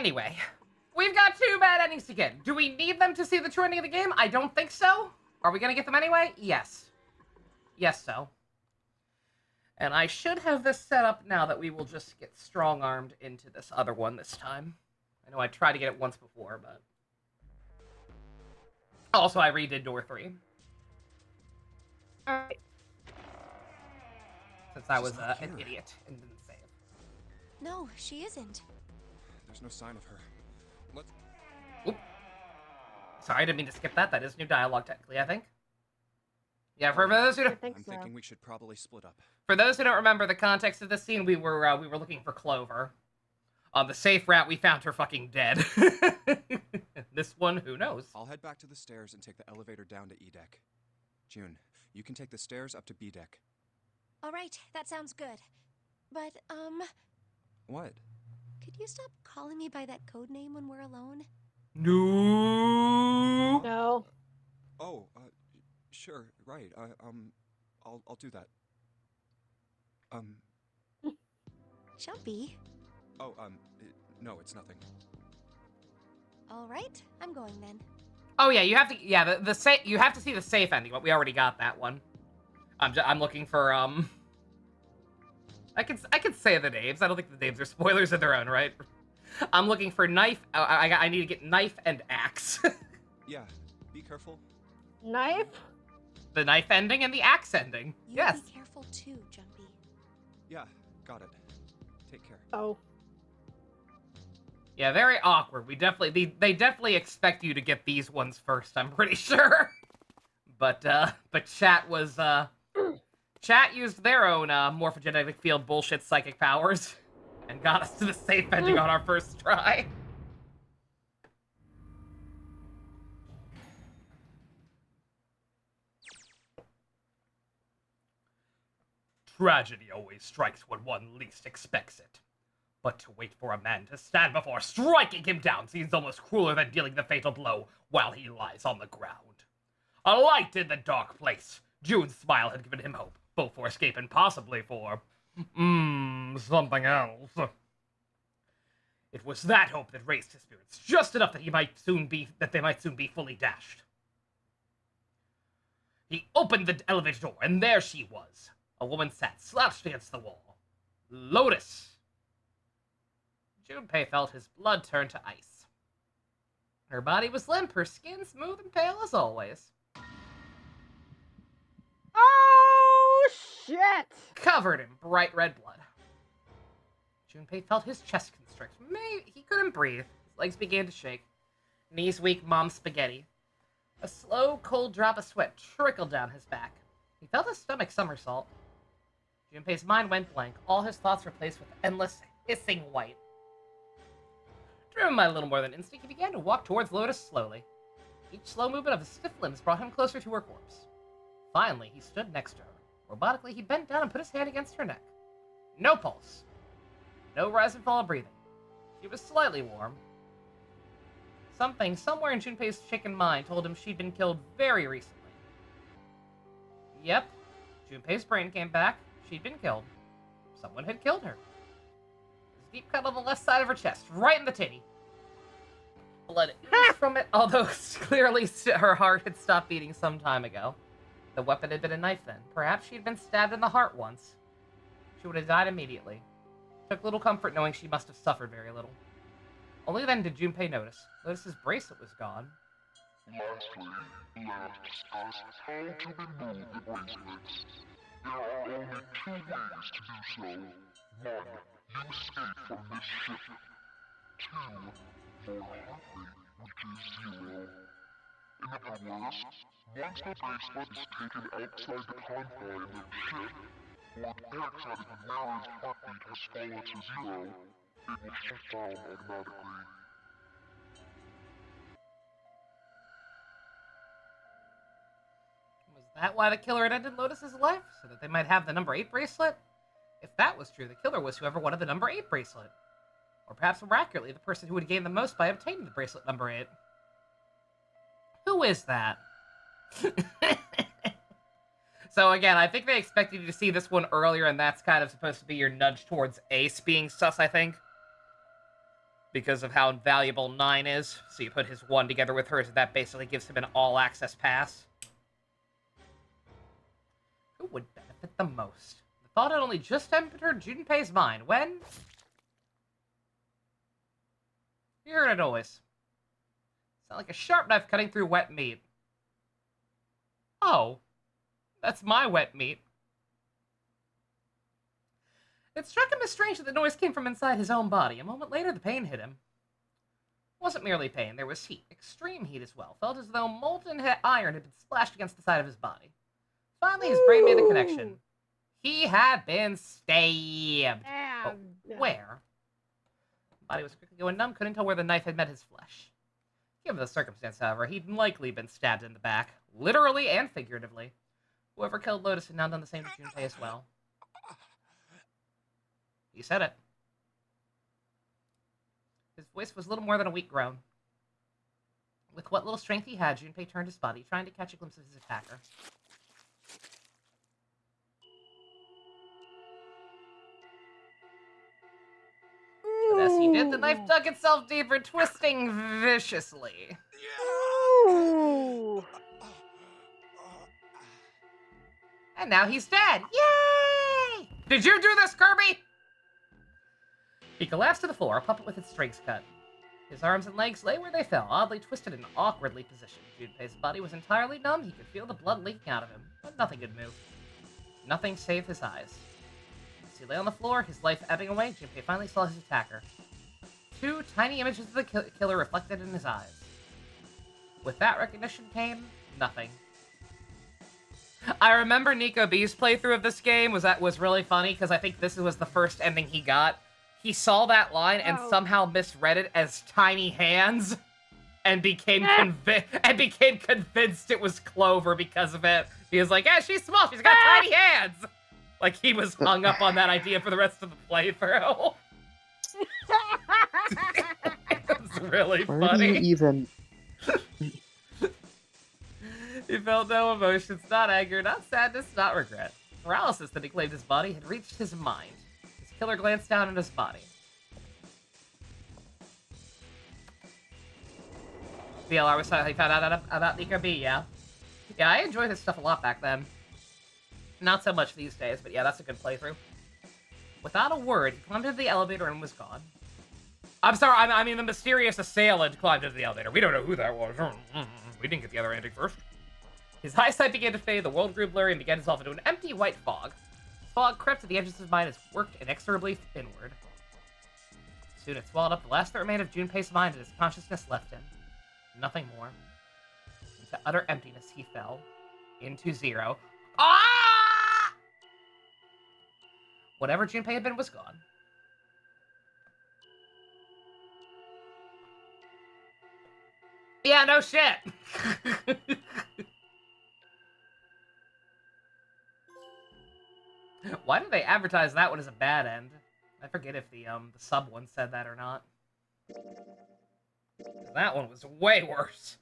Anyway, we've got 2 bad endings to get. Do we need them to see the true ending of the game? I don't think so. Are we gonna get them anyway? Yes. Yes, so. And I should have this set up now that we will just get strong-armed into this other one this time. I know I tried to get it once before, but... Also, I redid door 3. Alright. Since I was an idiot and didn't save. No, she isn't. There's no sign of her. Let's... Oop. Sorry, I didn't mean to skip that. That is new dialogue, technically, I think. Yeah, for those who don't... I'm thinking we should probably split up. For those who don't remember the context of this scene, we were looking for Clover. On the safe route, we found her fucking dead. This one, who knows? I'll head back to the stairs and take the elevator down to E deck. June, you can take the stairs up to B deck. All right, that sounds good. But, What? could you stop calling me by that code name when we're alone? No. No. Oh, sure, right. I'll do that. Jumpy. Oh, no, it's nothing. All right, I'm going then. Oh yeah, you have to. Yeah, you have to see the safe ending, but we already got that one. I'm looking for I can say the names. I don't think the names are spoilers of their own, right? I'm looking for knife. I need to get knife and axe. Yeah, be careful. Knife? The knife ending and the axe ending. You Yes. be careful too, Jumpy. Yeah, got it. Take care. Oh. Yeah, very awkward. They definitely expect you to get these ones first, I'm pretty sure. But chat was chat used their own morphogenetic field bullshit psychic powers and got us to the safe ending on our first try. Tragedy always strikes when one least expects it. But to wait for a man to stand before striking him down seems almost crueler than dealing the fatal blow while he lies on the ground. A light in the dark place. June's smile had given him hope, both for escape and possibly for... something else. It was that hope that raised his spirits, just enough that they might soon be fully dashed. He opened the elevator door, and there she was. A woman sat slouched against the wall. Lotus! Junpei felt his blood turn to ice. Her body was limp, her skin smooth and pale as always. Oh, shit! Covered in bright red blood. Junpei felt his chest constrict. Maybe he couldn't breathe. His legs began to shake. Knees weak, mom spaghetti. A slow, cold drop of sweat trickled down his back. He felt his stomach somersault. Junpei's mind went blank, all his thoughts replaced with endless, hissing white. Driven by a little more than instinct, he began to walk towards Lotus slowly. Each slow movement of his stiff limbs brought him closer to her corpse. Finally, he stood next to her. Robotically, he bent down and put his hand against her neck. No pulse. No rise and fall of breathing. She was slightly warm. Something somewhere in Junpei's chicken mind told him she'd been killed very recently. Yep. Junpei's brain came back. She'd been killed. Someone had killed her. There's a deep cut on the left side of her chest, right in the titty. Blood oozed from it, although clearly her heart had stopped beating some time ago. The weapon had been a knife then. Perhaps she had been stabbed in the heart once. She would have died immediately. Took little comfort knowing she must have suffered very little. Only then did Junpei notice. Lotus's bracelet was gone. Lastly, let's discuss how to remove the bracelets. There are only 2 ways to do so. 1. You escape from this ship. 2. Your heart rate reaches 0. In other words, once the bracelet is taken outside the confine of the ship, or the backside of the wearer's heartbeat has fallen to 0, it will shut down automatically. Was that why the killer had ended Lotus's life? So that they might have the number 8 bracelet? If that was true, the killer was whoever wanted the number 8 bracelet. Or perhaps more accurately, the person who would gain the most by obtaining the bracelet number 8. Who is that? So again, I think they expected you to see this one earlier, and that's kind of supposed to be your nudge towards Ace being sus, I think. because of how valuable 9 is. So you put his 1 together with hers, and that basically gives him an all-access pass. Who would benefit the most? The thought had only just entered Junpei's mind when... You heard a noise. Sound like a sharp knife cutting through wet meat. Oh, that's my wet meat. It struck him as strange that the noise came from inside his own body. A moment later, the pain hit him. It wasn't merely pain, there was heat. Extreme heat as well. Felt as though molten iron had been splashed against the side of his body. Finally, his brain made the connection. He had been stabbed. But where? His body was quickly going numb, couldn't tell where the knife had met his flesh. Given the circumstance, however, he'd likely been stabbed in the back, literally and figuratively. Whoever killed Lotus had now done the same to Junpei as well. He said it. His voice was little more than a weak groan. With what little strength he had, Junpei turned his body, trying to catch a glimpse of his attacker. But as he did, the knife dug itself deeper, twisting viciously. Ooh. And now he's dead! Yay! Did you do this, Kirby? He collapsed to the floor, a puppet with its strings cut. His arms and legs lay where they fell, oddly twisted and awkwardly positioned. Junpei's body was entirely numb. He could feel the blood leaking out of him, but nothing could move. Nothing save his eyes. As he lay on the floor, his life ebbing away, Junpei finally saw his attacker. 2 tiny images of the killer reflected in his eyes. With that recognition came nothing. I remember Nico B's playthrough of this game was really funny because I think this was the first ending he got. He saw that line and somehow misread it as tiny hands, and became convinced it was Clover because of it. He was like, "Yeah, she's small. She's got tiny hands." Like he was hung up on that idea for the rest of the playthrough. It's really Where funny. do you even... He felt no emotions, not anger, not sadness, not regret. Paralysis that had claimed his body had reached his mind. His killer glanced down at his body. VLR was how he found out about Nico B, yeah? Yeah, I enjoyed his stuff a lot back then. Not so much these days, but yeah, that's a good playthrough. Without a word, he climbed into the elevator and was gone. I'm sorry, I mean the mysterious assailant climbed into the elevator. We don't know who that was. We didn't get the other ending first. His eyesight began to fade, the world grew blurry, and began to dissolve into an empty white fog. The fog crept to the edges of his mind as worked inexorably inward. Soon it swallowed up the last that remained of Junpei's mind, and his consciousness left him. Nothing more. Into utter emptiness he fell. Into zero. Ah! Whatever Junpei had been was gone. Yeah, no shit! Why did they advertise that one as a bad end? I forget if the sub one said that or not. That one was way worse.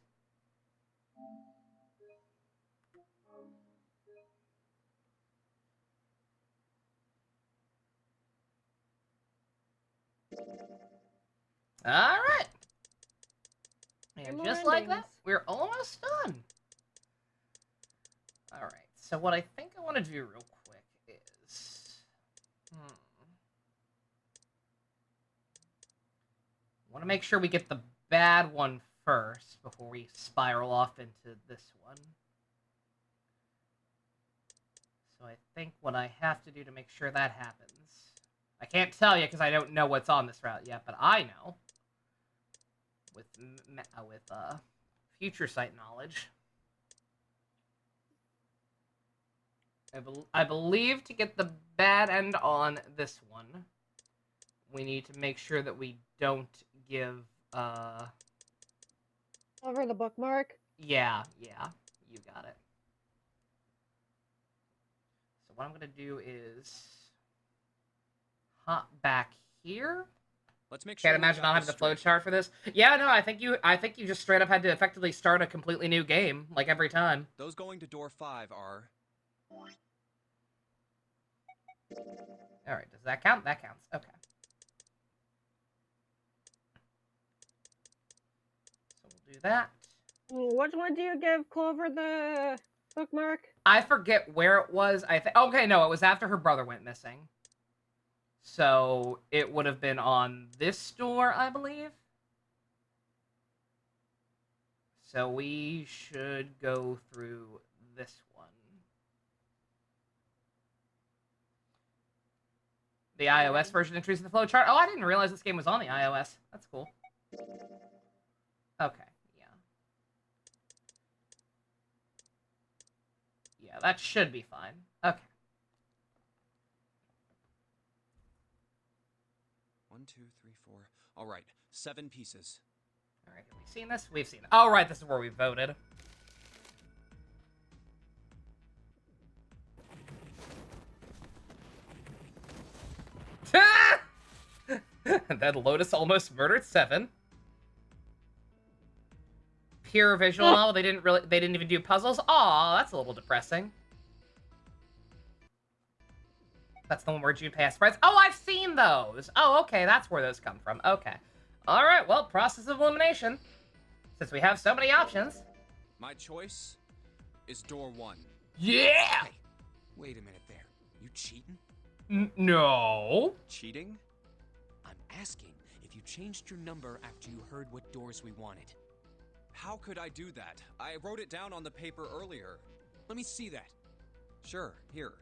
Alright. And just like that, we're almost done. Alright, so what I think I want to do real quick is... I want to make sure we get the bad one first before we spiral off into this one. So I think what I have to do to make sure that happens... I can't tell you because I don't know what's on this route yet, but I know. With future sight knowledge. I believe to get the bad end on this one, we need to make sure that we don't give, Over the bookmark? Yeah, you got it. So what I'm gonna do is hop back here. Let's make sure. Can't imagine not having the flowchart for this. Yeah, no, I think you just straight up had to effectively start a completely new game, like every time. Those going to door 5 are... Alright, does that count? That counts. Okay. do that. Which one do you give Clover the bookmark? I forget where it was. I think. Okay, no, it was after her brother went missing. So it would have been on this door, I believe. So we should go through this one. The iOS version introduces the flowchart. Oh, I didn't realize this game was on the iOS. That's cool. Okay, yeah. Yeah, that should be fine. Okay. 1, 2, 3, 4. All right, 7 pieces. All right, have we seen this? We've seen it. Oh, right, this is where we voted. That Lotus almost murdered 7. Pure visual novel. They didn't even do puzzles. Aw, that's a little depressing. That's the one where Junpei has spreads. Oh, I've seen those. Oh, okay, that's where those come from. Okay. All right, well, process of elimination. Since we have so many options. My choice is door 1. Yeah! Hey, wait a minute there. You cheating? No. Cheating? I'm asking if you changed your number after you heard what doors we wanted. How could I do that? I wrote it down on the paper earlier. Let me see that. Sure, here.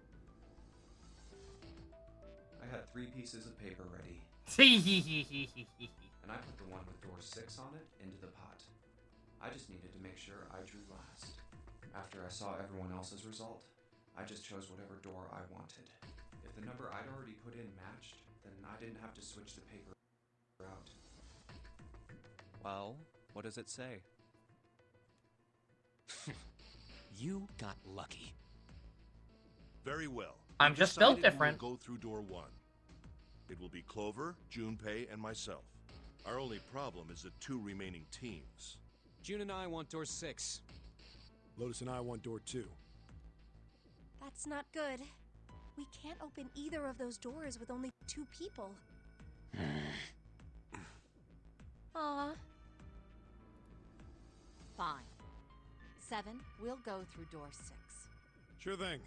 I had 3 pieces of paper ready, and I put the one with door 6 on it into the pot. I just needed to make sure I drew last. After I saw everyone else's result, I just chose whatever door I wanted. If the number I'd already put in matched, then I didn't have to switch the paper out. Well, what does it say? You got lucky. Very well. I'm We've just built decided different. We will go through door 1. It will be Clover, Junpei, and myself. Our only problem is the 2 remaining teams. June and I want door 6. Lotus and I want door 2. That's not good. We can't open either of those doors with only 2 people. Aw. Fine. 7, we'll go through door 6. Sure thing.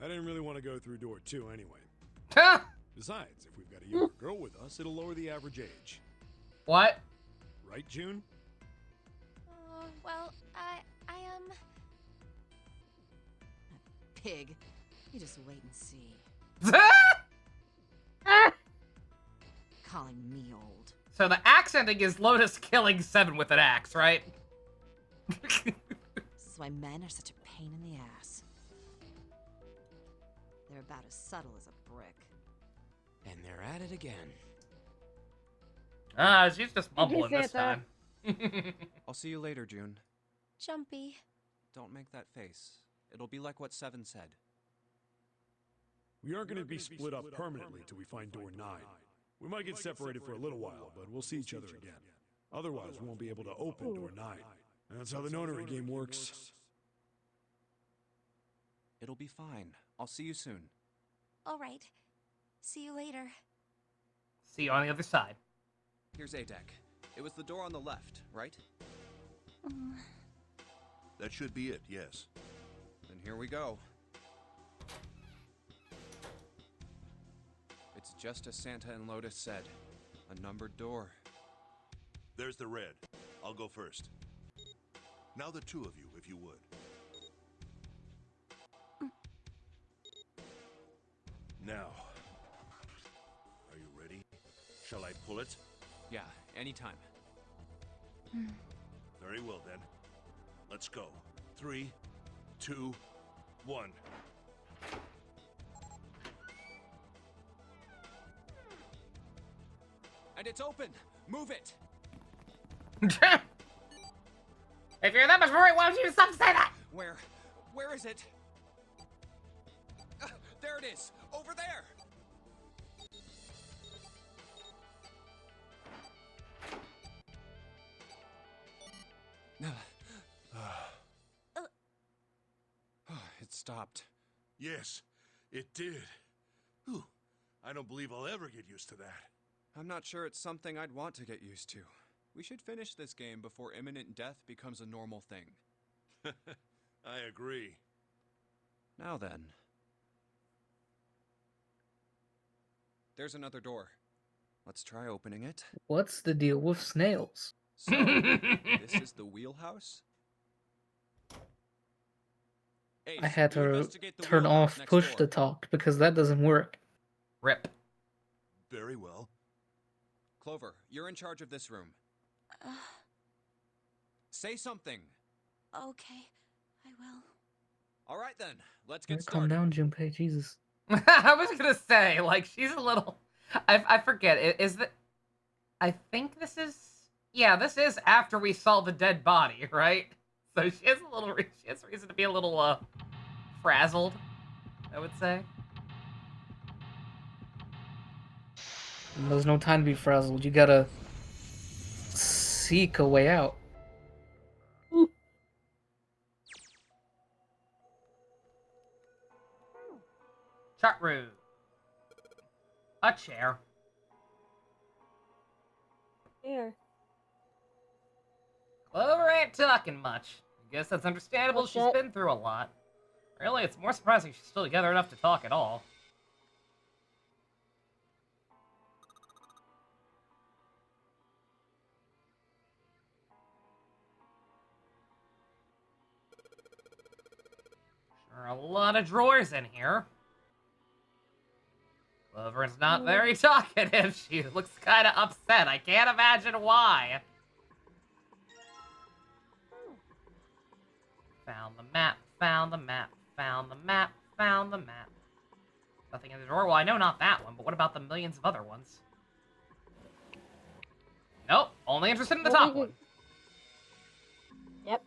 I didn't really want to go through door 2 anyway. Besides, if we've got a younger girl with us, it'll lower the average age. What? Right, June? Well, I Pig. You just wait and see. Calling me old. So the axe ending is Lotus killing 7 with an axe, right? This is why men are such a pain in the ass. They're about as subtle as a brick. And they're at it again. She's just mumbling say this that? time. I'll see you later, June. Jumpy. Don't make that face. It'll be like what 7 said. We aren't going to be split up permanently till we find door 9. We might get separated for a little while, but we'll see each other again. Otherwise, we won't be able to open door 9. And that's how the notary game works. It'll be fine. I'll see you soon. All right. See you later. See you on the other side. Here's A-Deck. It was the door on the left, right? That should be it, yes. Then here we go. It's just as Santa and Lotus said. A numbered door. There's the red. I'll go first. Now the 2 of you, if you would. Now. Are you ready? Shall I pull it? Yeah, anytime. Very well then. Let's go. 3, 2, 1. And it's open! Move it! If you're that much worried, why don't you stop saying that? Where is it? There it is! Over there! It stopped. Yes, it did. Whew. I don't believe I'll ever get used to that. I'm not sure it's something I'd want to get used to. We should finish this game before imminent death becomes a normal thing. I agree. Now then. There's another door. Let's try opening it. What's the deal with snails? So, this is the wheelhouse? Ace, I had you to investigate the turn wheelhouse off next push door. to talk because that doesn't work. Rip. Very well. Clover, you're in charge of this room. Say something. Okay, I will. All right then, let's get Calm started. down, Junpei. Jesus. I was gonna say, like, she's a little. I forget. Is that? I think this is. Yeah, this is after we saw the dead body, right? So she has a little. She has reason to be a little frazzled, I would say. There's no time to be frazzled. You gotta seek a way out. Chart room. A chair. Here. Clover ain't talking much. I guess that's understandable. What's She's that? been through a lot. Really, it's more surprising she's still together enough to talk at all. There are a lot of drawers in here. Clover's not very talkative. She looks kind of upset. I can't imagine why. Found the map, found the map, found the map, found the map. Nothing in the drawer. Well, I know not that one, but what about the millions of other ones? Nope, only interested in the top one. Yep.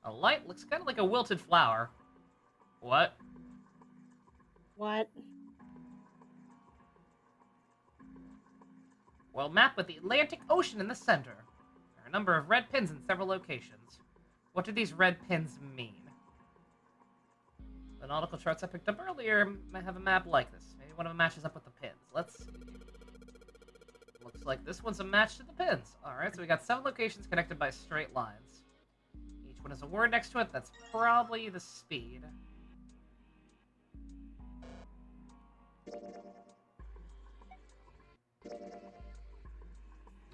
A light looks kind of like a wilted flower. What? What? Well, map with the Atlantic Ocean in the center. There are a number of red pins in several locations. What do these red pins mean? The nautical charts I picked up earlier might have a map like this. Maybe one of them matches up with the pins. Let's see. Looks like this one's a match to the pins. Alright, so we got 7 locations connected by straight lines. Each one has a word next to it. That's probably the speed.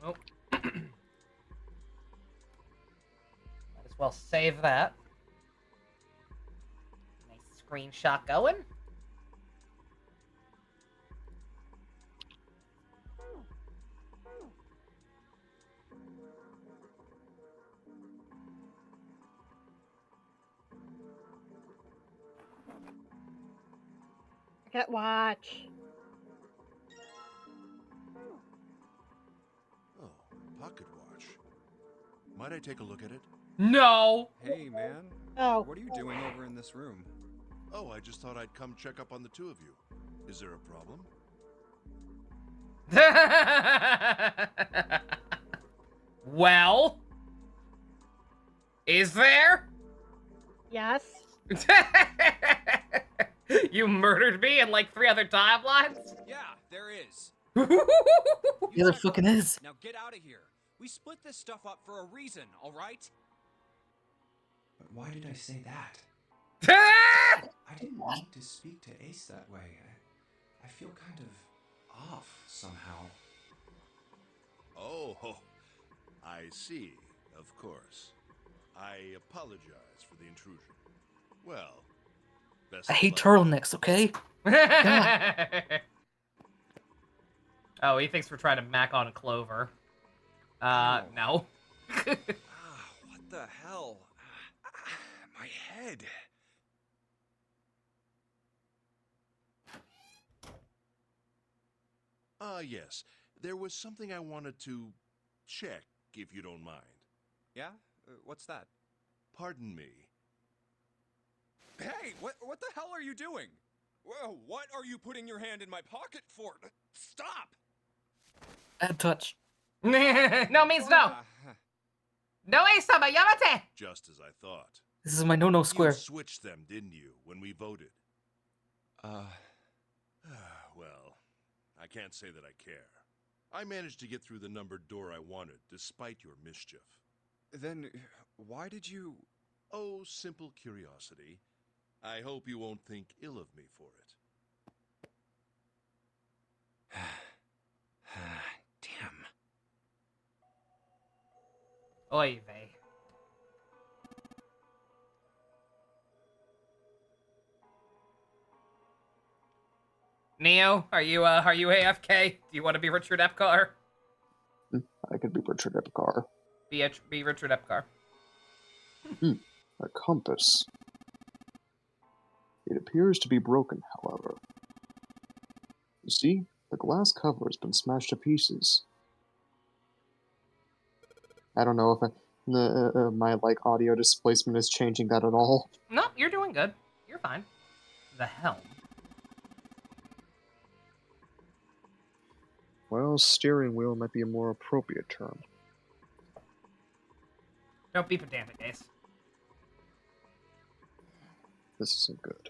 Oh. Might as well save that. Nice screenshot going. I can't watch. Oh, pocket watch. Might I take a look at it? No! Hey, man. Oh. What are you doing over in this room? Oh, I just thought I'd come check up on the two of you. Is there a problem? Well? Is there? Yes. You murdered me in like 3 other timelines? Yeah, there is. Yeah, there fucking is. Now get out of here. We split this stuff up for a reason, all right? But why did I say that? I didn't mean to speak to Ace that way. I feel kind of off somehow. Oh, I see. Of course. I apologize for the intrusion. Well, best I of hate luck. turtlenecks, okay? Oh, he thinks we're trying to mac on Clover. No. What the hell? My head. Yes. There was something I wanted to check, if you don't mind. Yeah? What's that? Pardon me. Hey, what the hell are you doing? Whoa, what are you putting your hand in my pocket for? Stop! Bad touch. No means no. No Isama, Yamate! Just as I thought. This is my no-no square. You switched them, didn't you, when we voted? Uh, Well, I can't say that I care. I managed to get through the numbered door I wanted, despite your mischief. Then, why did you... Oh, simple curiosity. I hope you won't think ill of me for it. Damn. Oy vey. Neo, are you AFK? Do you want to be Richard Epcar? I could be Richard Epcar. Be Richard Epcar. A compass. It appears to be broken, however. You see, the glass cover has been smashed to pieces. I don't know if my audio displacement is changing that at all. No, you're doing good. You're fine. The helm. Well, steering wheel might be a more appropriate term. Don't be pedantic, Ace. This isn't good.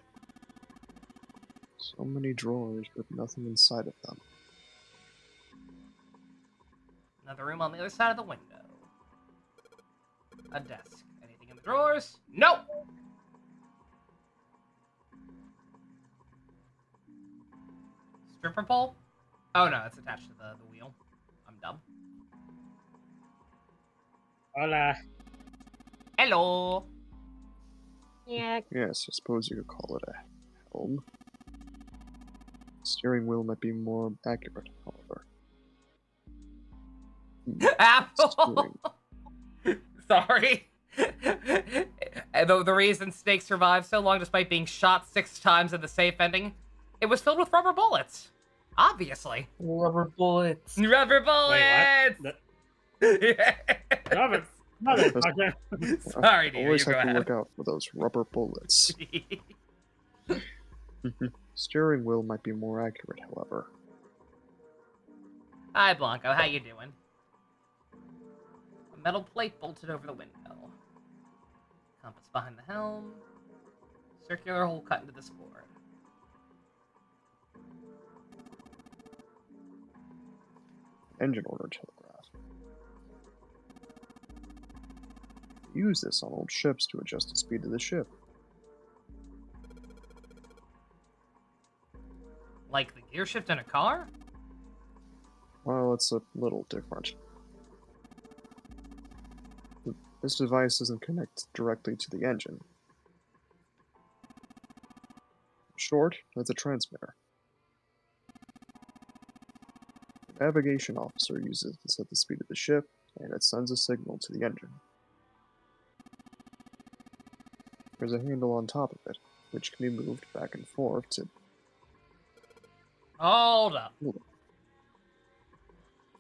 So many drawers, but nothing inside of them. Another room on the other side of the window. A desk. Anything in the drawers? Nope! Stripper pole? Oh no, it's attached to the wheel. I'm dumb. Hola. Hello! Yeah. Yes, I suppose you could call it a helm. Steering wheel might be more accurate, however. Apple! Sorry. Though the reason Snake survived so long despite being shot 6 times in the safe ending, it was filled with rubber bullets. Obviously. Rubber bullets. Rubber bullets! Wait, what? Rubber. Motherfucker. Sorry, dude. Always You have go to ahead. look out for those rubber bullets. Steering wheel might be more accurate, however. Hi, Blanco. How you doing? A metal plate bolted over the window. Compass behind the helm. Circular hole cut into this board. Engine order telegraph. Use this on old ships to adjust the speed of the ship. Like the gear shift in a car? Well, it's a little different. This device doesn't connect directly to the engine. In short, it's a transmitter. The navigation officer uses it to set the speed of the ship, and it sends a signal to the engine. There's a handle on top of it, which can be moved back and forth to... Hold up.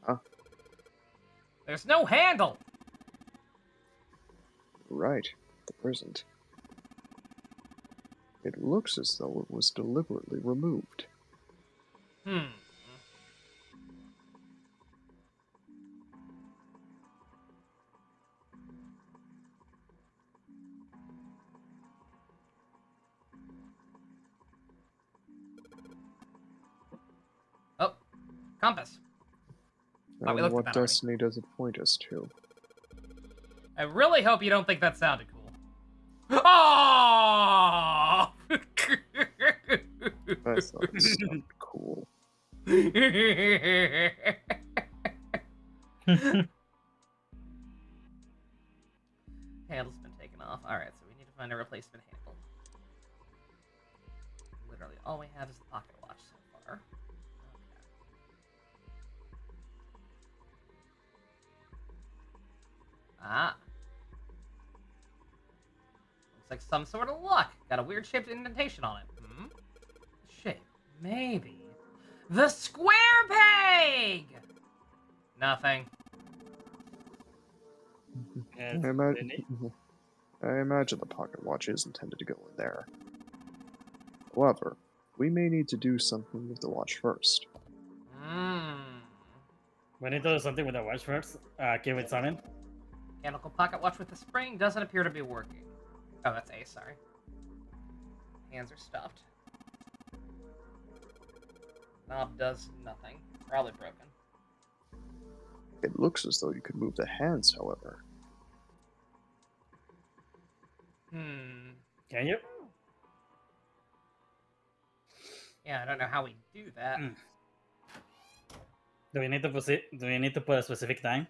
Huh? There's no handle! Right, there isn't. It looks as though it was deliberately removed. Oh, compass. Thought we And looked what at that already. destiny does it point us to? I really hope you don't think that sounded cool. Oh! I thought it sounded cool. Handle's been taken off. Alright, so we need to find a replacement handle. Literally, all we have is the pocket watch so far. Okay. Ah. Looks like some sort of luck. Got a weird shaped indentation on it. Hmm? Shape. Maybe. The square peg! Nothing. I imagine the pocket watch is intended to go in there. However, we may need to do something with the watch first. We need to do something with the watch first. Give it something. Mechanical pocket watch with the spring doesn't appear to be working. Oh, that's Ace, sorry. Hands are stuffed. Knob does nothing. Probably broken. It looks as though you could move the hands, however. Hmm. Can you? Yeah, I don't know how we do that. Do we need to put a specific time?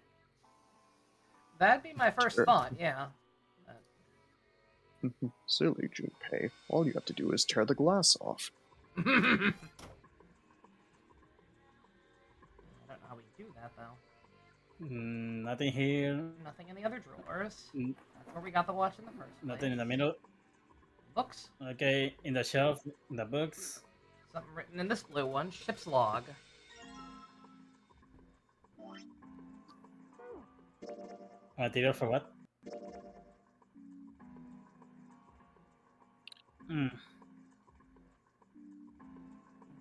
That'd be my first Sure. thought, yeah. Silly, Junpei. All you have to do is tear the glass off. I don't know how we do that, though. Nothing here. Nothing in the other drawers. Mm. That's where we got the watch in the first place. Nothing in the middle. Books. Okay, in the shelf, in the books. Something written in this blue one. Ship's log. Material for what?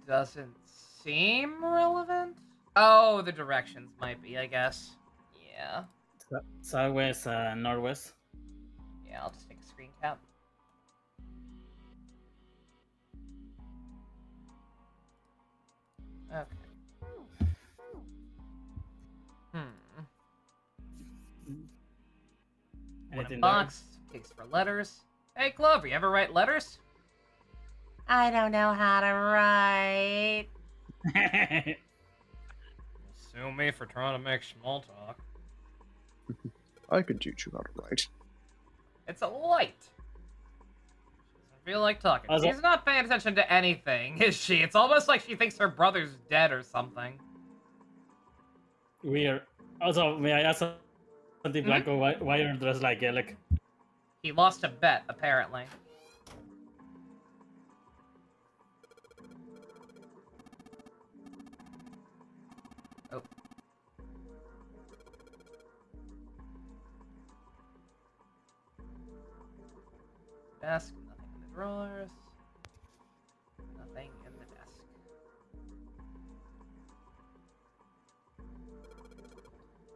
Doesn't seem relevant. Oh, the directions might be, I guess. Yeah. Southwest, northwest. Yeah, I'll just take a screen cap. Okay. Anything box, case for letters. Hey, Clover, you ever write letters? I don't know how to write. there? Sue me for trying to make small talk. I can teach you how to write. It's a light. She doesn't feel like talking. Also- She's not paying attention to anything, is she? It's almost like she thinks her brother's dead or something. Weird. Also, may I ask something, Blanco? Why you're dressed like Alec? He lost a bet, apparently. Oh. Desk, nothing in the drawers. Nothing in the desk.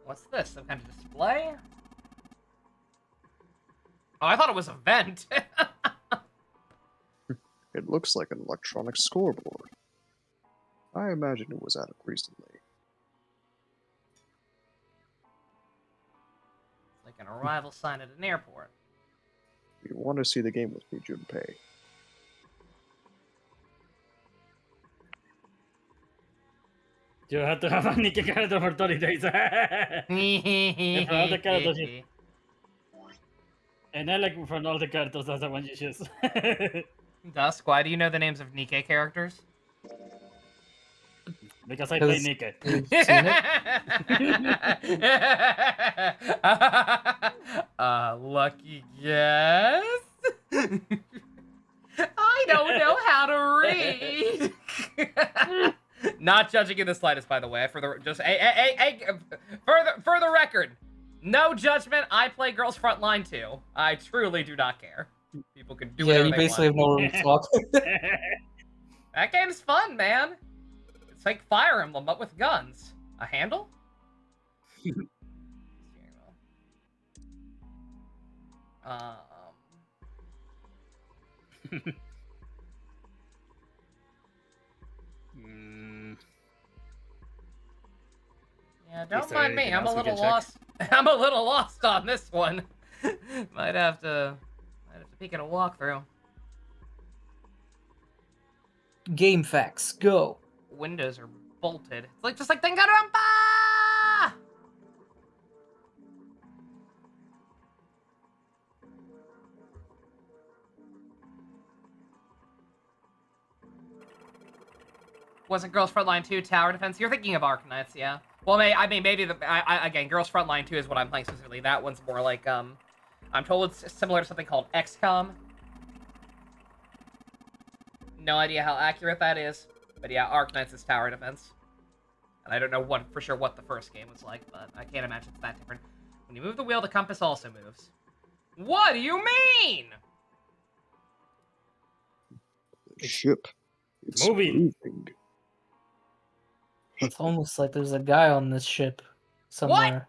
What's this? Some kind of display? Oh, I thought it was a vent. It looks like an electronic scoreboard. I imagine it was added recently. It's like an arrival sign at an airport. You want to see the game with me, Junpei? You have to have a Nicky character for 30 days. And for all the characters, and I like from all the characters, that's the one you choose. Dusk, why do you know the names of Nikke characters? Because I play Nicky. Lucky guess? I don't know how to read. Not judging in the slightest, by the way. For the record, no judgment. I play Girls Frontline too. I truly do not care. People can do whatever you they basically want. have no room to talk. That game's fun, man. It's like Fire Emblem, but with guns. A handle? Yeah, don't mind me. I'm a little lost. I'm a little lost on this one. Might have to peek at a walkthrough. Game facts, go. Windows are bolted. It's like just like Danganronpa! Wasn't Girls Frontline 2 Tower Defense? You're thinking of Arknights, yeah. Well, maybe again, Girls Frontline 2 is what I'm playing specifically. That one's more like I'm told it's similar to something called XCOM. No idea how accurate that is, but yeah, Arknights is Tower Defense. And I don't know for sure what the first game was like, but I can't imagine it's that different. When you move the wheel, the compass also moves. What do you mean? The ship. It's moving. It's almost like there's a guy on this ship somewhere.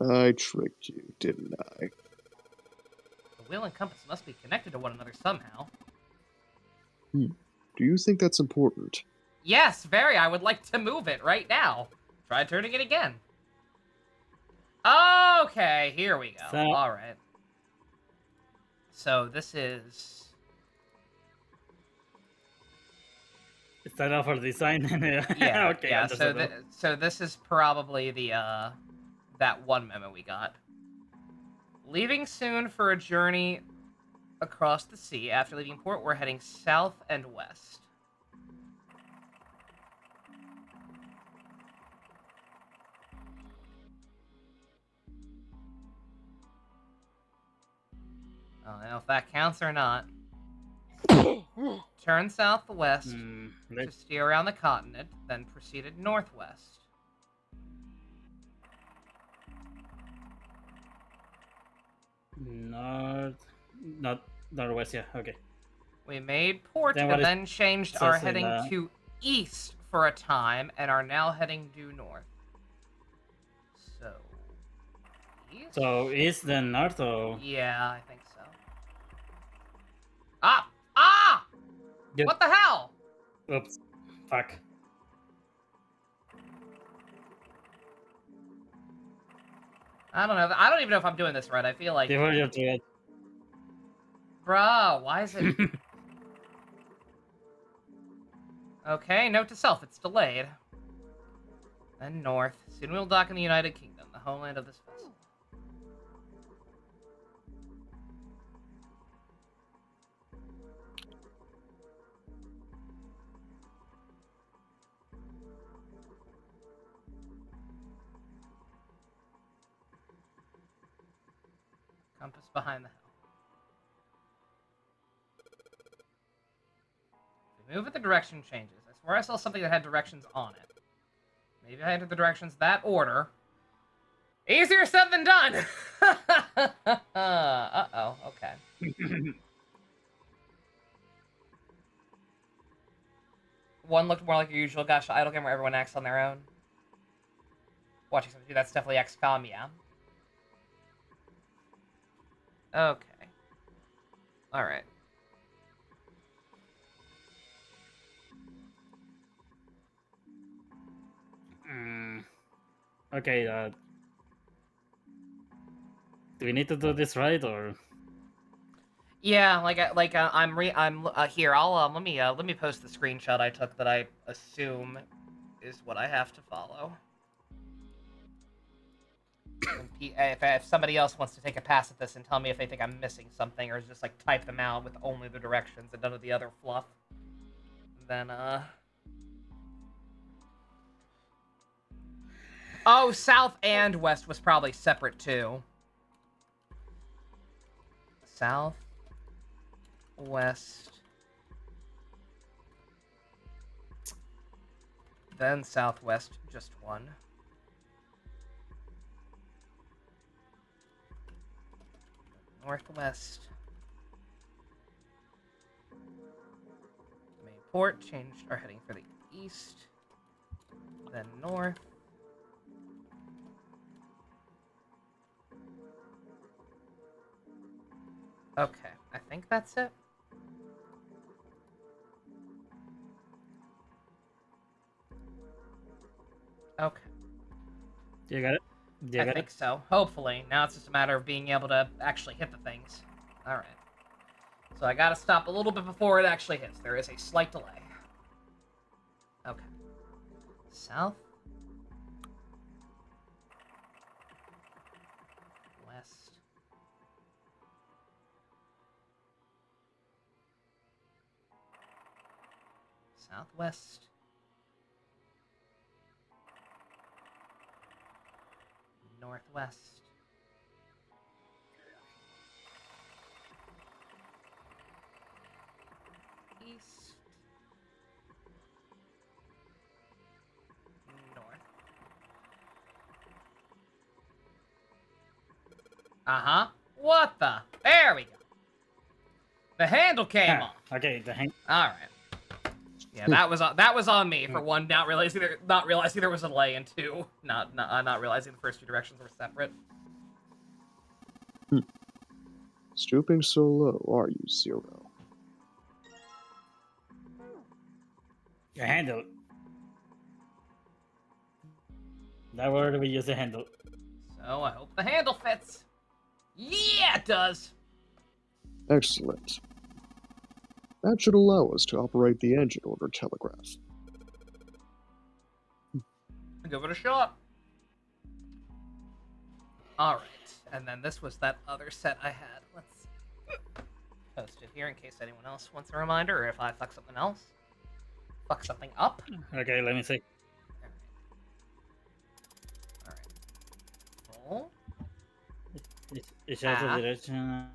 I tricked you, didn't I? The wheel and compass must be connected to one another somehow. Do you think that's important? Yes, very. I would like to move it right now. Try turning it again. Okay, here we go. So- All right. So this is... Is that all for design? Yeah, Okay, yeah. So, understandable. so this is probably the that one memo we got. Leaving soon for a journey across the sea. After leaving port, we're heading south and west. I don't know if that counts or not. Turn southwest to steer around the continent, then proceeded northwest. Northwest, yeah, okay. We made port Then and what is- then changed says our in, heading to east for a time and are now heading due north. So, east? So east then north, or Yeah, I think so. Ah! Ah! Yeah. What the hell? oops, fuck. I don't know. I don't even know if I'm doing this right. I feel like... Before you do it, Bruh, why is it... Okay, note to self, it's delayed. Then north. Soon we'll dock in the United Kingdom, the homeland of this vessel. Compass behind the helm. If we move it, the direction changes. I swear I saw something that had directions on it. Maybe I entered the directions that order. Easier said than done! Uh-oh, okay. One looked more like your usual Gacha idle game where everyone acts on their own. Watching something, that's definitely XCOM, yeah. Okay. Alright. Okay, do we need to do this right, or? Yeah, I'm here. I'll let me post the screenshot I took that I assume is what I have to follow. And if somebody else wants to take a pass at this and tell me if they think I'm missing something, or just like type them out with only the directions and none of the other fluff, then oh, south and west was probably separate too. South, west, then southwest, just one. Northwest. Main port, changed our heading for the east, then north. Okay, I think that's it. Okay. You got it? You I got think it? so. Hopefully. Now it's just a matter of being able to actually hit the things. Alright. So I gotta stop a little bit before it actually hits. There is a slight delay. Okay. South. West. Southwest. Northwest. East. North. Uh-huh. What the? There we go. The handle came off. Okay, the hang. All right. Yeah, that was on me for one, not realizing there was a delay, and two, not realizing the first two directions were separate. Stooping so low, are you, Zero? The handle. That word we use the handle. So I hope the handle fits. Yeah, it does. Excellent. That should allow us to operate the engine order telegraph. Give it a shot. Alright, and then this was that other set I had. Let's post it here in case anyone else wants a reminder, or if I fuck something else. Fuck something up. Okay, let me see. Alright. Full. It shows the Half. direction.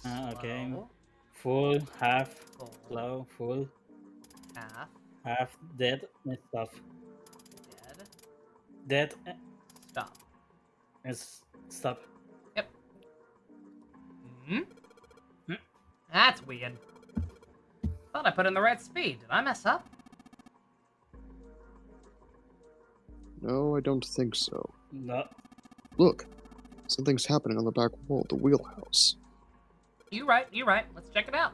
Okay. Slow. Full, half, Full. slow, full, Half. half, dead, and stop. Dead. Dead, Stop. and stop. Yep. That's weird. Thought I put in the right speed. Did I mess up? No, I don't think so. No. Look, something's happening on the back wall of the wheelhouse. You right. Let's check it out.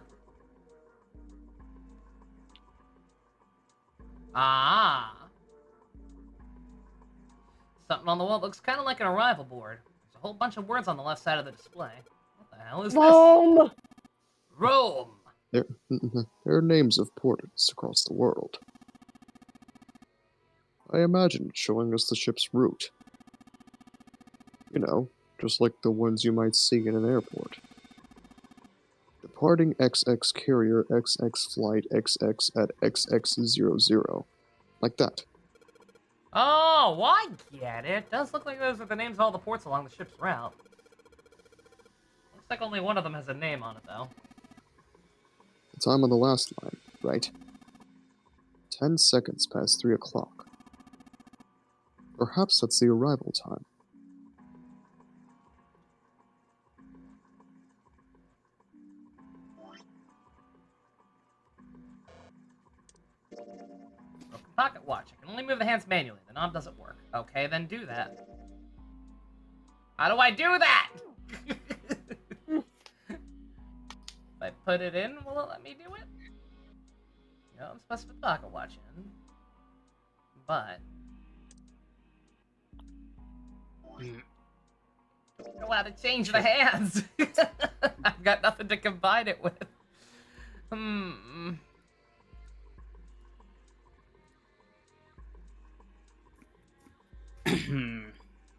Ah. Something on the wall looks kind of like an arrival board. There's a whole bunch of words on the left side of the display. What the hell is Rome! this? Rome! There are names of ports across the world. I imagine it's showing us the ship's route. You know, just like the ones you might see in an airport. Departing XX carrier XX flight XX at XX00. Like that. Oh, I get it. Does look like those are the names of all the ports along the ship's route. Looks like only one of them has a name on it, though. The time on the last line, right? 10 seconds past 3 o'clock. Perhaps that's the arrival time. Broken pocket watch. I can only move the hands manually. The knob doesn't work. Okay, then do that. How do I do that? If I put it in, will it let me do it? No, I'm supposed to put the pocket watch in. But don't know how to change the hands. I've got nothing to combine it with.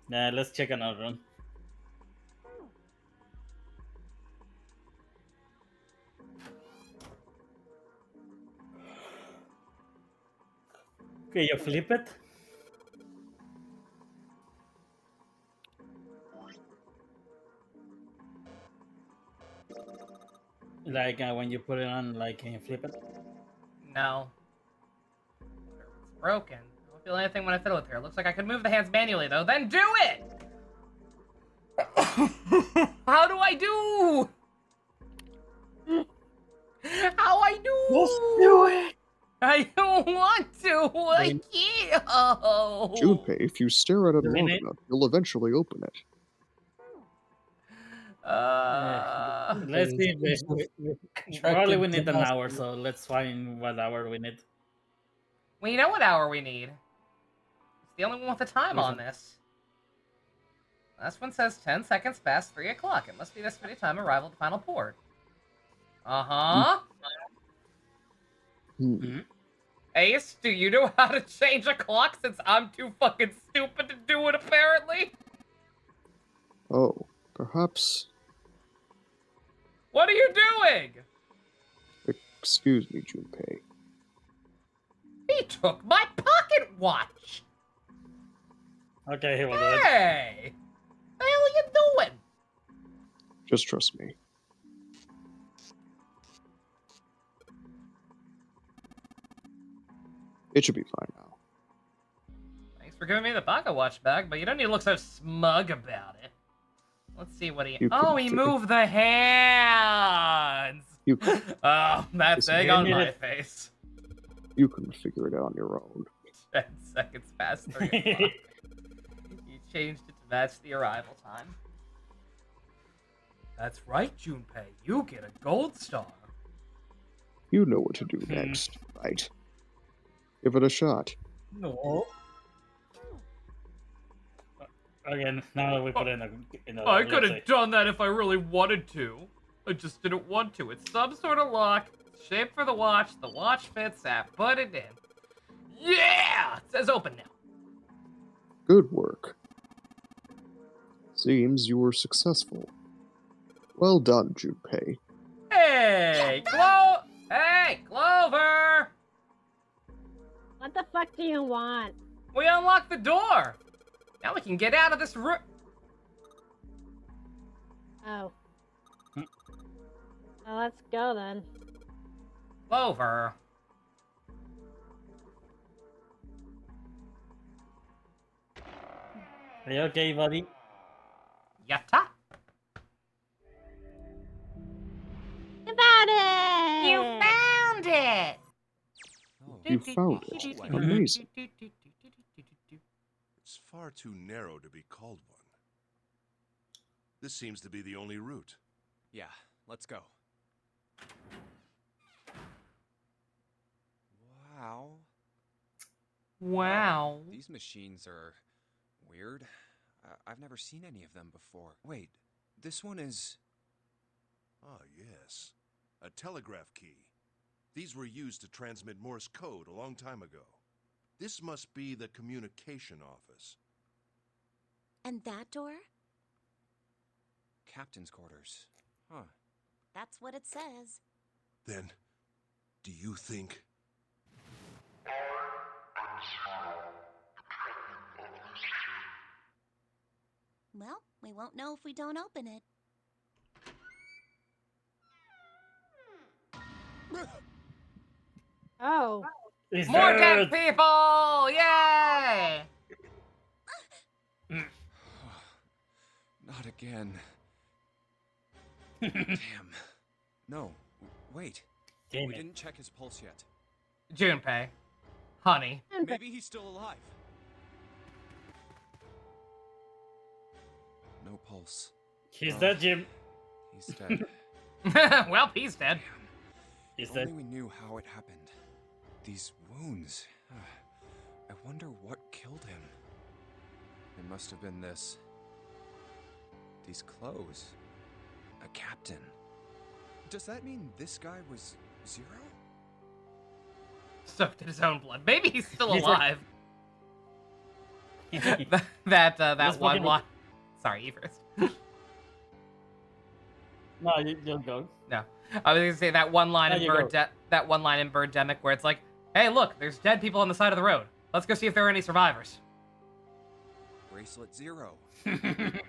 Let's check another one. Okay, you flip it. Like when you put it on, like, can you flip it? No. It's broken. I don't feel anything when I fiddle with her. Looks like I could move the hands manually, though. Then do it! How do I do? How I do? Just do it! I don't want to. I can't. Junpei, if you stare at it long enough, you'll eventually open it. Let's see. Probably we need an hour, so let's find what hour we need. Well, you know what hour we need. It's the only one with the time on this. Last one says 10 seconds past 3 o'clock. It must be this video time arrival at the final port. Uh-huh. Ace, do you know how to change a clock since I'm too fucking stupid to do it, apparently? Oh, perhaps... What are you doing? Excuse me, Junpei. He took my pocket watch! Okay, he will do it. Hey! What the hell are you doing? Just trust me. It should be fine now. Thanks for giving me the pocket watch back, but you don't need to look so smug about it. Let's see what he... Oh, he moved the hands! Oh, that's egg on my face. You can figure it out on your own. 10 seconds past 3 o'clock. He changed it to match the arrival time. That's right, Junpei. You get a gold star. You know what to do next, right? Give it a shot. No. Again, now we put in a I could let's have done that if I really wanted to. I just didn't want to. It's some sort of lock. Shape for the watch. The watch fits that. Put it in. Yeah! It says open now. Good work. Seems you were successful. Well done, Junpei. Hey, Hey, Clover! What the fuck do you want? We unlocked the door. Now we can get out of this room. Oh. Well, let's go then. Clover. Are you okay, buddy? Yatta. You found it! You found it! You found it. Amazing. It's far too narrow to be called one. This seems to be the only route. Yeah, let's go. Wow. Wow. These machines are weird. I've never seen any of them before. Wait, this one is... Ah, yes. A telegraph key. These were used to transmit Morse code a long time ago. This must be the communication office. And that door? Captain's quarters. Huh. That's what it says. Then, do you think... Well, we won't know if we don't open it. Oh. He's More dead. dead people! Yay! Not again. Damn. No, wait. Damn We it. didn't check his pulse yet. Junpei. Honey. Maybe he's still alive. No pulse. He's dead, Jim. He's dead. Well, he's dead. He's If dead. only we knew how it happened. These wounds. I wonder what killed him. It must have been this. These clothes. A captain. Does that mean this guy was Zero? Soaked in his own blood. Maybe he's still He's alive. that Let's one fucking- line. Sorry, you first. No, you'll go. No, I was gonna say that one line There in you go. that one line in Birdemic where it's like, "Hey, look, there's dead people on the side of the road. Let's go see if there are any survivors." Bracelet Zero. Junpei.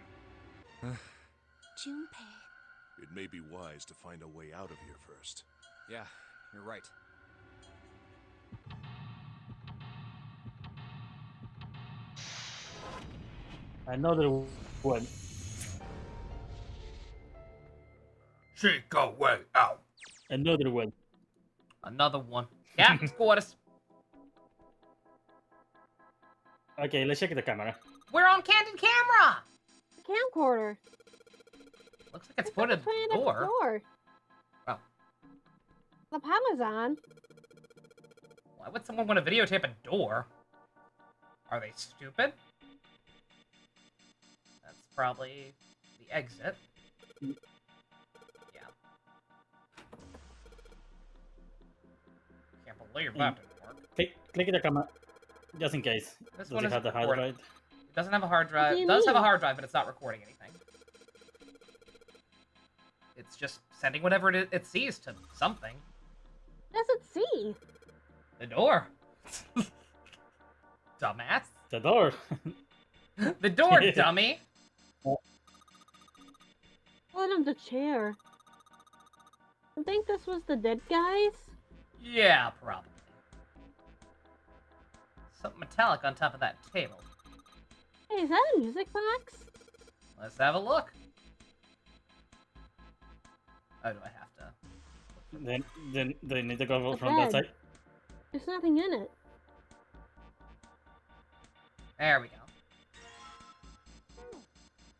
It may be wise to find a way out of here first. Yeah, you're right. Another one. Seek a way out. Another one. Another one. Captain's quarters. Okay, let's check the camera. We're on candid camera. Camcorder. Looks like it's pointed at the door. Oh. The power's on. Why would someone want to videotape a door? Are they stupid? That's probably the exit. Yeah. Can't believe that didn't work. Click the camera, just in case. This Does one it is have the hard recording. drive? It doesn't have a hard drive. do It you does have a mean? hard drive, but it's not recording anything. It's just sending whatever it sees to something. What does it see? The door. Dumbass. The door. The door, dummy. What of the chair? I think this was the dead guys? Yeah, probably. Something metallic on top of that table. Hey, is that a music box? Let's have a look. Oh, do I have to? Then they need to go The from that bed. side. There's nothing in it. There we go.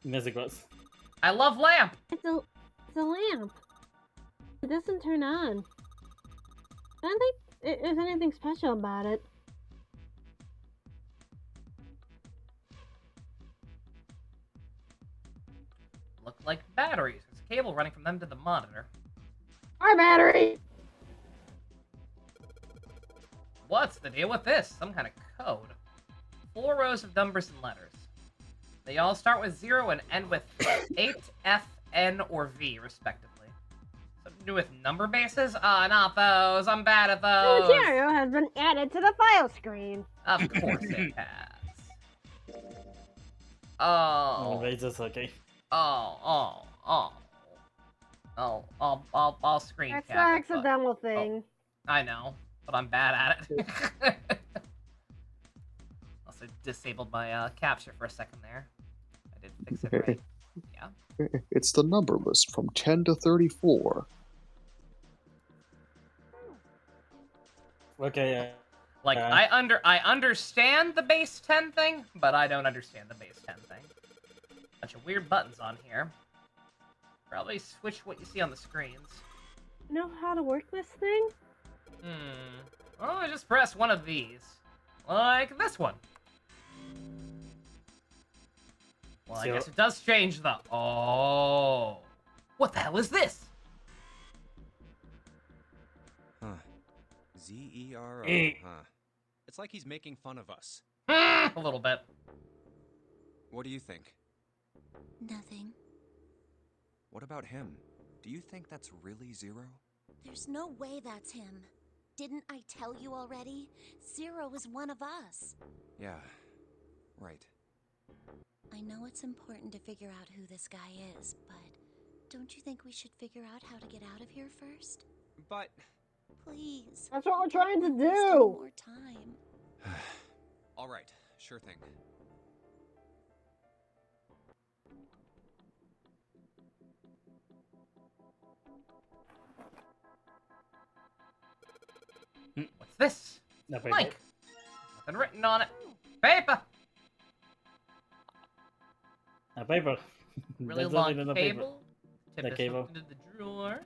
Music was. I love lamp. It's a lamp. It doesn't turn on. I don't think there's anything special about it. look like batteries. There's a cable running from them to the monitor. Our battery! What's the deal with this? Some kind of code. 4 rows of numbers and letters. They all start with 0 and end with 8, F, N, or V, respectively. Something to do with number bases? Not those. I'm bad at The those. material has been added to the file screen. Of course it has. No, Oh. it's just okay. I'll screen That's the cap it, but- accidental thing. I know, but I'm bad at it. Also disabled my capture for a second there. I did fix it right. Yeah. It's the number list from 10 to 34. Okay. Like I understand the base 10 thing, but I don't understand the base 10 thing. Bunch of weird buttons on here. Probably switch what you see on the screens. Know how to work this thing? Well, I just press one of these. Like this one. Well, I So- guess it does change the... Oh. What the hell is this? Huh. Z-E-R-O, huh. It's like he's making fun of us. A little bit. What do you think? Nothing. What about him? Do you think that's really Zero? There's no way that's him. Didn't I tell you already? Zero is one of us. Yeah, right. I know it's important to figure out who this guy is, but don't you think we should figure out how to get out of here first? But... Please. That's what we're trying to Wasting do! more time. All right, sure thing. What's this? No paper. Blank. Nothing written on it. Paper. A paper. Really There's long nothing in the paper. cable. Tip The this cable. up into the drawers.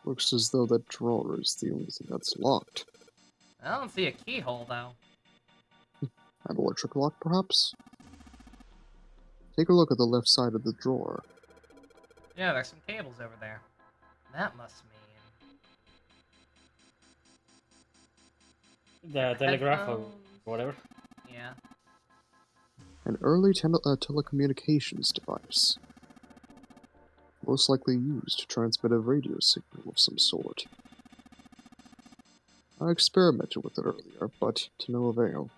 Looks as though that drawer is the only thing that's locked. I don't see a keyhole though. An electric lock, perhaps? Take a look at the left side of the drawer. Yeah, there's some cables over there. That must mean... The telegraph or Headphones. whatever. Yeah. An early telecommunications device. Most likely used to transmit a radio signal of some sort. I experimented with it earlier, but to no avail.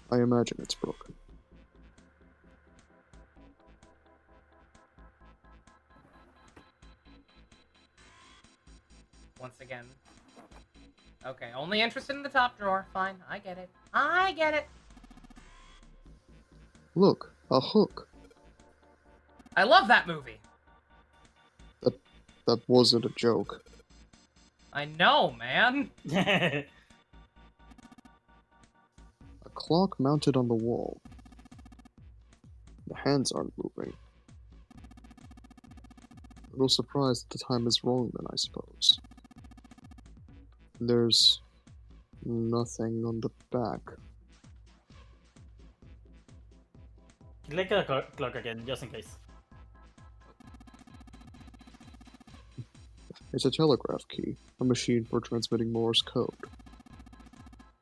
I imagine it's broken. Once again. Okay, only interested in the top drawer. Fine, I get it. I get it. Look, a hook. I love that movie. That wasn't a joke. I know, man. A clock mounted on the wall. The hands aren't moving. A little surprised that the time is wrong then, I suppose. There's nothing on the back. Click the clock again, just in case. It's a telegraph key, a machine for transmitting Morse code.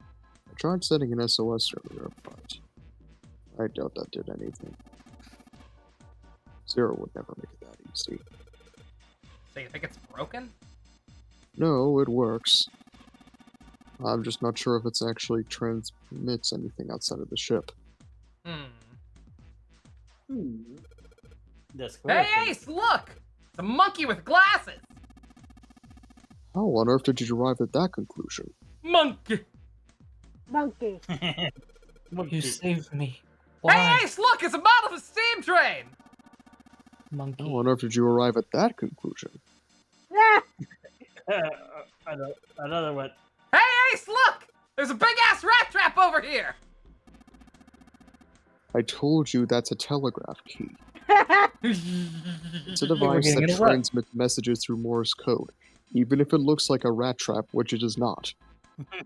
I tried setting an SOS earlier, but I doubt that did anything. Zero would never make it that easy. So you think it's broken? No, it works. I'm just not sure if it's actually transmits anything outside of the ship. The square Hey, thing. Ace, look! It's a monkey with glasses! How on earth did you arrive at that conclusion? Monkey! Monkey. You saved me. Hey, Why? Ace, look! It's a model of a steam train! Monkey. How on earth did you arrive at that conclusion? Ah! Another one. Hey, Ace, look! There's a big-ass rat trap over here! I told you that's a telegraph key. It's a were device getting that it right. transmits messages through Morse code, even if it looks like a rat trap, which it is not. Just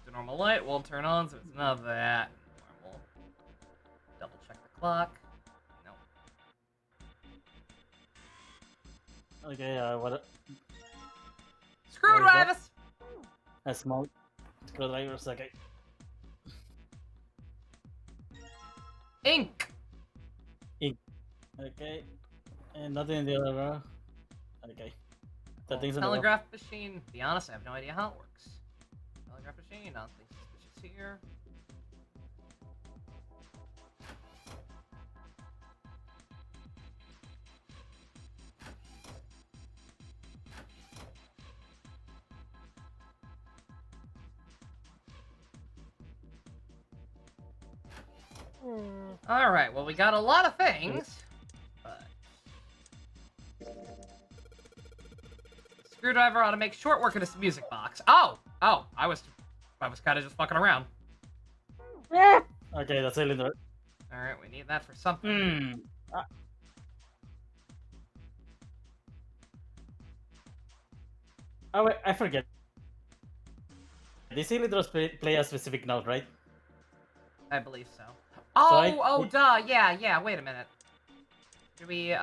a normal light won't turn on, so it's not that normal. block. Nope. Okay, what? Screwdrivers! A small screwdrivers, okay. Ink! Ink. Okay. And nothing in the other row. Okay. The things in the row. Telegraph machine. To be honest, I have no idea how it works. Telegraph machine, nothing suspicious here. Alright, well, we got a lot of things. But... Screwdriver ought to make short work of this music box. Oh! Oh, I was kind of just fucking around. Okay, that's cylinder. Alright, we need that for something. Oh, wait, I forget. These cylinders play a specific note, right? I believe so. Oh, duh, yeah, wait a minute. Do we,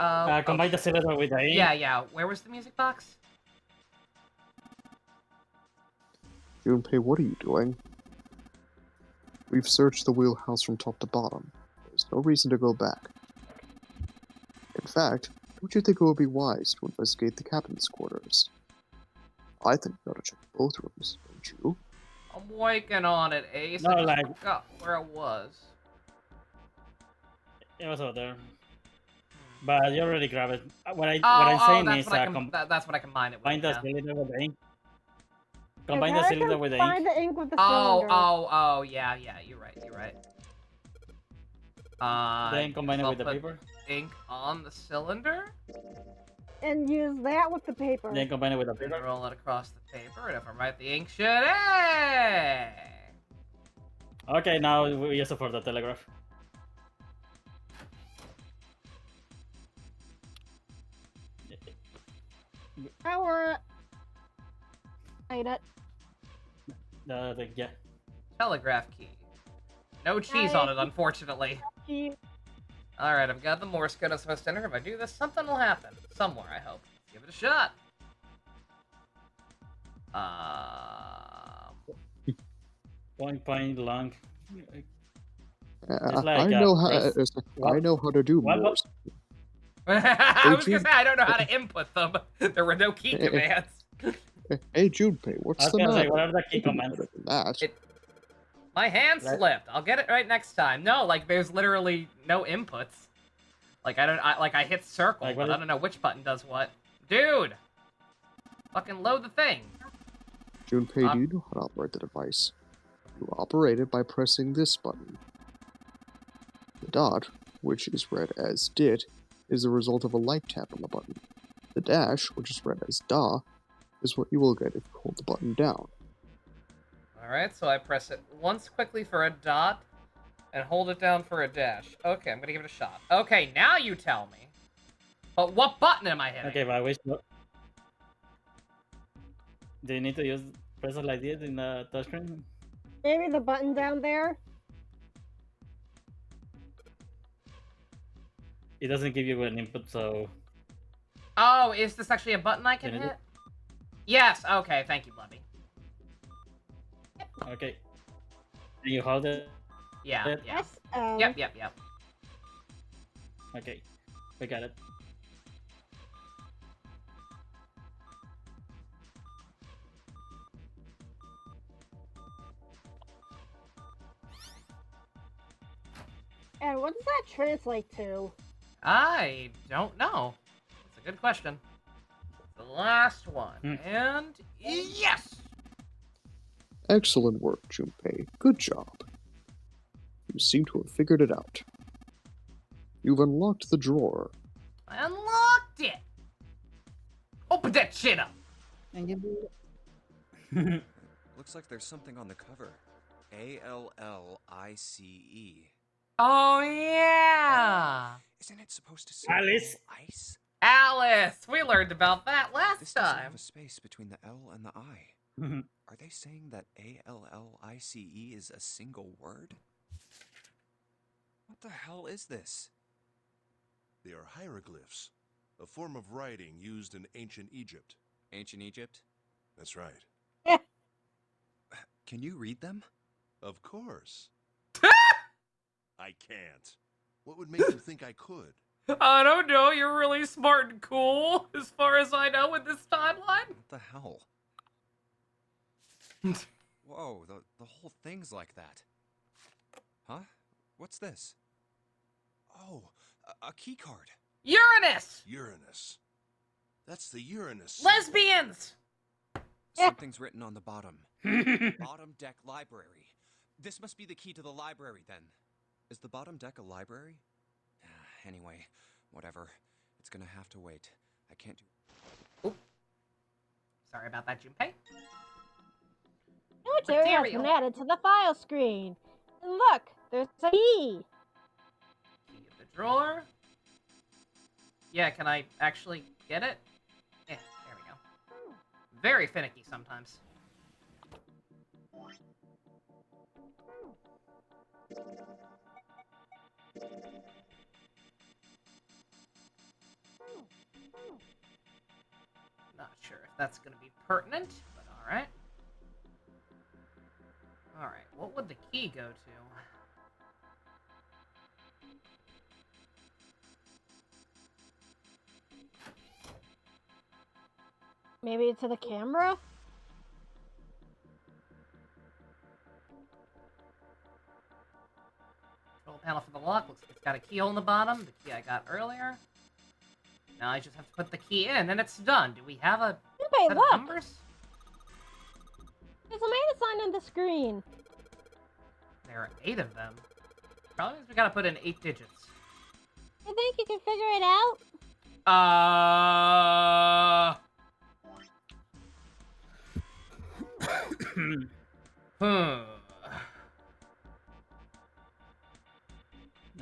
combine the cylinder with the ink? Yeah, where was the music box? Junpei, what are you doing? We've searched the wheelhouse from top to bottom. There's no reason to go back. In fact, don't you think it would be wise to investigate the captain's quarters? I think we ought to check both rooms, don't you? I'm working on it, Ace. No, I just like... forgot where it was. It was over there. But you already grabbed it. What I'm saying is... that's what I combine it with. Combine the cylinder with the ink. Combine the cylinder with the ink. Combine the ink with the cylinder. Oh, yeah, you're right. Then combine it with the put paper. Ink on the cylinder. And use that with the paper. Then combine it with the paper. And roll it across the paper, and if I'm right, the ink should... Hey! Okay, now we use it for the telegraph. Power it. Hide it. Yeah. Telegraph key. No cheese on it, unfortunately. Alright, I've got the Morse code I'm supposed to enter. If I do this, something will happen. Somewhere, I hope. Give it a shot. Point long. I know how to do Morse. I was gonna say, I don't know how to input them. There were no key commands. Hey, Junpei, what's the matter? What are the key commands? My hand slipped. I'll get it right next time. No, like, there's literally no inputs. Like, I hit circle, like, but I don't know which button does what. Dude! Fucking load the thing. Junpei, do you know how to operate the device? You operate it by pressing this button. The dot, which is read as DIT, is the result of a light tap on the button. The dash, which is read as DA, is what you will get if you hold the button down. Alright, so I press it once quickly for a dot, and hold it down for a dash. Okay, I'm gonna give it a shot. Okay, now you tell me. But what button am I hitting? Okay, but which button? Do you need to press it like this in the touchscreen? Maybe the button down there? It doesn't give you an input, so... Oh, is this actually a button I can hit? Yes, okay, thank you, Blubby. Okay. Can you hold it? Yeah. Yep. Okay, we got it. And what does that translate to? I don't know. That's a good question. The last one. And yes! Excellent work, Junpei. Good job. You seem to have figured it out. You've unlocked the drawer. I unlocked it! Open that shit up! Looks like there's something on the cover. ALLICE. Oh, yeah! Isn't it supposed to say Alice? Ice? Alice! We learned about that last This doesn't time. have a space between the L and the I. Are they saying that ALLICE is a single word? What the hell is this? They are hieroglyphs, a form of writing used in ancient Egypt. Ancient Egypt? That's right. Can you read them? Of course. I can't. What would make you think I could? I don't know. You're really smart and cool, as far as I know, with this timeline. What the hell? Whoa, the whole thing's like that. Huh? What's this? Oh, a key card. Uranus! Uranus. That's the Uranus. Lesbians! Something's written on the bottom. Bottom deck library. This must be the key to the library, then. Is the bottom deck a library? Anyway, whatever. It's gonna have to wait. I can't do... Oop. Sorry about that, Junpei. New material has been added to the file screen. And look, there's a key. Key of the drawer. Yeah, can I actually get it? Yeah, there we go. Very finicky sometimes. Not sure if that's going to be pertinent, but alright. Alright, what would the key go to? Maybe to the camera? Control panel for the lock. Looks like it's got a keyhole in the bottom. The key I got earlier. Now I just have to put the key in, and it's done. Do we have a set of numbers? There's a man sign on the screen. There are 8 of them. Probably means we gotta put in 8 digits. You think you can figure it out?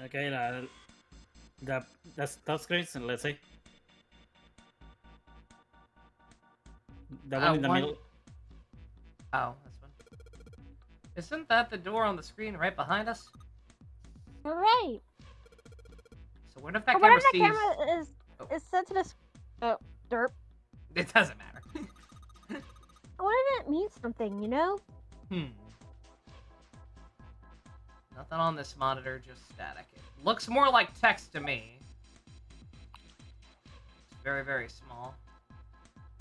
Okay, that's touchscreens, and let's see. The one in the middle. Oh, this one. Isn't that the door on the screen right behind us? You're right. So what if that camera sees... camera is set to this... Oh, derp. It doesn't matter. What if it means something, you know? Nothing on this monitor, just static. It looks more like text to me. It's very, very small.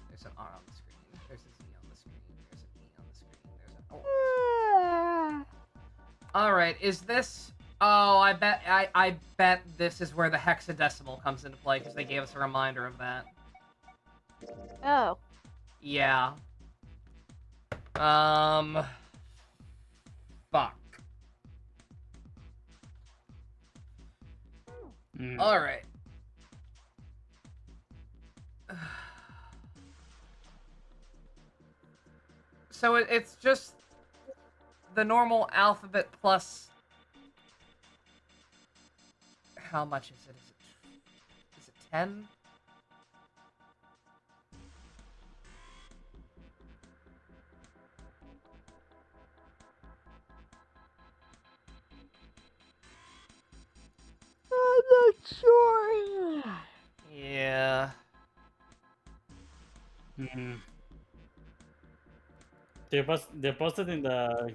There's an R on the screen. There's a Z on the screen. There's an E on the screen. There's an O. Alright, is this... Oh, I bet this is where the hexadecimal comes into play, because they gave us a reminder of that. Oh. Yeah. Fuck. Alright. So it's just the normal alphabet plus... How much is it? Is it 10? I'm not sure. Yeah. They posted in the...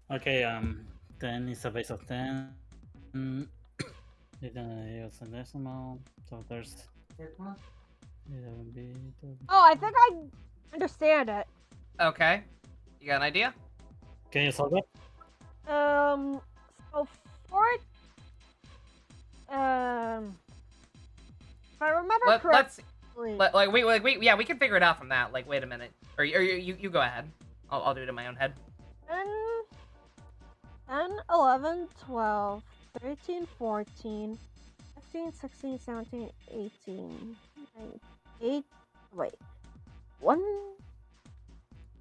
Okay, 10 is a base of 10. It's a decimal, so there's... Oh, I think I understand it. Okay. You got an idea? Can you solve it? So for it, if I remember correctly, yeah, we can figure it out from that. Like, wait a minute, or you go ahead. I'll do it in my own head. 10, 11, 12, 13, 14, 15, 16, 17, 18, 8, wait, 1,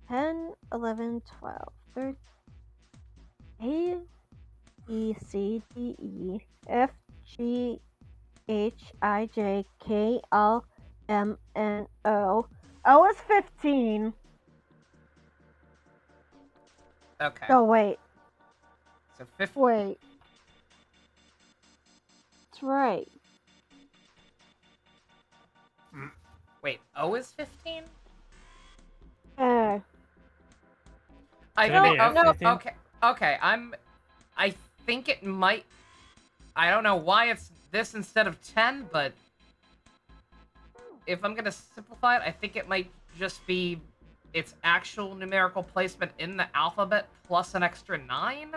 10, 11, 12, 13, A, B, C, D, E, F, G, HIJKLMNO. O is 15. Okay. Oh, wait. So 15. Wait. That's right. Wait, O is 15? Uh, I Can think it be F15? okay. I think it might. I don't know why it's this instead of 10, but if I'm gonna simplify it, I think it might just be its actual numerical placement in the alphabet plus an extra 9.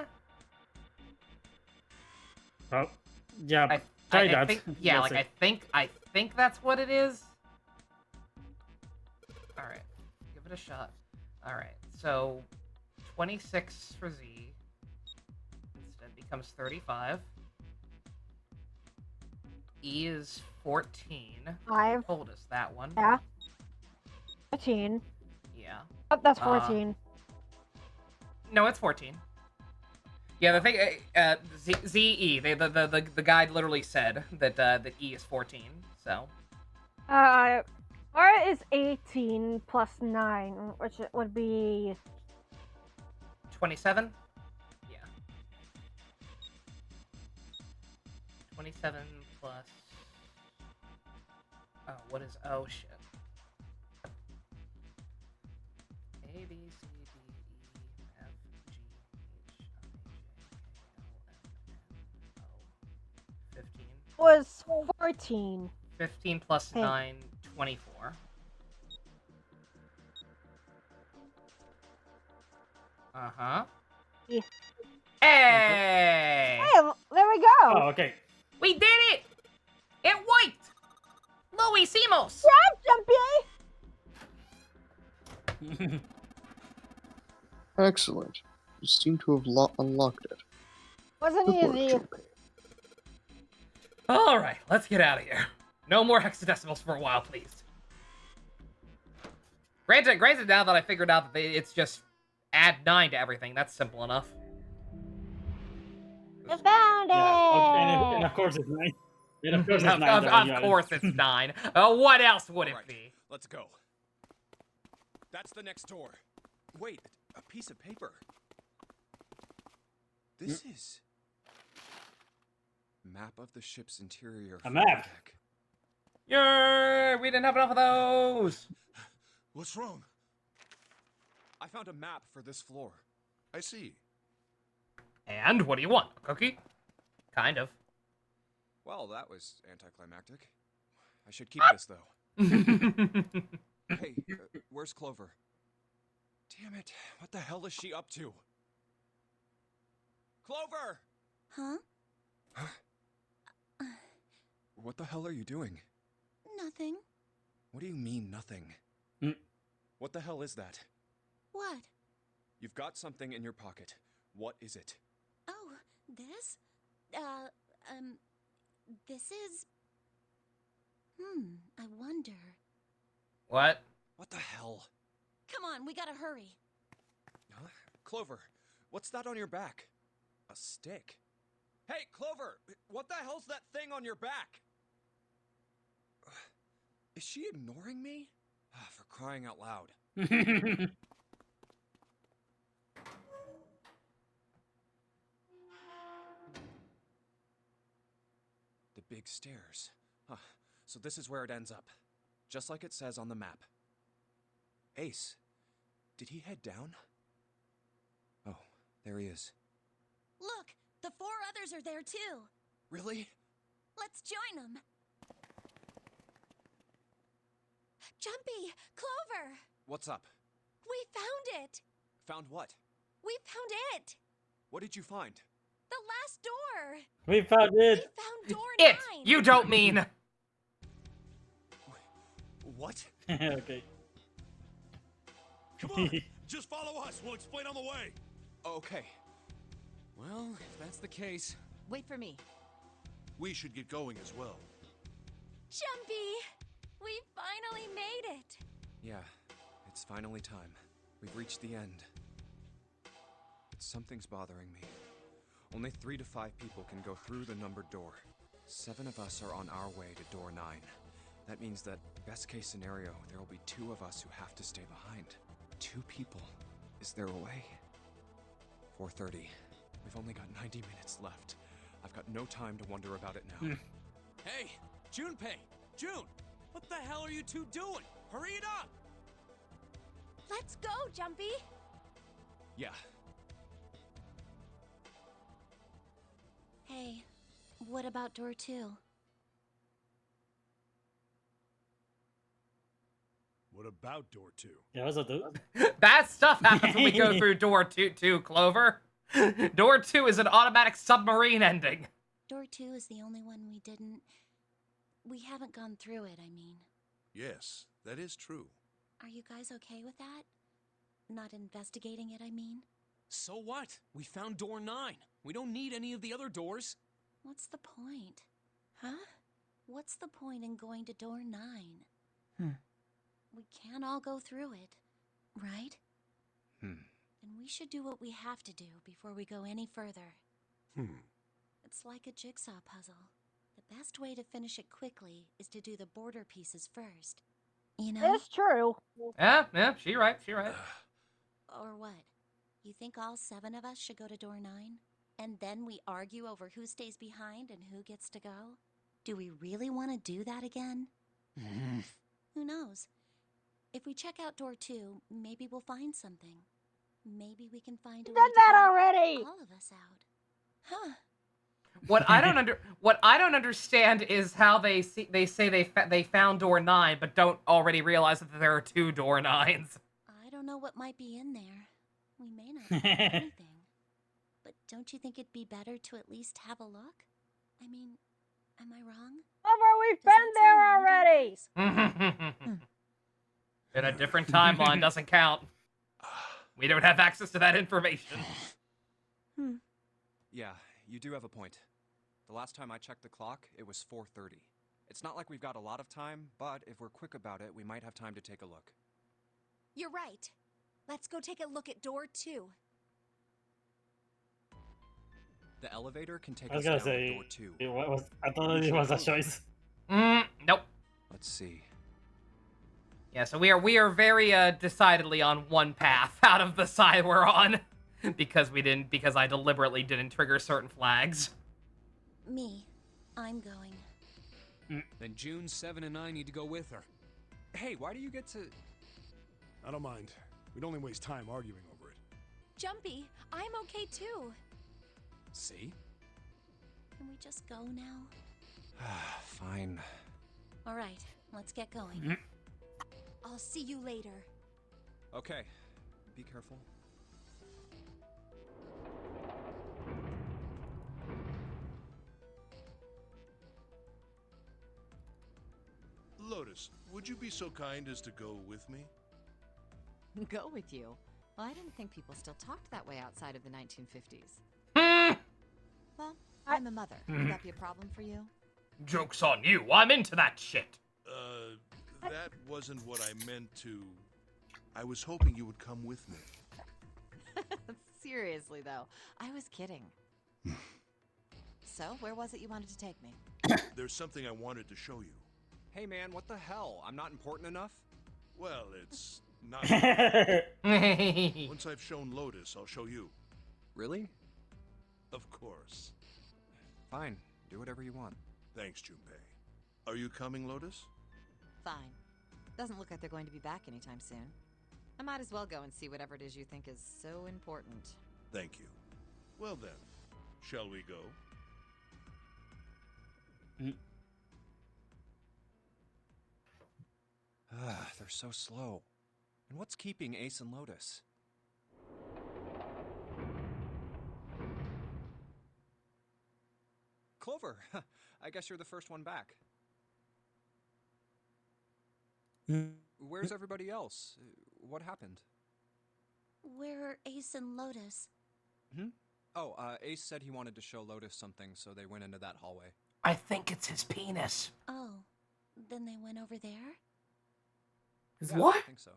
Oh, yeah. I try that. think, yeah, Let's like see. I think that's what it is. All right, give it a shot. All right, so 26 for Z instead becomes 35. E is 14. 5. Told us that one. Yeah. 15. Yeah. Oh, that's 14. No, it's 14. Yeah, the thing, ZE, the guide literally said that that E is 14. So. R is 18 plus 9, which would be 27. Yeah. 27 plus. Oh, what is? Oh shit. A B C D E F G H I J K L M N O. 15. was 14. 15 plus Hey. 9, 24. Uh-huh. Yeah. Hey! Hey, there we go. Oh, okay. We did it! It worked! Louis Simos! Jumpy! Excellent. You seem to have unlocked it. Wasn't Good work, easy. Junpei. Alright, let's get out of here. No more hexadecimals for a while, please. Granted, now that I figured out that it's just add 9 to everything, that's simple enough. You found it! Yeah, and of course it's 9. And of course it's 9. Of course it's 9. What else would it be? Let's go. That's the next door. Wait, a piece of paper. This is... Map of the ship's interior. A map. Deck. Yay! We didn't have enough of those! What's wrong? I found a map for this floor. I see. And what do you want? A cookie? Kind of. Well, that was anticlimactic. I should keep this, though. Hey, where's Clover? Damn it, what the hell is she up to? Clover! Huh? What the hell are you doing? Nothing. What do you mean, nothing? What the hell is that? What? You've got something in your pocket. What is it? Oh, this? This is... I wonder... What? What the hell? Come on, we gotta hurry. Huh? Clover, what's that on your back? A stick? Hey, Clover! What the hell's that thing on your back? Is she ignoring me? For crying out loud. The big stairs. Huh. So this is where it ends up. Just like it says on the map. Ace, did he head down? Oh, there he is. Look, the 4 others are there too. Really? Let's join them. Jumpy, Clover, What's up? we found it. Found what? We found it. What did you find? The last door. We found it. We found door It! 9. You don't mean... What? Okay. Come on, just follow us. We'll explain on the way. Okay. Well, if that's the case... Wait for me. We should get going as well. Jumpy, we finally made it. Yeah, it's finally time. We've reached the end. But something's bothering me. Only 3 to 5 people can go through the numbered door. 7 of us are on our way to door 9. That means that, best case scenario, there will be 2 of us who have to stay behind. 2 people. Is there a way? 4:30. We've only got 90 minutes left. I've got no time to wonder about it now. Hey, Junpei! June! What the hell are you two doing? Hurry it up! Let's go, Jumpy! Yeah. Hey, what about door 2? What about door 2? Yeah, what's up, dude? Bad stuff happens when we go through door 2, Clover. Door 2 is an automatic submarine ending. Door 2 is the only one we haven't gone through it, I mean. Yes, that is true. Are you guys okay with that? Not investigating it, I mean? So what? We found door 9. We don't need any of the other doors. What's the point? Huh? What's the point in going to door 9? We can't all go through it, right? And we should do what we have to do before we go any further. It's like a jigsaw puzzle. The best way to finish it quickly is to do the border pieces first. You know? It's true. Yeah, she right. Or what? You think all 7 of us should go to door 9? And then we argue over who stays behind and who gets to go? Do we really want to do that again? Who knows? If we check out door 2, maybe we'll find something. Maybe we can find a way Done to that get already! all of us out. Huh. What I don't understand is how they say they found door 9, but don't already realize that there are 2 door 9s. I don't know what might be in there. We may not find anything. But don't you think it'd be better to at least have a look? I mean, am I wrong? We've been there already! In a different timeline doesn't count. We don't have access to that information. Yeah, you do have a point. The last time I checked the clock, it was 4:30. It's not like we've got a lot of time, but if we're quick about it, we might have time to take a look. You're right. Let's go take a look at door 2. The elevator can take I was us gonna down to say, door 2. I thought it was a choice. Nope. Let's see. Yeah, so we are very decidedly on one path out of the side we're on, because I deliberately didn't trigger certain flags. Me. I'm going. Then June, 7, and I need to go with her. Hey, why do you get to... I don't mind. We'd only waste time arguing over it. Jumpy, I'm okay too. See? Can we just go now? Fine. All right, let's get going. I'll see you later. Okay. Be careful. Lotus, would you be so kind as to go with me? Go with you? Well, I didn't think people still talked that way outside of the 1950s. Well, I'm a mother. Would that be a problem for you? Joke's on you. I'm into that shit. That wasn't what I meant to... I was hoping you would come with me. Seriously, though. I was kidding. So, where was it you wanted to take me? There's something I wanted to show you. Hey man, what the hell? I'm not important enough? Well, it's not... Once I've shown Lotus, I'll show you. Really? Of course. Fine. Do whatever you want. Thanks, Junpei. Are you coming, Lotus? Fine. Doesn't look like they're going to be back anytime soon. I might as well go and see whatever it is you think is so important. Thank you. Well then, shall we go? They're so slow. And what's keeping Ace and Lotus? Clover! I guess you're the first one back. Where's everybody else? What happened? Where are Ace and Lotus? Oh, Ace said he wanted to show Lotus something, so they went into that hallway. I think it's his penis. Oh, then they went over there? His Yeah, what? I think so.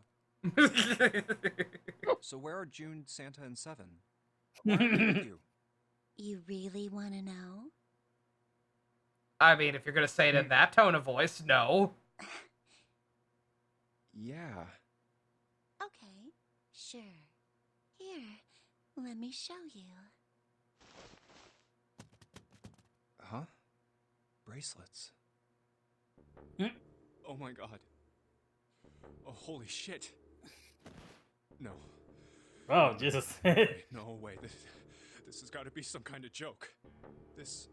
So where are June, Santa, and Seven? Why aren't they with you? You really want to know? I mean, if you're gonna say it in that tone of voice, no. Yeah. Okay, sure. Here, let me show you. Huh? Bracelets. Oh my god. Oh, holy shit. No. Oh, Jesus. No way. This has got to be some kind of joke. This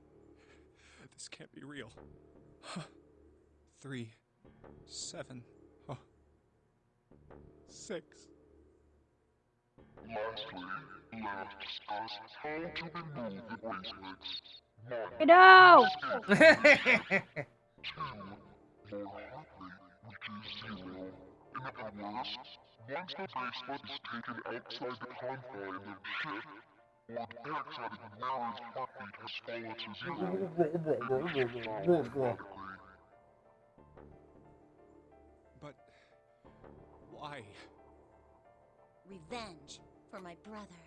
can't be real. 3, 7, 6. Lastly, let us discuss how to remove the bracelets. 1. No! 2. More hotly, which is 0. In other words, once the bracelet is taken outside the confine of the ship, or the dioxide of the wearer's heartbeat has fallen to 0, the ship stops automatically. But why? Revenge for my brother.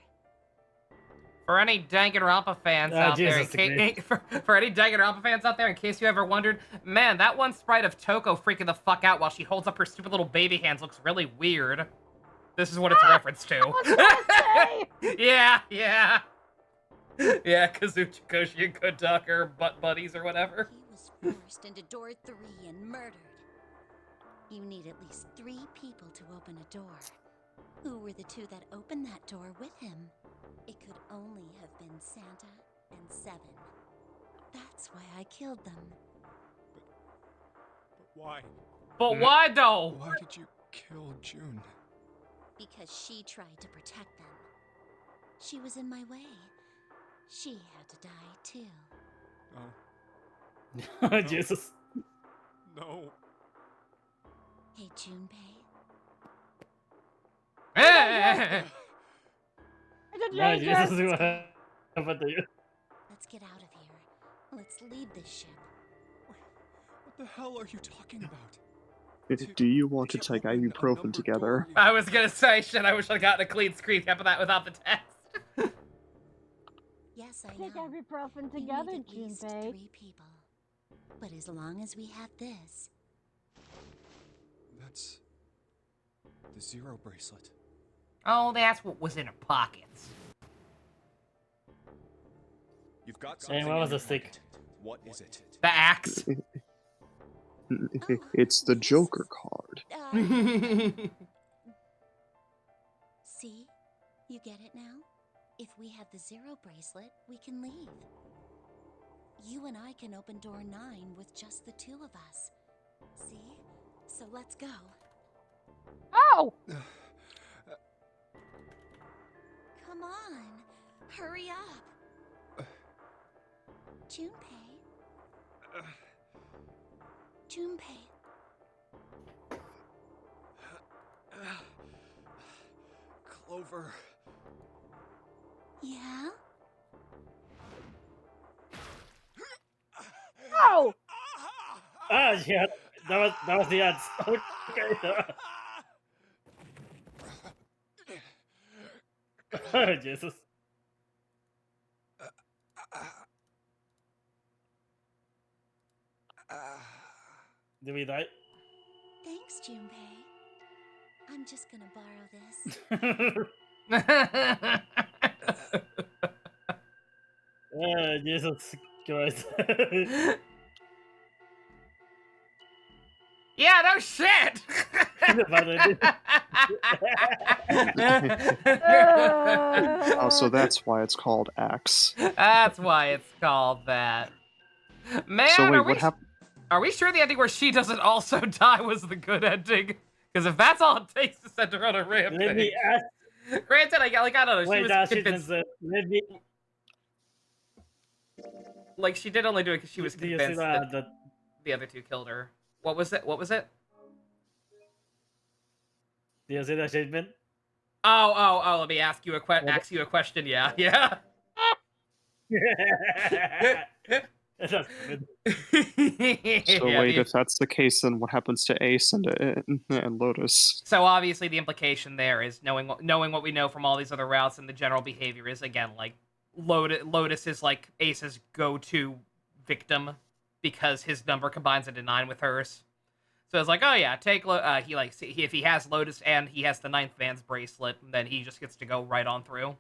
For any Danganronpa fans out Jesus, there, for any Danganronpa fans out there, in case you ever wondered, man, that one sprite of Toko freaking the fuck out while she holds up her stupid little baby hands looks really weird. This is what it's a reference to. Yeah. Yeah, Kazuchi Koshi and Kodaka are butt buddies or whatever. He was forced into door 3 and murdered. You need at least 3 people to open a door. Who were the 2 that opened that door with him? It could only have been Santa and Seven. That's why I killed them. But why? But why though? Why did you kill June? Because she tried to protect them. She was in my way. She had to die too. No. Oh, Jesus. No. Hey, Junpei. No, Jesus, what happened to you? Let's get out of here. Let's leave this ship. What the hell are you talking about? Do you want to take ibuprofen together? I was gonna say, shit, I wish I'd gotten a clean screen cap of that without the text. Yes, I Take know. ibuprofen We together, need at least Junpei. 3 people. But as long as we have this, That's the 0 bracelet. Oh, that's what was in her pockets. You've got Hey, something. what was in the your stick? pocket. What is it? The axe. It's the Joker card. see? You get it now? If we have the 0 bracelet, we can leave. You and I can open door 9 with just the 2 of us. See? So let's go. Oh! Come on. Hurry up. Junpei. Junpei. Clover. Yeah? Oh! Ah, yeah. That was the ads. Okay. Oh, Jesus. Did we die? Thanks, Junpei. I'm just gonna borrow this. Oh, Jesus Christ. Yeah, no shit! Oh, so that's why it's called Axe. That's why it's called that. Man, So wait, what happened? Are we sure the ending where she doesn't also die was the good ending? Because if that's all it takes to send her on a rampage. Let me ask. Granted, I don't know. Wait, She was convinced. let me. Like, she did only do it because she was Do you see convinced that that the other 2 killed her. What was it? What was it? do you see that statement? Oh, let me ask you a question. Yeah. So wait, if that's the case, then what happens to Ace and Lotus? So obviously the implication there is knowing what we know from all these other routes, and the general behavior is, again, like Lotus is like Ace's go-to victim because his number combines into 9 with hers. So it's like, oh yeah, take if he has Lotus and he has the 9th Vans bracelet, then he just gets to go right on through.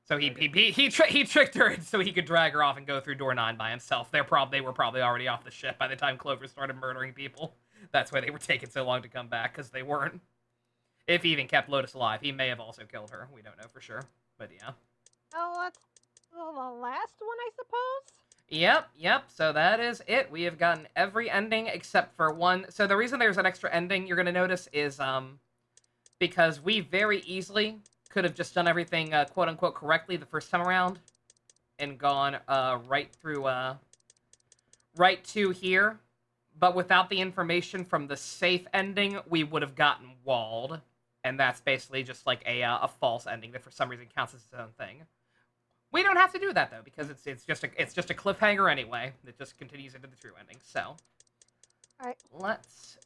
So he tricked her so he could drag her off and go through door 9 by himself. They were probably already off the ship by the time Clover started murdering people. That's why they were taking so long to come back, because they weren't. If he even kept Lotus alive, he may have also killed her. We don't know for sure, but yeah. Oh, that's the last one, I suppose? Yep. So that is it. We have gotten every ending except for one. So the reason there's an extra ending you're going to notice is because we very easily could have just done everything quote-unquote correctly the first time around and gone right through right to here. But without the information from the safe ending, we would have gotten walled. And that's basically just like a false ending that for some reason counts as its own thing. We don't have to do that though, because it's just a cliffhanger anyway. That just continues into the true ending. So, let's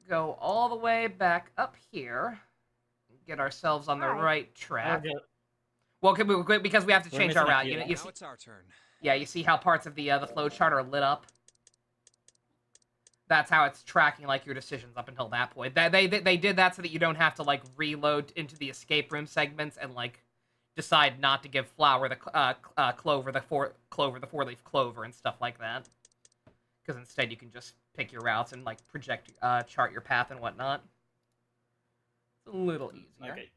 go all the way back up here, get ourselves on the right track. Well, because we have to change our route. You see, now it's our turn. Yeah, you see how parts of the flowchart are lit up. That's how it's tracking like your decisions up until that point. They did that so that you don't have to like reload into the escape room segments and like decide not to give Flower the Clover the four-leaf clover and stuff like that. Because instead you can just pick your routes and like project chart your path and whatnot. It's a little easier. Okay.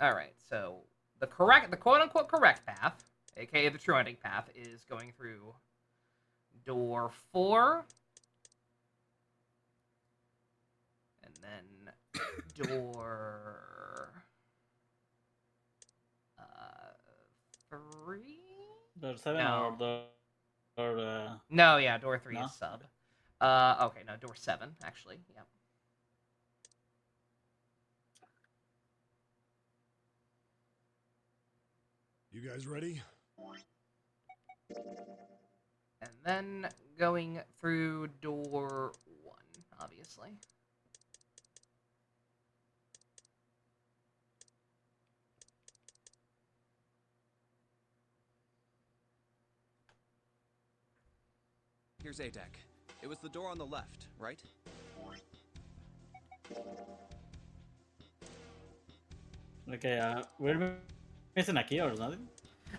All right. So the quote-unquote correct path, aka the true ending path, is going through door 4. Then door 3? Door 7 no. or No, yeah, door 3 no? is sub. Okay, no, door 7, actually, yep. You guys ready? And then going through door 1, obviously. Here's A deck. It was the door on the left, right? Okay, we're missing a key or something?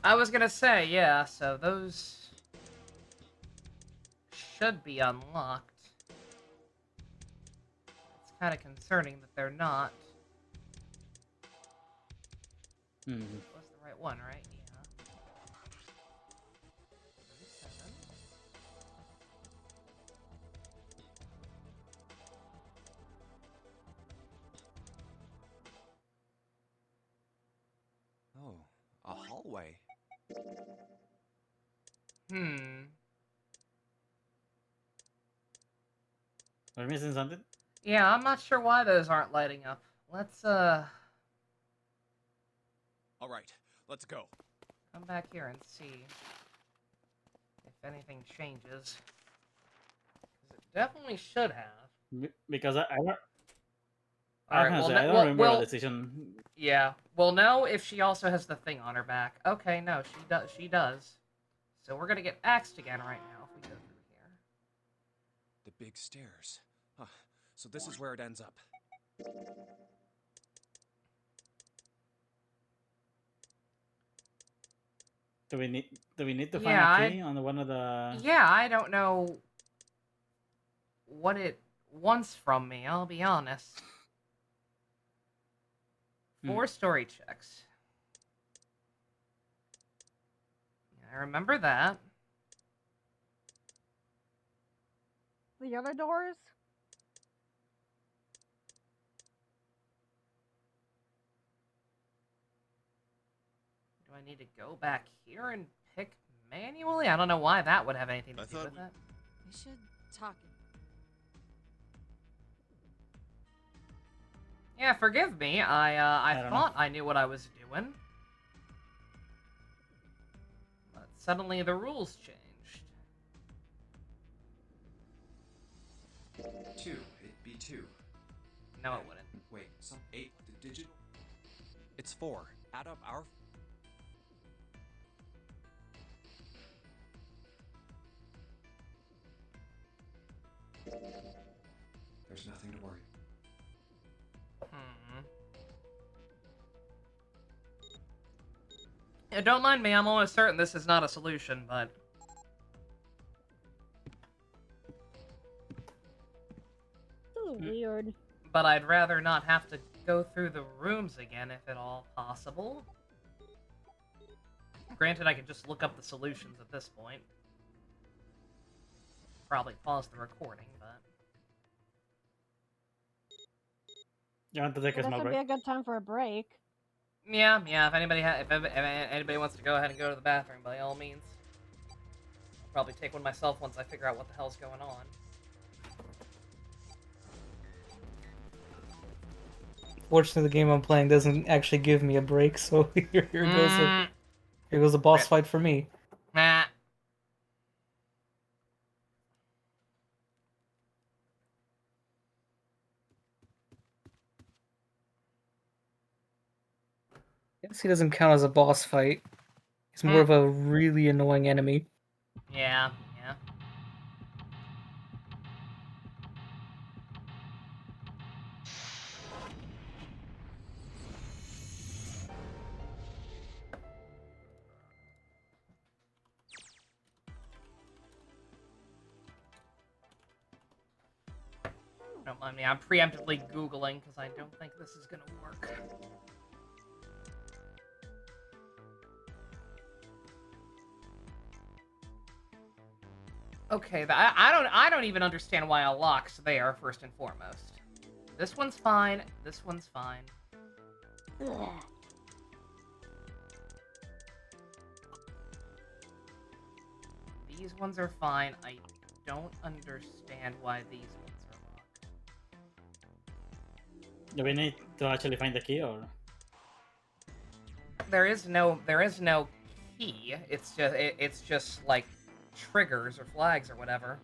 I was gonna say, yeah, so those should be unlocked. It's kind of concerning that they're not. Mm-hmm. Was the right one, right? Yeah. 7. Oh, a hallway. We're missing something? Yeah, I'm not sure why those aren't lighting up. Let's, All right, let's go. come back here and see if anything changes. 'Cause it definitely should have. Because I don't... Alright, I well, don't remember the decision. Yeah, we'll know if she also has the thing on her back. Okay, no, she does. So we're gonna get axed again right now if we go through here. The big stairs. Huh. So this is where it ends up. Do we need to find a key on one of the... Yeah, I don't know what it wants from me, I'll be honest. 4 story checks. Yeah, I remember that. The other doors? Do I need to go back here and pick manually? I don't know why that would have anything to do with it. We should talk. Yeah, forgive me. I don't thought I knew what I was doing. But suddenly the rules changed. 2. It'd be 2. No, it wouldn't. Wait, some 8 the digital? It's 4. Add up our... There's nothing to worry. Yeah, don't mind me, I'm almost certain this is not a solution, but... So weird. But I'd rather not have to go through the rooms again if at all possible. Granted, I could just look up the solutions at this point. Probably pause the recording, but... You want to take a This small would be break? a good time for a break. Yeah, if anybody if anybody wants to go ahead and go to the bathroom, by all means. I'll probably take one myself once I figure out what the hell's going on. Fortunately, the game I'm playing doesn't actually give me a break, so here goes a boss fight for me. Nah. I guess he doesn't count as a boss fight. He's more of a really annoying enemy. Yeah. Don't mind me, I'm preemptively Googling because I don't think this is gonna work. Okay, I don't even understand why a lock's there, first and foremost. This one's fine, this one's fine. Ugh. These ones are fine. I don't understand why these ones are locked. Do we need to actually find the key, or? There is no key. It's just like triggers or flags or whatever.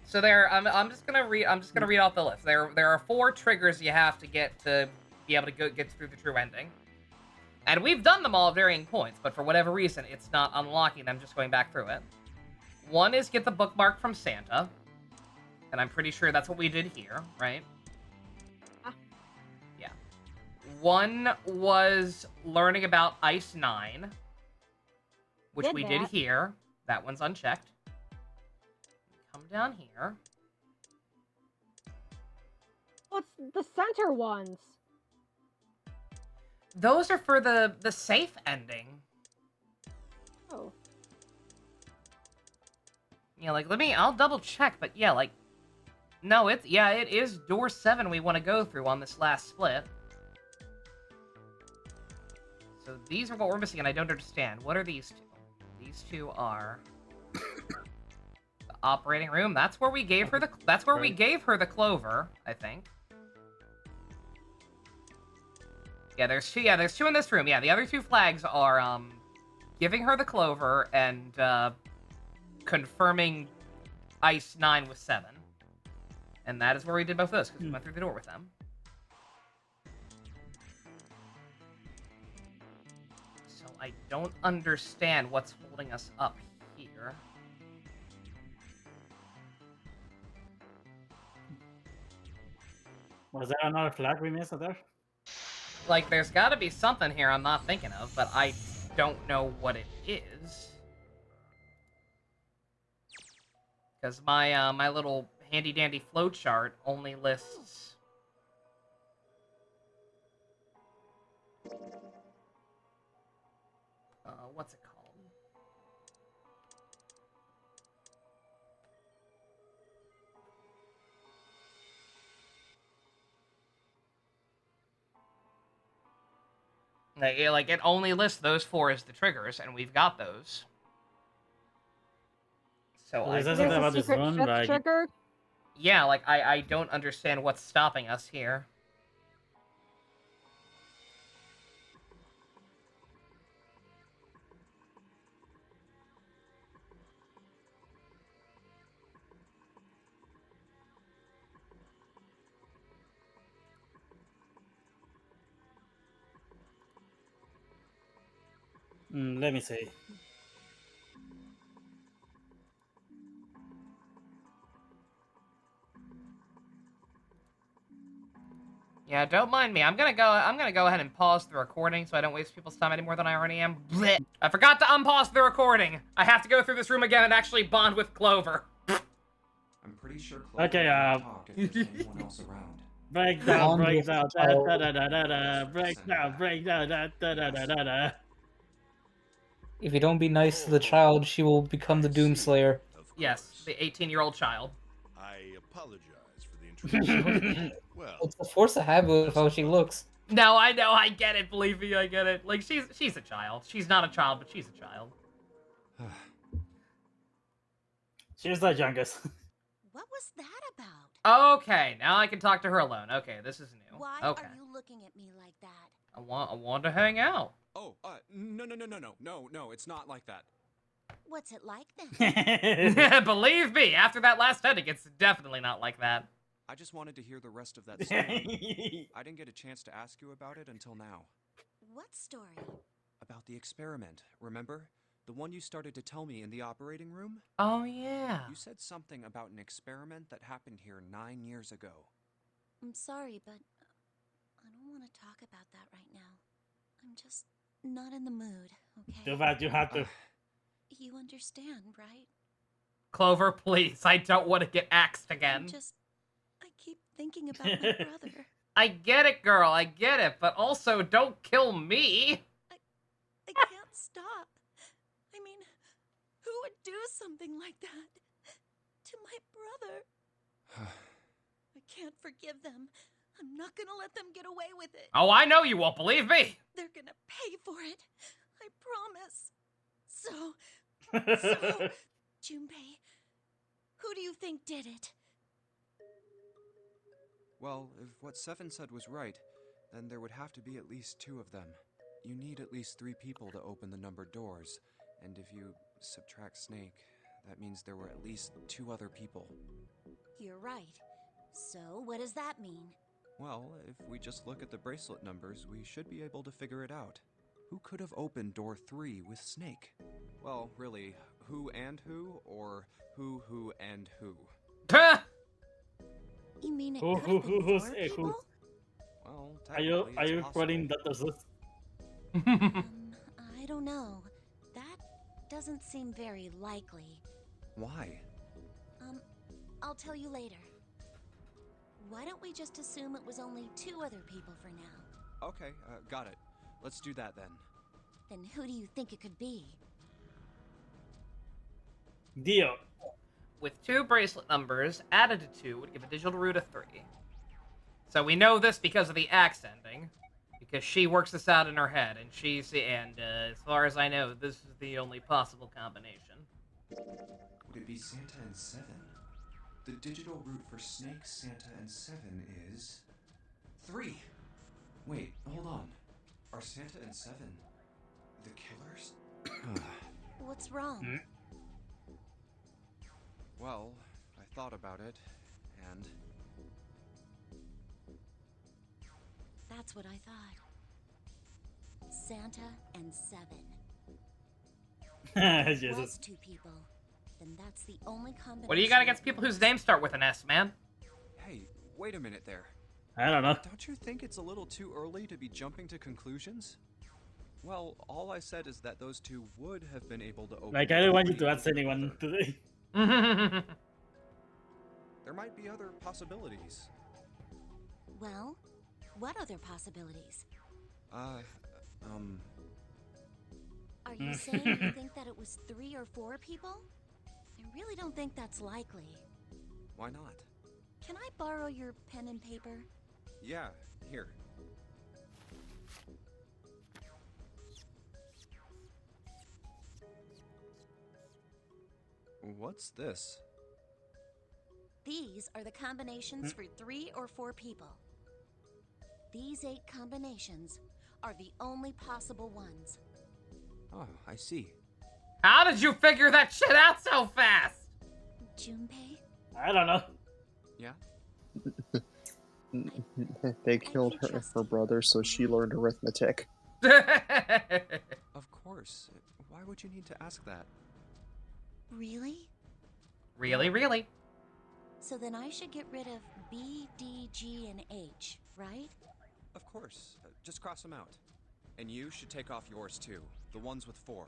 So I'm just gonna read off the list. There are 4 triggers you have to get to be able to get through the true ending. And we've done them all at varying points, but for whatever reason, it's not unlocking them just going back through it. One is get the bookmark from Santa. And I'm pretty sure that's what we did here, right? Yeah. One was learning about Ice 9, which we did here. That one's unchecked. Come down here. What's the center ones? Those are for the safe ending. Oh. Yeah, like, I'll double check, but yeah, like, no, it is door 7 we want to go through on this last split. So these are what we're missing, and I don't understand. What are these 2? These 2 are the operating room. That's where we gave her the clover, I think. Yeah, there's 2 in this room. Yeah, the other 2 flags are giving her the clover and confirming Ice 9 with 7. And that is where we did both of those, because we went through the door with them. So I don't understand what's holding us up here. Was there another flag we missed there? Like, there's gotta be something here I'm not thinking of, but I don't know what it is. Because my little handy-dandy flowchart only lists... what's it called? Like, it only lists those 4 as the triggers, and we've got those. So well, there's something about this one, like... trigger? Yeah, like, I don't understand what's stopping us here. Let me see. Yeah, don't mind me. I'm gonna go ahead and pause the recording so I don't waste people's time any more than I already am. Blech. I forgot to unpause the recording. I have to go through this room again and actually bond with Clover. I'm pretty sure Clover Okay, will talk if there's anyone else around. Breakdown, breakdown, breakdown, da. If you don't be nice to the child, she will become the Doomslayer. Yes, the 18-year-old child. I apologize for the intrusion. Well, It's a force of habit of how she looks. No, I know, I get it, believe me, I get it. Like, she's a child. She's not a child, but she's a child. She's the youngest. What was that about? Okay, now I can talk to her alone. Okay, this is new. Why Okay. are you looking at me like that? I want to hang out. Oh, no, it's not like that. What's it like then? Believe me, after that last ending, it's definitely not like that. I just wanted to hear the rest of that story. I didn't get a chance to ask you about it until now. What story? About the experiment, remember? The one you started to tell me in the operating room? Oh, yeah. You said something about an experiment that happened here 9 years ago. I'm sorry, but I don't want to talk about that right now. I'm just not in the mood, okay? Too bad you had to. You understand, right? Clover, please, I don't want to get axed again. I keep thinking about my brother. I get it, girl, I get it, but also don't kill me. I can't stop. I mean, who would do something like that to my brother? I can't forgive them. I'm not gonna let them get away with it. Oh, I know you won't, believe me. They're gonna pay for it. I promise. So, Junpei, who do you think did it? Well, if what Seven said was right, then there would have to be at least 2 of them. You need at least 3 people to open the numbered doors, and if you subtract Snake, that means there were at least 2 other people. You're right. So, what does that mean? Well, if we just look at the bracelet numbers, we should be able to figure it out. Who could have opened door 3 with Snake? Well, really, who and who, or who and who? You mean it Who, could have been who's 4 a who? people? Well, Are you technically, it's quoting possible. that? I don't know. That doesn't seem very likely. Why? I'll tell you later. Why don't we just assume it was only 2 other people for now? Okay, got it. Let's do that then. Then who do you think it could be? Dio. With 2 bracelet numbers added to 2 would give a digital root of 3. So we know this because of the axe ending, because she works this out in her head, and as far as I know, this is the only possible combination. Would it be Santa and 7? The digital root for Snake, Santa, and 7 is 3. Wait, hold on. Are Santa and 7 the killers? What's wrong? Well, I thought about it, and... That's what I thought. Santa and 7. Jesus. Was 2 people. Then that's the only combination. What do you got against people whose names start with an S, man? Hey, wait a minute there. I don't know. Don't you think it's a little too early to be jumping to conclusions? Well, all I said is that those 2 would have been able to open... Like, I don't want you to ask anyone today. There might be other possibilities. Well, what other possibilities? Are you saying you think that it was 3 or 4 people? I really don't think that's likely. Why not? Can I borrow your pen and paper? Yeah, here. What's this? These are the combinations for 3 or 4 people. These 8 combinations are the only possible ones. Oh, I see. How did you figure that shit out so fast? Junpei? I don't know. Yeah? They killed her brother, so she learned arithmetic. Of course. Why would you need to ask that? Really? Really? So then I should get rid of B, D, G, and H, right? Of course. Just cross them out. And you should take off yours too. The ones with 4.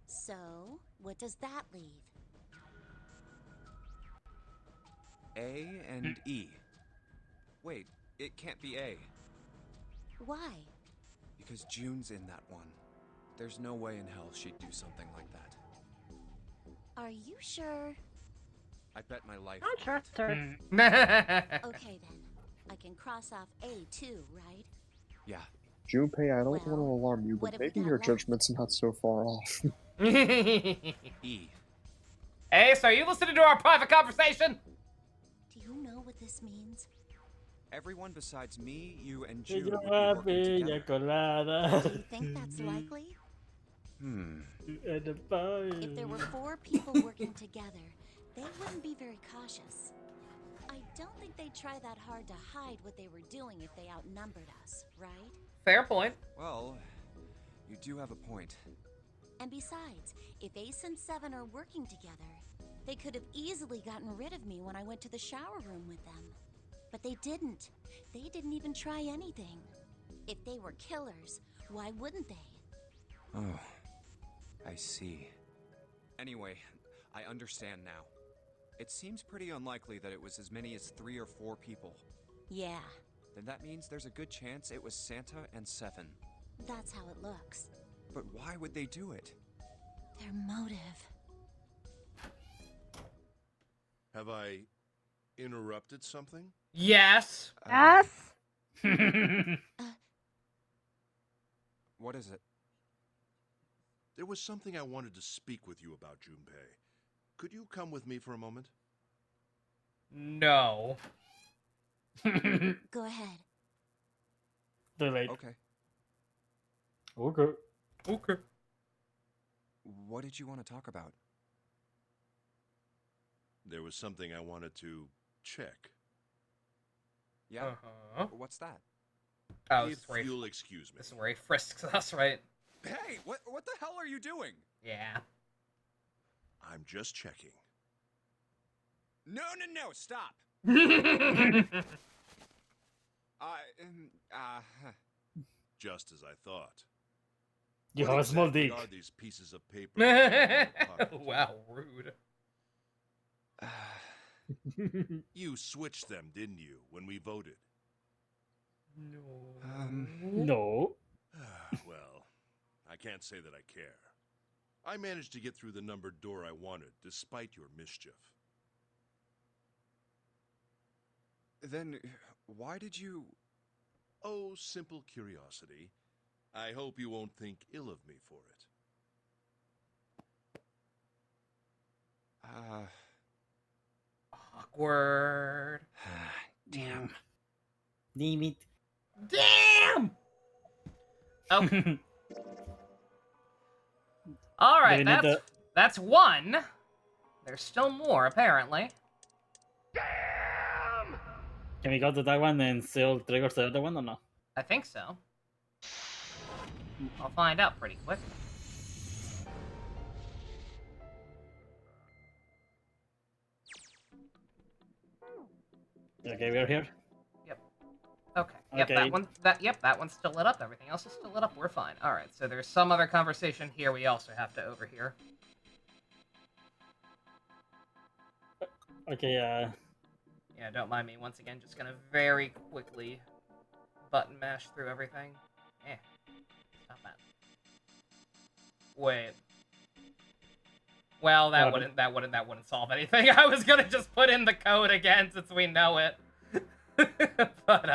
So, what does that leave? A and E. Wait, it can't be A. Why? Because June's in that one. There's no way in hell she'd do something like that. Are you sure? I bet my life. I trust her. Okay then. I can cross off A too, right? Yeah. Junpei, I don't want to alarm you, but maybe your judgment's not so far off. E. Ace, are you listening to our private conversation? Do you know what this means? Everyone besides me, you, and June would be Ella working pina together. colada. Do you think that's likely? If If there were 4 people working together, they wouldn't be very cautious. I don't think they'd try that hard to hide what they were doing if they outnumbered us, right? Fair point. Well, you do have a point. And besides, if Ace and Seven are working together, they could have easily gotten rid of me when I went to the shower room with them. But they didn't. They didn't even try anything. If they were killers, why wouldn't they? Oh, I see. Anyway, I understand now. It seems pretty unlikely that it was as many as 3 or 4 people. Yeah, Then that means there's a good chance it was Santa and Seven. that's how it looks. But why would they do it? Their motive. Have I interrupted something? Yes. Yes. What is it? There was something I wanted to speak with you about, Junpei. Could you come with me for a moment? No. Go ahead. Too late. Okay. Okay. Okay. What did you want to talk about? There was something I wanted to check. Yeah? Uh-huh. What's that? Oh, If this is where he, you'll excuse me. this is where he frisks us, right? Hey, what the hell are you doing? Yeah. I'm just checking. No, stop! Just as I thought. You What have a small exactly dick. are these pieces of paper? in your pocket? Wow, rude. You switched them, didn't you, when we voted? No. No. Well, I can't say that I care. I managed to get through the numbered door I wanted, despite your mischief. Then, why did you... Oh, simple curiosity. I hope you won't think ill of me for it. Awkward. Damn. Damn it. Damn! Okay. All right, Do we need that's one. There's still more, apparently. Can we go to that one and still triggers the other one or no? I think so. I'll find out pretty quick. Okay, we're here. Yep. Okay. Yep, Okay. that one's still lit up. Everything else is still lit up. We're fine. All right. So there's some other conversation here we also have to overhear. Okay, Yeah, don't mind me. Once again, just gonna very quickly button mash through everything. Not bad. Wait. Well, that wouldn't solve anything. I was gonna just put in the code again since we know it. But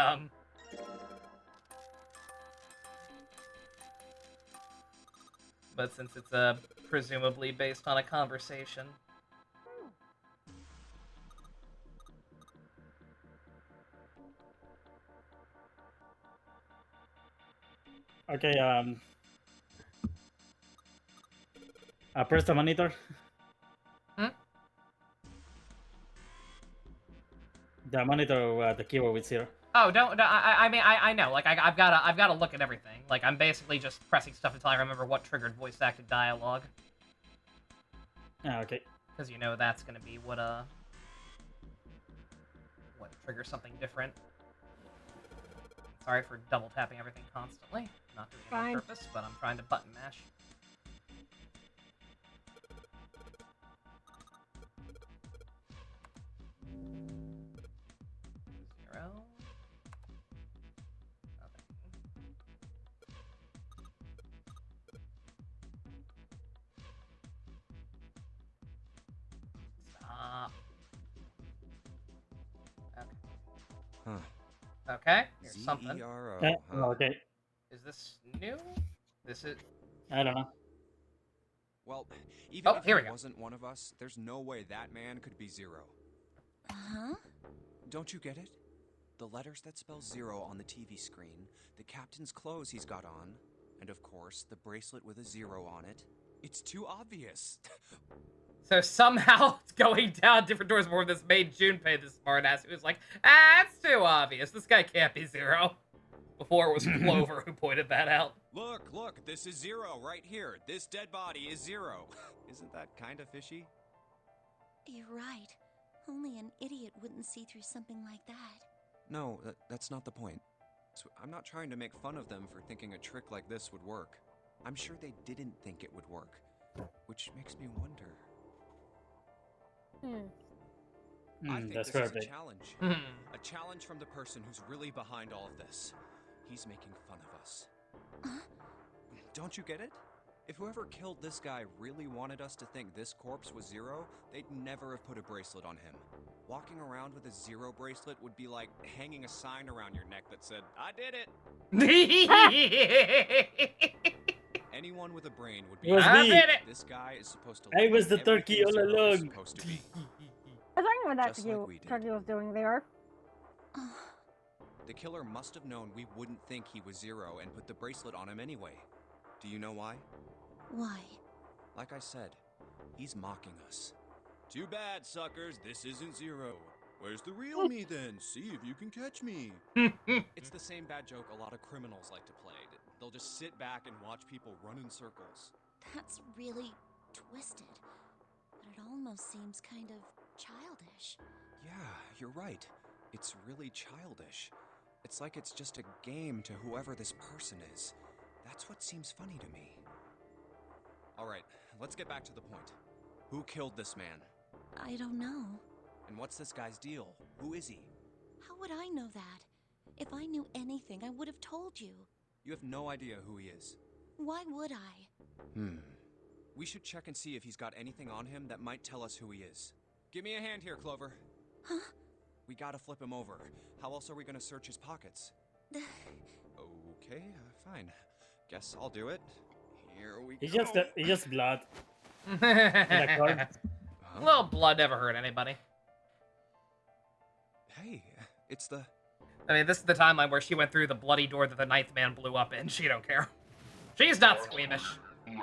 but since it's presumably based on a conversation. okay, press the monitor. The monitor, the keyboard with 0. Oh, I mean, I know. Like, I've got to look at everything. Like, I'm basically just pressing stuff until I remember what triggered voice-acted dialogue. Ah, okay. Because you know that's gonna be what trigger something different. Sorry for double tapping everything constantly. Not doing it on purpose, but I'm trying to button mash. Okay, here's something. Huh? Okay. Is this new? This is... I don't know. Well, even if here he we go. wasn't one of us, there's no way that man could be Zero. Huh? Don't you get it? The letters that spell Zero on the TV screen, the captain's clothes he's got on, and of course, the bracelet with a 0 on it. It's too obvious. So somehow going down different doors more this made Junpei the smartass who was like, it's too obvious. This guy can't be Zero. Before it was Clover who pointed that out. Look, this is Zero right here. This dead body is Zero. Isn't that kind of fishy? You're right. Only an idiot wouldn't see through something like that. No, that's not the point. So I'm not trying to make fun of them for thinking a trick like this would work. I'm sure they didn't think it would work. Which makes me wonder. I think That's this is perfect. a challenge. A challenge from the person who's really behind all of this. He's making fun of us. Don't you get it? If whoever killed this guy really wanted us to think this corpse was Zero, they'd never have put a bracelet on him. Walking around with a 0 bracelet would be like hanging a sign around your neck that said, "I did it!" Anyone with a brain would be It was like, me. This guy is supposed to I look was like the turkey everything all Zero is along. supposed to be. I was wondering what that Just like we did. Turkey was doing there. The killer must have known we wouldn't think he was Zero and put the bracelet on him anyway. Do you know why? Why? Like I said, he's mocking us. Too bad, suckers. This isn't Zero. Where's the real me then? See if you can catch me. It's the same bad joke a lot of criminals like to play. They'll just sit back and watch people run in circles. That's really twisted. But it almost seems kind of childish. Yeah, you're right. It's really childish. It's like it's just a game to whoever this person is. That's what seems funny to me. Alright, let's get back to the point. Who killed this man? I don't know. And what's this guy's deal? Who is he? How would I know that? If I knew anything, I would have told you. You have no idea who he is. Why would I? We should check and see if he's got anything on him that might tell us who he is. Give me a hand here, Clover. Huh? We gotta flip him over. How else are we gonna search his pockets? Okay, fine. Guess I'll do it. Here we go. It's just blood. Well, blood never hurt anybody. Hey, it's the... I mean, this is the timeline where she went through the bloody door that the ninth man blew up in. She don't care. She's not squeamish. You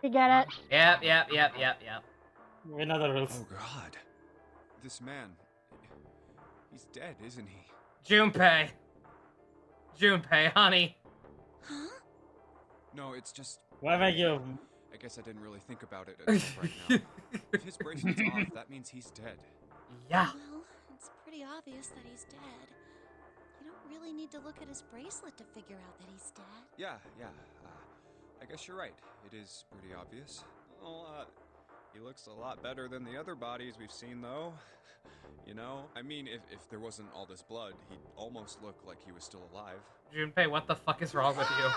get it? Yep. Another rules. Oh God. This man... He's dead, isn't he? Junpei, honey. Huh? No, it's just... Why am I you? I guess I didn't really think about it enough right now. If his bracelet's off, that means he's dead. Yeah. Well, it's pretty obvious that he's dead. You don't really need to look at his bracelet to figure out that he's dead. Yeah. I guess you're right. It is pretty obvious. Well, he looks a lot better than the other bodies we've seen, though. You know? I mean, if there wasn't all this blood, he'd almost look like he was still alive. Junpei, what the fuck is wrong with you?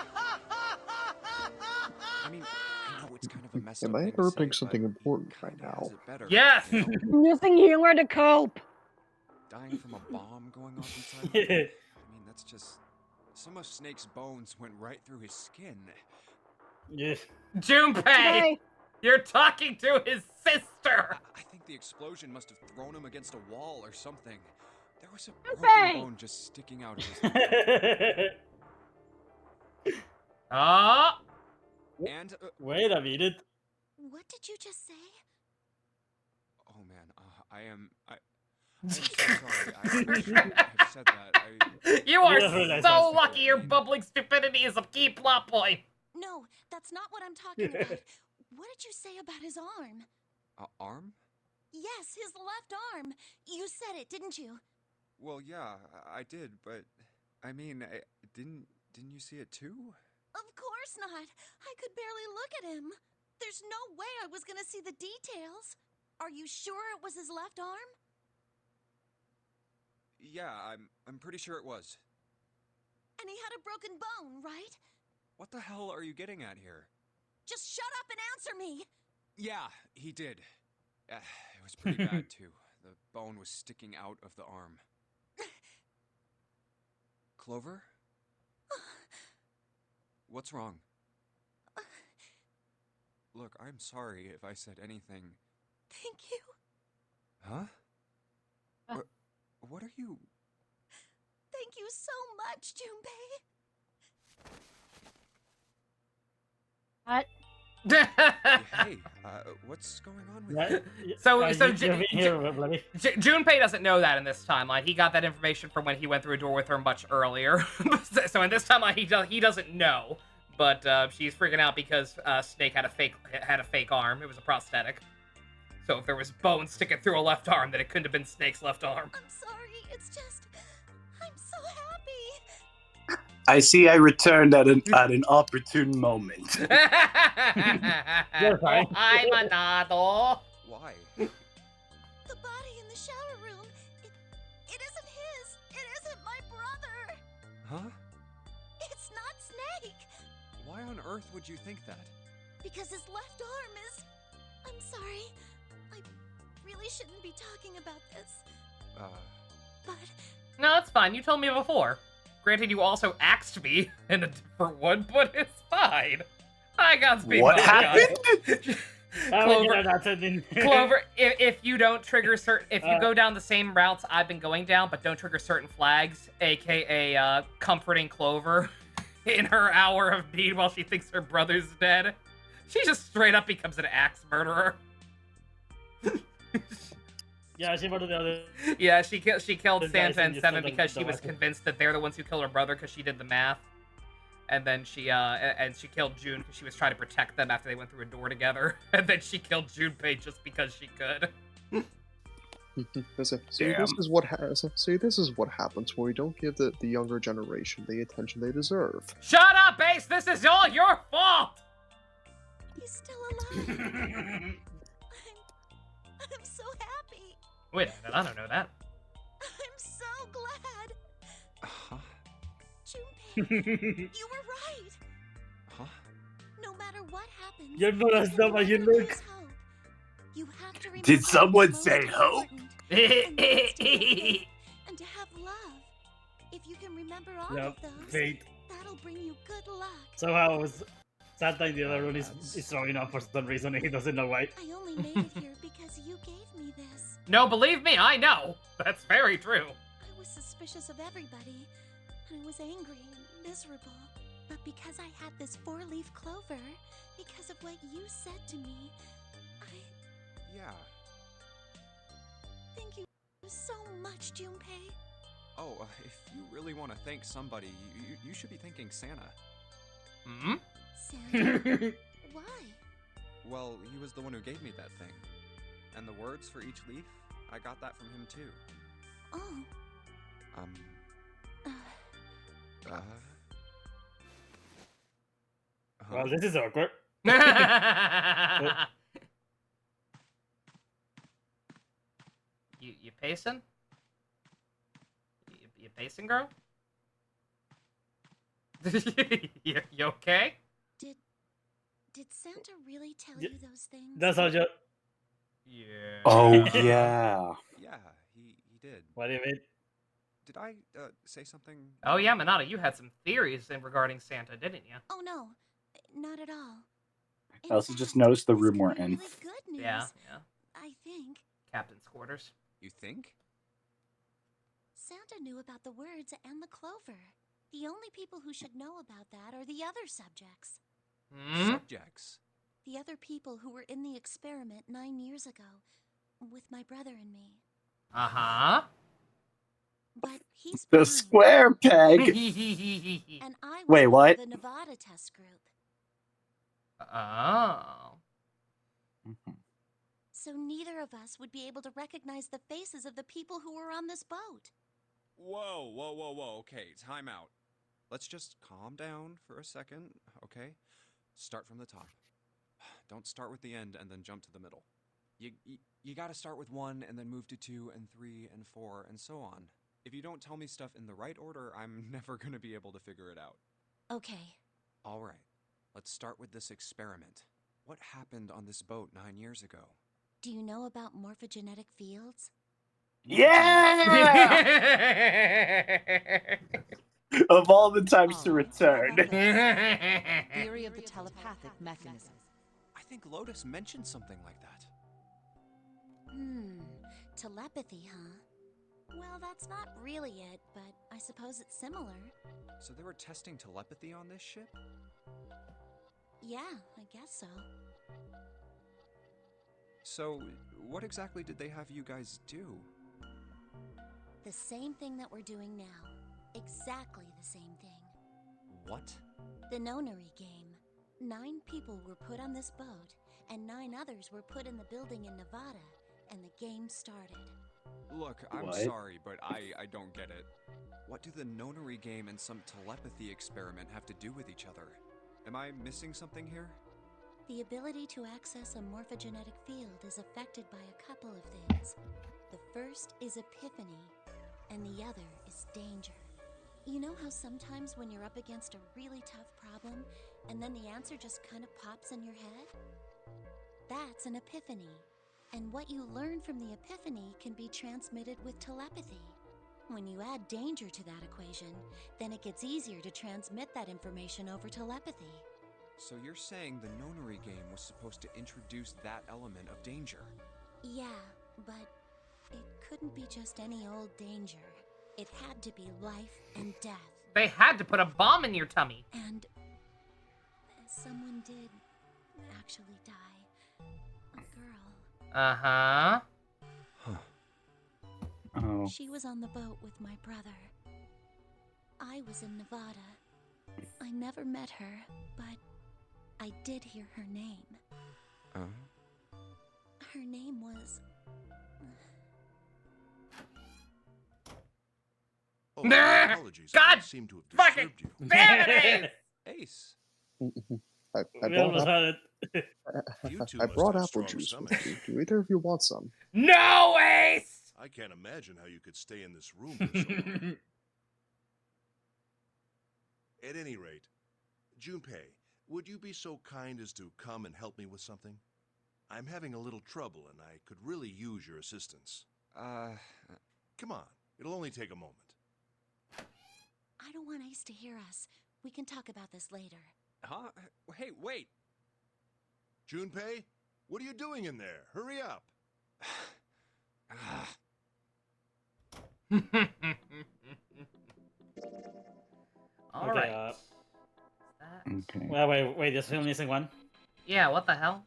I mean, I know it's kind of a mess up Am I thing to interrupting say, something but important he right kinda now? has it better, Yes! you know? Using humor to cope. Dying from a bomb going off inside him? I mean, that's just... Some of Snake's bones went right through his skin. Yes. Junpei! Hey. You're talking to his sister! I think the explosion must have thrown him against a wall or something. There was a Junpei! broken bone just sticking out of his head. Ah! And... Wait a minute. What did you just say? Oh man, I'm so sorry. I shouldn't have said that. You are Yeah, so lucky your bubbling stupidity is a key plot point. No, that's not what I'm talking about. What did you say about his arm? Arm? Yes, his left arm. You said it, didn't you? Well, yeah, I did, but I mean, didn't you see it too? Of course not. I could barely look at him. There's no way I was gonna see the details. Are you sure it was his left arm? Yeah, I'm pretty sure it was. And he had a broken bone, right? What the hell are you getting at here? Just shut up and answer me! Yeah, he did. It was pretty bad, too. The bone was sticking out of the arm. Clover? What's wrong? Look, I'm sorry if I said anything. Thank you. Huh? What are you... Thank you so much, Junpei. What? Hey, what's going on with you? So Junpei doesn't know that in this timeline. He got that information from when he went through a door with her much earlier. So in this timeline, he doesn't know. But she's freaking out because Snake had a fake arm. It was a prosthetic. So if there was bone sticking through a left arm, then it couldn't have been Snake's left arm. I'm sorry. It's just I'm so happy. I see I returned at an opportune moment. You're fine. Hi, Manado. Why? The body in the shower room. It isn't his. It isn't my brother. Huh? It's not Snake. Why on earth would you think that? Because his left arm is... I'm sorry. I really shouldn't be talking about this. But... No, it's fine. You told me before. Granted, you also axed me in a different one, but it's fine. I got speed. What happened? Clover, if you don't trigger if you go down the same routes I've been going down, but don't trigger certain flags, aka comforting Clover in her hour of need while she thinks her brother's dead, she just straight up becomes an axe murderer. Yeah, she murdered the other. Yeah, she killed Santa and Seven because she was convinced that they're the ones who killed her brother because she did the math. And then she killed June because she was trying to protect them after they went through a door together. And then she killed Junpei just because she could. This is what happens when we don't give the younger generation the attention they deserve. Shut up, Ace! This is all your fault! He's still alive. I'm so happy. Wait a minute, I don't know that. I'm so glad. Huh? Junpei, you were right. Huh? No matter what happens, You're not as dumb as you look. You have to remember Did someone say hope? and to have love. If you can remember all of those, fate. that'll bring you good luck. Somehow, Santa in the other room is throwing up for some reason. He doesn't know why. I only made it here because you gave me this. No, believe me, I know. That's very true. I was suspicious of everybody, and I was angry and miserable. But because I had this 4-leaf clover, because of what you said to me, Yeah. Thank you so much, Junpei. Oh, if you really want to thank somebody, you should be thanking Santa. Hmm? Santa? Why? Well, he was the one who gave me that thing. And the words for each leaf, I got that from him too. Oh. Well, this is awkward. You pacing? You pacing, girl? you okay? Did Santa really tell you those things? That's all just. Yeah. Oh, yeah. Yeah, he did. What do you mean? Did I say something? Oh yeah, Manado, you had some theories regarding Santa, didn't you? Oh no, not at all. I also just noticed the room we're in. Really good news. Yeah. I think. Captain's quarters. You think? Santa knew about the words and the clover. The only people who should know about that are the other subjects. Subjects? The other people who were in the experiment 9 years ago, with my brother and me. Uh-huh. But he's The fine. square peg. And I was Wait, in what? the Nevada test group. Oh. So neither of us would be able to recognize the faces of the people who were on this boat. Whoa. Okay, time out. Let's just calm down for a second, okay? Start from the top. Don't start with the end and then jump to the middle. You gotta start with 1 and then move to 2 and 3 and 4 and so on. If you don't tell me stuff in the right order, I'm never gonna be able to figure it out. Okay. All right, let's start with this experiment. What happened on this boat 9 years ago? Do you know about morphogenetic fields? Yeah! Of all the times to return. Theory of the telepathic mechanism. I think Lotus mentioned something like that. Telepathy, huh? Well, that's not really it, but I suppose it's similar. So they were testing telepathy on this ship? Yeah, I guess so. So, what exactly did they have you guys do? The same thing that we're doing now. Exactly the same thing. What? The Nonary game. 9 people were put on this boat, and 9 others were put in the building in Nevada, and the game started. Look, I'm sorry, but I don't get it. What do the Nonary game and some telepathy experiment have to do with each other? Am I missing something here? The ability to access a morphogenetic field is affected by a couple of things. The first is epiphany, and the other is danger. You know how sometimes when you're up against a really tough problem, and then the answer just kind of pops in your head? That's an epiphany. And what you learn from the epiphany can be transmitted with telepathy. When you add danger to that equation, then it gets easier to transmit that information over telepathy. So you're saying the Nonary game was supposed to introduce that element of danger? Yeah, but it couldn't be just any old danger. It had to be life and death. They had to put a bomb in your tummy. And someone did actually die. A girl. Uh-huh. Oh. She was on the boat with my brother. I was in Nevada. I never met her, but I did hear her name. Her name was... Oh, apologies. God I seem to have fucking disturbed you. damn it, Ace! I brought apple juice with me. Do either of you want some? No, Ace! I can't imagine how you could stay in this room for so long. At any rate, Junpei, would you be so kind as to come and help me with something? I'm having a little trouble and I could really use your assistance. Come on, it'll only take a moment. I don't want Ace to hear us. We can talk about this later. Huh? Hey, wait! Junpei, what are you doing in there? Hurry up! All Okay, right. Okay. Wait, there's still missing one? Yeah, what the hell?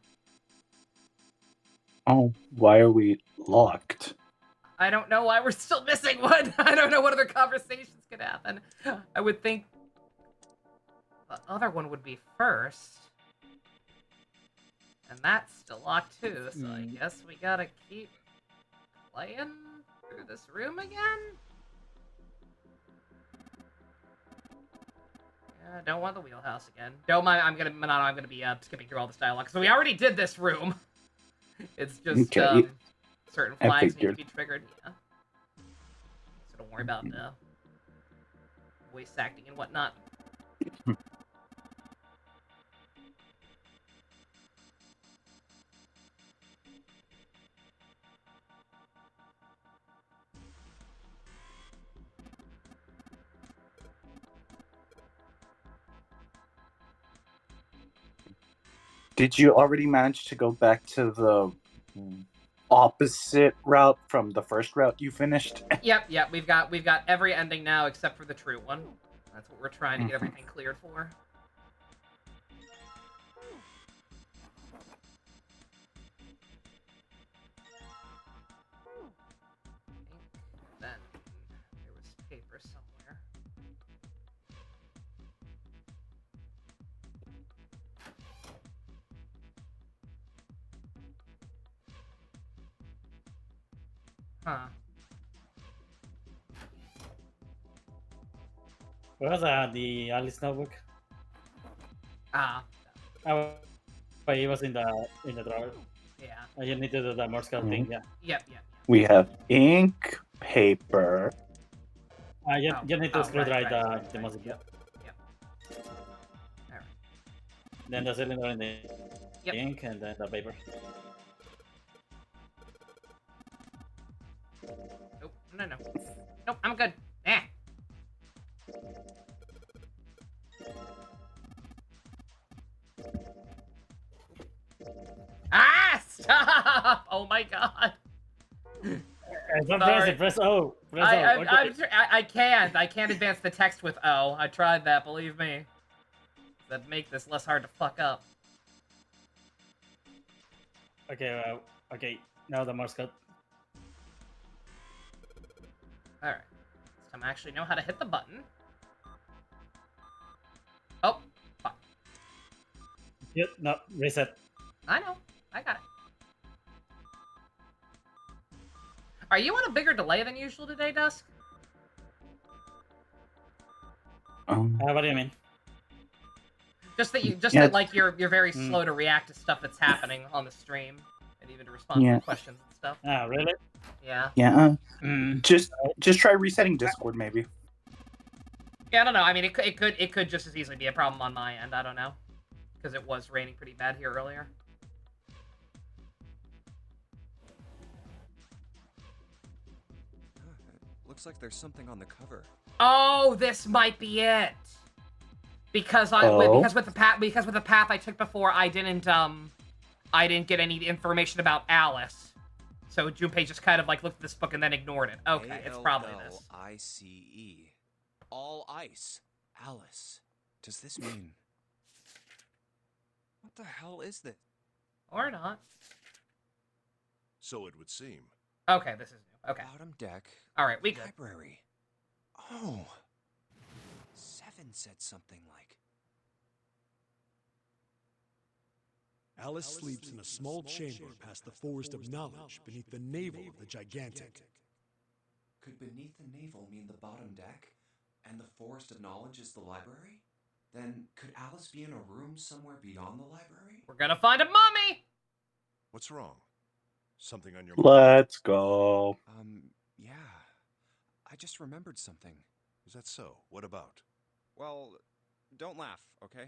Oh, why are we locked? I don't know why we're still missing one. I don't know what other conversations could happen. I would think the other one would be first. And that's still locked too, so I guess we gotta keep playing through this room again? Yeah, don't want the wheelhouse again. Don't mind, I'm gonna be skipping through all this dialogue. So we already did this room. It's just Okay. Certain I flags need to figured. be triggered. Yeah. So don't worry about voice acting and whatnot. Did you already manage to go back to the opposite route from the first route you finished? Yep, we've got every ending now except for the true one. That's what we're trying to get everything cleared for. Then there was paper somewhere. Huh. What was the Alice notebook? Ah. Oh, but it was in the drawer. Yeah. You need to do the Morse code thing, yeah. Yep. We have ink, paper. You need to screw dry the music. Yep. Alright. Then the cylinder and the ink, and then the paper. Nope. No. Nope, I'm good. Eh. Ah! Stop! Oh my god. Press O. I can't. I can't advance the text with O. I tried that, believe me. That'd make this less hard to fuck up. Okay, now the Morse code. Alright. This time I actually know how to hit the button. Oh, fuck. Yep, no, reset. I know. I got it. Are you on a bigger delay than usual today, Dusk? What do you mean? Just that that like you're very slow to react to stuff that's happening on the stream, and even to respond to questions and stuff. Ah, really? Yeah. Yeah. Just try resetting Discord, maybe. Yeah, I don't know. I mean, it could just as easily be a problem on my end. I don't know, because it was raining pretty bad here earlier. Looks like there's something on the cover. Oh, this might be it. Because with the path I took before, I didn't get any information about Alice. So Junpei just kind of like looked at this book and then ignored it. Okay, it's probably this. ALLICE. All ice. Alice. Does this mean... What the hell is this? Or not. So it would seem. Okay, this is new. Okay. Bottom deck. Alright, we good. Library. Oh. 7 said something like... Alice sleeps in a small chamber past the Forest of Knowledge beneath the navel of the Gigantic. Could beneath the navel mean the bottom deck? And the Forest of Knowledge is the library? Then could Alice be in a room somewhere beyond the library? We're gonna find a mummy! What's wrong? Something on your mind? Let's go. Yeah. I just remembered something. Is that so? What about? Well, don't laugh, okay?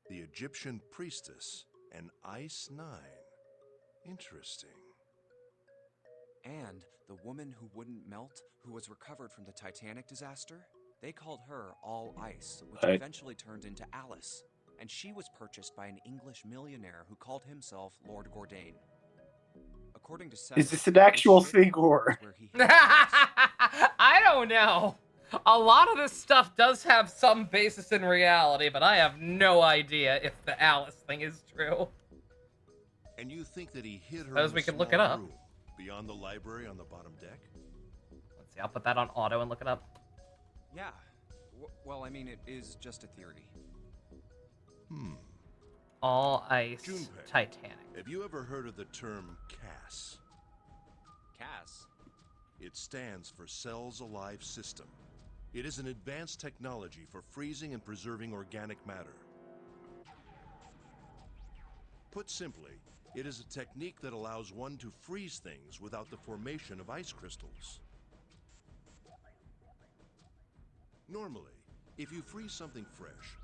The Egyptian priestess, an Ice 9. Interesting. And the woman who wouldn't melt, who was recovered from the Titanic disaster, they called her All Ice, which eventually turned into Alice. And she was purchased by an English millionaire who called himself Lord Gordain. According to Seth, is this an actual thing or? I don't know. A lot of this stuff does have some basis in reality, but I have no idea if the Alice thing is true. And you think that he hid her As we can look it up. Beyond the library on the bottom deck? Let's see, I'll put that on auto and look it up. Yeah. Well, I mean, it is just a theory. All Ice Junpei, Titanic. Have you ever heard of the term CAS? CAS? It stands for Cells Alive System. It is an advanced technology for freezing and preserving organic matter. Put simply, it is a technique that allows one to freeze things without the formation of ice crystals. Normally, if you freeze something fresh,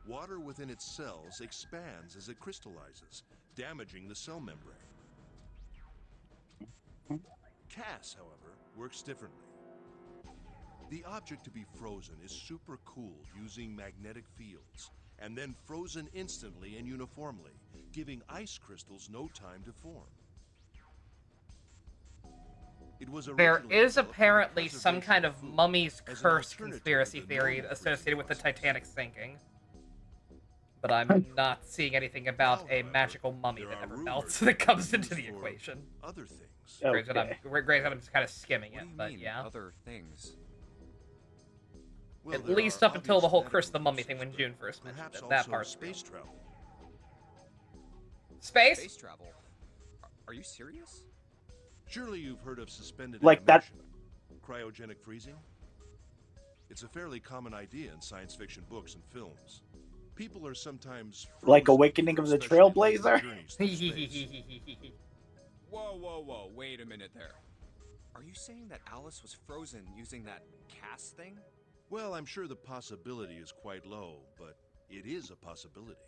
water within its cells expands as it crystallizes, damaging the cell membrane. CAS, however, works differently. The object to be frozen is supercooled using magnetic fields, and then frozen instantly and uniformly, giving ice crystals no time to form. There is apparently some kind of mummy's curse conspiracy theory associated with the Titanic sinking. But I'm not seeing anything about a magical mummy that never melts that comes into the equation. Other things. Granted, I'm just kind of skimming it, but yeah. Other things. Well, at least up until the whole Curse of the Mummy thing when June first mentioned it. That part's space travel. Space? Space travel? Are you serious? Surely you've heard of suspended Like that- animation. Cryogenic freezing? It's a fairly common idea in science fiction books and films. People are sometimes Like frozen Awakening for of the especially long Trailblazer? journeys through space. Whoa, wait a minute there. Are you saying that Alice was frozen using that cast thing? Well, I'm sure the possibility is quite low, but it is a possibility.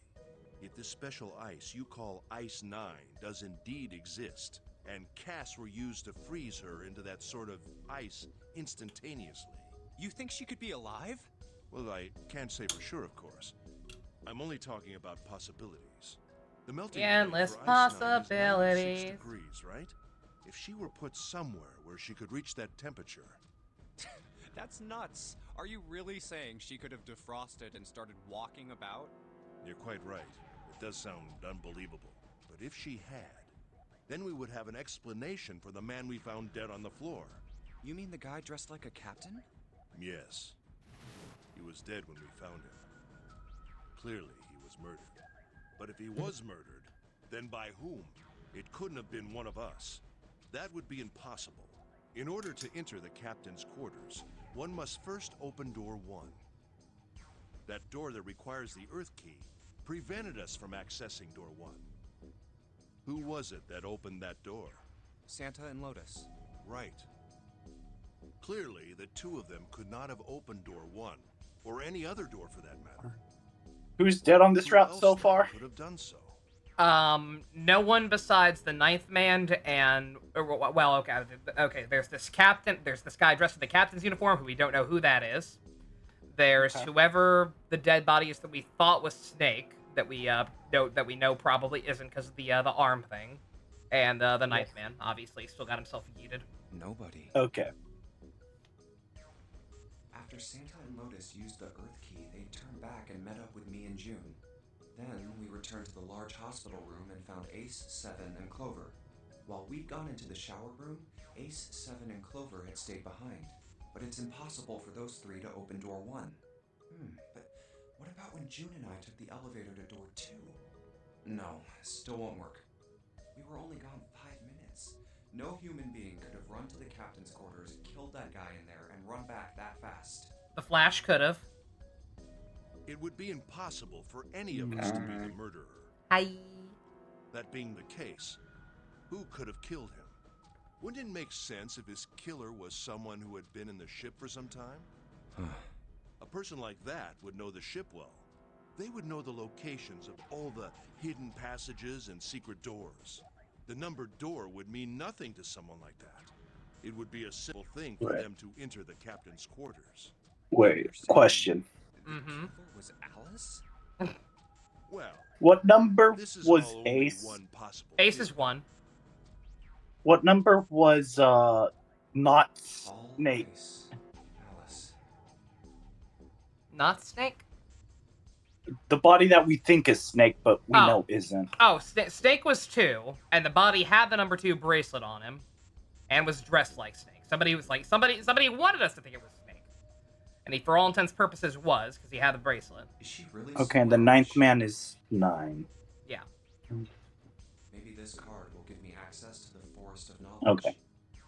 If this special ice you call Ice 9 does indeed exist, and casts were used to freeze her into that sort of ice instantaneously. You think she could be alive? Well, I can't say for sure, of course. I'm only talking about possibilities. The melting point Endless for Ice 9 is possibilities. 96 degrees, right? If she were put somewhere where she could reach that temperature, That's nuts. Are you really saying she could have defrosted and started walking about? you're quite right. It does sound unbelievable. But if she had, then we would have an explanation for the man we found dead on the floor. You mean the guy dressed like a captain? Yes. He was dead when we found him. Clearly, he was murdered. But if he was murdered, then by whom? It couldn't have been one of us. That would be impossible. In order to enter the captain's quarters, one must first open door 1. That door that requires the Earth key prevented us from accessing door 1. Who was it that opened that door? Santa and Lotus. Right. Clearly, the two of them could not have opened door 1, or any other door for that matter. Who's dead on this Who route else so then far? could have done so? No one besides the ninth man and well, okay. There's this captain. There's this guy dressed in the captain's uniform who we don't know who that is. There's whoever the dead body is that we thought was Snake that we know probably isn't because of the arm thing, and the ninth man obviously still got himself yeeted. Nobody. Okay. After Santa and Lotus used the Earth key, they turned back and met up with me and June. Then we returned to the large hospital room and found Ace, Seven, and Clover. While we'd gone into the shower room, Ace, Seven, and Clover had stayed behind. But it's impossible for those three to open door 1. But what about when June and I took the elevator to door 2? No, still won't work. We were only gone 5 minutes. No human being could have run to the captain's quarters, killed that guy in there, and run back that fast. The Flash could have. It would be impossible for any of us to be the murderer. Hi. That being the case, who could have killed him? Wouldn't it make sense if his killer was someone who had been in the ship for some time? A person like that would know the ship well. They would know the locations of all the hidden passages and secret doors. The numbered door would mean nothing to someone like that. It would be a simple thing for them to enter the captain's quarters. Wait, question. Mm-hmm. Was Alice? Well, what number this is was all only Ace? one possible Ace is 1. What number was not Snake? Alice. Not Snake? The body that we think is Snake, but we know isn't. Oh, Snake was 2, and the body had the number 2 bracelet on him, and was dressed like Snake. Somebody wanted us to think it was Snake, and he, for all intents and purposes, was because he had the bracelet. Is she really? Okay, and the ninth man is 9. Yeah. Maybe this card will give me access to the Forest of Knowledge. Okay.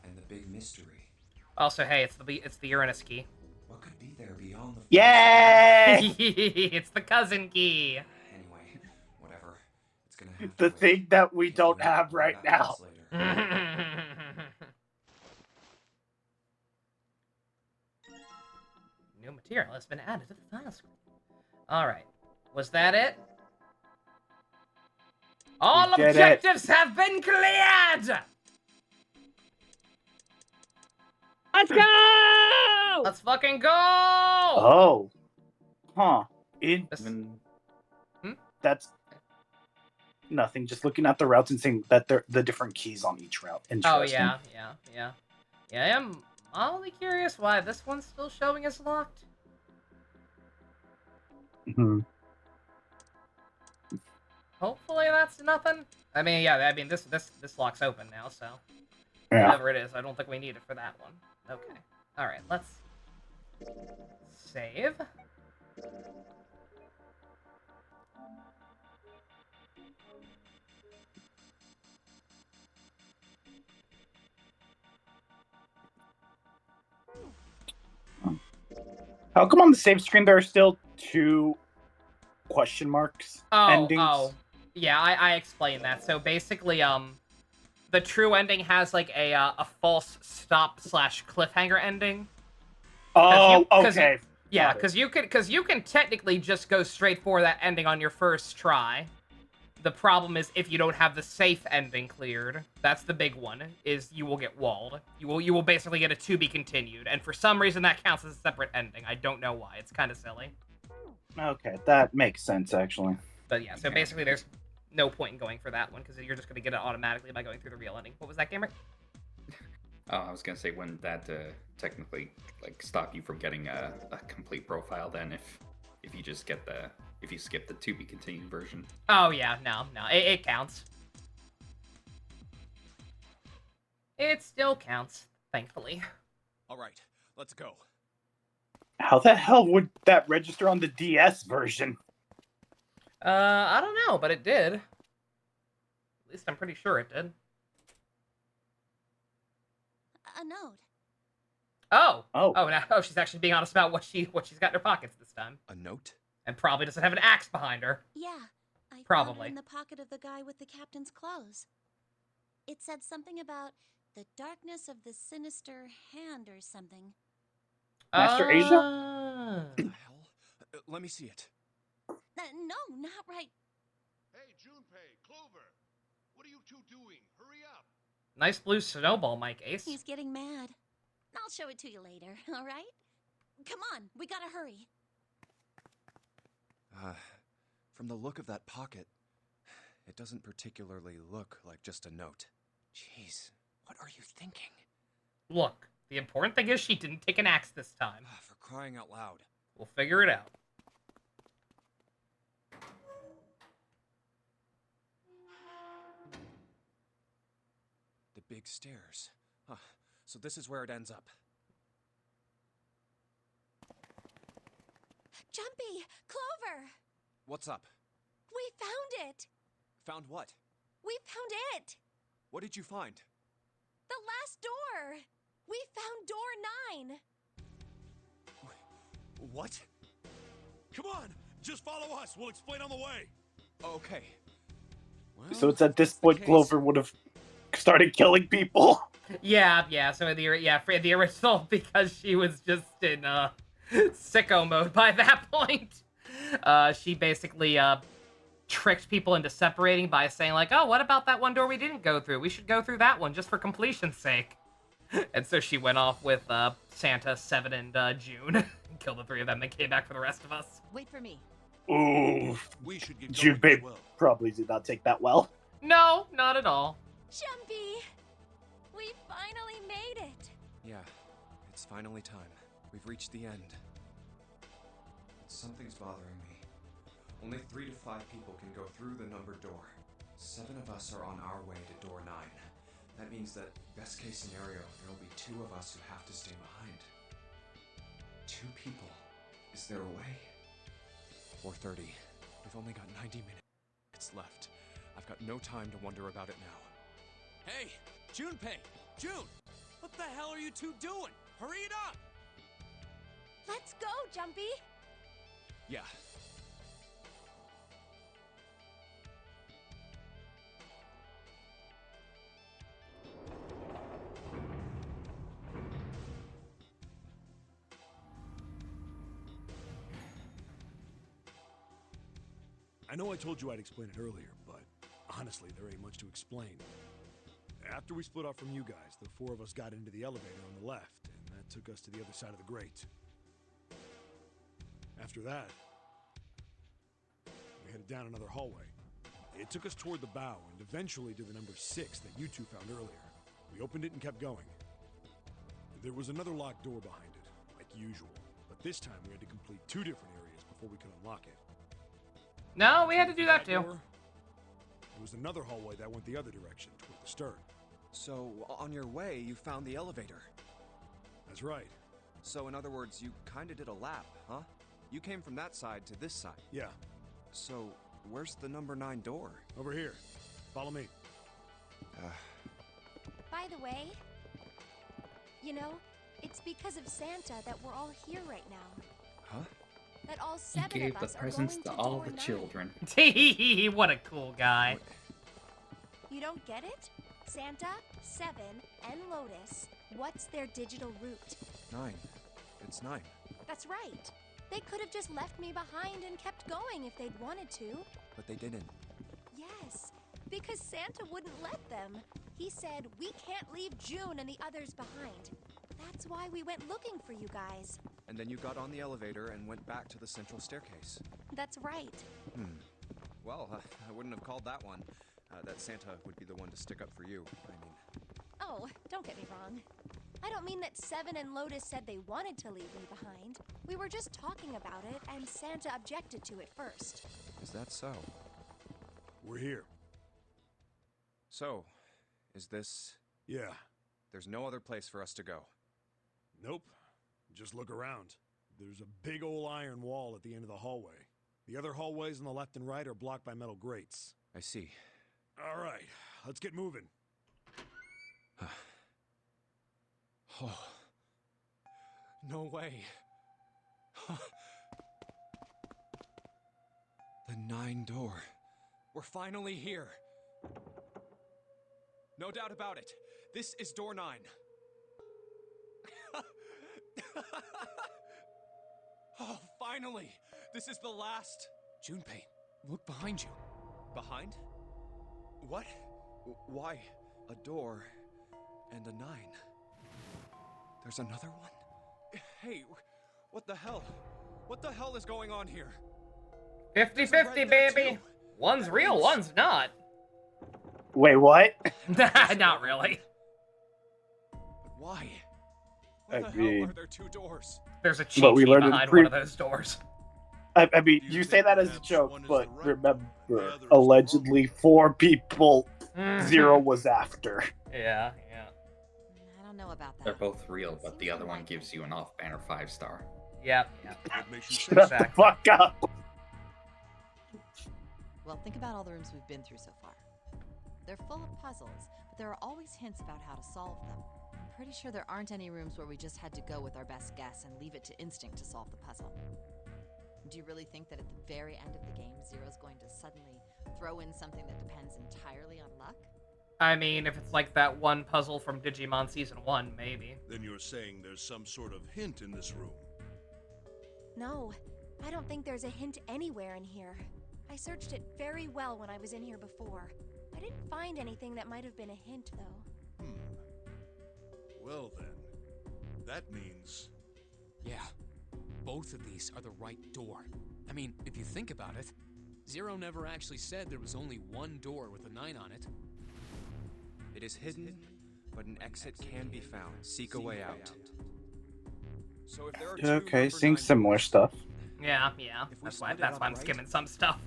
And the big mystery. Also, hey, it's the Uranus key. What could be there beyond the? Yay! It's the cousin key. Anyway, whatever. It's gonna have The thing that we don't have right now. New material has been added to the file screen. Alright. Was that it? All We did objectives have been cleared! Let's go! Let's fucking go! Oh. Huh. That's nothing. Just looking at the routes and seeing that they're the different keys on each route. Oh, Interesting. yeah. I am mildly curious why this one's still showing as locked. Mm-hmm. Hopefully that's nothing. I mean, yeah, this lock's open now, so Yeah. whatever it is, I don't think we need it for that one. Okay. Alright, let's save. How come on the save screen there are still 2 question marks endings? Oh, yeah, I explained that. So basically, the true ending has like a false stop / cliffhanger ending. Oh, okay. Yeah, because you can technically just go straight for that ending on your first try. The problem is if you don't have the safe ending cleared, that's the big one, is you will get walled. You will basically get a to be continued, and for some reason that counts as a separate ending. I don't know why. It's kind of silly. Okay, that makes sense, actually. But yeah, so basically there's no point in going for that one, because you're just going to get it automatically by going through the real ending. What was that, Gamer? Oh, I was going to say, wouldn't that technically like stop you from getting a complete profile then if you just get if you skip the to be continued version? Oh yeah, no, it counts. It still counts, thankfully. All right, let's go. How the hell would that register on the DS version? I don't know, but it did. At least I'm pretty sure it did. A note. Oh, she's actually being honest about what she's got in her pockets this time. A note? And probably doesn't have an axe behind her. Yeah, I probably found it in the pocket of the guy with the captain's clothes. It said something about the darkness of the sinister hand or something. Master Asia? What the hell? Let me see it. No, not right. Hey, Junpei, Clover, what are you two doing? Hurry up. Nice blue snowball, Mike Ace. He's getting mad. I'll show it to you later, all right? Come on, we gotta hurry. From the look of that pocket, it doesn't particularly look like just a note. Jeez, what are you thinking? Look, the important thing is she didn't take an axe this time. For crying out loud. We'll figure it out. The big stairs. So this is where it ends up. Jumpy! Clover! What's up? We found it! Found what? We found it! What did you find? The last door! We found door 9! What? Come on! Just follow us! We'll explain on the way! Okay. Well, So it's at this point Clover would have started killing people. Yeah. So in the original, because she was just in sicko mode by that point, she basically tricked people into separating by saying like, "Oh, what about that one door we didn't go through? We should go through that one just for completion's sake." And so she went off with Santa, Seven, and June, and killed the 3 of them. Then came back for the rest of us. Wait for me. Ooh, We should get Junpei probably did not take that well. No, not at all. Jumpy! We finally made it! Yeah, it's finally time. We've reached the end. Something's bothering me. Only 3 to 5 people can go through the numbered door. 7 of us are on our way to door 9. That means that, best case scenario, there will be 2 of us who have to stay behind. 2 people. Is there a way? 4:30. We've only got 90 minutes left. I've got no time to wonder about it now. Hey, Junpei! June! What the hell are you two doing? Hurry it up! Let's go, Jumpy! Yeah. I know I told you I'd explain it earlier, but honestly, there ain't much to explain. After we split off from you guys, the 4 of us got into the elevator on the left, and that took us to the other side of the grate. After that, we headed down another hallway. It took us toward the bow, and eventually to the number 6 that you two found earlier. We opened it and kept going. There was another locked door behind it, like usual, but this time we had to complete 2 different areas before we could unlock it. No, we had to do that too. There was another hallway that went the other direction, toward the stern. So, on your way, you found the elevator. That's right. So, in other words, you kinda did a lap, huh? You came from that side to this side. Yeah. So, where's the number 9 door? Over here. Follow me. By the way, you know, it's because of Santa that we're all here right now. Huh? That all He 7 gave of the us are presents going to to all door the 9. children. What a cool guy. You don't get it? Santa, 7, and Lotus. What's their digital route? 9. It's 9. That's right. They could have just left me behind and kept going if they'd wanted to. But they didn't. Yes, because Santa wouldn't let them. He said, we can't leave June and the others behind. That's why we went looking for you guys. And then you got on the elevator and went back to the central staircase. That's right. Well, I wouldn't have called that one. That Santa would be the one to stick up for you, I mean. Oh, don't get me wrong. I don't mean that 7 and Lotus said they wanted to leave me behind. We were just talking about it, and Santa objected to it first. Is that so? We're here. So, is this... Yeah. There's no other place for us to go. Nope. Just look around. There's a big old iron wall at the end of the hallway. The other hallways on the left and right are blocked by metal grates. I see. All right, let's get moving. Oh. No way. The 9 door. We're finally here. No doubt about it. This is door 9. Oh, finally! This is the last. Junpei, look behind you. Behind? What? Why? A door and a 9. There's another one? Hey, what the hell? What the hell is going on here? 50-50, baby. One's real, one's not. Wait, what? Not really. Why? Why the hell are there 2 doors? There's a cheat sheet behind one of those doors. I mean, you say that as a joke, but remember, allegedly 4 people, 0 was after. Yeah. I don't know about that. They're both real, but the other one gives you an off-banner 5-star. Yep. Shut the fuck up. Well, think about all the rooms we've been through so far. They're full of puzzles, but there are always hints about how to solve them. I'm pretty sure there aren't any rooms where we just had to go with our best guess and leave it to instinct to solve the puzzle. Do you really think that at the very end of the game, Zero's going to suddenly throw in something that depends entirely on luck? I mean, if it's like that one puzzle from Digimon Season 1, maybe. Then you're saying there's some sort of hint in this room? No, I don't think there's a hint anywhere in here. I searched it very well when I was in here before. I didn't find anything that might have been a hint, though. Well then, that means... Yeah, both of these are the right door. I mean, if you think about it, Zero never actually said there was only one door with a 9 on it. It is hidden, but an exit can be found. Seek a way out. So if there are 2 Okay, seeing similar stuff. Yeah. That's why I'm skimming some stuff.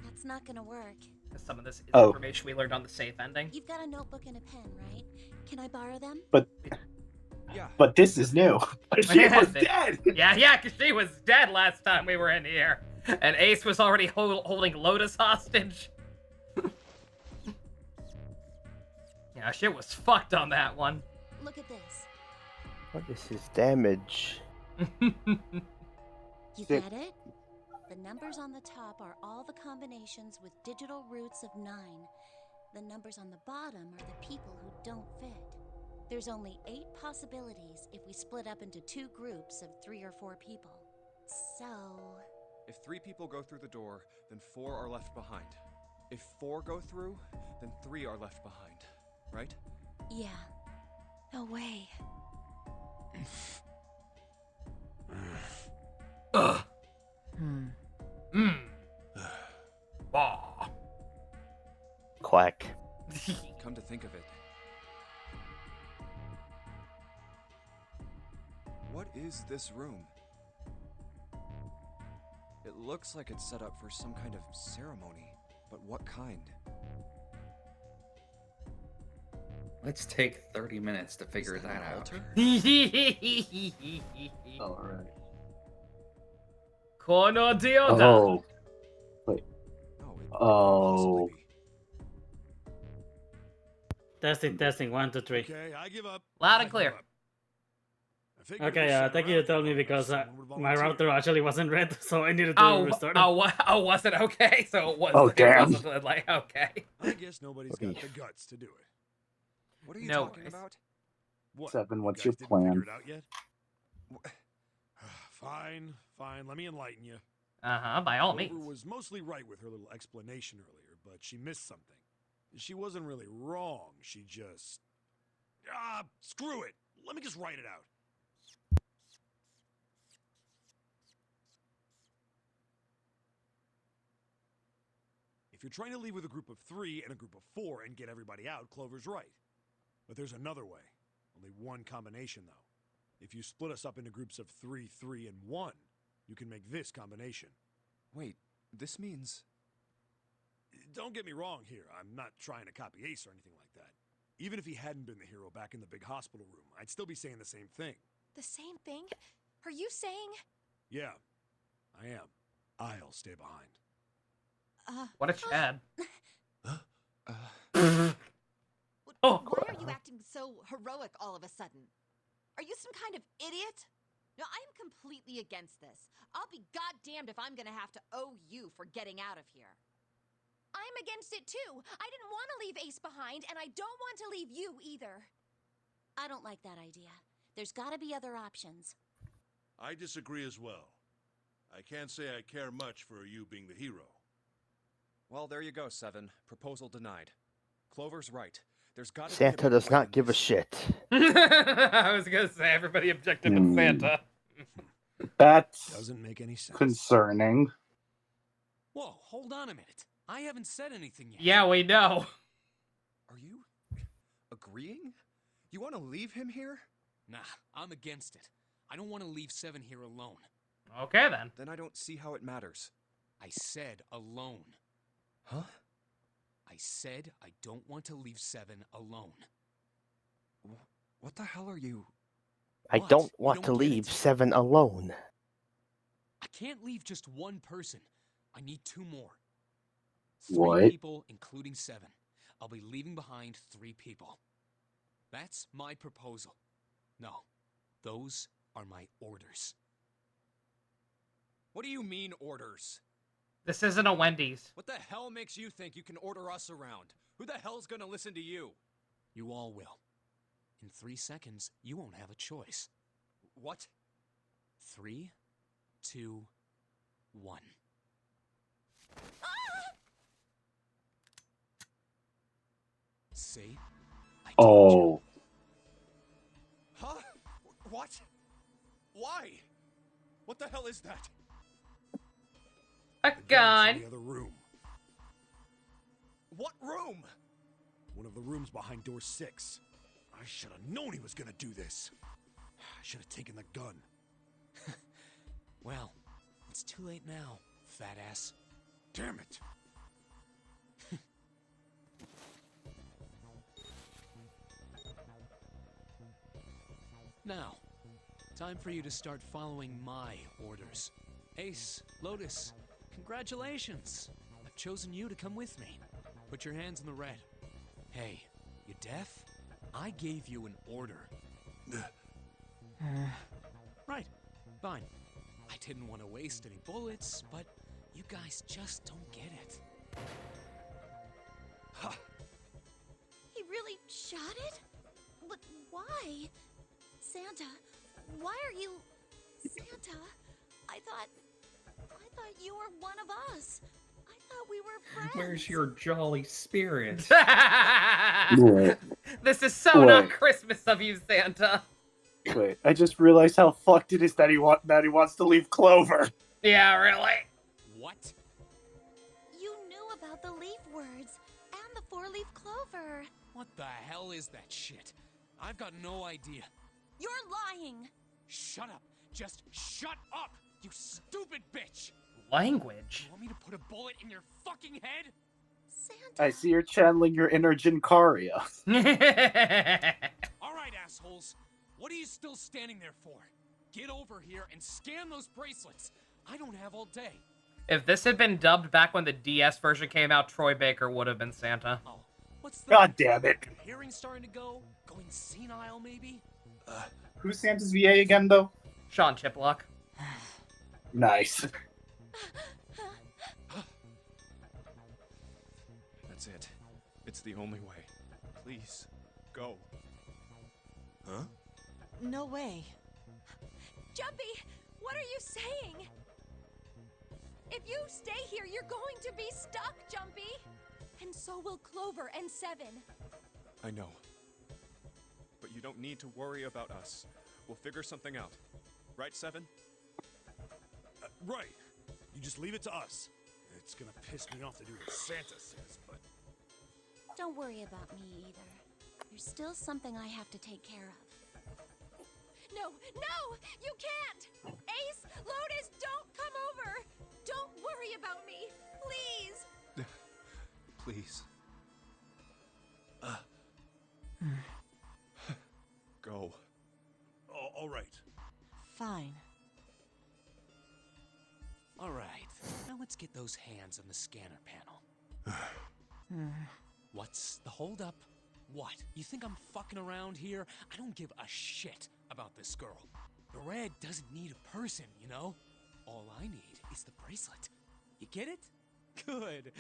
That's not gonna work. Some of this is Oh. information we learned on the safe ending. You've got a notebook and a pen, right? Can I borrow them? But this is new. She was dead. Yeah, because she was dead last time we were in here. And Ace was already holding Lotus hostage. Yeah, shit was fucked on that one. Look at this. What is his damage? You get it? The numbers on the top are all the combinations with digital roots of 9. The numbers on the bottom are the people who don't fit. There's only 8 possibilities if we split up into 2 groups of 3 or 4 people. So... If 3 people go through the door, then 4 are left behind. If 4 go through, then 3 are left behind. Right? Yeah. No way. Ugh. Quack. Come to think of it. What is this room? It looks like it's set up for some kind of ceremony, but what kind? Let's take 30 minutes to figure that out. Alright. Kono Dioda. Oh. Wait. Oh. Testing, 1, 2, 3. Okay, I give up. Loud and clear. I Okay, thank you to tell me because my router actually wasn't red, so I needed to restart it. Was it okay? So it was. Oh, damn. It wasn't like okay. I guess nobody's got the guts to do it. What are you No talking worries. about? What? Seven, what's You your guys didn't plan? figure it out yet? Fine. Let me enlighten you. By all Clover means. was mostly right with her little explanation earlier, but she missed something. She wasn't really wrong. She just... screw it. Let me just write it out. If you're trying to leave with a group of 3 and a group of 4 and get everybody out, Clover's right. But there's another way. Only one combination, though. If you split us up into groups of 3, 3, and 1, you can make this combination. Wait, this means... Don't get me wrong here. I'm not trying to copy Ace or anything like that. Even if he hadn't been the hero back in the big hospital room, I'd still be saying the same thing. The same thing? Are you saying? Yeah, I am. I'll stay behind. What a Chad. Why are you acting so heroic all of a sudden? Are you some kind of idiot? No, I am completely against this. I'll be goddamned if I'm gonna have to owe you for getting out of here. I'm against it too. I didn't want to leave Ace behind, and I don't want to leave you either. I don't like that idea. There's gotta be other options. I disagree as well. I can't say I care much for you being the hero. Well, there you go, Seven. Proposal denied. Clover's right. There's got to Santa does not give a shit. I was gonna say everybody objected to Santa. That's doesn't make any sense. Concerning. Whoa, hold on a minute. I haven't said anything yet. Yeah, we know. Are you agreeing? You want to leave him here? Nah, I'm against it. I don't want to leave Seven here alone. Okay, then. Then I don't see how it matters. I said alone. Huh? I said I don't want to leave Seven alone. What the hell are you... I don't want to leave Seven alone. I can't leave just one person. I need 2 more. 3 What? people, including Seven. I'll be leaving behind 3 people. That's my proposal. No, those are my orders. What do you mean, orders? This isn't a Wendy's. What the hell makes you think you can order us around? Who the hell's gonna listen to you? You all will. In 3 seconds, you won't have a choice. What? 3, 2, 1. See? I told you. Huh? What? Why? What the hell is that? A gun. In the other room. What room? One of the rooms behind door 6. I should have known he was gonna do this. I should have taken the gun. Well, it's too late now, fat ass. Damn it. Now, time for you to start following my orders. Ace, Lotus, congratulations. I've chosen you to come with me. Put your hands in the red. Hey, you deaf? I gave you an order. Right, fine. I didn't want to waste any bullets, but you guys just don't get it. Ha! He really shot it? But why? Santa, why are you... Santa, I thought you were one of us. I thought we were friends. Where's your jolly spirit? This is so not Christmas of you, Santa. Wait, I just realized how fucked it is that he wants to leave Clover. Yeah, really. What? You knew about the leaf words and the 4-leaf clover. What the hell is that shit? I've got no idea. You're lying. Shut up. Just shut up, you stupid bitch. Language. You want me to put a bullet in your fucking head? Santa. I see you're channeling your inner Jinkaria. All right, assholes. What are you still standing there for? Get over here and scan those bracelets. I don't have all day. If this had been dubbed back when the DS version came out, Troy Baker would have been Santa. Oh, what's the... God damn it. Your hearing starting to go? Going senile, maybe? Who's Santa's VA again, though? Sean Chiplock. Nice. That's it. It's the only way. Please, go. Huh? No way. Jumpy, what are you saying? If you stay here, you're going to be stuck, Jumpy. And so will Clover and Seven. I know. But you don't need to worry about us. We'll figure something out. Right, Seven? Right. You just leave it to us. It's gonna piss me off to do what Santa says, but... Don't worry about me either. There's still something I have to take care of. No, you can't! Ace, Lotus, don't come over! Don't worry about me, please! Please. Go. All right. Fine. All right, now let's get those hands on the scanner panel. What's the holdup? What? You think I'm fucking around here? I don't give a shit about this girl. The red doesn't need a person, you know? All I need is the bracelet. You get it? Good.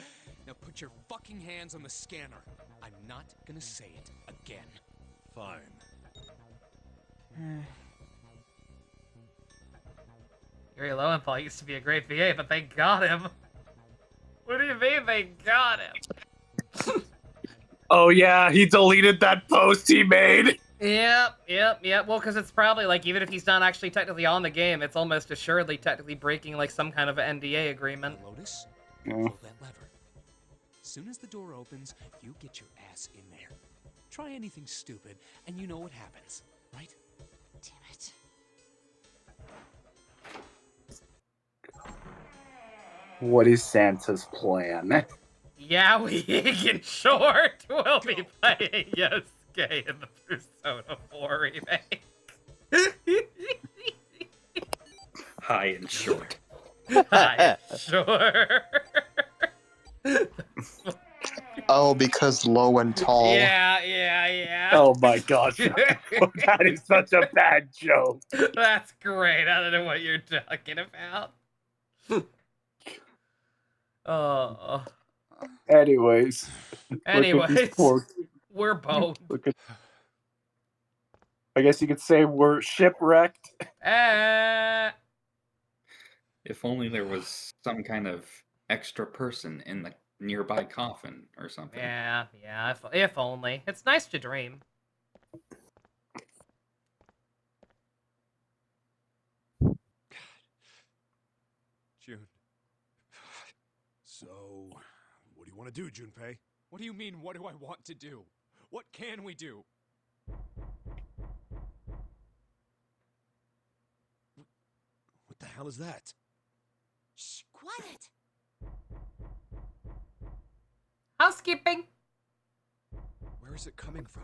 Now put your fucking hands on the scanner. I'm not gonna say it again. Fine. Yuri Lowenthal used to be a great VA, but they got him. What do you mean they got him? Oh yeah, he deleted that post he made. Yep. Well, because it's probably like, even if he's not actually technically on the game, it's almost assuredly technically breaking like some kind of NDA agreement. Lotus, pull that lever. As soon as the door opens, you get your ass in there. Try anything stupid, and you know what happens, right? Damn it. What is Santa's plan? Yowie, in short, will be playing Yosuke in the Persona 4 remake. High and short. High and short. Oh, because low and tall. Yeah. Oh my god. That is such a bad joke. That's great. I don't know what you're talking about. Oh. Anyways. We're both. I guess you could say we're shipwrecked. If only there was some kind of extra person in the nearby coffin or something. Yeah. If only. It's nice to dream. June. So, what do you want to do, Junpei? What do you mean, what do I want to do? What can we do? What the hell is that? Shh, quiet! Housekeeping! Where is it coming from?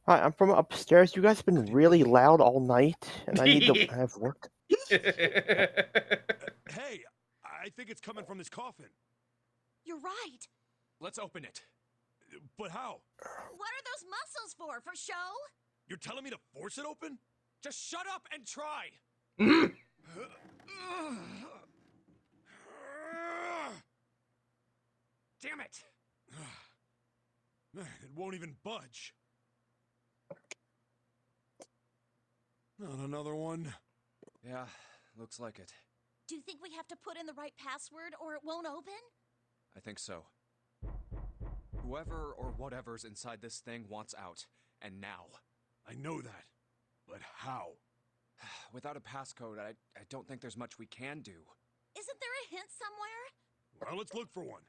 Hi, I'm from upstairs. You guys have been really loud all night, and I need to have work. Hey, I think it's coming from this coffin. You're right. Let's open it. But how? What are those muscles for show? You're telling me to force it open? Just shut up and try! Damn it! Man, it won't even budge. Not another one. Yeah, looks like it. Do you think we have to put in the right password or it won't open? I think so. Whoever or whatever's inside this thing wants out. And now. I know that. But how? Without a passcode, I don't think there's much we can do. Isn't there a hint somewhere? Well, let's look for one.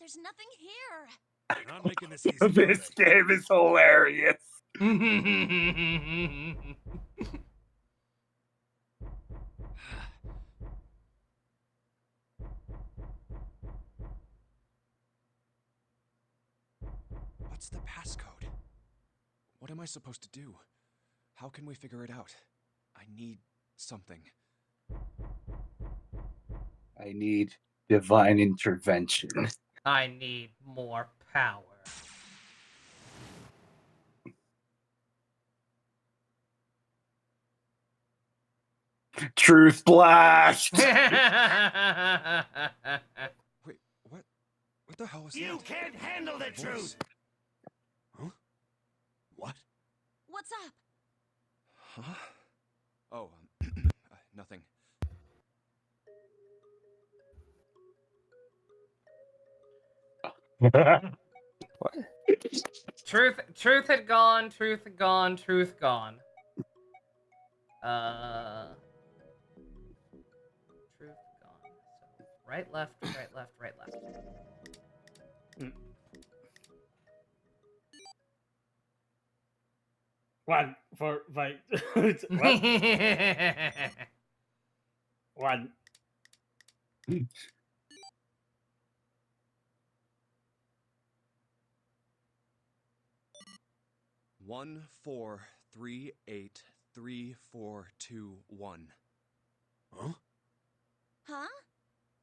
There's nothing here. You're not making this easy. This game is hilarious. What's the passcode? What am I supposed to do? How can we figure it out? I need something. I need divine intervention. I need more power. Truth blast. Wait, what? What the hell was that? You can't handle the truth! Huh? What? What's up? Huh? Oh, nothing. What? Truth had gone. Truth gone. Truth gone. Truth gone. So right, left, right, left, right, left. One, 4, 5. One. 1, 4, 3, 8, 3, 4, 2, 1. Huh? Huh?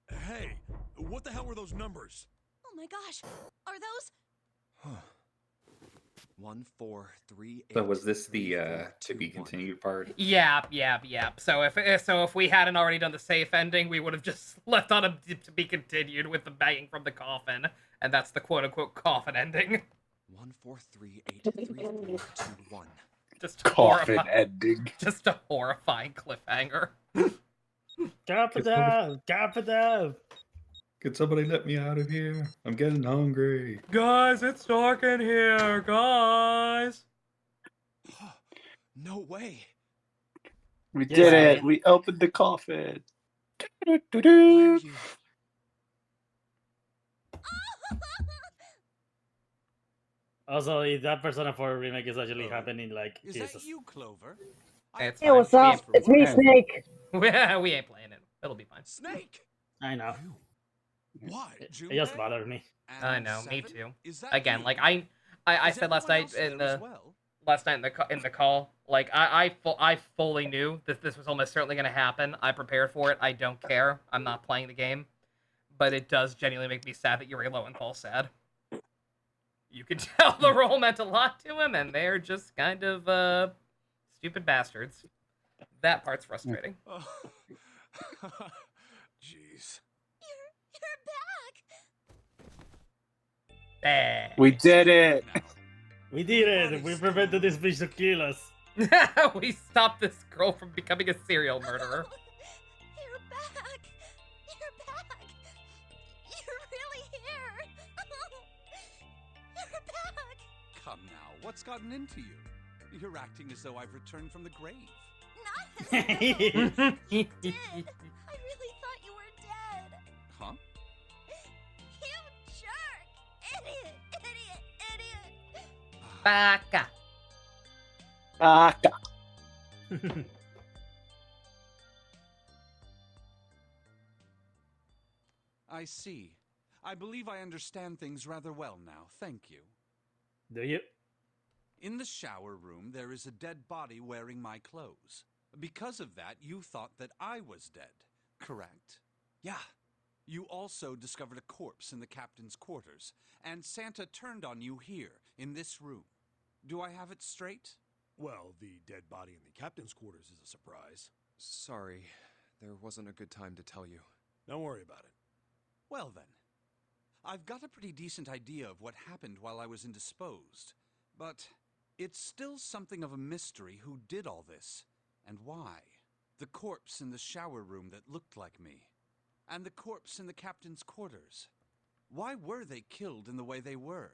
Hey, what the hell were those numbers? Oh my gosh. Are those? 1, 4, 3, 8. So was this the to be continued part? Yep. So if we hadn't already done the safe ending, we would have just left on a to be continued with the banging from the coffin, and that's the quote unquote coffin ending. 1, 4, 3, 8, 3, 4, 2, 1. Just Coffin ending. Just a horrifying cliffhanger. Cap it down! Cap it down! Could somebody let me out of here? I'm getting hungry. Guys, it's dark in here, guys. No way. We did it. We opened the coffin. You... Also, if that Persona 4 remake is actually happening, like, Is Jesus. that you, Clover? It's Hey, fine. what's up? It's me, Snake. We ain't playing it. It'll be fine. Snake! I know. Why? It just bothered me. I know, me too. Is that Again, you? like I said last night in the call, like I fully knew that this was almost certainly going to happen. I prepared for it. I don't care. I'm not playing the game, but it does genuinely make me sad that Yuri Lowenthal sad. You can tell the role meant a lot to him, and they're just kind of stupid bastards. That part's frustrating. Jeez. You're back! We did it. We did it. We prevented this bitch to kill us. We stopped this girl from becoming a serial murderer. You're back! You're back! You're really here! You're back! Come now, what's gotten into you? You're acting as though I've returned from the grave. Not as though. You did! I really thought you were dead! Huh? You jerk! Idiot! Idiot! Idiot! Baka. Baka. I see. I believe I understand things rather well now. Thank you. Do you? In the shower room, there is a dead body wearing my clothes. Because of that, you thought that I was dead, correct? Yeah. You also discovered a corpse in the captain's quarters, and Santa turned on you here, in this room. Do I have it straight? Well, the dead body in the captain's quarters is a surprise. Sorry, there wasn't a good time to tell you. Don't worry about it. Well then, I've got a pretty decent idea of what happened while I was indisposed, but it's still something of a mystery who did all this, and why. The corpse in the shower room that looked like me, and the corpse in the captain's quarters. Why were they killed in the way they were?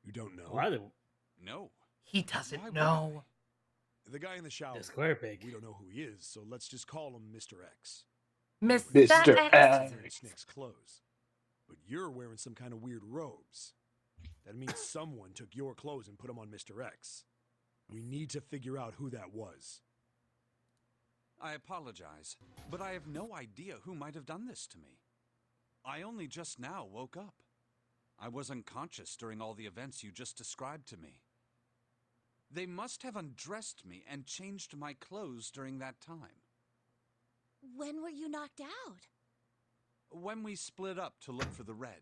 You don't know? Why? No. He doesn't Why know. The guy in the shower. The square pig. We don't know who he is, so let's just call him Mr. X. Mr. X. Wearing Snake's clothes. But you're wearing some kind of weird robes. That means someone took your clothes and put them on Mr. X. We need to figure out who that was. I apologize, but I have no idea who might have done this to me. I only just now woke up. I was unconscious during all the events you just described to me. They must have undressed me and changed my clothes during that time. When were you knocked out? When we split up to look for the red,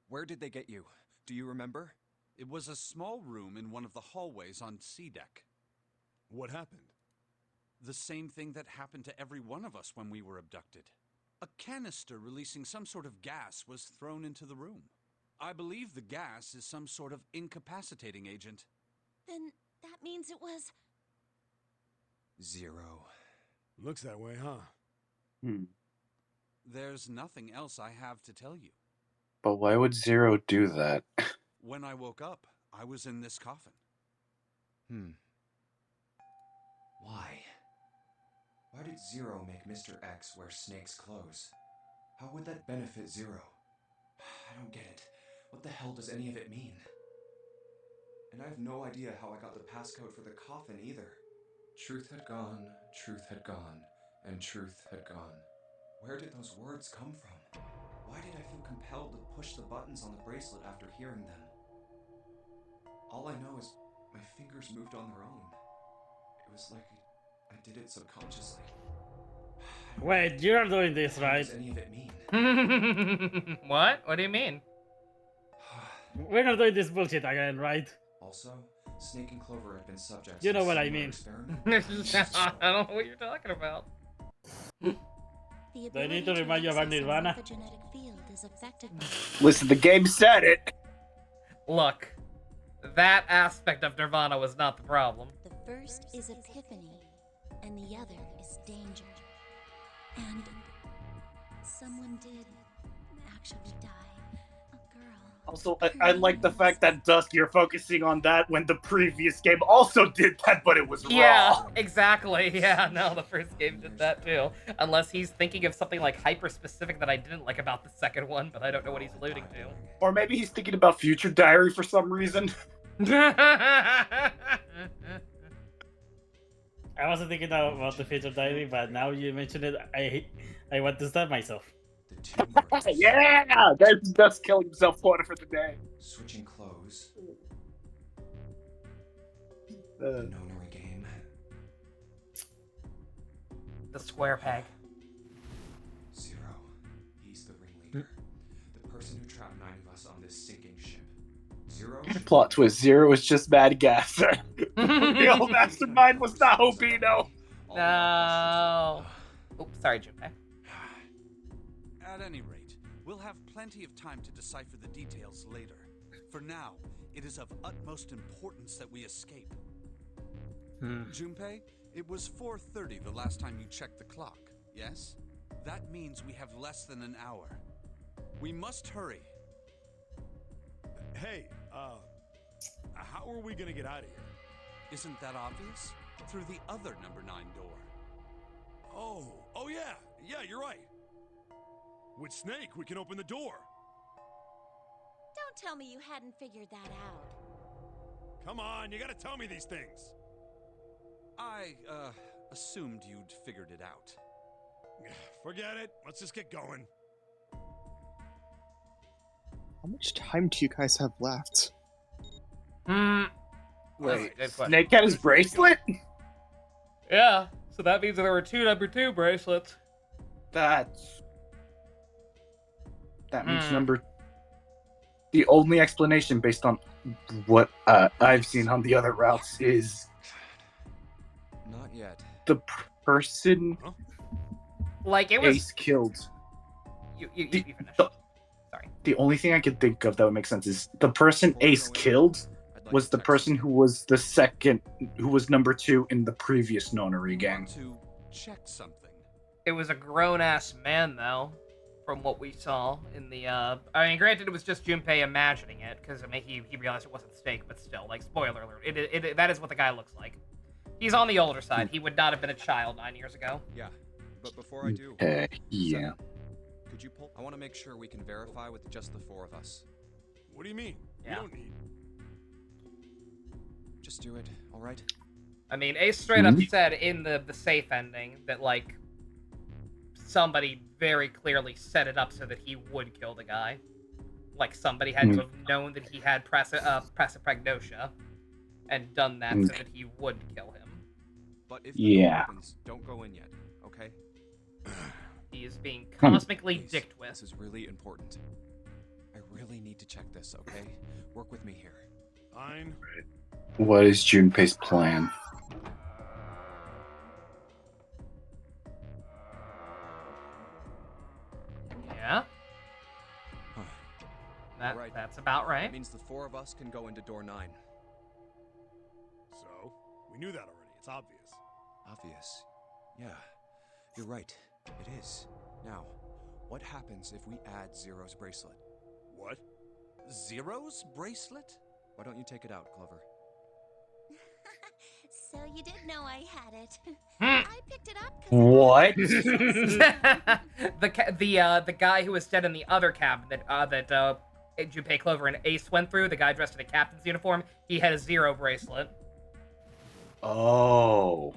Where did they get you? Do you remember? It was a small room in one of the hallways on C deck. What happened? The same thing that happened to every one of us when we were abducted. A canister releasing some sort of gas was thrown into the room. I believe the gas is some sort of incapacitating agent. Then that means it was... Zero. Looks that way, huh? There's nothing else I have to tell you. But why would Zero do that? When I woke up, I was in this coffin. Why? Why did Zero make Mr. X wear Snake's clothes? How would that benefit Zero? I don't get it. What the hell does any of it mean? And I have no idea how I got the passcode for the coffin either. Truth had gone, and truth had gone. Where did those words come from? Why did I feel compelled to push the buttons on the bracelet after hearing them? All I know is my fingers moved on their own. It was like I did it subconsciously. Wait, you're doing this, What right? does any of it mean? What? What do you mean? We're not doing this bullshit again, right? Also, Snake and Clover had been subjects You know of a what I similar mean. experiment. I don't know what you're talking about. The Do I need ability to remind you about access the Nirvana? morphogenetic field is affected by... Listen, the game said it. Look, that aspect of Nirvana was not the problem. The first is epiphany, and the other is danger. And someone did actually die. A girl. Also, I like the fact that Dusk, you're focusing on that when the previous game also did that, but it was wrong. Yeah, exactly. Yeah, no, the first game did that too. Unless he's thinking of something like hyper-specific that I didn't like about the second one, but I don't know what he's alluding to. Or maybe he's thinking about Future Diary for some reason. I wasn't thinking about the Future Diary, but now you mention it, I want to stab myself. Yeah! There's Dusk killing himself quarter for the day. Switching clothes. The nonary game. The square peg. Zero. He's the ringleader. The person who trapped 9 of us on this sinking ship. Zero. Plot twist, Zero is just Mad Gasser. The real mastermind was Nahobino. No. Oops, sorry, Junpei. At any rate, we'll have plenty of time to decipher the details later. For now, it is of utmost importance that we escape. Junpei, it was 4:30 the last time you checked the clock, yes? That means we have less than an hour. We must hurry. Hey, how are we gonna get out of here? Isn't that obvious? Through the other number 9 door. Oh yeah, you're right. With Snake, we can open the door. Don't tell me you hadn't figured that out. Come on, you gotta tell me these things. I, assumed you'd figured it out. Forget it. Let's just get going. How much time do you guys have left? Wait, Snake had his bracelet? Yeah, so that means there were 2 number 2 bracelets. That means number... The only explanation based on what I've seen on the other routes is... Not yet. The person Like, it was... Ace killed. You finish. Sorry. The only thing I could think of that would make sense is the person Ace killed was the person who was the second, who was number 2 in the previous Nonary gang. To check something. It was a grown-ass man, though, from what we saw in the, I mean, granted, it was just Junpei imagining it, because he realized it wasn't Snake, but still, like, spoiler alert, that is what the guy looks like. He's on the older side. He would not have been a child 9 years ago. Yeah, but before I do... yeah. Could you pull... I want to make sure we can verify with just the 4 of us. What do you mean? Yeah. We don't need... Just do it, alright? I mean, Ace straight up said in the safe ending that, like, somebody very clearly set it up so that he would kill the guy. Like, somebody had to have known that he had prosopagnosia and done that so that he would kill him. But if the door opens, don't go in yet, okay? He is being cosmically dick This is really important. I really need to check this, okay? Work with me here. Fine. What is Junpei's plan? Yeah. Right. That's about right. That means the 4 of us can go into door 9. So, we knew that already. It's obvious. Obvious. Yeah, you're right. It is. Now, what happens if we add Zero's bracelet? What? Zero's bracelet? Why don't you take it out, Clover? So you did know I had it. Hmm. I picked it up. What? the guy who was dead in the other cabin that Junpei, Clover, and Ace went through, the guy dressed in a captain's uniform, he had a Zero bracelet. Oh.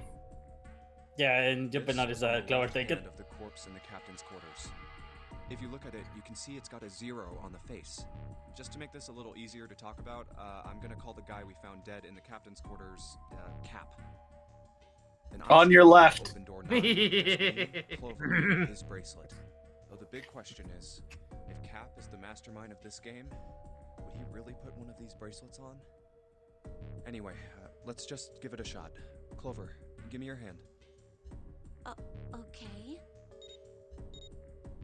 Yeah, and Junpei noticed that Clover take it. Of the corpse in the captain's quarters. If you look at it, you can see it's got a 0 on the face. Just to make this a little easier to talk about, I'm gonna call the guy we found dead in the captain's quarters, Cap. Then On your left. Open door 9, me, Clover, and his bracelet. Though the big question is, if Cap is the mastermind of this game, would he really put one of these bracelets on? Anyway, let's just give it a shot. Clover, give me your hand. Okay.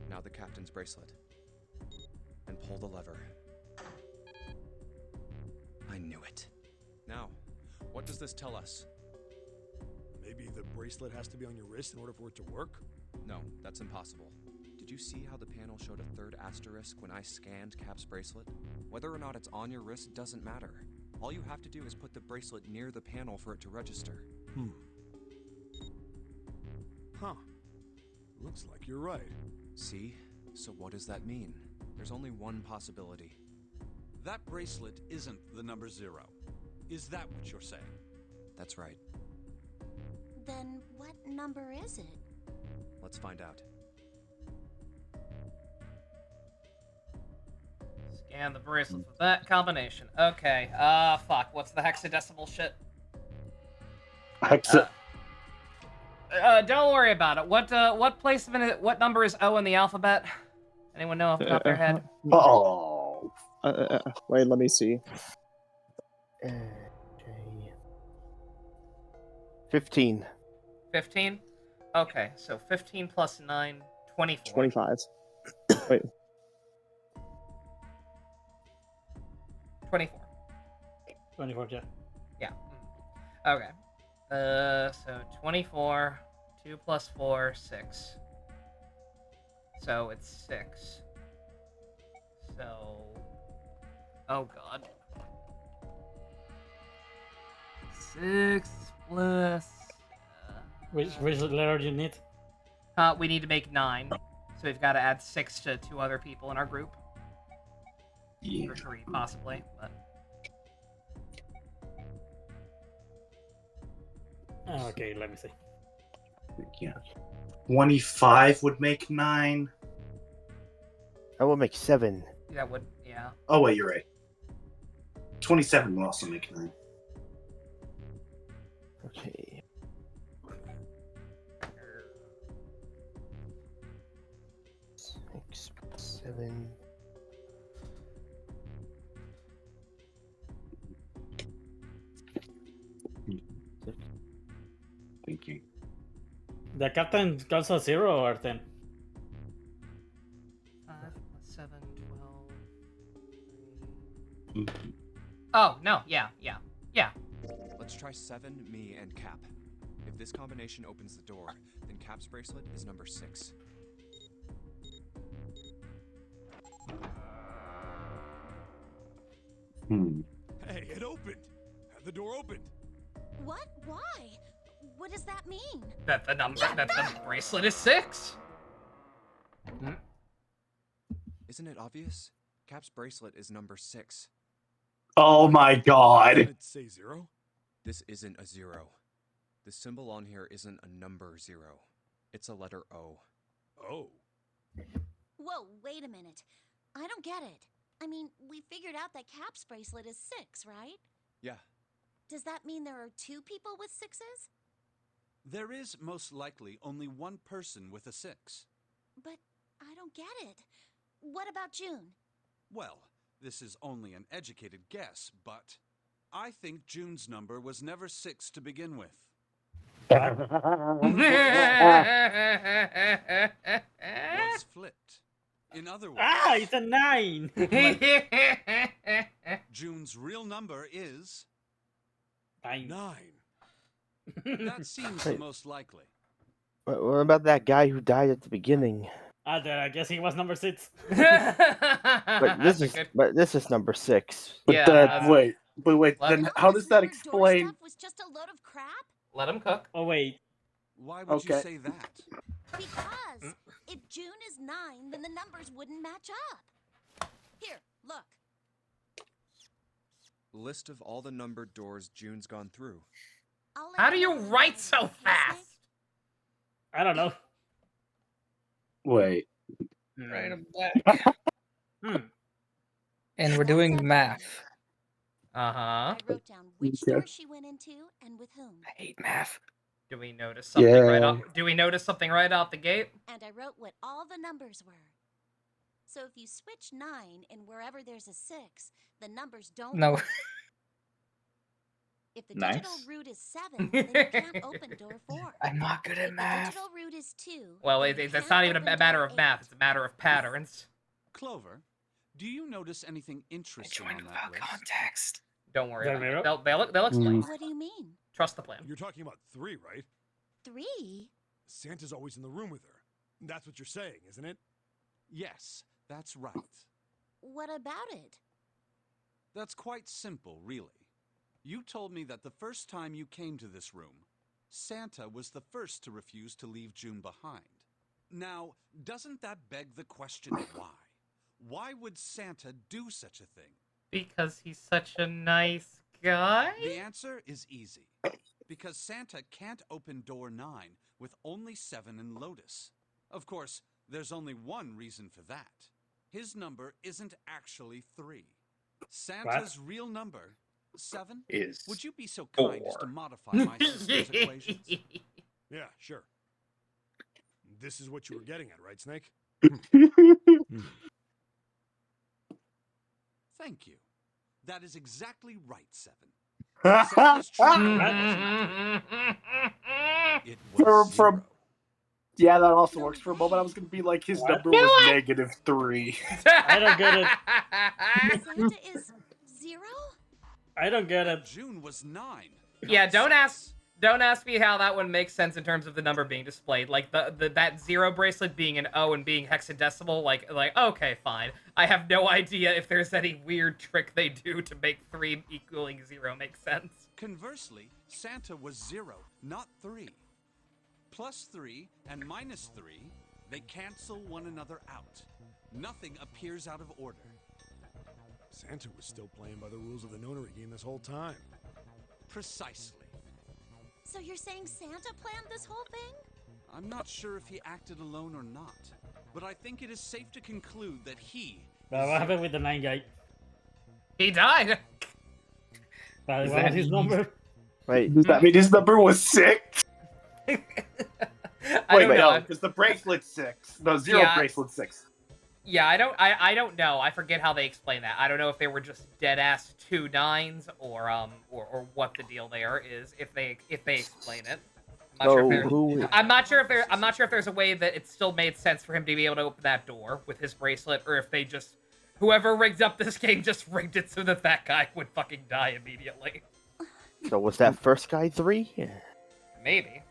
Now the captain's bracelet. And pull the lever. I knew it. Now, what does this tell us? Maybe the bracelet has to be on your wrist in order for it to work? No, that's impossible. Did you see how the panel showed a 3rd asterisk when I scanned Cap's bracelet? Whether or not it's on your wrist doesn't matter. All you have to do is put the bracelet near the panel for it to register. Huh. Looks like you're right. See? So what does that mean? There's only one possibility. That bracelet isn't the number 0. Is that what you're saying? That's right. Then what number is it? Let's find out. Scan the bracelets with that combination. Okay, fuck. What's the hexadecimal shit? Don't worry about it. What placement? What number is O in the alphabet? Anyone know off the top of their head? Oh. Wait, let me see. 15. 15? Okay, so 15 plus 9, 24. 25. Wait. 24. 24, yeah. Yeah. Okay. So 24, 2 plus 4, 6. So it's 6. So... Oh god. 6 plus... Which letter do you need? We need to make 9. So we've got to add 6 to 2 other people in our group. Yeah. Or 3, possibly, but... Okay, let me see. Yeah. 25 would make 9. I will make 7. That would, yeah. Oh, wait, you're right. 27 will also make 9. Okay. Six, 7. Thank you. The captain also 0 or 10? 5 plus 7, 12... Oh, no, yeah. Let's try 7, me, and Cap. If this combination opens the door, then Cap's bracelet is number 6. Hey, it opened! The door opened! What? Why? What does that mean? That the bracelet is 6! Isn't it obvious? Cap's bracelet is number 6. Oh my god! Did it say 0? This isn't a 0. The symbol on here isn't a number 0. It's a letter O. Oh. Whoa, wait a minute. I don't get it. I mean, we figured out that Cap's bracelet is 6, right? Yeah. Does that mean there are 2 people with 6s? There is most likely only one person with a 6. But I don't get it. What about June? Well, This is only an educated guess, but I think June's number was never 6 to begin with. Was flipped. In other words, it's a 9. June's real number is 9. That seems the most likely. What about that guy who died at the beginning? I guess he was number 6. But this is number 6. But wait. Then how does that explain? Was just a load of crap? Let him cook. Oh wait. Why would you say that? Because if June is 9, then the numbers wouldn't match up. Here, look. List of all the numbered doors June's gone through. How do you write so fast? I don't know. Wait. Right of black. And we're doing math. Uh-huh. I wrote down which door she went into and with whom. I hate math. Do we notice something right off? Do we notice something right out the gate? And I wrote what all the numbers were. So if you switch 9 and wherever there's a 6, the numbers don't. No. Work. If the digital root is 7, then you can't open door 4. I'm not good at math. If the digital root is 2. Well, that's not even a matter of math. It's a matter of patterns. Clover, do you notice anything interesting on that list? Context. Don't worry about it. They'll explain. What do you mean? Trust the plan. You're talking about 3, right? 3? Santa's always in the room with her. That's what you're saying, isn't it? Yes, that's right. What about it? That's quite simple, really. You told me that the first time you came to this room, Santa was the first to refuse to leave June behind. Now, doesn't that beg the question why? Why would Santa do such a thing? Because he's such a nice guy? The answer is easy. Because Santa can't open door 9 with only 7 in Lotus. Of course, there's only one reason for that. His number isn't actually 3. Santa's real number, 7, is. Would you be so kind as to modify my sister's equations? Yeah, sure. This is what you were getting at, right, Snake? Thank you. That is exactly right, 7. Santa's true number it was 0. Yeah, that also works. For a moment, I was going to be like, his number was -3. I don't get it. Santa is 0? I don't get it. June was 9. Yeah, don't ask me how that one makes sense in terms of the number being displayed. Like that 0 bracelet being an O and being hexadecimal, like okay, fine. I have no idea if there's any weird trick they do to make 3 equaling 0 make sense. Conversely, Santa was 0, not 3. +3 and -3, they cancel one another out. Nothing appears out of order. Santa was still playing by the rules of the nonary game this whole time. Precisely. So you're saying Santa planned this whole thing? I'm not sure if he acted alone or not, but I think it is safe to conclude that he... What happened with the 9 guy? He died! What was his number? Wait, does that mean his number was 6? I don't know. Because the bracelet's 6. No, 0 bracelet's 6. Yeah, I don't know. I forget how they explain that. I don't know if they were just dead ass 2 9s or what the deal there is if they explain it. I'm not sure if there's a way that it still made sense for him to be able to open that door with his bracelet, or if they just whoever rigged up this game just rigged it so that guy would fucking die immediately. So was that first guy 3? Maybe.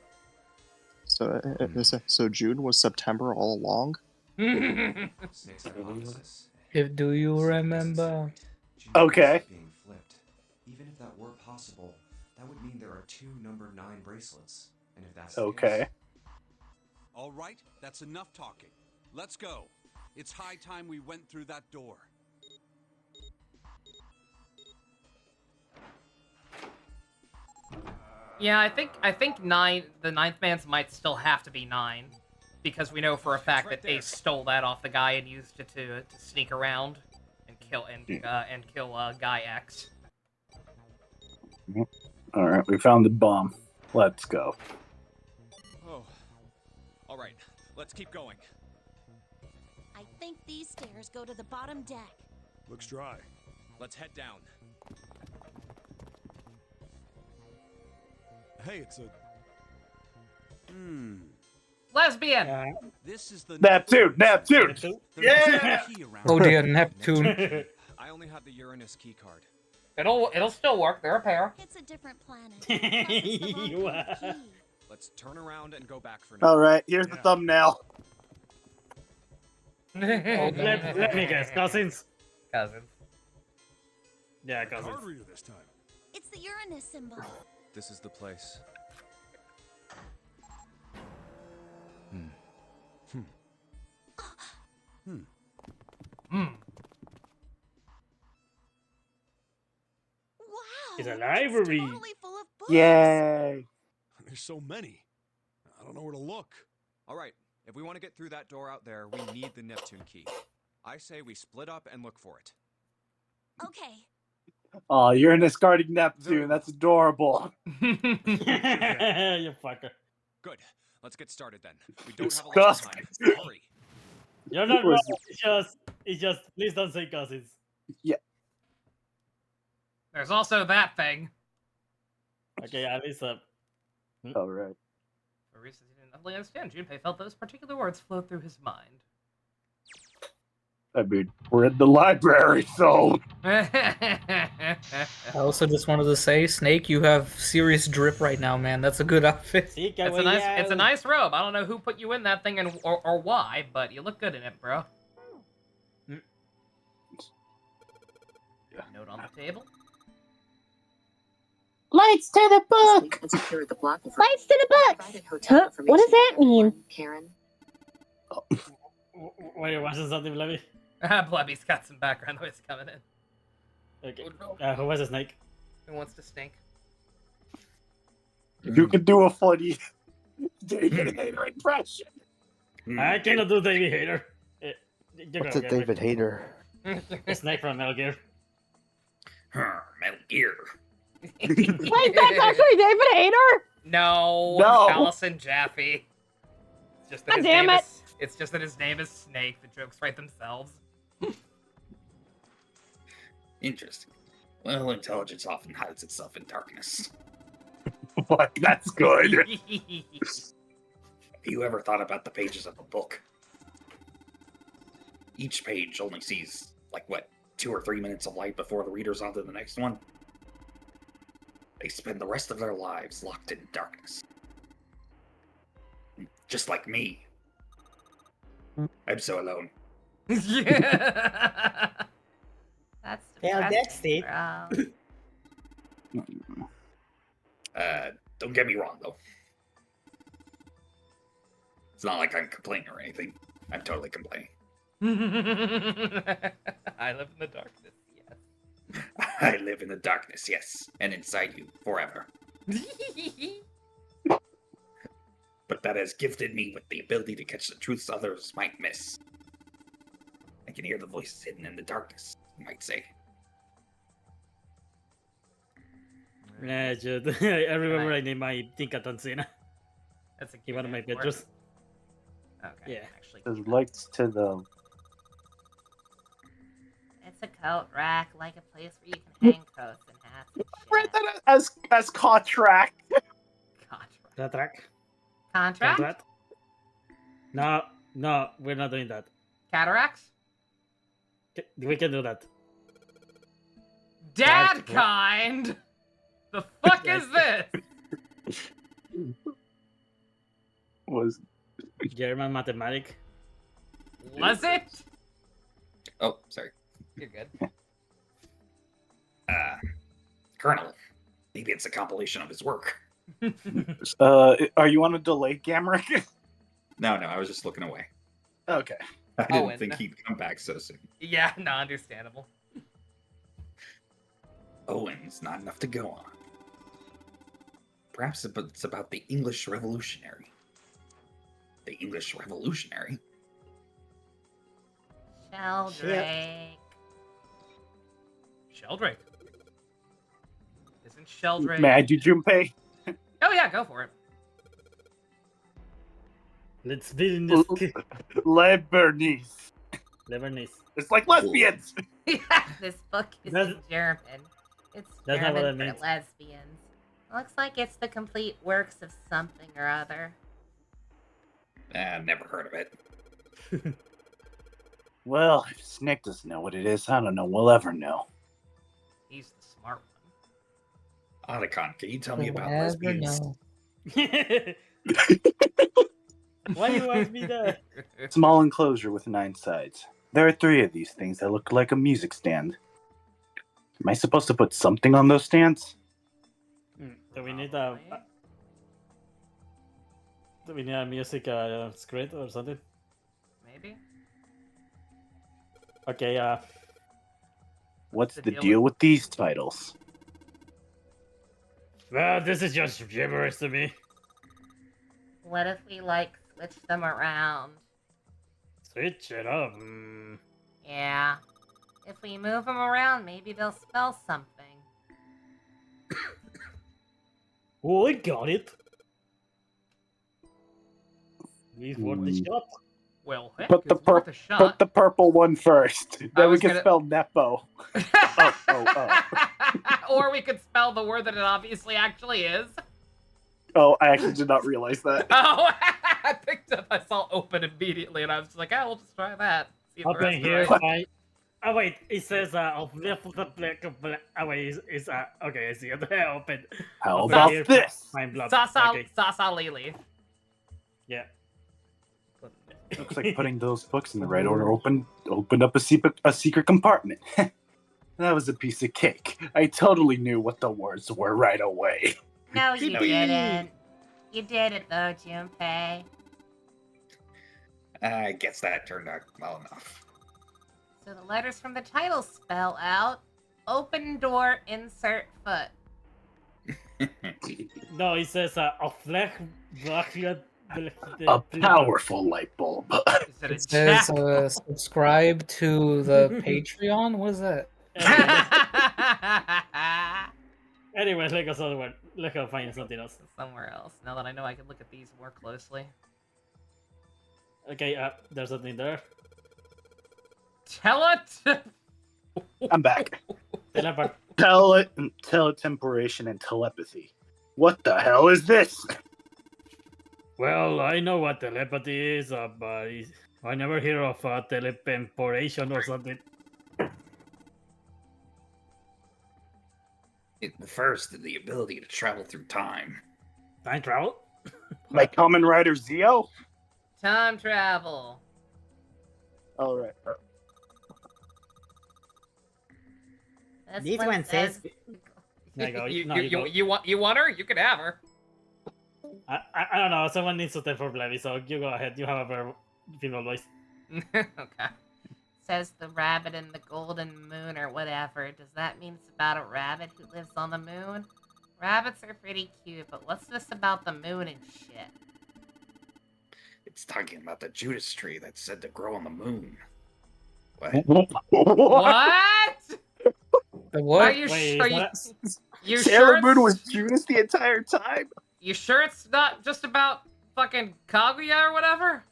So June was September all along? Do you remember? Okay. Being flipped. Even if that were possible, that would mean there are 2 number 9 bracelets. And if that's the case... All right, that's enough talking. Let's go. It's high time we went through that door. Yeah, I think 9. The 9th man's might still have to be 9, because we know for a fact that Ace stole that off the guy and used it to sneak around and kill Guy X. All right, we found the bomb. Let's go. Oh, all right. Let's keep going. I think these stairs go to the bottom deck. Looks dry. Let's head down. Hey, it's a... Lesbian! This is the Neptune! Neptune! Yeah! Oh dear, Neptune. I only have the Uranus key card. It'll still work. They're a pair. It's a different planet. Plus, it's the volcano key. Let's turn around and go back for now. All right, here's the thumbnail. Let me guess, cousins. Cousins. Yeah, cousins. Card reader this time. It's the Uranus symbol. This is the place. Wow. It's a library. Totally full of books. Yay! There's so many. I don't know where to look. All right, if we want to get through that door out there, we need the Neptune key. I say we split up and look for it. Okay. Oh, Uranus guarding Neptune. That's adorable. You fucker. Good. Let's get started then. We don't have a lot of time. Hurry. You're not wrong. It's just, please don't say cousins. Yeah. There's also that thing. Okay, Alisa. All right. For reasons he didn't fully understand, Junpei felt those particular words flow through his mind. I mean, we're in the library, so... I also just wanted to say, Snake, you have serious drip right now, man. That's a good outfit. It's a nice robe. I don't know who put you in that thing or why, but you look good in it, bro. Note on the table. Lights to the book! Lights to the book! Huh? What does that mean? Karen. Were you watching something, Blebby? Blebby's got some background noise coming in. Okay. Who was a snake? Who wants to stink? You can do a funny David Hayter impression. I cannot do David Hayter. What's a David Hayter? A snake from Metal Gear. Metal Gear. Wait, that's actually David Hayter? No. No. Allison Jaffe. It's just that God his damn name it. It's just that his name is Snake. The jokes write themselves. Interesting. Well, intelligence often hides itself in darkness. What? That's good. Have you ever thought about the pages of a book? Each page only sees, 2 or 3 minutes of light before the reader's on to the next one. They spend the rest of their lives locked in darkness. Just like me. I'm so alone. Yeah. That's Yeah, that's it. Don't get me wrong, though. It's not like I'm complaining or anything. I'm totally complaining. I live in the darkness, yes. I live in the darkness, yes. And inside you, forever. But that has gifted me with the ability to catch the truths others might miss. I can hear the voices hidden in the darkness, you might say. Yeah, I remember I named my Tinka Tansina. That's a one of my pictures. Okay. Yeah. Actually, There's lights to the... it's a coat rack, like a place where you can hang coats and hats and Right, that as contract. Contract? Contract? No, we're not doing that. Cataracts? We can do that. Dad kind? The fuck is this? Was German mathematic. Was it? Oh, sorry. You're good. Colonel. Maybe it's a compilation of his work. Are you on a delay, Gamrick? No, I was just looking away. Okay. I didn't Owen. think he'd come back so soon. Yeah, no, understandable. Owen's not enough to go on. Perhaps it's about the English Revolutionary. The English Revolutionary? Sheldrake. Sheldrake? Isn't Sheldrake... May I do Junpei? Oh yeah, go for it. Let's be in this... Le Bernice. Lebanese. It's like lesbians. This book is That's- in German. It's That's not what German it for means. lesbians. Looks like it's the complete works of something or other. Never heard of it. Well, if Snick doesn't know what it is, I don't know we'll ever know. He's the smart one. Otacon, can you tell me about Never lesbians? know. Why you ask me that? Small enclosure with 9 sides. There are 3 of these things that look like a music stand. Am I supposed to put something on those stands? Do we need a music script or something? Maybe. Okay. What's the deal with these titles? Well, this is just gibberish to me. What if we, like, switch them around? Switch it up. Yeah. If we move them around, maybe they'll spell something. Oh, I got it. He's worth the shot. Well, heck, Put the, it's worth a shot. put the purple one first. I Then we was can gonna- spell Nepo. Or we could spell the word that it obviously actually is. Oh, I actually did not realize that. Oh, I picked up. I saw open immediately, and I was just like, we'll just try that. See if the Open rest here. are right. Oh wait, it says of oh wait, it's okay. I see it. Open. How Open about here, this? Find blood. Sasa, Okay. Sasa Lily. Yeah. Looks like putting those books in the right order opened up a secret compartment. That was a piece of cake. I totally knew what the words were right away. No, you Yippee! didn't. You did it, though, Junpei. I guess that turned out well enough. So the letters from the title spell out open door, insert foot. No, it says a powerful light bulb. It says subscribe to the Patreon. What is that? Anyway, let's go somewhere. Let's go find something else. Somewhere else. Now that I know I can look at these more closely. Okay, there's something there. Tell it. I'm back. Teleport. Teletemporation and telepathy. What the hell is this? Well, I know what telepathy is, but I never hear of teletemporation or something. It refers to the ability to travel through time. Time travel? Like Kamen Rider Zeo? Time travel. All right. This one says. There you go. You, No, you, you you, go. you want her? You can have her. I don't know. Someone needs to take for Blevy, so you go ahead. You have a better female voice. Okay. Says the rabbit in the golden moon or whatever. Does that mean it's about a rabbit who lives on the moon? Rabbits are pretty cute, but what's this about the moon and shit? It's talking about the Judas tree that's said to grow on the moon. What? What? The what? Are you sure? You Sailor sure Moon it's- was Judas the entire time? You sure it's not just about fucking Kaguya or whatever?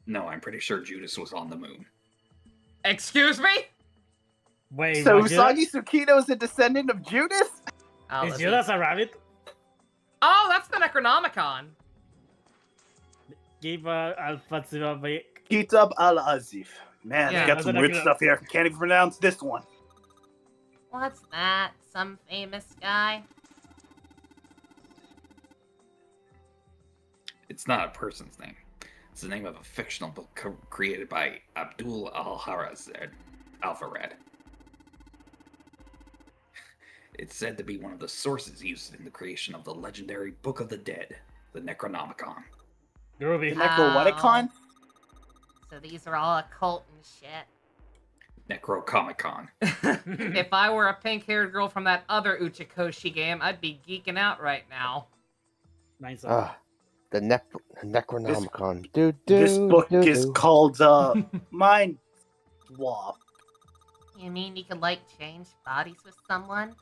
No, I'm pretty sure Judas was on the moon. Excuse me? Wait, So what, Usagi Tsukino is a descendant of Judas? Oh, Is let's Judas see. a rabbit? Oh, that's the Necronomicon. Give Alpha Zero by Kitab al-Azif. Man, Yeah, they got some weird stuff here. Can't even pronounce this one. What's that? Some famous guy? It's not a person's name. It's the name of a fictional book created by Abdul Al-Harazad Al-Farad. It's said to be one of the sources used in the creation of the legendary Book of the Dead, the Necronomicon. Groovy. Necrowaticon? So these are all occult and shit. Necrocomic-Con. If I were a pink-haired girl from that other Uchikoshi game, I'd be geeking out right now. Nice. The Necronomicon. This book is called Mind Swap. You mean you could, like, change bodies with someone?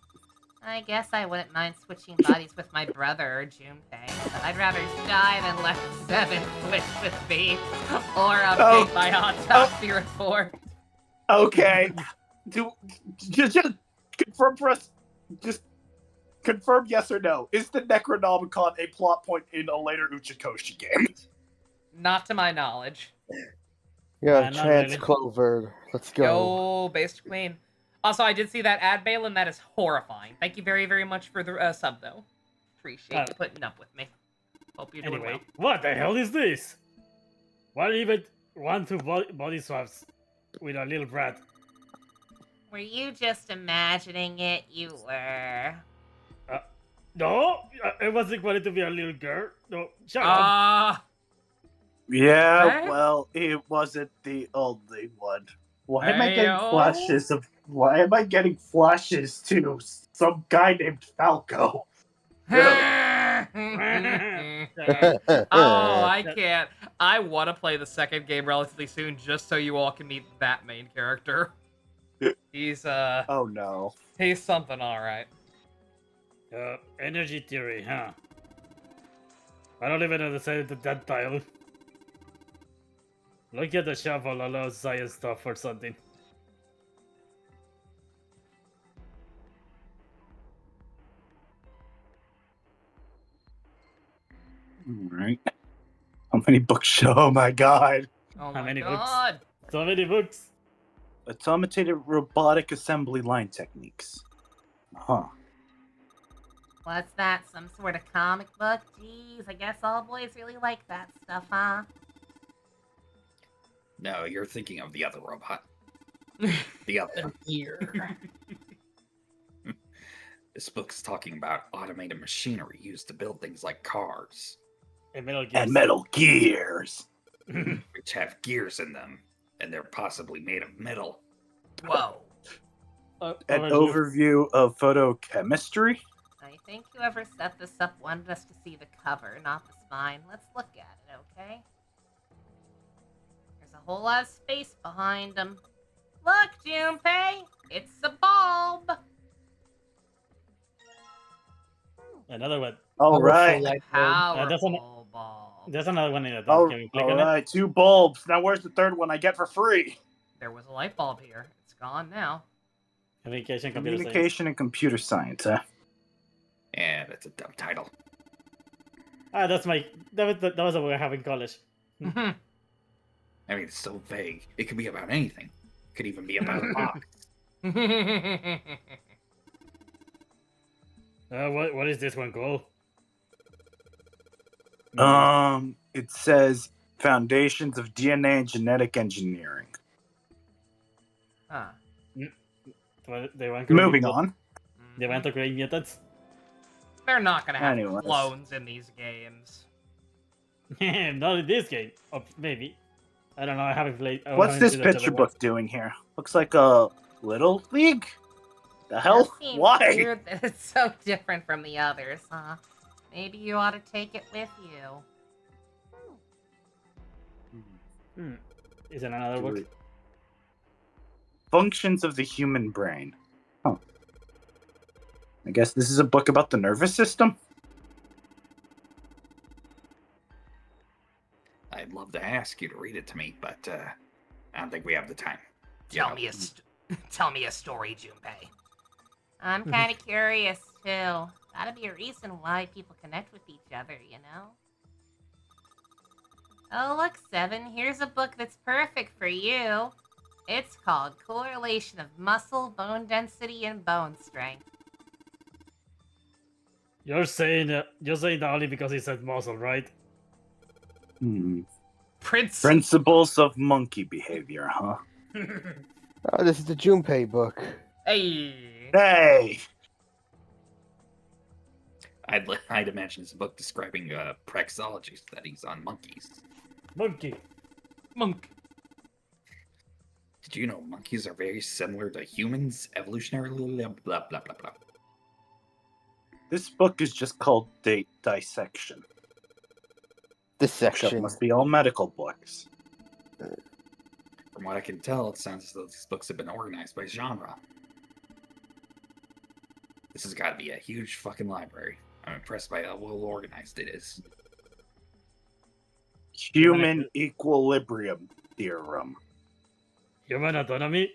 I guess I wouldn't mind switching bodies with my brother or Junpei, but I'd rather die than let Seven switch with me or update my autopsy report. Okay. Just confirm for us. Just confirm yes or no. Is the Necronomicon a plot point in a later Uchikoshi game? Not to my knowledge. Yeah, not Chance really. Clover. Let's go. Yo, Based Queen. Also, I did see that ad, Balin. That is horrifying. Thank you very, very much for the sub, though. Appreciate you putting up with me. Hope you're doing Anyway, well. what the hell is this? Why even want to body swaps with a little brat? Were you just imagining it? You were. No, I wasn't wanting to be a little girl. No, shut up. Yeah, Right? well, it wasn't the only one. Why am I getting Ayo. flashes of? Why am I getting flashes to some guy named Falco? Oh, I can't. I want to play the second game relatively soon just so you all can meet that main character. He's, Oh no. He's something alright. Energy theory, huh? I don't even understand that title. Look at the shovel, a lot of science stuff or something. Alright. How many books? Oh my god. Oh How my many god. books? So many books. Automated robotic assembly line techniques. Huh. What's that? Some sort of comic book? Jeez, I guess all boys really like that stuff, huh? No, you're thinking of the other robot. The other. Here. This book's talking about automated machinery used to build things like cars. And Metal Gears. And Metal Gears. Which have gears in them, and they're possibly made of metal. Whoa. An overview of photochemistry? I think whoever set this up wanted us to see the cover, not the spine. Let's look at it, okay? There's a whole lot of space behind them. Look, Junpei! It's a bulb! Another one. All right. There's another one in the top. All Can we click on right, 2 bulbs. Now where's the third one I get for free? There was a light bulb here. It's gone now. it? Communication, Communication and computer science, huh? Yeah, that's a dumb title. That was what we have in college. I mean, it's so vague. It could be about anything. It could even be about a box. What is this one called? It says Foundations of DNA and Genetic Engineering. Huh. They want Moving on. They want to create mutants. They're not gonna have Anyways. clones in these games. Not in this game. Oh, maybe. I don't know. I haven't played. What's this picture book doing here? Looks like a Little League? The hell? That seems Why? weird that it's so different from the others, huh? Maybe you ought to take it with you. Is it another book? Functions of the Human Brain. Huh. I guess this is a book about the nervous system? I'd love to ask you to read it to me, but I don't think we have the time. Tell me a story, Junpei. I'm kind of curious too. Gotta be a reason why people connect with each other, you know? Oh, look, Seven. Here's a book that's perfect for you. It's called Correlation of Muscle, Bone Density, and Bone Strength. You're saying that only because he said muscle, right? Principles of monkey behavior, huh? Oh, this is the Junpei book. Hey. Hey. I'd imagine it's a book describing praxeology studies on monkeys. Monkey. Monk. Did you know monkeys are very similar to humans evolutionarily? Blah blah blah blah blah. This book is just called Dissection. Dissection. Must be all medical books. From what I can tell, it sounds as though these books have been organized by genre. This has got to be a huge fucking library. I'm impressed by how well organized it is. Human equilibrium theorem. Human autonomy.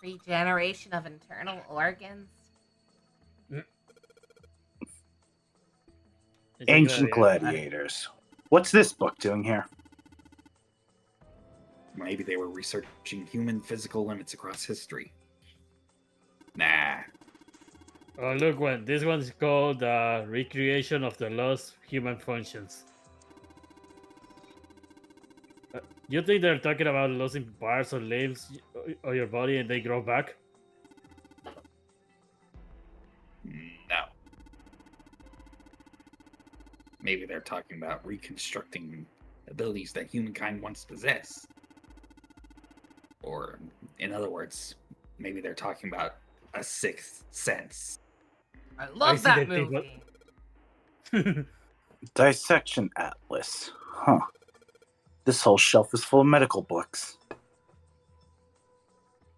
Regeneration of internal organs. Ancient gladiators. What's this book doing here? Maybe they were researching human physical limits across history. Nah. Oh, look, one. This one's called Recreation of the Lost Human Functions. You think they're talking about losing parts or limbs of your body and they grow back? No. Maybe they're talking about reconstructing abilities that humankind once possessed. Or, in other words, maybe they're talking about a sixth sense. I love that movie. Dissection Atlas. Huh. This whole shelf is full of medical books.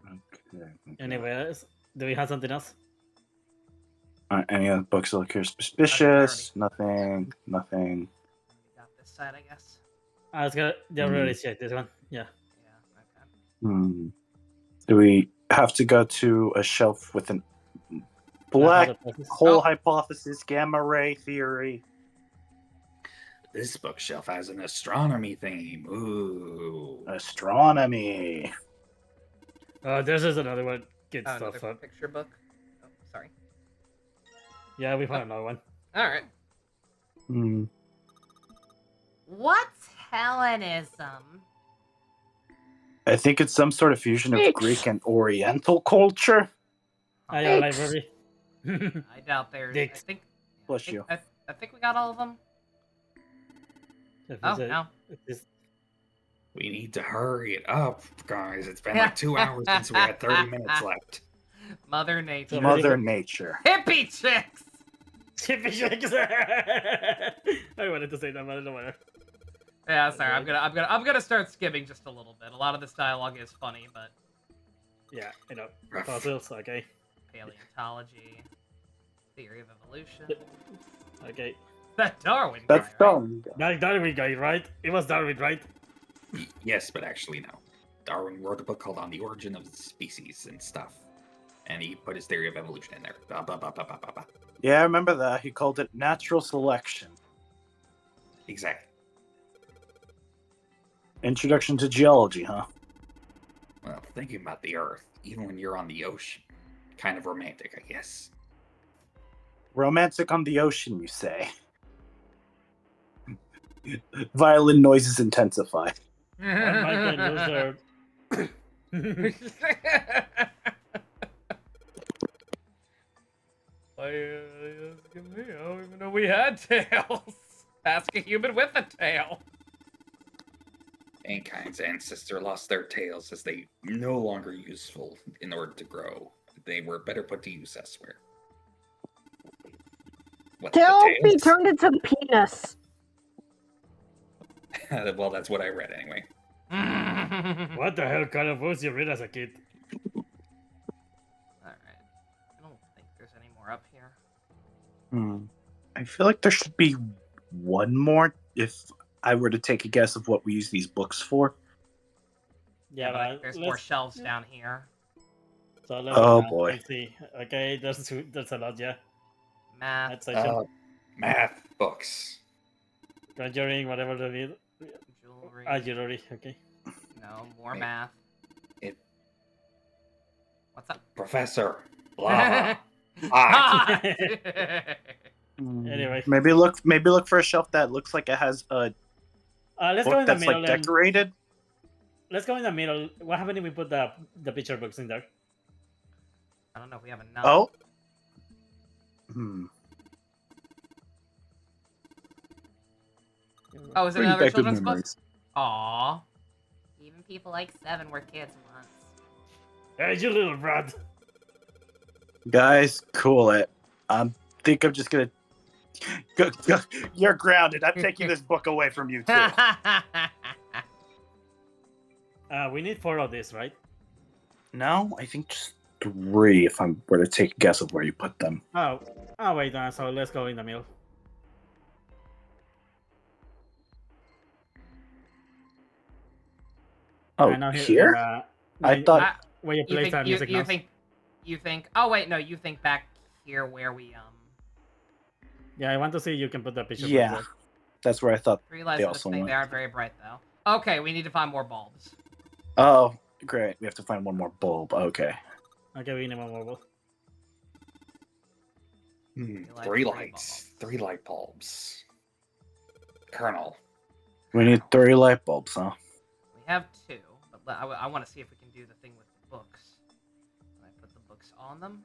Okay. Anyway, do we have something else? Any other books that look here suspicious? Nothing. Got this side, I guess. I was gonna. They already checked this one. Yeah. Do we have to go to a shelf with an black hole hypothesis, gamma ray theory? This bookshelf has an astronomy theme. Ooh. Astronomy. This is another one. Get stuff another up. picture book. Oh, sorry. Yeah, we found another one. All right. What's Hellenism? I think it's some sort of fusion of Greek and Oriental culture. Library. I doubt there's. I think. Bless you. I think we got all of them. No. We need to hurry it up, guys. It's been like 2 hours since we had 30 minutes left. Mother Nature. Mother Nature. Hippie chicks. Hippie chicks. I wanted to say that, but I don't want to. Yeah, sorry. I'm gonna start skimming just a little bit. A lot of this dialogue is funny, but yeah, you know, fossils. Okay. Paleontology, theory of evolution. Okay. That Darwin. That's guy, Darwin. That Darwin guy, right? It was Darwin, right? Yes, but actually no. Darwin wrote a book called On the Origin of the Species and stuff, and he put his theory of evolution in there. Yeah, I remember that. He called it natural selection. Exactly. Introduction to geology, huh? Well, thinking about the Earth, even when you're on the ocean, kind of romantic, I guess. Romantic on the ocean, you say? Violin noises intensify. I don't even know we had tails. Ask a human with a tail. Mankind's ancestor lost their tails as they no longer useful in order to grow. They were better put to use elsewhere. What, Tail be turned into penis. Well, that's what I read anyway. What the hell kind of books you read as a kid? Alright. I don't think there's any more up here. I feel like there should be one more if I were to take a guess of what we use these books for. Yeah, but there's more shelves down here. So boy. Let's see. Okay, that's a lot, yeah. Math. Math books. Conjuring, whatever the need. Jewelry. Jewelry, okay. No, more math. What's up? Professor. Blah. Anyway. Maybe look for a shelf that looks like it has a let's book go in the that's middle like decorated. Let's go in the middle. What happened if we put the picture books in there? I don't know if we have enough. Oh. Oh, is it Bring another back good children's book? memories. Aww. Even people like 7 were kids once. Hey, you little brat. Guys, cool it. I think I'm just gonna. Go. You're grounded. I'm taking this book away from you too. We need 4 of these, right? No, I think just 3 if I were to take a guess of where you put them. Oh, wait, so let's go in the middle. Oh, know here? I thought where you play that music now. You think? Oh wait, no. You think back here where we Yeah, I want to see you can put the picture. Yeah, that's where I thought realize they this also thing. went. They aren't very bright though. Okay, we need to find more bulbs. Oh, great. We have to find one more bulb. Okay. Okay, we need one more bulb. 3 lights. 3 light bulbs. Colonel. We need 3 light bulbs, huh? We have 2, but I want to see if we can do the thing with the books. Can I put the books on them?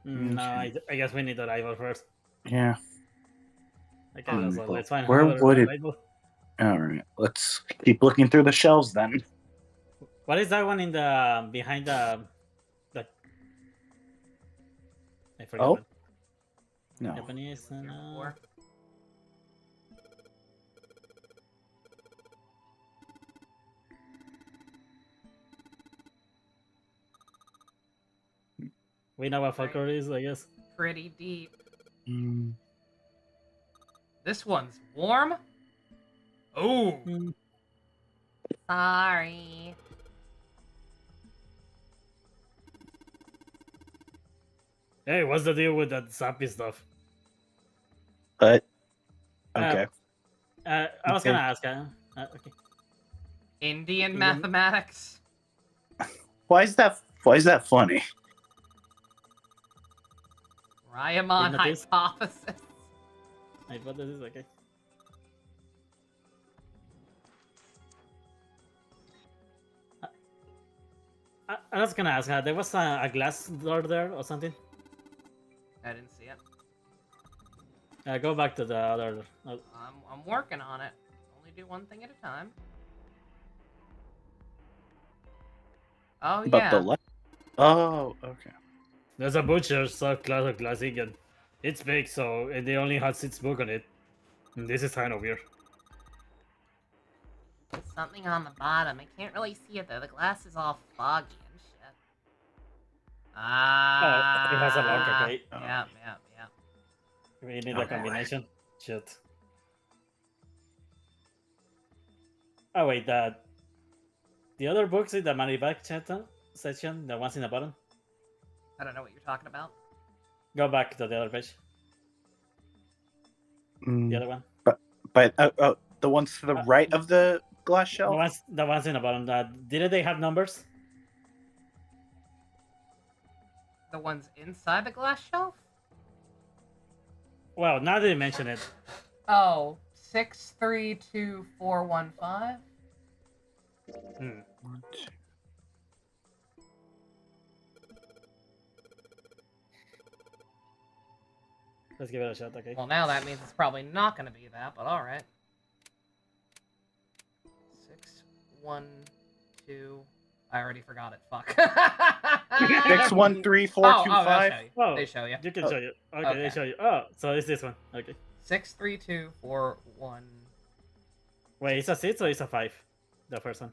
No, I guess we need the light bulb first. Yeah. Okay, so let's find where another would it? light bulb. All right, let's keep looking through the shelves then. What is that one in the behind the? I forgot. Oh. No. Japanese. We know what folklore is, I guess. Pretty deep. Mm. This one's warm. Oh. Sorry. Hey, what's the deal with that sappy stuff? But okay. I was gonna ask. Okay. Indian mathematics. Why is that funny? Rayamon hypothesis. Hypothesis, okay. I was gonna ask, there was a glass door there or something? I didn't see it. Go back to the other. I'm working on it. Only do one thing at a time. Oh But yeah. the light. Oh, okay. There's a butcher subclass of classic, and it's big, so they only had 6 books on it. And this is kind of weird. There's something on the bottom. I can't really see it though. The glass is all foggy and shit. Ah. Oh, it has a lock, okay. Yeah. We need a combination. Shit. Oh wait, the other books in the manufacturer section, the ones in the bottom. I don't know what you're talking about. Go back to the other page. The other one. But the ones to the right of the glass shelf. The ones in the bottom. Didn't they have numbers? The ones inside the glass shelf? Well, now that you mention it. Oh, 632415. Let's give it a shot, okay? Well, now that means it's probably not going to be that, but alright. 612. I already forgot it. Fuck. 613425. Oh, they show you. You can show you. Okay, they show you. Oh, so it's this one. Okay. 63241. Wait, it's a 6 or it's a 5? The first one.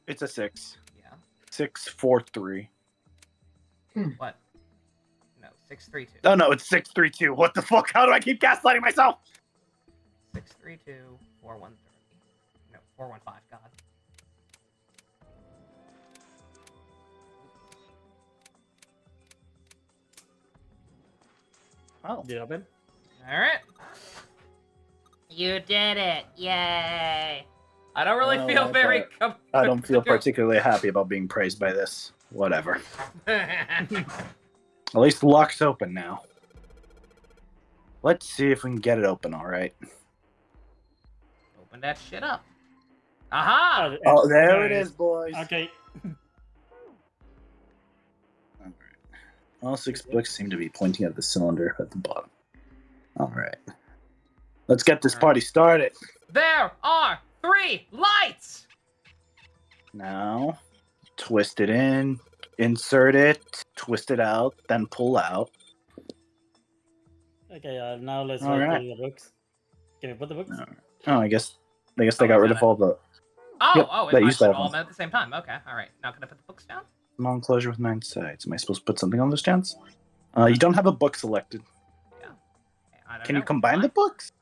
It's a 6. Yeah. 643. What? No, 632. Oh no, it's 632. What the fuck? How do I keep gaslighting myself? 6324130. No, 415. God. Oh. Did it open? Alright. You did it. Yay. I don't really feel very... I don't feel particularly happy about being praised by this. Whatever. At least the lock's open now. Let's see if we can get it open, alright. Open that shit up. Aha! Oh, there it is, boys. Okay. All 6 books seem to be pointing at the cylinder at the bottom. Alright. Let's get this party started. There are 3 lights! Now, twist it in, insert it, twist it out, then pull out. Okay, now let's All write right. the books. Can we put the books? Oh, I guess they got rid of all the... Oh, Yep, oh, that I used put that all of one. them at the same time. Okay, all right. Now can I put the books down? Small enclosure with 9 sides. Am I supposed to put something on those stands? You don't have a book selected. Yeah. I don't Can know. you combine the books?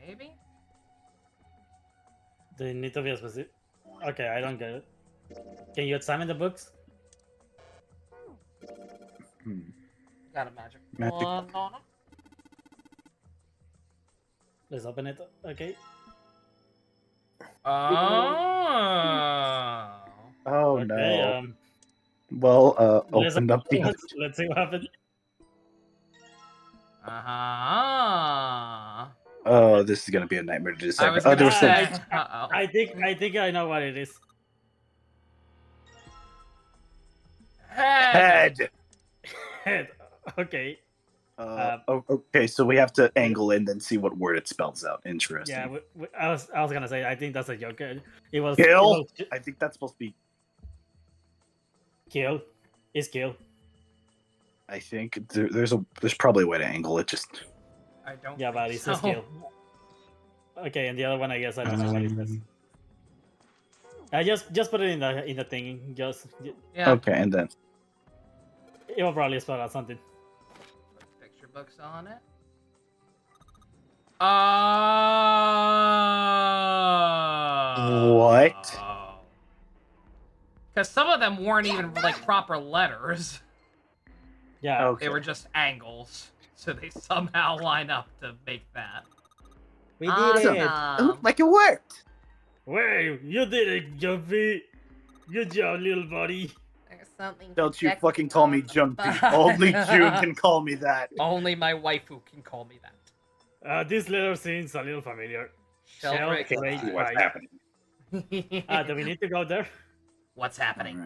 Maybe. They need to be specific. Okay, I don't get it. Can you examine the books? Got a magic Magic. wand on them. Let's open it. Okay. Oh. Oh Okay, no. Well, let's, opened up the. let's see what happens. Oh, this is gonna be a nightmare to decipher. was Oh, gonna there was some. say. I think I know what it is. Head. Head. Okay. Okay, so we have to angle in and see what word it spells out. Interesting. Yeah, I was gonna say I think that's a joke. It was Kill. I think that's supposed to be. Kill. Is kill. I think there's probably a way to angle it. Just. I don't. Yeah, but it's a skill. Okay, and the other one I guess I don't know what it is. Just put it in the thing. Yeah. Okay, and then. It will probably spell out something. Picture books on it. What? Because some of them weren't even like proper letters. Yeah. Okay. They were just angles. So they somehow line up to make that. We did it. It looked like it worked. Wow, you did it, Jumpy. Good job, little buddy. There's something. Don't you fucking call me Jumpy. Only June can call me that. Only my waifu can call me that. This letter seems a little familiar. Sheldrake. What's happening? Do we need to go there? What's happening?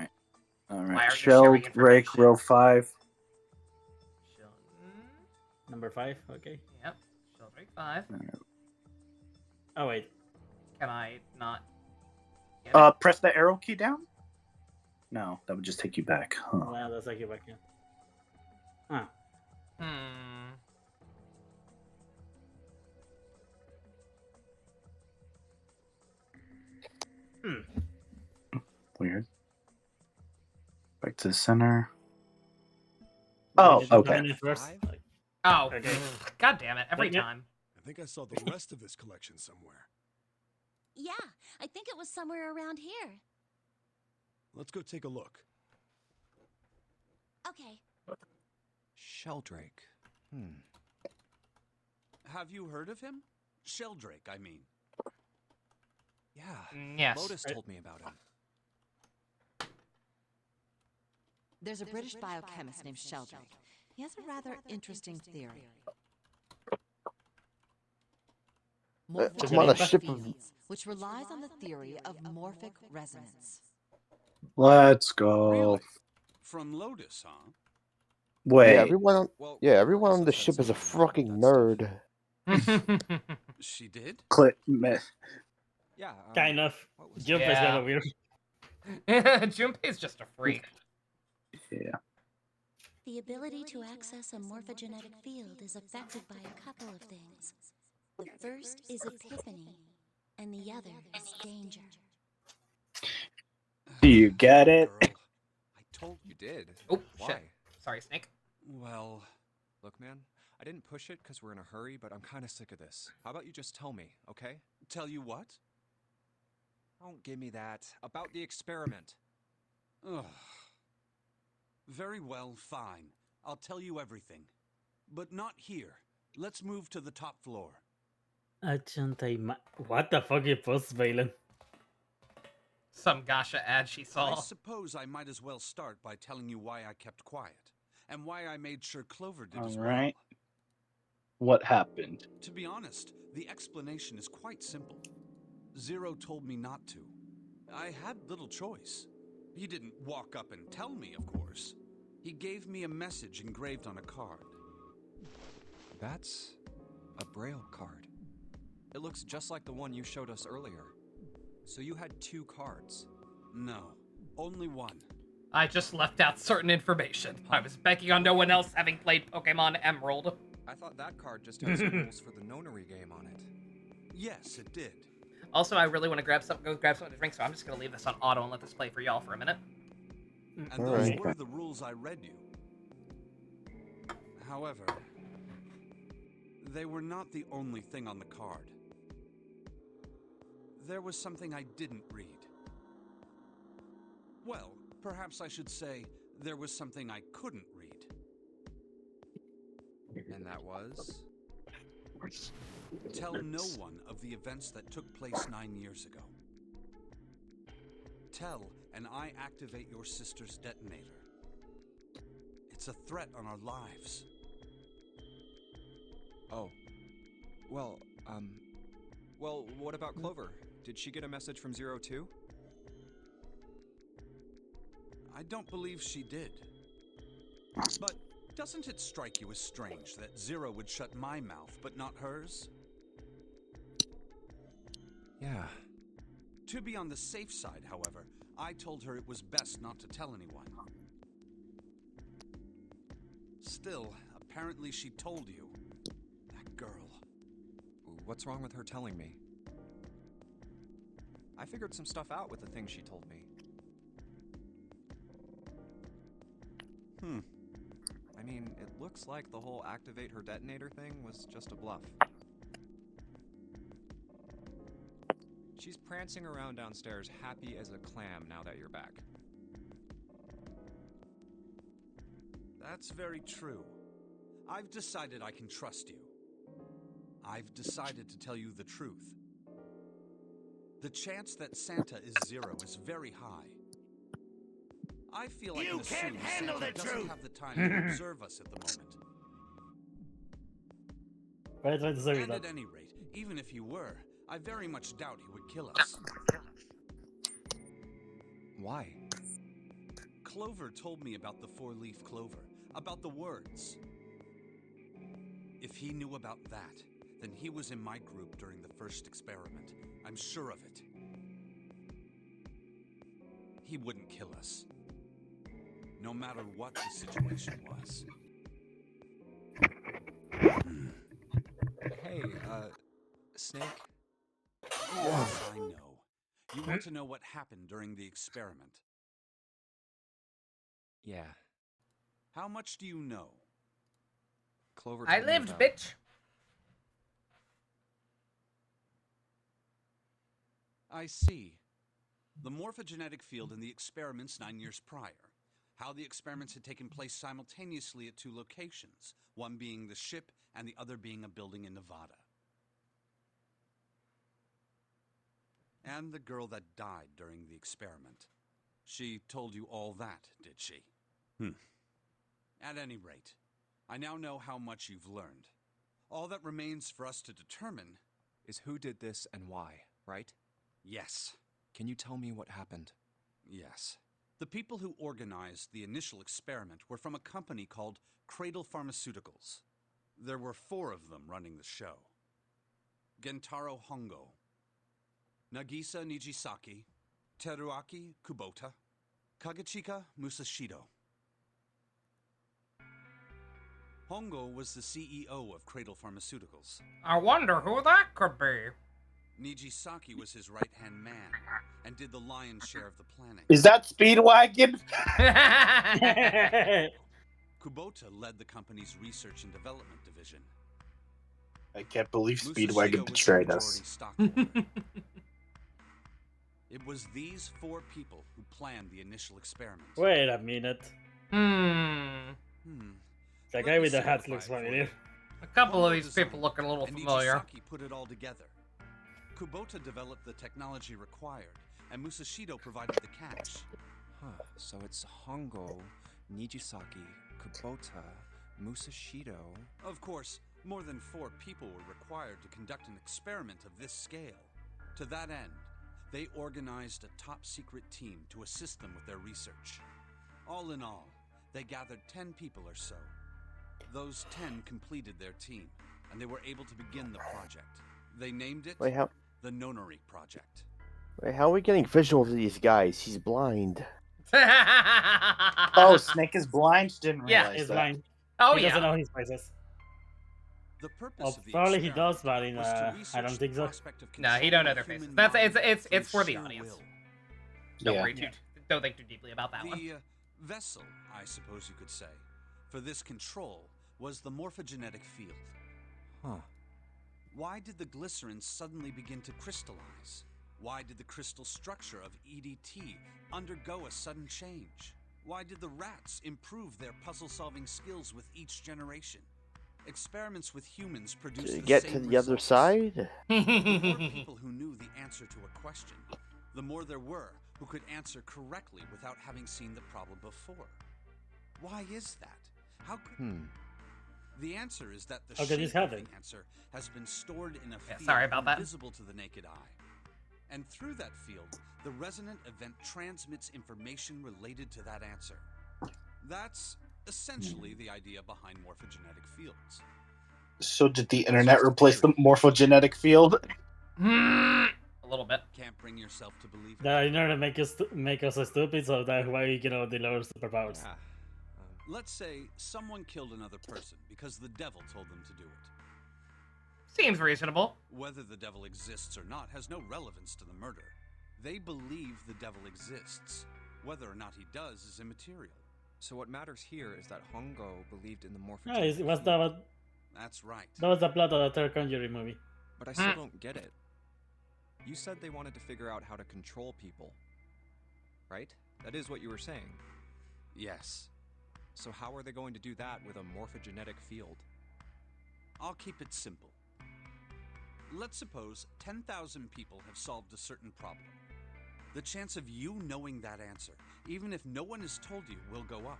All Why right. aren't you sharing Sheldrake, row 5. Number 5. Okay. Yep. Sheldrake 5. Oh wait. Can I not? Get it? Press the arrow key down. No, that would just take you back. Huh. Well, that's like you back in. Huh. Weird. Back to the center. Oh, okay. Oh, Okay. God damn it! Every Yep. time. I think I saw the rest of this collection somewhere. Yeah, I think it was somewhere around here. Let's go take a look. Okay. Sheldrake. Have you heard of him? Sheldrake, I mean. Yeah. Yes. Lotus told me about him. There's a British biochemist named Sheldrake. He has a rather interesting theory. I'm on a ship of. Which relies on the theory of morphic resonance. Let's go. Really? From Lotus, huh? Wait. Yeah, everyone on the ship is a fucking nerd. She did? Click. Yeah. Kind of. was Jumper's Yeah. kind of weird. Junpei's just a freak. Yeah. The ability to access a morphogenetic field is affected by a couple of things. The first is epiphany, and the other is danger. Do you get it? Girl. I told you did. Oh, Why? shit. Sorry, Snake. Well, Look, man, I didn't push it because we're in a hurry, but I'm kind of sick of this. How about you just tell me, okay? tell you what? Don't give me that. About the experiment. Ugh. Very well, fine. I'll tell you everything. But not here. Let's move to the top floor. What the fuck you post, Valen? Some Gasha ad she saw. I suppose I might as well start by telling you why I kept quiet, and why I made sure Clover did as All well. right. What happened? To be honest, the explanation is quite simple. Zero told me not to. I had little choice. He didn't walk up and tell me, of course. He gave me a message engraved on a card. That's a Braille card. It looks just like the one you showed us earlier. So you had 2 cards. No, only one. I just left out certain information. I was banking on no one else having played Pokemon Emerald. I thought that card just had some rules for the Nonary game on it. Yes, it did. Also, I really want to go grab something to drink, so I'm just gonna leave this on auto and let this play for y'all for a minute. And those were the rules I read you. However, they were not the only thing on the card. There was something I didn't read. Well, perhaps I should say there was something I couldn't read. And that was? Tell no one of the events that took place 9 years ago. Tell, and I activate your sister's detonator. It's a threat on our lives. Oh. Well, well, what about Clover? Did she get a message from Zero too? I don't believe she did. But doesn't it strike you as strange that Zero would shut my mouth, but not hers? Yeah. To be on the safe side, however, I told her it was best not to tell anyone. Still, apparently she told you. That girl. What's wrong with her telling me? I figured some stuff out with the things she told me. I mean, it looks like the whole activate her detonator thing was just a bluff. She's prancing around downstairs happy as a clam now that you're back. That's very true. I've decided I can trust you. I've decided to tell you the truth. The chance that Santa is Zero is very high. I feel I can assume Santa doesn't have the time to observe us at the moment. And at any rate, even if he were, I very much doubt he would kill us. Why? Clover told me about the four-leaf clover, about the words. If he knew about that, then he was in my group during the first experiment. I'm sure of it. He wouldn't kill us. No matter what the situation was. Hey, Snake? Yes, I know. You want to know what happened during the experiment? Yeah. How much do you know? Clover I told me lived, about- bitch. I see. The morphogenetic field in the experiments 9 years prior. How the experiments had taken place simultaneously at 2 locations, one being the ship and the other being a building in Nevada. And the girl that died during the experiment. She told you all that, did she? At any rate, I now know how much you've learned. All that remains for us to determine is who did this and why, right? Yes. Can you tell me what happened? Yes. The people who organized the initial experiment were from a company called Cradle Pharmaceuticals. There were 4 of them running the show. Gentaro Hongo, Nagisa Nijisaki, Teruaki Kubota, Kagechika Musashido. Hongo was the CEO of Cradle Pharmaceuticals. I wonder who that could be. Nijisaki was his right-hand man and did the lion's share of the planning. Is that Speedwagon? Kubota led the company's research and development division. I can't believe Musashido Speedwagon was the betrayed majority us. stockholder. It was these 4 people who planned the initial experiment. Wait a minute. That guy with the hat looks familiar. A couple of these people look a little familiar. Nijisaki put it all together. Kubota developed the technology required, and Musashido provided the cash. So it's Hongo, Nijisaki, Kubota, Musashido... Of course, more than 4 people were required to conduct an experiment of this scale. To that end, they organized a top-secret team to assist them with their research. All in all, they gathered 10 people or so. Those 10 completed their team, and they were able to begin the project. They named it the Nonori Project. Wait, how are we getting visual of these guys? He's blind. Oh, Snake is blind? Didn't realize Yeah, that. He's blind. Oh, he doesn't yeah. know his places. The purpose of the Probably he experiment does, but in, was to I research don't think the so. prospect of No, he don't know their controlling faces. human That's mind it's through for the sheer audience. will. Don't Yeah. worry too. Don't think too deeply about that one. The vessel, I suppose you could say, for this control was the morphogenetic field. Huh. Why did the glycerin suddenly begin to crystallize? Why did the crystal structure of EDT undergo a sudden change? Why did the rats improve their puzzle-solving skills with each generation? Experiments with humans produced To the get same to the other results. side? The more people who knew the answer to a question, the more there were who could answer correctly without having seen the problem before. Why is that? How could... The answer is that the How could this shape of happen? the answer has been stored in a field sorry about that. invisible to the naked eye. And through that field, the resonant event transmits information related to that answer. That's essentially the idea behind morphogenetic fields. So did the internet replace the morphogenetic field? A little bit. Can't bring yourself to believe it. The internet make us stupid, so that why they learn superpowers. Yeah. Let's say someone killed another person because the devil told them to do it. Seems reasonable. Whether the devil exists or not has no relevance to the murder. They believe the devil exists. Whether or not he does is immaterial. So what matters here is that Hongo believed in the Yeah, morphogenetic it was field. That's right. That was the plot of the third Conjuring movie. But I still don't get it. You said they wanted to figure out how to control people. Right? That is what you were saying. Yes. So how are they going to do that with a morphogenetic field? I'll keep it simple. Let's suppose 10,000 people have solved a certain problem. The chance of you knowing that answer, even if no one has told you, will go up.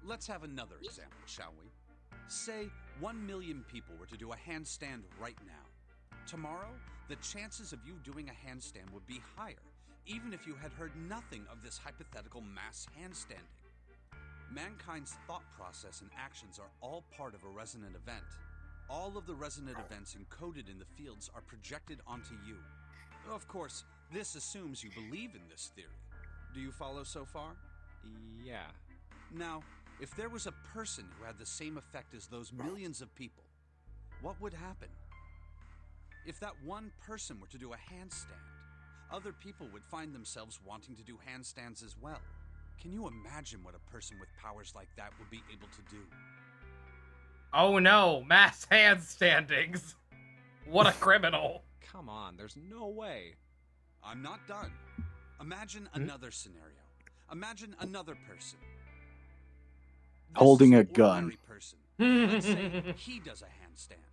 Let's have another example, shall we? Say 1 million people were to do a handstand right now. Tomorrow, the chances of you doing a handstand would be higher, even if you had heard nothing of this hypothetical mass handstanding. Mankind's thought process and actions are all part of a resonant event. All of the resonant events encoded in the fields are projected onto you. Of course, this assumes you believe in this theory. Do you follow so far? Yeah. Now, if there was a person who had the same effect as those millions of people, what would happen? If that one person were to do a handstand, other people would find themselves wanting to do handstands as well. Can you imagine what a person with powers like that would be able to do? Oh no, mass handstandings. What a criminal. Come on, there's no way. I'm not done. Imagine another scenario. Imagine another person. This Holding is a an gun. ordinary person. Let's say he does a handstand.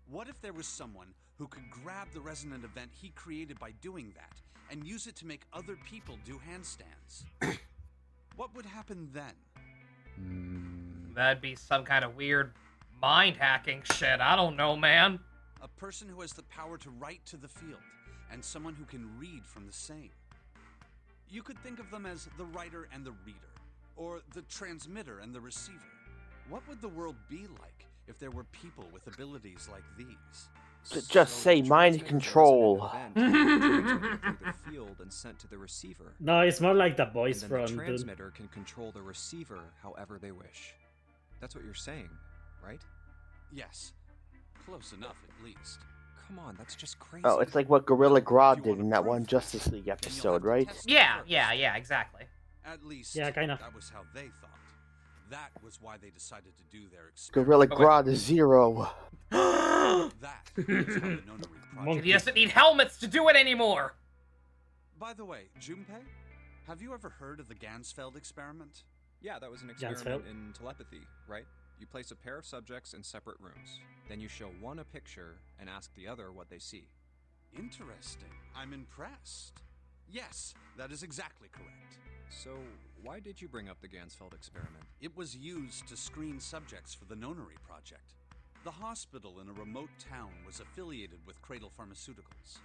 What if there was someone who could grab the resonant event he created by doing that and use it to make other people do handstands? What would happen then? That'd be some kind of weird mind hacking shit. I don't know, man. A person who has the power to write to the field, and someone who can read from the same. You could think of them as the writer and the reader, or the transmitter and the receiver. What would the world be like if there were people with abilities like these? Just say mind control. Through the field and sent to the receiver. No, it's more like the voice And then from the Dune. transmitter can control the receiver however they wish. That's what you're saying, right? Yes. Close enough, at least. Come on, that's just crazy. Oh, it's like what Gorilla Grodd did in that one Justice League episode, right? Yeah, exactly. At least, Yeah, kinda. that was how they thought. That was why they decided to do their Gorilla experiment. Grodd is Zero. That was how the Nonary project. He doesn't need helmets to do it anymore. By the way, Junpei, have you ever heard of the Gansfeld experiment? Yeah, that was an experiment in telepathy, right? You place a pair of subjects in separate rooms. Then you show one a picture and ask the other what they see. Interesting. I'm impressed. Yes, that is exactly correct. So, why did you bring up the Gansfeld experiment? It was used to screen subjects for the Nonary project. The hospital in a remote town was affiliated with Cradle Pharmaceuticals.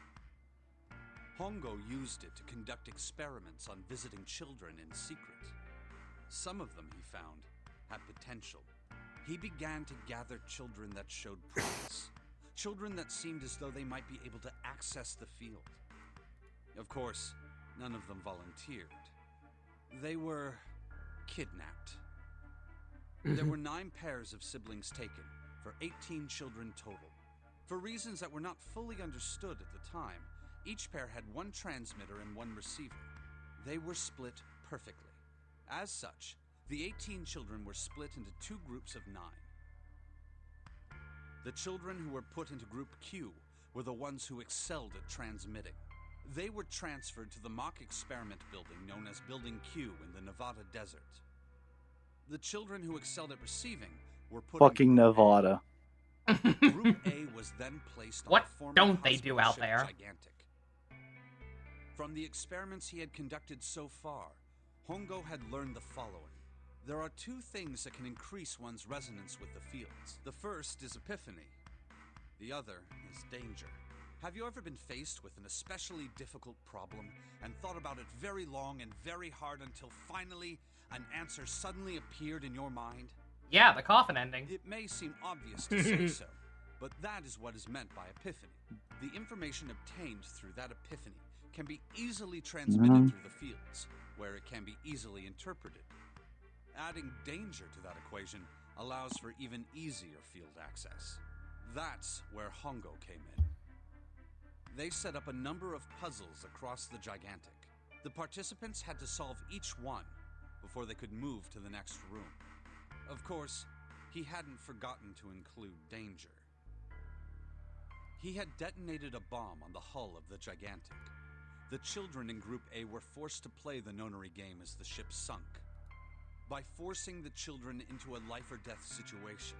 Hongo used it to conduct experiments on visiting children in secret. Some of them, he found, had potential. He began to gather children that showed promise. Children that seemed as though they might be able to access the field. Of course, none of them volunteered. They were kidnapped. There were 9 pairs of siblings taken, for 18 children total. For reasons that were not fully understood at the time, each pair had one transmitter and one receiver. They were split perfectly. As such, the 18 children were split into 2 groups of 9. The children who were put into Group Q were the ones who excelled at transmitting. They were transferred to the mock experiment building known as Building Q in the Nevada desert. The children who excelled at receiving were put Fucking in Group Nevada. Group A was then placed on What the former don't they hospital do out ship there? Gigantic. From the experiments he had conducted so far, Hongo had learned the following. There are 2 things that can increase one's resonance with the fields. The first is epiphany. The other is danger. Have you ever been faced with an especially difficult problem and thought about it very long and very hard until finally an answer suddenly appeared in your mind? Yeah, the coffin ending. It may seem obvious to say so, but that is what is meant by epiphany. The information obtained through that epiphany can be easily transmitted through the fields, where it can be easily interpreted. Adding danger to that equation allows for even easier field access. That's where Hongo came in. They set up a number of puzzles across the Gigantic. The participants had to solve each one before they could move to the next room. Of course, he hadn't forgotten to include danger. He had detonated a bomb on the hull of the Gigantic. The children in Group A were forced to play the nonary game as the ship sunk. By forcing the children into a life-or-death situation,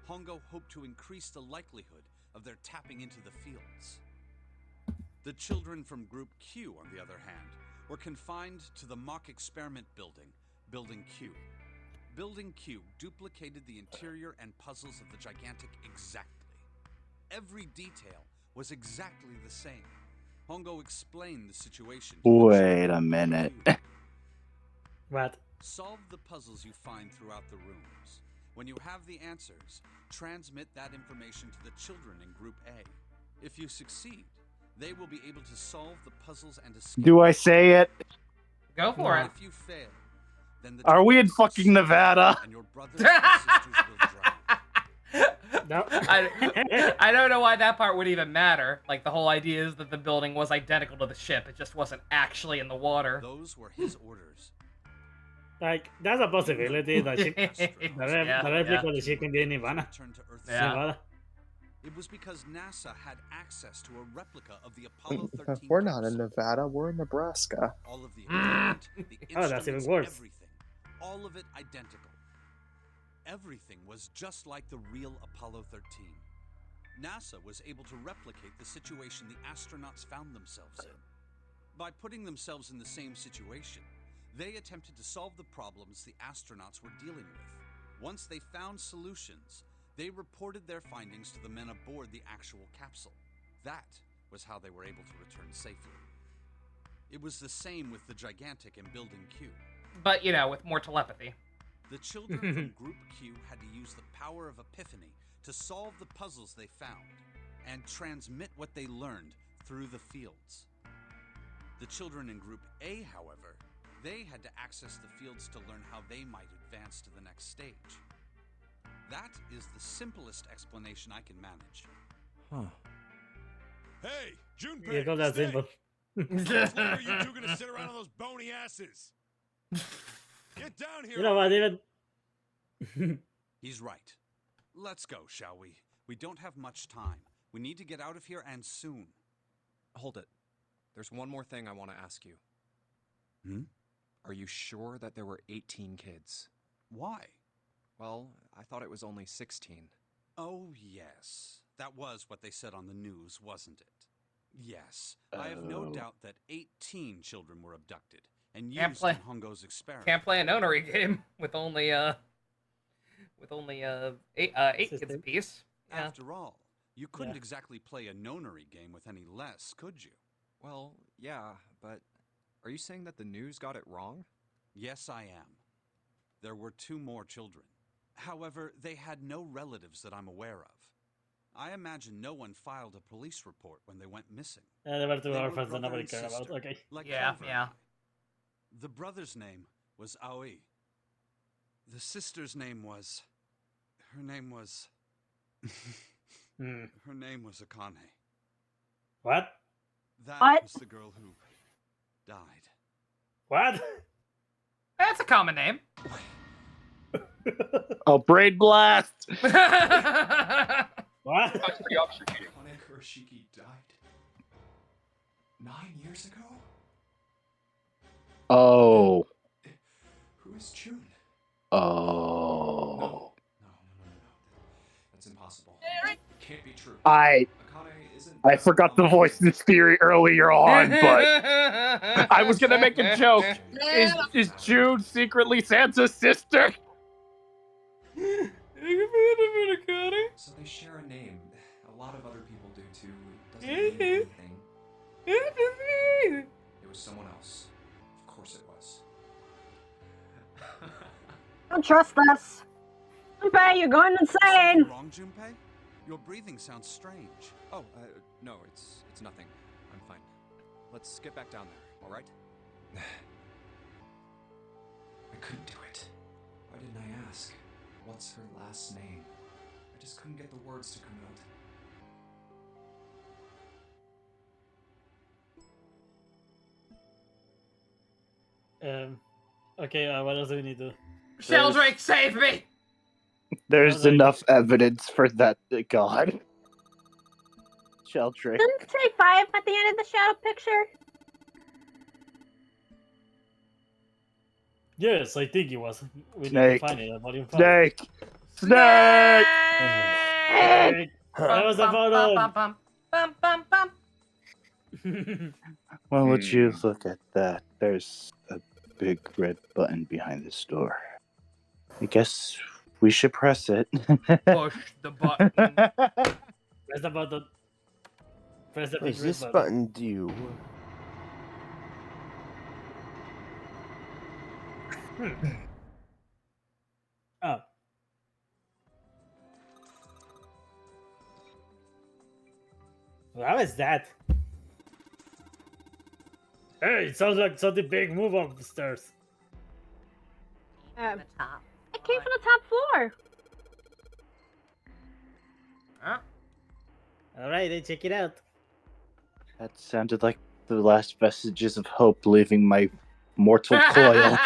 Hongo hoped to increase the likelihood of their tapping into the fields. The children from Group Q, on the other hand, were confined to the mock experiment building, Building Q. Building Q duplicated the interior and puzzles of the Gigantic exactly. Every detail was exactly the same. Hongo explained the situation to the Wait children a of minute. Q. What? Solve the puzzles you find throughout the rooms. When you have the answers, transmit that information to the children in Group A. If you succeed, they will be able to solve the puzzles and escape. Do I say it? Go for it. If you fail, then the Are we in Gigantic will fucking sink Nevada? and your brothers and sisters will drown. No. I don't know why that part would even matter. Like, the whole idea is that the building was identical to the ship. It just wasn't actually in the water. Those were his orders. Like, that's a possibility. The ship, the replica of the ship can be in Nevada. Return to Earth. Nevada. It was because NASA had access to a replica of the Apollo 13 If we're not in Nevada, we're in Nebraska. All of the equipment, the Oh, that's even instruments, worse. everything. All of it identical. Everything was just like the real Apollo 13. NASA was able to replicate the situation the astronauts found themselves in. By putting themselves in the same situation, they attempted to solve the problems the astronauts were dealing with. Once they found solutions, they reported their findings to the men aboard the actual capsule. That was how they were able to return safely. It was the same with the Gigantic and Building Q. But, you know, with more telepathy. The children from Group Q had to use the power of epiphany to solve the puzzles they found and transmit what they learned through the fields. The children in Group A, however, they had to access the fields to learn how they might advance to the next stage. That is the simplest explanation I can manage. Huh. Hey, Junpei, Yeah, not that stay. simple. Since when are you two gonna sit around on those bony asses? Get down here! You know what, even... He's right. Let's go, shall we? We don't have much time. We need to get out of here and soon. Hold it. There's one more thing I want to ask you. Are you sure that there were 18 kids? Why? Well, I thought it was only 16. Oh, yes. That was what they said on the news, wasn't it? Yes. I have no doubt that 18 children were abducted and Can't used play- in Hongo's experiment. Can't play a nonary game with only 8 kids apiece. Yeah. After all, you couldn't exactly play a nonary game with any less, could you? Well, yeah, but are you saying that the news got it wrong? Yes, I am. There were 2 more children. However, they had no relatives that I'm aware of. I imagine no one filed a police report when they went missing. There were 2 They were orphans that brother nobody and cared about. sister, Okay. like Yeah, Clover and yeah. I. The brother's name was Aoi. The sister's name was... Her name was... Her name was Akane. What? That What? was the girl who died. What? That's a common name. Oh, brain blast! What? Akane Kurashiki died 9 years ago? Oh. Who is June? Oh. That's impossible. Can't be true. I forgot the voices theory earlier on, but I was gonna make a joke. Is June secretly Santa's sister? So they share a name. A lot of other people do too. It doesn't mean anything. It was someone else. Of course it was. Don't trust us. Junpei, you're going insane. Something wrong, Junpei? Your breathing sounds strange. Oh, no, it's nothing. I'm fine. Let's get back down there, all right? I couldn't do it. Why didn't I ask? What's her last name? I just couldn't get the words to come out. Okay, what else do we need to do? Sheldrake, save me! There's enough evidence for that. God. Sheldrake. Didn't it say 5 at the end of the shadow picture? Yes, I think it was. We Snake. need to find it at volume 5. Snake! Snake! Snake! That was the photo! Well, would you look at that? There's a big red button behind this door. I guess we should press it. Push the button. Press the button. Press the What does big red this button do? Oh. How is that? Hey, it sounds like something big move up the stairs. It came from the top floor. Alright, then check it out. That sounded like the last vestiges of hope leaving my mortal coil.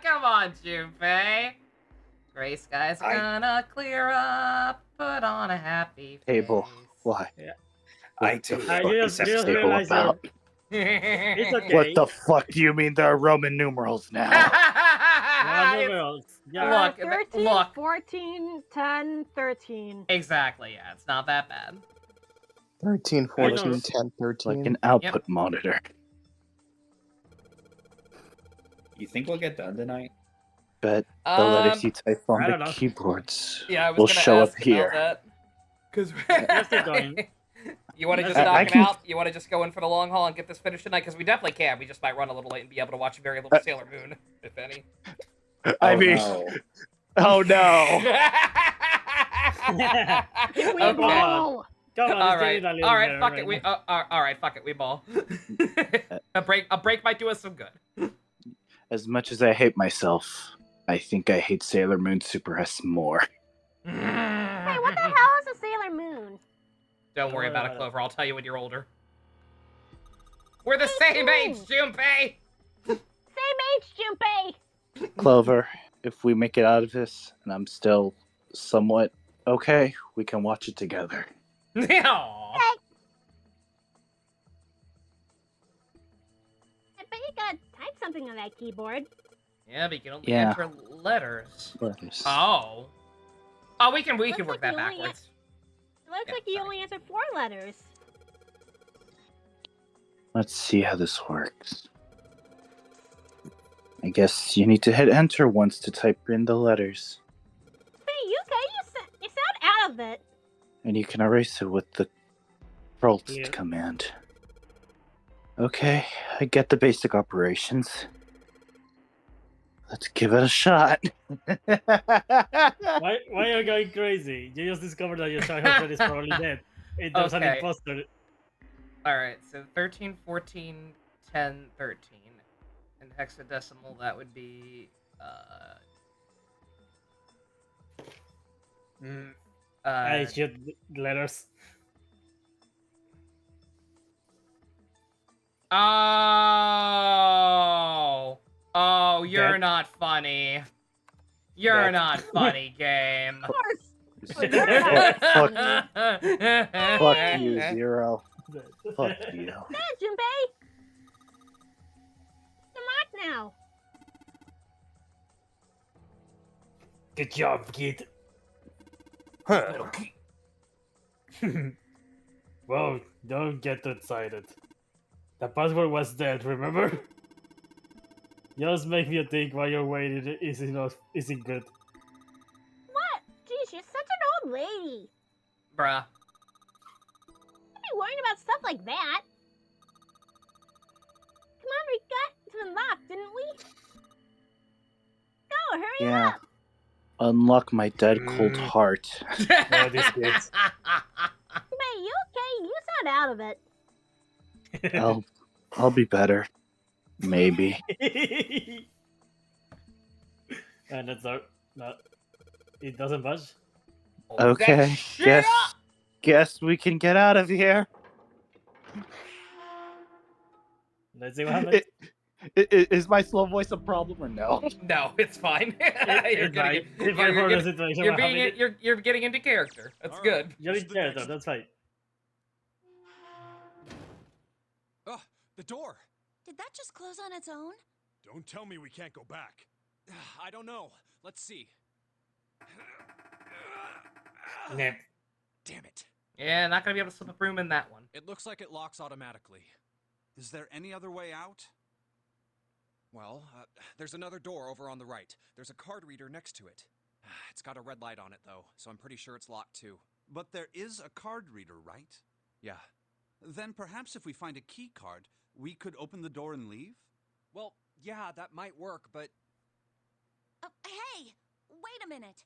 Come on, Junpei. Gray skies gonna clear up. Put on a happy face. Table. Why? Yeah. What the fuck you is just this table realized about? It's okay. What the fuck do you mean there are Roman numerals now? Yeah. Look, 13, look. 14, 10, 13. Exactly, yeah, it's not that bad. 13, 14, 10, 13. Like an output monitor. You think we'll get done tonight? But the letters you type on I don't the know. keyboards Yeah, I was will gonna show up ask about here. that. Because you want to just I knock it can- out? You want to just go in for the long haul and get this finished tonight? Because we definitely can. We just might run a little late and be able to watch very little Sailor Moon, if any. I mean, oh no. We Okay. ball. Come on, all it's right, getting a little all right, better fuck right it. We now. all right, fuck it. We ball. a break might do us some good. As much as I hate myself, I think I hate Sailor Moon Super S more. Hey, what the hell is a Sailor Moon? Don't worry about it, Clover. I'll tell you when you're older. We're the same age, Junpei. Same age, Junpei. Clover, if we make it out of this, and I'm still somewhat okay, we can watch it together. Aw. I bet you gotta type something on that keyboard. Yeah, but you can only Yeah. enter letters. Letters. Oh, we can work like that you only backwards. It looks like you only answered 4 letters. Let's see how this works. I guess you need to hit enter once to type in the letters, Hey, you sound out of it. and you can erase it with the Alt Yeah. command. Okay, I get the basic operations. Let's give it a shot. Why are you going crazy? You just discovered that your childhood friend is probably dead. There's an Okay. imposter. Alright, so 13, 14, 10, 13. In hexadecimal, that would be... I shoot letters. Oh, you're That- not funny. You're That- not funny, game. Of course. Fuck you, Zero. Fuck you. There, Junpei. Come on now. Good job, kid. Well, don't get too excited. The password was dead, remember? Just make me think while you're waiting isn't good. What? Geez, you're such an old lady. Bruh. You'd be worrying about stuff like that. Come on, we got to unlock, didn't we? Go, hurry Yeah. up. Unlock my dead cold heart. Oh, these kids. Junpei, you okay? You sound out of it. I'll be better. Maybe. And it's not. It doesn't budge. Okay. Guess we can get out of here. Let's see what happens. Is my slow voice a problem or no? No, it's fine. You're getting into character. That's good. You're in character. That's fine. Oh, the door. Did that just close on its own? Don't tell me we can't go back. I don't know. Let's see. Nip. Damn it. Yeah, not gonna be able to slip a broom in that one. It looks like it locks automatically. Is there any other way out? Well, there's another door over on the right. There's a card reader next to it. It's got a red light on it, though, so I'm pretty sure it's locked, too. But there is a card reader, right? Yeah. Then perhaps if we find a key card, we could open the door and leave? Well, yeah, that might work, but... Hey! Wait a minute.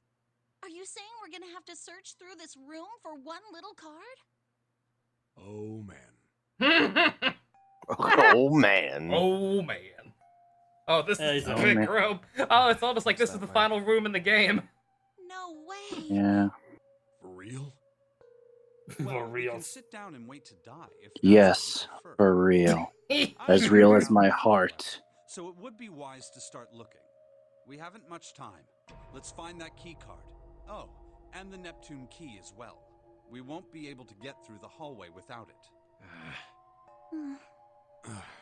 Are you saying we're gonna have to search through this room for one little card? Oh, man. Oh, man. Oh, man. Oh, this is a Oh, big man. room. Oh, it's almost like this is the final room in the game. No way! Yeah. For real? For We real. can sit down and wait to die if that's Yes, what you prefer. for real. I'm As sure real we're as my around heart. So it would be wise to start looking. We haven't much time. Let's find that key card. Oh, and the Neptune key as well. We won't be able to get through the hallway without it.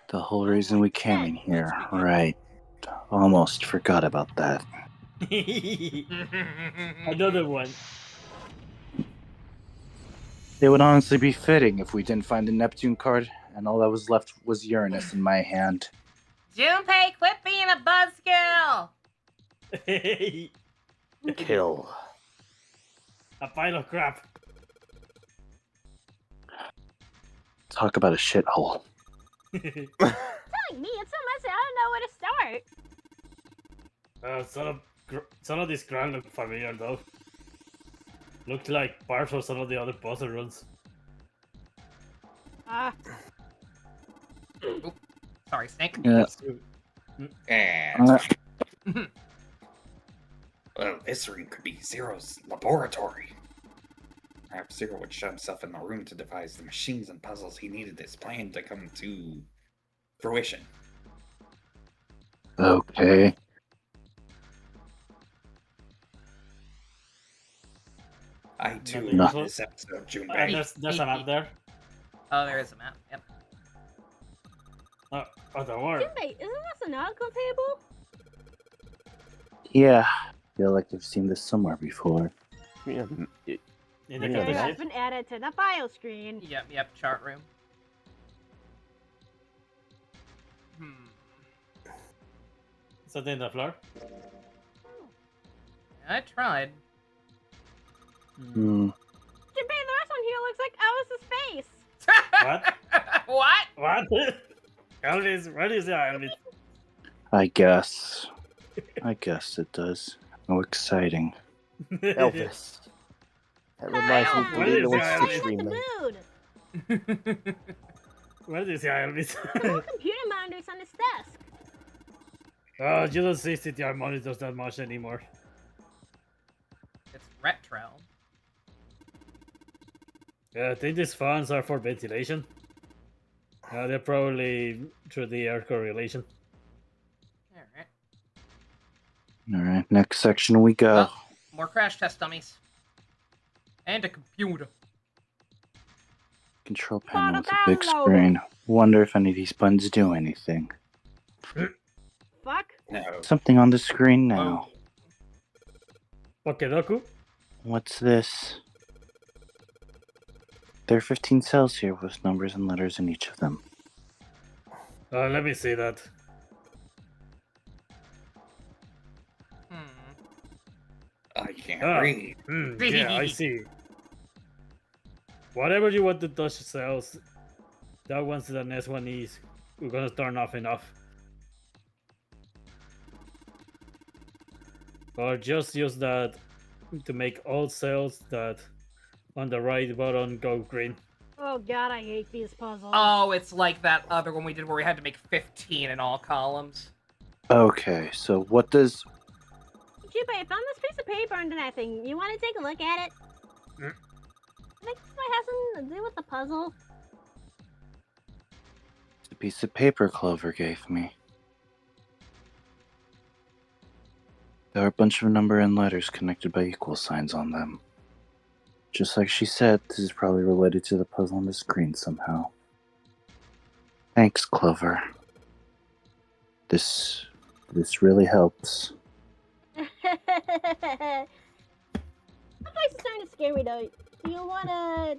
The whole reason we came in here, right? Almost forgot about that. Another one. It would honestly be fitting if we didn't find the Neptune card, and all that was left was Uranus in my hand. Junpei, quit being a buzzkill! Kill. A pile of crap. Talk about a shithole. Telling me it's so messy, I don't know where to start. Some of these ground look familiar though. Look like parts of some of the other puzzle runs. Oop. Sorry, Snake. Yeah. And well, this room could be Zero's laboratory. Perhaps Zero would shut himself in the room to devise the machines and puzzles he needed this plan to come to fruition. Okay. I too No. love this episode of Junpei. There's a map there. Oh, there is a map. Yep. Oh, don't worry. Junpei, isn't this a nautical table? Yeah. Feel like I've seen this somewhere before. Yeah, In the Yeah. capital It has ship. been added to the file screen. Yep, chart room. Something on the floor. I tried. Hmm. Junpei, the rest one here looks like Alice's face. What? What? What? Elvis, what is that, Elvis? I guess it does. How exciting. Elvis. That reminds me of What the is Lilo and that? Stitch What's the remake. mood? What is that, Elvis? No computer monitors on his desk. Oh, you don't see CTR monitors that much anymore. It's retro. Yeah, I think these fans are for ventilation. They're probably through the air correlation. Alright. Alright, next section we go. Oh, more crash test dummies. And a computer. Control panel with a big screen. Wonder if any of these buttons do anything. Fuck. No. Something on the screen now. Okay, Doku. What's this? There are 15 cells here with numbers and letters in each of them. Let me see that. I can't read. Yeah, I see. Whatever you want to touch cells, that once the next one is, we're gonna turn off enough. Or just use that to make all cells that on the right button go green. Oh god, I hate these puzzles. Oh, it's like that other one we did where we had to make 15 in all columns. Okay, so what does... Junpei, I found this piece of paper under that thing. You want to take a look at it? I think this might have something to do with the puzzle. It's a piece of paper Clover gave me. There are a bunch of number and letters connected by equal signs on them. Just like she said, this is probably related to the puzzle on the screen somehow. Thanks, Clover. This really helps. That place is starting to scare me though. Do you want to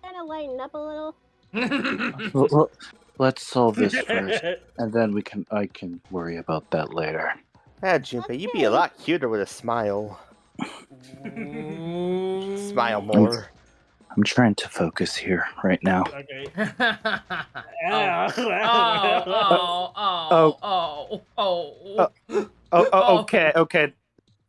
kind of lighten up a little? Let's solve this first, and then I can worry about that later. Junpei, you'd be a lot cuter with a smile. Smile more. I'm trying to focus here right now. Okay.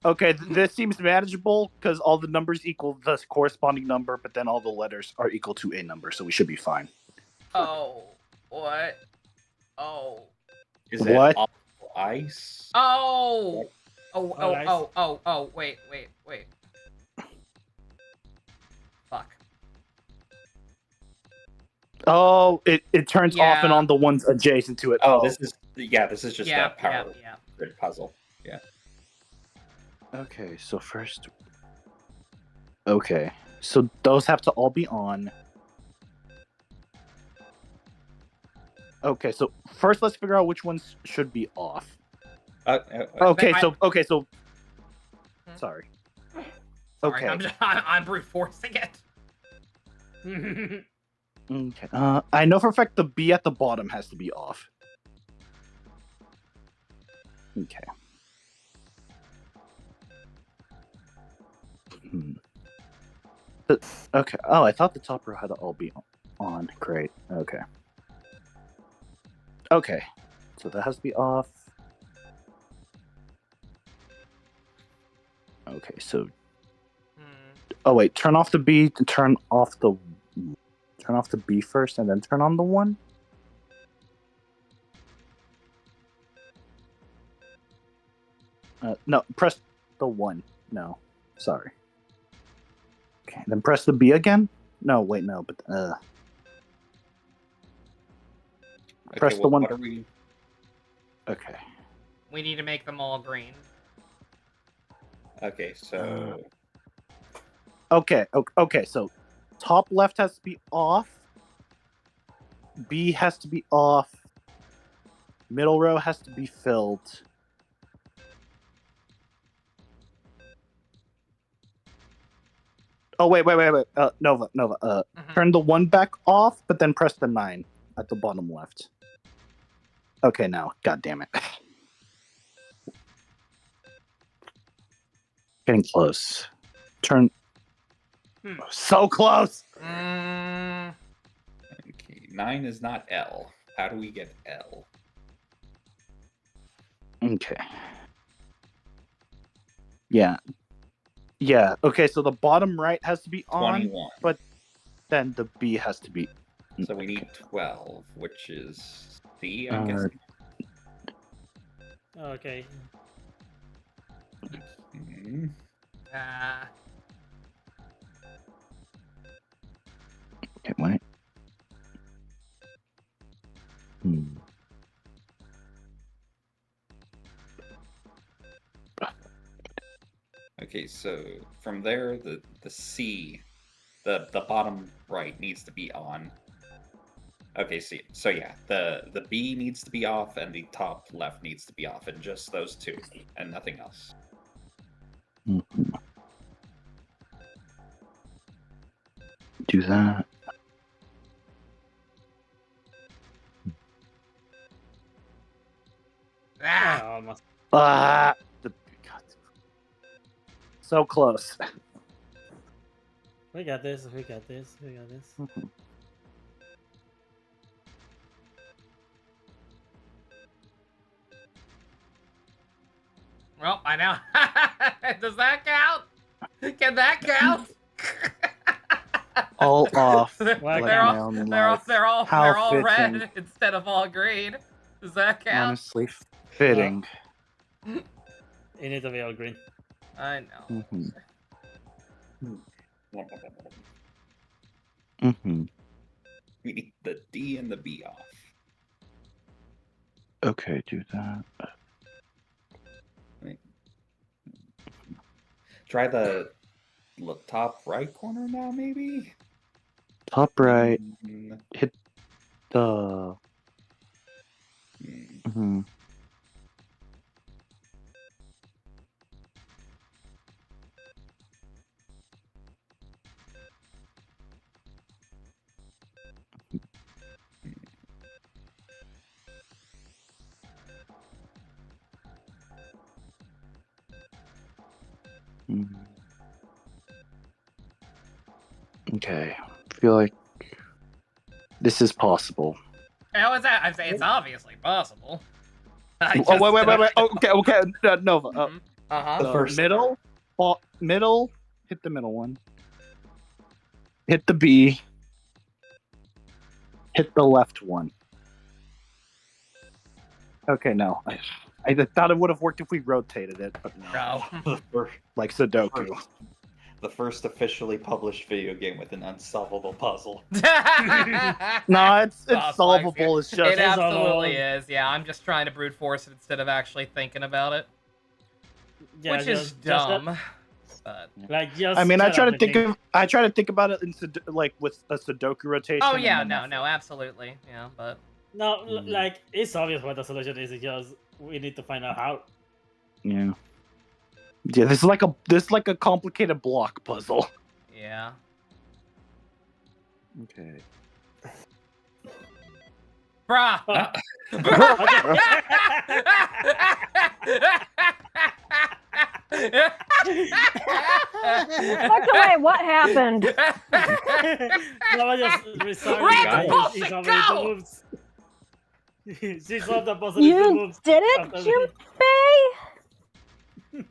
Okay. This seems manageable because all the numbers equal the corresponding number, but then all the letters are equal to a number, so we should be fine. Oh, what? Oh. Is it What? all ice? Oh! All Wait. Fuck. Oh, it turns off and on the ones adjacent to it. Oh, this is just that power yeah. grid puzzle. Yeah. Okay, so first... Okay, so those have to all be on. Okay, so first let's figure out which ones should be off. Okay, so... Sorry. Okay. I'm brute forcing it. Okay. I know for a fact the B at the bottom has to be off. Okay. Okay. Oh, I thought the top row had to all be on. Great. Okay. Okay. So that has to be off. Okay, so... Oh, wait. Turn off the B, turn off the B first, and then turn on the 1? No, press the 1. No. Sorry. Okay, then press the B again? No, wait, no, but, press the 1. What are we... Okay. We need to make them all green. Okay, so... Okay, so top left has to be off. B has to be off. Middle row has to be filled. Oh, wait. Nova. Turn the 1 back off, but then press the 9 at the bottom left. Okay, now. God damn it. Getting close. Turn... So close! Okay, 9 is not L. How do we get L? Okay. Yeah. Okay, so the bottom right has to be on, 21. but then the B has to be... So we need 12, which is C, I'm guessing. Okay. Okay, wait. Okay, so from there, the C, the bottom right needs to be on. Okay, so yeah, the B needs to be off, and the top left needs to be off, and just those two, and nothing else. Do that. Almost. God. So close. We got this. We got this. We got this. Well, I know. Does that count? Can that count? All off. they're all red instead of all green. Does that count? Honestly, fitting. It needs to be all green. I know. We need the D and the B off. Okay, do that. Wait. Try the top right corner now, maybe? Top right. Hit the... Okay, I feel like this is possible. How is that? I say it's obviously possible. Wait. Okay, Nova. Uh-huh. The middle. Hit the middle one. Hit the B. Hit the left one. Okay, no. I thought it would have worked if we rotated it, but no. Like Sudoku. The first officially published video game with an unsolvable puzzle. No, it's solvable. It's just it absolutely is. Yeah, I'm just trying to brute force it instead of actually thinking about it, which is dumb. But like, just I mean, I try to think about it in like with a Sudoku rotation. Oh yeah, no, absolutely, yeah, but no, like it's obvious what the solution is. It's just we need to find out how. Yeah. Yeah, this is like a complicated block puzzle. Yeah. Okay. Bruh. Look away, what happened? No, just Bullshit, go! She solved the puzzle. You did it, Junpei?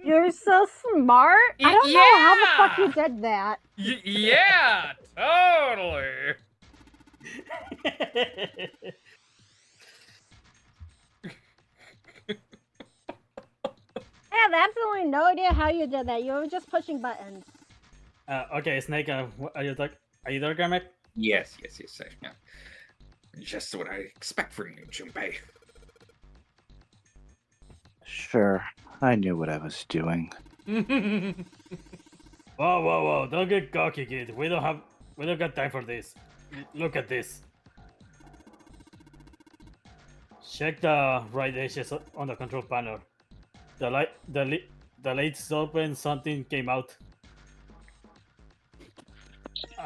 You're so smart. I don't know how the fuck you did that. Yeah, totally. I have absolutely no idea how you did that. You were just pushing buttons. Okay, Snake, are you there, Garmick? Yes, yeah. Just what I expect from you, Junpei. Sure, I knew what I was doing. Whoa! Don't get cocky, kid. We don't got time for this. Look at this. Check the right edges on the control panel. The light's open. Something came out.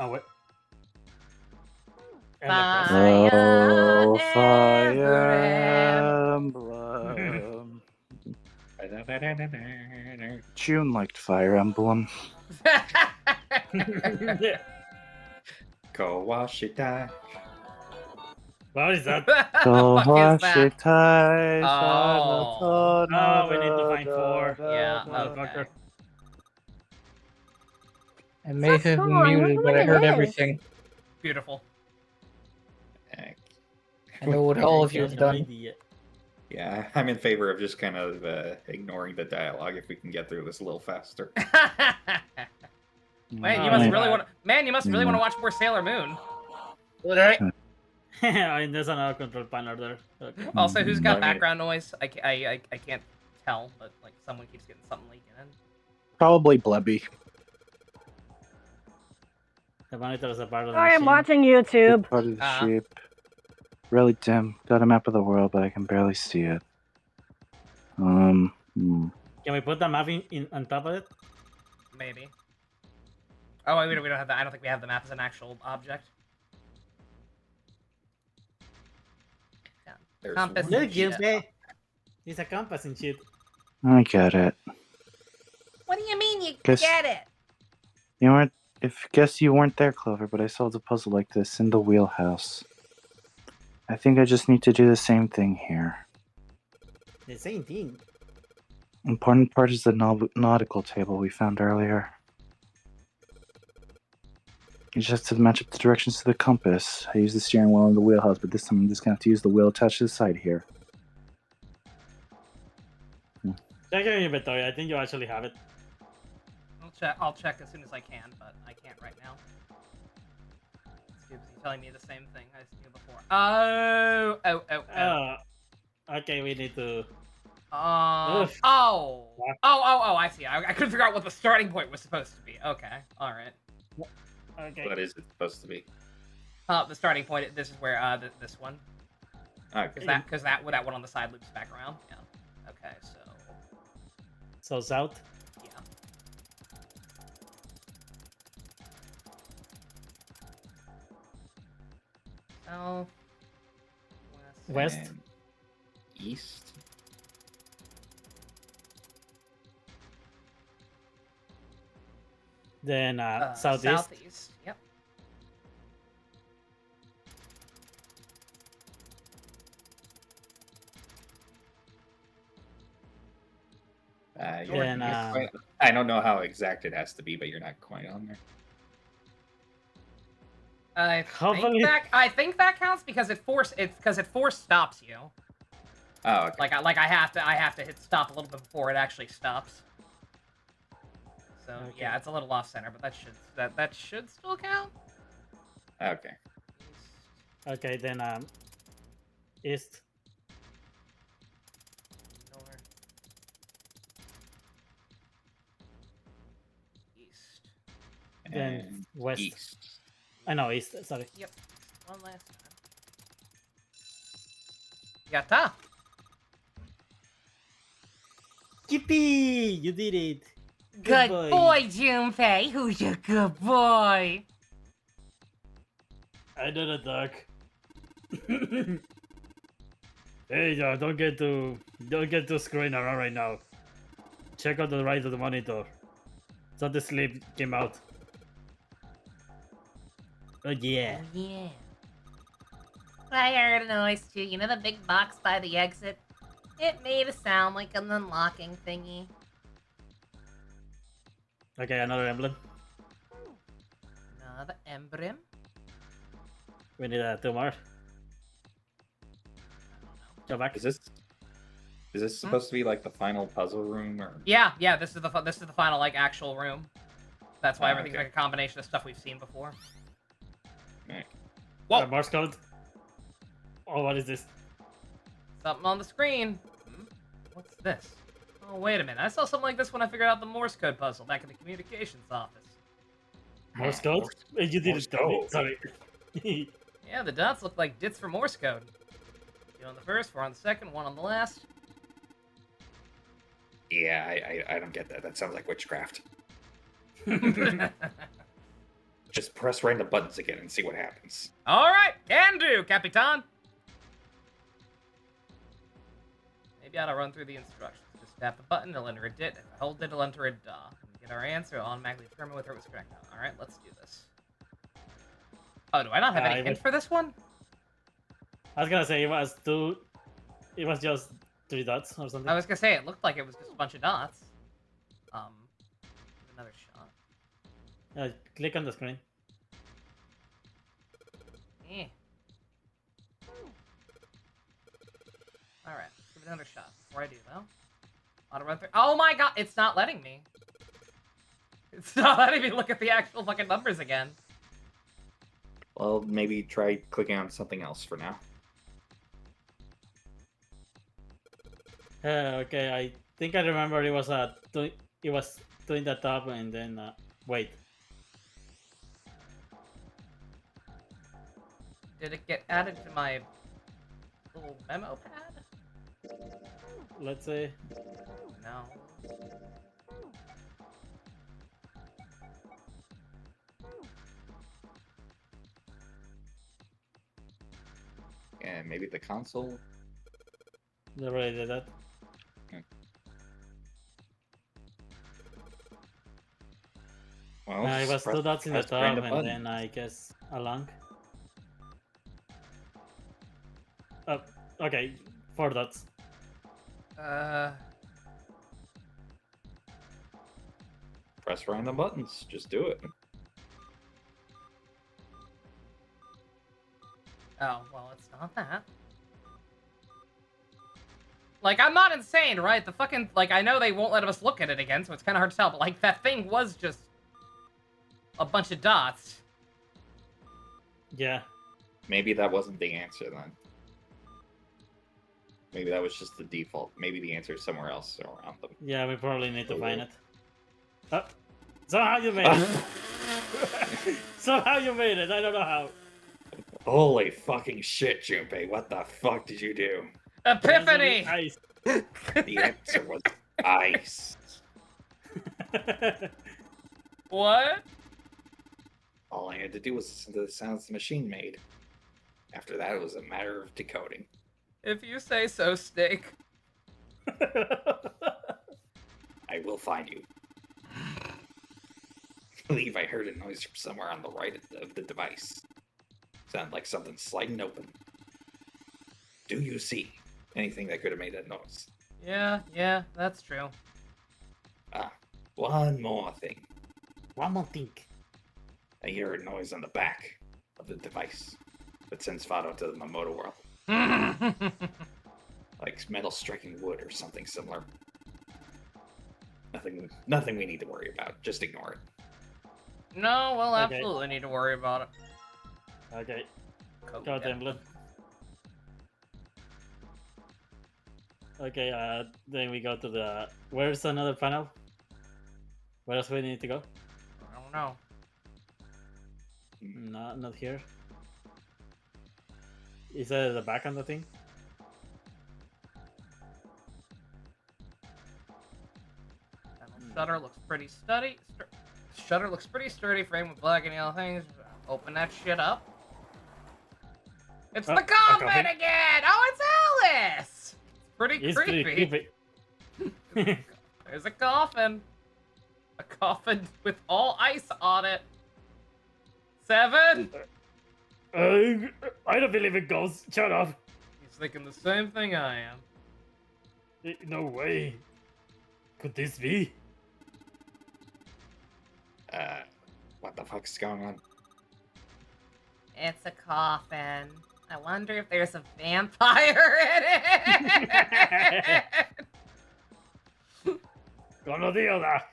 Wait. Fire Emblem. June liked Fire Emblem. Kawashita. What is that? Kawashita. Oh, we need to find 4. Yeah, motherfucker. I may have been muted, but I heard everything. Beautiful. I know what all of you have done. Yeah, I'm in favor of just kind of ignoring the dialogue if we can get through this a little faster. Man, you must really want to. Man, you must really want to watch more Sailor Moon. And there's another control panel there. Okay. Also, who's got I mean- background noise? I can't tell, but like someone keeps getting something leaking in. Probably Blebby. The monitor is a part of the I am machine. watching YouTube. Part of the shape. Really dim. Got a map of the world, but I can barely see it. Can we put the map in on top of it? Maybe. Oh, wait, we don't have that. I don't think we have the map as an actual object. There's Compass Look, and shit. Junpei. It's a compass and shit. I get it. What do you mean you Guess- get it? You weren't. Guess you weren't there, Clover, but I solved a puzzle like this in the wheelhouse. I think I just need to do the same thing here. The same thing. Important part is the nautical table we found earlier. You just have to match up the directions to the compass. I use the steering wheel in the wheelhouse, but this time I'm just gonna have to use the wheel attached to the side here. Check your inventory. I think you actually have it. I'll check as soon as I can, but I can't right now. Scoopsy telling me the same thing I knew before. Oh. Okay, we need to. I see. I couldn't figure out what the starting point was supposed to be. Okay, all right. Okay. What is it supposed to be? The starting point. This is where this one. Okay. Because that one on the side loops back around. Yeah. Okay, so. So south. Yeah. South. West. And east. Then southeast. Southeast. Yep. You're quite- I don't know how exact it has to be, but you're not quite on there. I think that counts because it force stops you. Oh, okay. Like I have to hit stop a little bit before it actually stops. So yeah, it's a little off center, but that should still count. Okay. Okay, then east. East. Then And west. east. I know east. Sorry. Yep. One last time. Yatta! Yippee! You did it. Good boy, Junpei. Who's your good boy? I did it, Doc. Hey, don't get too screwing around right now. Check out the right of the monitor. So the sleep came out. Oh yeah. Yeah. I heard a noise too. You know the big box by the exit? It made a sound like an unlocking thingy. Okay, another emblem. Another emblem? We need 2 more. Go back. Is this supposed to be like the final puzzle room, or? Yeah. This is the final like actual room. That's why everything's okay. like a combination of stuff we've seen before. Right. Whoa! Morse code. Oh, what is this? Something on the screen. What's this? Oh, wait a minute. I saw something like this when I figured out the Morse code puzzle back in the communications office. Morse code? You didn't tell me. Sorry. Yeah, the dots look like dits for Morse code. 2 on the first, 4 on the second, 1 on the last. Yeah, I don't get that. That sounds like witchcraft. Just press random buttons again and see what happens. Alright, can do, Capitan! Maybe I ought to run through the instructions. Just tap the button, it'll enter a dit. If I hold it, it'll enter a da. When we get our answer, it'll automatically determine whether it was correct. Alright, let's do this. Oh, do I not have any hint for this one? I was gonna say it was just 3 dots or something. I was gonna say, it looked like it was just a bunch of dots. Give another shot. Click on the screen. Eh. Alright, let's give it another shot. Before I do, though. Auto run through. Oh my god, it's not letting me. It's not letting me look at the actual fucking numbers again. Well, maybe try clicking on something else for now. Okay, I think I remember it was it was doing the top and then wait. Did it get added to my little memo pad? Let's see. No. And maybe the console. They already did that. Well, It was press- 2 dots in the press random top and button. then I guess along. Oh, okay, 4 dots. Press random buttons. Just do it. Oh, well, it's not that. Like, I'm not insane, right? The fucking, like, I know they won't let us look at it again, so it's kind of hard to tell, but, like, that thing was just a bunch of dots. Yeah. Maybe that wasn't the answer then. Maybe that was just the default. Maybe the answer is somewhere else around them. Yeah, we probably need to find it. Oh, somehow you made it. Somehow you made it. I don't know how. Holy fucking shit, Junpei. What the fuck did you do? Epiphany! Ice. The answer was ice. What? All I had to do was listen to the sounds the machine made. After that, it was a matter of decoding. If you say so, Snake. I will find you. I believe I heard a noise from somewhere on the right of the device. Sounded like something sliding open. Do you see anything that could have made that noise? Yeah, that's true. One more thing. One more thing. I hear a noise on the back of the device that sends Fado to the Mamoto world. Like metal striking wood or something similar. Nothing we need to worry about. Just ignore it. No, we'll Okay. absolutely need to worry about it. Okay. Code Go, dead. Templin. Okay, then we go to the... Where's another panel? Where else we need to go? I don't know. No, not here. Is that at the back on the thing? Shutter looks pretty sturdy. Shutter looks pretty sturdy, framed with black and yellow things. Open that shit up. It's Oh, the a coffin coffin. again! Oh, it's Alice! It's pretty It's creepy. pretty creepy. There's a coffin. A coffin with all ice on it. 7? I don't believe in ghosts. Shut up. He's thinking the same thing I am. No way. Could this be? What the fuck's going on? It's a coffin. I wonder if there's a vampire in it. Gonna deal that.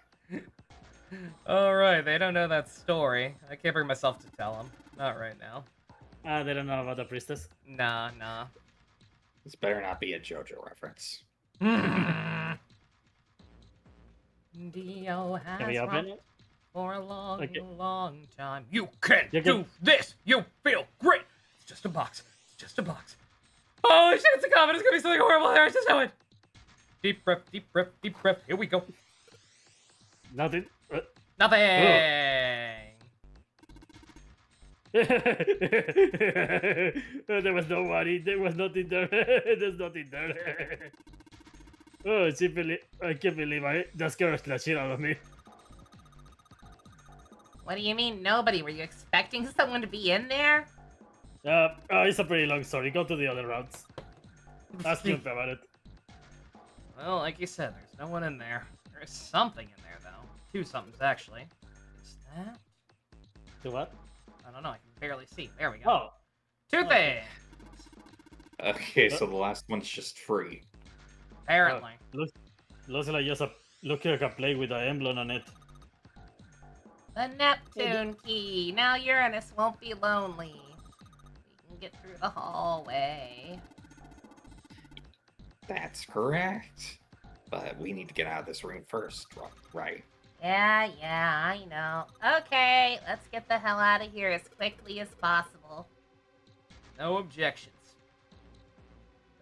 Alright, they don't know that story. I can't bring myself to tell them. Not right now. They don't know about the priestess. Nah. This better not be a JoJo reference. Dio Can we has open rocked it? for a long, Okay. long time. You can You do this! You feel great! It's just a box. It's just a box. Oh shit, it's a coffin! It's gonna be something horrible there, I just know it! Deep breath, deep breath, deep breath. Here we go. Nothing. Nothing! There was nobody. There was nothing there. There's nothing there. Oh, I can't believe that scared the shit out of me. What do you mean nobody? Were you expecting someone to be in there? It's a pretty long story. Go to the other routes. Ask you about it. Well, like you said, there's no one in there. There is something in there, though. 2 somethings, actually. Is that? To what? I don't know. I can barely see. There we go. Oh. 2 things! Okay, so the last one's just free. Apparently. Looks like just looks like a plate with an emblem on it. The Neptune key. Now Uranus won't be lonely. We can get through the hallway. That's correct. But we need to get out of this room first, right? Yeah, I know. Okay, let's get the hell out of here as quickly as possible. No objections.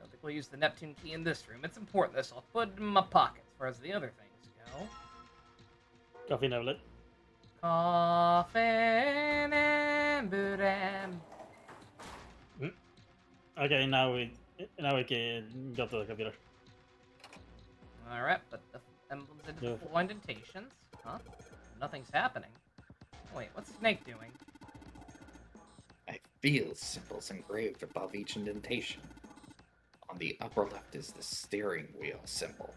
Don't think we'll use the Neptune key in this room. It's important this I'll put it in my pocket as far as the other things go. Coffee Noblet. Coffin and Budam. Okay, now we can go to the computer. Alright, but the emblems into full indentations. Huh? Nothing's happening. Wait, what's Snake doing? I feel symbols engraved above each indentation. On the upper left is the steering wheel symbol.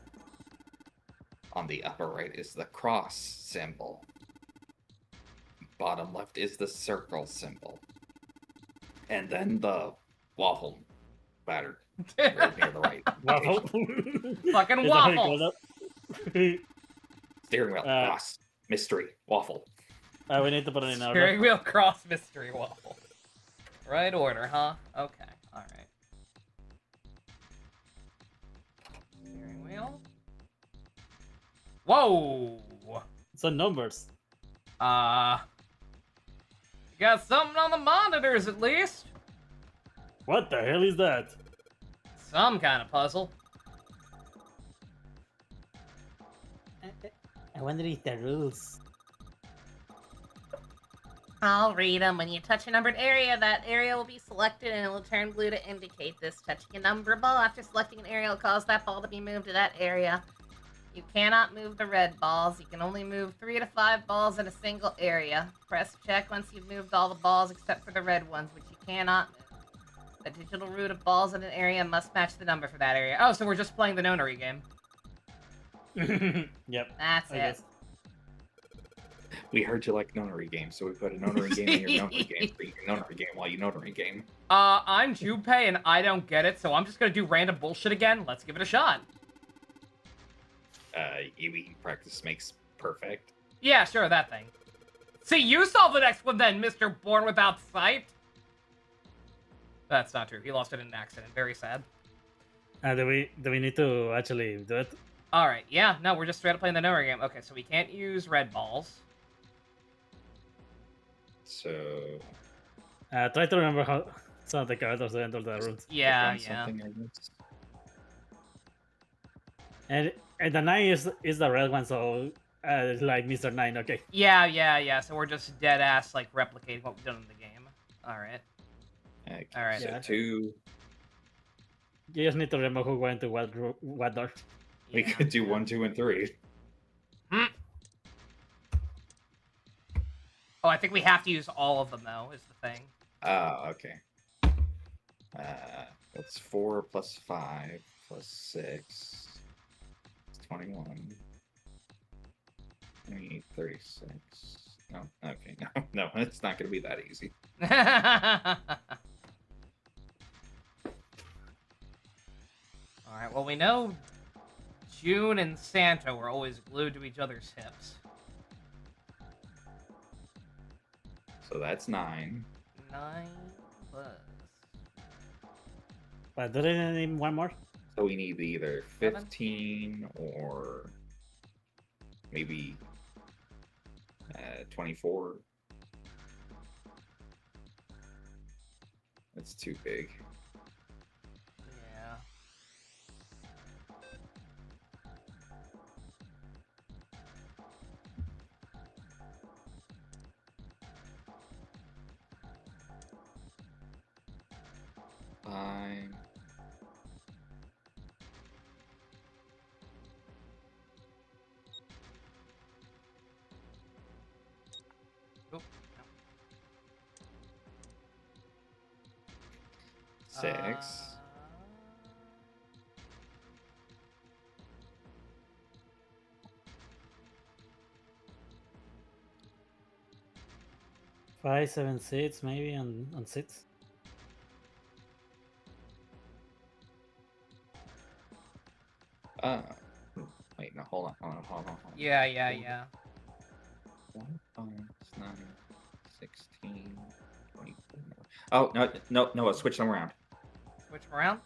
On the upper right is the cross symbol. Bottom left is the circle symbol. And then the waffle batter. Right near the right. Waffle? Fucking waffle! Steering wheel, cross, mystery, waffle. We need to put it in order. Steering wheel, cross, mystery, waffle. Right order, huh? Okay, alright. Steering wheel. Whoa! Some numbers. You got something on the monitors, at least. What the hell is that? Some kind of puzzle. I wonder if the rules. I'll read them. When you touch a numbered area, that area will be selected and it will turn blue to indicate this. Touching a number ball after selecting an area will cause that ball to be moved to that area. You cannot move the red balls. You can only move 3 to 5 balls in a single area. Press check once you've moved all the balls except for the red ones, which you cannot move. The digital root of balls in an area must match the number for that area. Oh, so we're just playing the nonary game. Yep. That's it. We heard you like nonary games, so we put a nonary game in your nonary game for your nonary game while you notary game. I'm Junpei and I don't get it, so I'm just gonna do random bullshit again. Let's give it a shot. We practice makes perfect. Yeah, sure, that thing. See, you solve the next one then, Mr. Born Without Sight. That's not true. He lost it in an accident. Very sad. Do we need to actually do it? Alright, yeah, no, we're just straight up playing the nonary game. Okay, so we can't use red balls. So... try to remember how some of the characters enter the rooms. Yeah. And the 9 is the red one, so it's like Mr. 9, okay. Yeah, so we're just dead-ass, like, replicating what we've done in the game. Alright. Alright. So 2... You just need to remember who went to what door. We could do 1, 2, and 3. Oh, I think we have to use all of them, though, is the thing. Okay. That's 4 plus 5 plus 6. 21. 28, 36. No, okay, no, it's not gonna be that easy. Alright, well, we know June and Santa were always glued to each other's hips. So that's 9. 9 plus... But do they need one more? So we need either 15 or maybe 24. That's too big. Yeah. Fine. Oh, no. 6. 5, 7, 6, maybe on 6. Wait, no, hold on. Yeah. 5, 9, 16, 24. Oh, no, switch them around. Switch them around?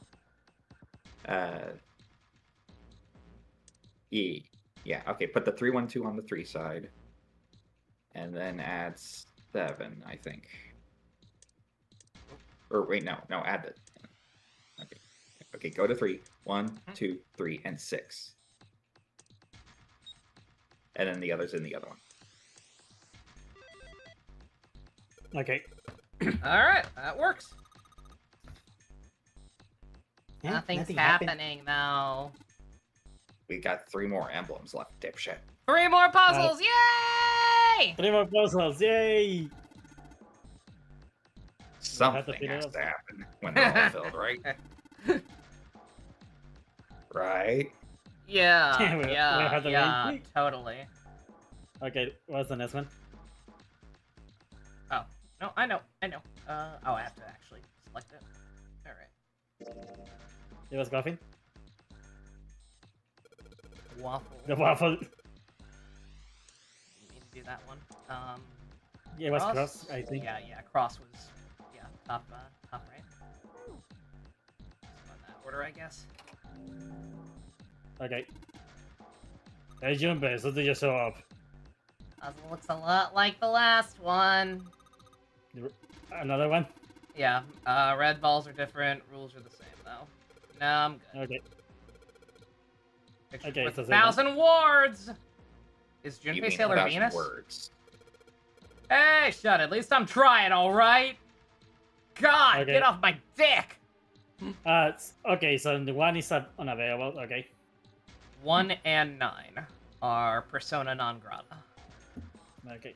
Yeah, okay, put the 3, 1, 2 on the 3 side. And then add 7, I think. Or wait, no, add it. Okay, go to 3. 1, 2, 3, and 6. And then the other's in the other one. Okay. Alright, that works. Yeah, Nothing's nothing happening though. We got 3 more emblems left, dipshit. 3 more puzzles! Yay! 3 more puzzles! Yay! Something has to happen when they're all filled, right? Right? Yeah, We'll yeah, have to yeah, wait. totally. Okay, what's the next one? Oh, no, I know. Oh, I have to actually select it. Alright. It was coffee? Waffle. The waffle. You need to do that one. Yeah, it was cross, I think. Yeah, cross was, top right. So in that order, I guess. Okay. Hey, Junpei, so did you show up? Puzzle looks a lot like the last one. Another one? Yeah, red balls are different, rules are the same, though. No, I'm good. Okay. Picture Okay, with so 1,000 wards! Is You Junpei mean Sailor 1,000 Venus? words. Hey, shut it. At least I'm trying, alright? God, Okay. get off my dick! Okay, so the one is unavailable, okay. 1 and 9 are persona non grata. Okay.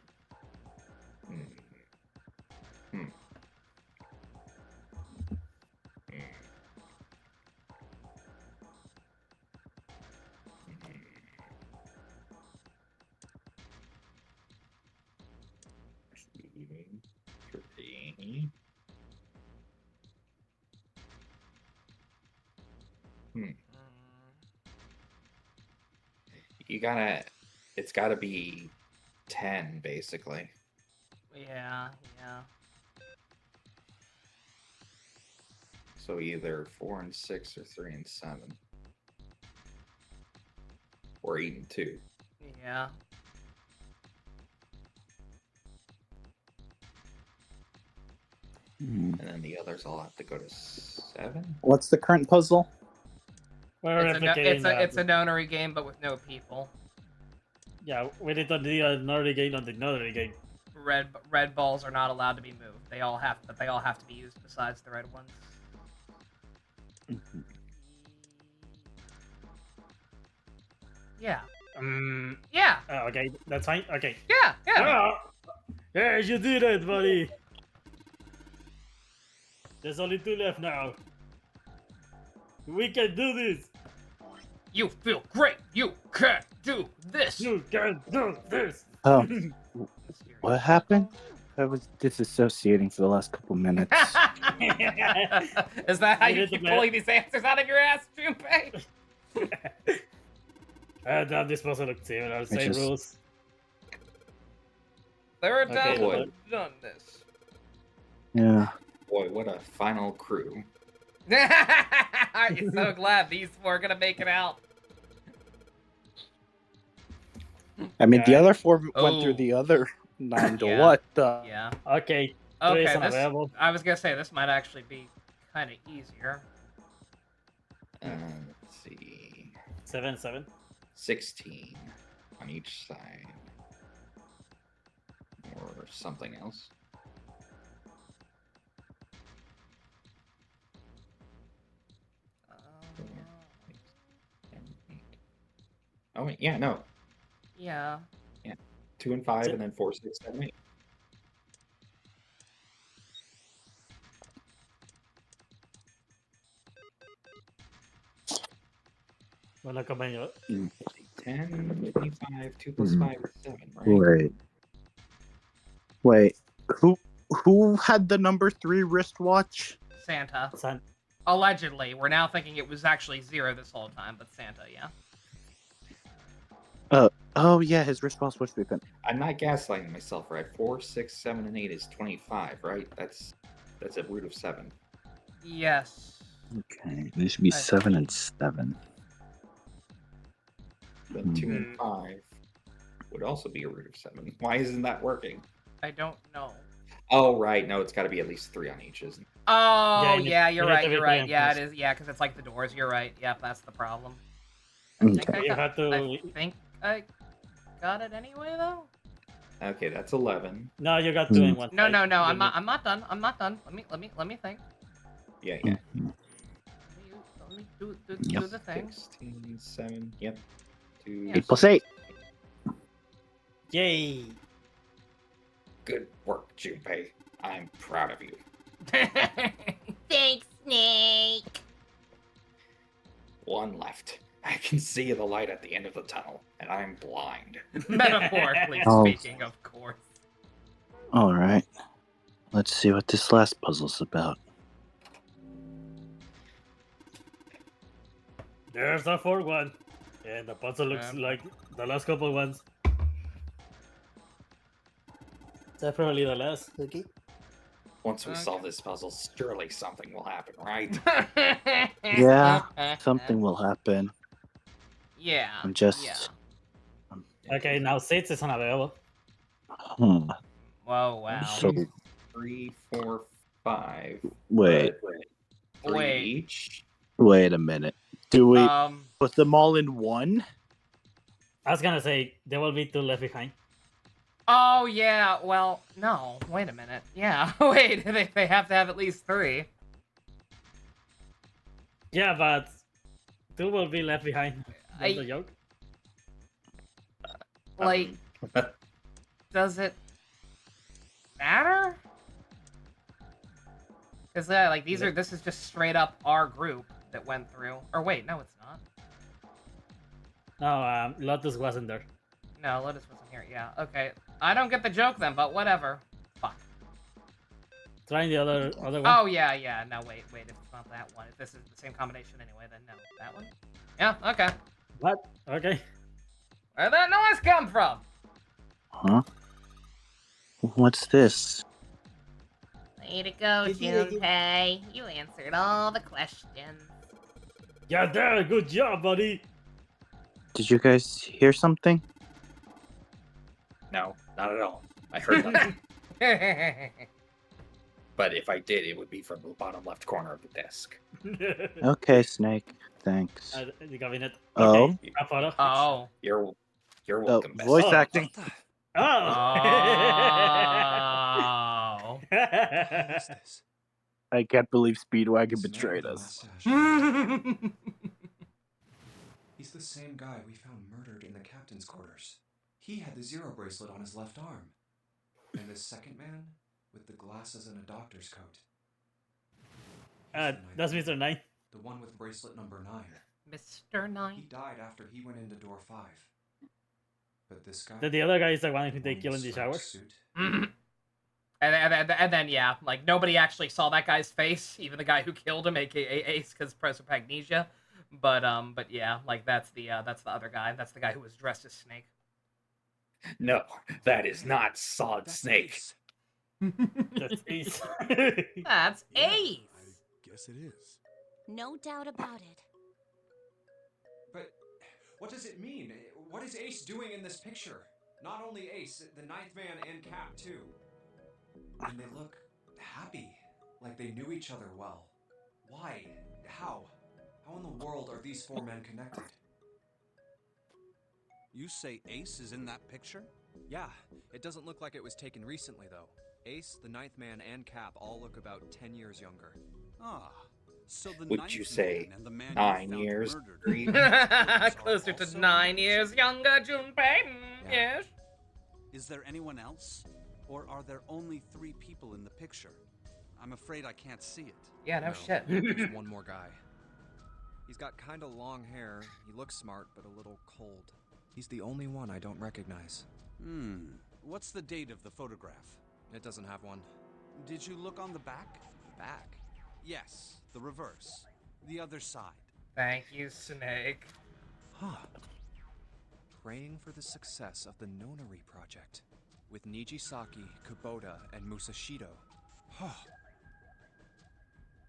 It's gotta be 10, basically. Yeah. So either 4 and 6 or 3 and 7. Or 8 and 2. Yeah. And then the others all have to go to 7? What's the current puzzle? It's a nonary game, but with no people. Yeah, we did the another game on the another game. Red balls are not allowed to be moved. They all have to be used besides the red ones. Yeah. Yeah. Okay, that's fine. Okay. Yeah. Yeah, you did it, buddy. There's only 2 left now. We can do this. You feel great. You can do this. You can do this. Oh, what happened? I was disassociating for the last couple minutes. Is that how I you did keep the pulling these answers out of your ass, Junpei? Damn, this puzzle looked similar. Same just- rules. Third Okay, time boy. we've done this. Yeah. Boy, what a final crew. Aren't you so glad these 4 are gonna make it out? I mean, the other 4 went Oh. through the other 9 to Yeah. what the? Yeah. Okay. Okay, This this, unavailable. I was gonna say this might actually be kind of easier. Let's see. 7. 16 on each side. Or something else. Oh, wait, yeah, no. Yeah. Yeah. 2 and 5, and then 4, 6, 7, 8. Wanna combine your 10, 25, 2 plus 5 is 7, right? Wait. Who had the number 3 wristwatch? Santa. Allegedly. We're now thinking it was actually 0 this whole time, but Santa, yeah. Oh yeah, his wrist ball's supposed to be pinned. I'm not gaslighting myself, right? 4, 6, 7, and 8 is 25, right? That's a root of 7. Yes. Okay, there should be 7 and 7. Then 2 and 5 would also be a root of 7. Why isn't that working? I don't know. Oh, right. No, it's got to be at least 3 on each, isn't it? Oh, Yeah, you're you have right, to you're be right. three Yeah, and it is. Yeah, because it's like the doors. You're right. Yep, that's the problem. Okay. You have to. I think I got it anyway, though. Okay, that's 11. No, you got 2 in one. No, side. no, no. You I'm not. need- I'm not done. I'm not done. Let me think. Yeah. Let me do the thing. 16, 7. Yep. 2. 8 plus 8. Yay! Good work, Junpei. I'm proud of you. Thanks, Snake. 1 left. I can see the light at the end of the tunnel, and I'm blind. Metaphorically Oh. speaking, of course. All right. Let's see what this last puzzle's about. There's a 4th one, and the puzzle looks like the last couple ones. Definitely the last. Okay. Once we solve this puzzle, surely something will happen, right? Yeah, something will happen. Yeah. I'm just. Okay, now 6 is unavailable. Hmm. Whoa, wow. So 3, 4, 5. wait, Three Wait. each. wait a minute. Do we Um. put them all in one? I was gonna say there will be 2 left behind. Oh yeah. Well, no. Wait a minute. Yeah. Wait. They have to have at least 3. Yeah, but 2 will be left behind. That's the I- joke. Like, does it matter? Because like these are. This is just straight up our group that went through. Or wait, no, it's not. No, Lotus wasn't there. No, Lotus wasn't here. Yeah. Okay. I don't get the joke then, but whatever. Fuck. Trying the other one. Oh yeah, yeah. No, wait. If it's not that one, if this is the same combination anyway, then no, that one. Yeah. Okay. What? Okay. Where'd that noise come from? Huh? What's this? Way to go, Junpei. You answered all the questions. Yeah, there. Good job, buddy. Did you guys hear something? No, not at all. I heard nothing. But if I did, it would be from the bottom left corner of the desk. Okay, Snake. Thanks. The cabinet. Oh. Okay. Apollo. Oh. You're welcome. Best. Voice acting. Oh. Oh. I can't believe Speedwagon betrayed us. He's the same guy we found murdered in the captain's quarters. He had the zero bracelet on his left arm. And the second man with the glasses and a doctor's coat. That's Mr. 9. The one with bracelet number 9. Mr. 9? He died after he went into door 5. But this guy... The other guy is the one who they kill in the shower. And then yeah, like nobody actually saw that guy's face, even the guy who killed him, aka Ace, because prosopagnesia. But yeah, like that's the other guy. That's the guy who was dressed as Snake. No, that is not Solid Snake. That's Ace. That's Ace. Guess it is. No doubt about it. But what does it mean? What is Ace doing in this picture? Not only Ace, the Ninth Man and Cap too. And they look happy, like they knew each other well. Why? How? How in the world are these 4 men connected? You say Ace is in that picture? Yeah, it doesn't look like it was taken recently though. Ace, the Ninth Man, and Cap all look about 10 years younger. Ah, so the Would ninth you say man and the man 9 found years? murdered Closer to 9 years younger, Junpei. Yes. Is there anyone else? Or are there only 3 people in the picture? I'm afraid I can't see it. Yeah, no shit. There's one more guy. He's got kinda long hair, he looks smart, but a little cold. He's the only one I don't recognize. What's the date of the photograph? It doesn't have one. Did you look on the back? The back? Yes, the reverse. The other side. Thank you, Snake. Huh. praying for the success of the Nonary project with Nijisaki, Kubota, and Musashido.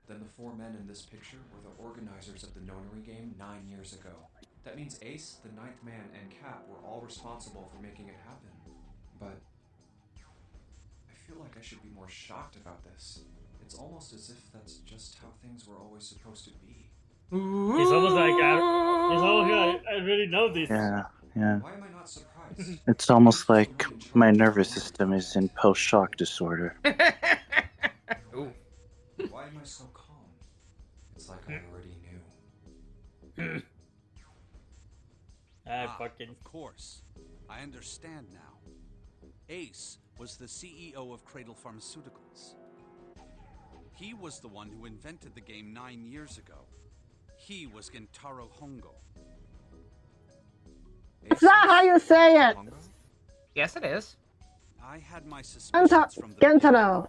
Then the 4 men in this picture were the organizers of the Nonary game 9 years ago. That means Ace, the 9th man, and Cap were all responsible for making it happen. But I feel like I should be more shocked about this. It's almost as if that's just how things were always supposed to be. It's almost like I really know this. Yeah, yeah. Why am I not surprised? It's almost like my nervous system is in post-shock disorder. Ooh. Why am I so calm? It's like I already knew. Of course. I understand now. Ace was the CEO of Cradle Pharmaceuticals. He was the one who invented the game 9 years ago. He was Gentaro Hongo. It's not how you say it. Yes, it is. I had my suspicions from the Gentaro.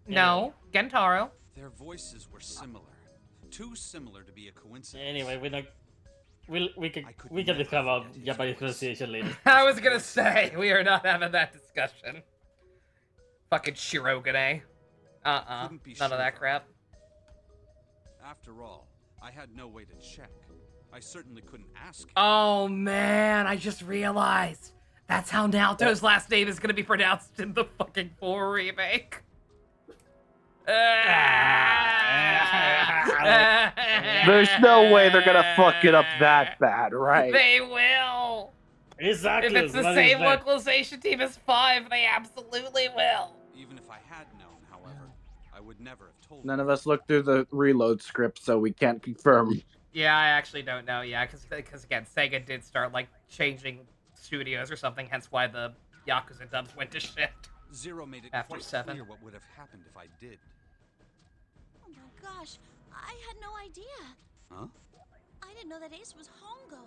No, Gentaro. Their voices were similar. Too similar to be a coincidence. Anyway, we can discuss about Japanese pronunciation later. I was gonna say, we are not having that discussion. Fucking Shirogane. Couldn't be None of that sure. crap. After all, I had no way to check. I certainly couldn't ask him. Oh man, I just realized. That's how Naoto's last name is gonna be pronounced in the fucking 4 remake. There's no way they're gonna fuck it up that bad, right? They will. Exactly. If it's the same localization team as 5, they absolutely will. Even if I had known, however, I would never have told None of us looked through the reload script, so we can't confirm. Yeah, I actually don't know. Yeah, because again, Sega did start like changing studios or something, hence why the Yakuza dubs went to shit. Zero made it after quite 7. clear what would have happened if I did. Oh my gosh, I had no idea. Huh? I didn't know that Ace was Hongo.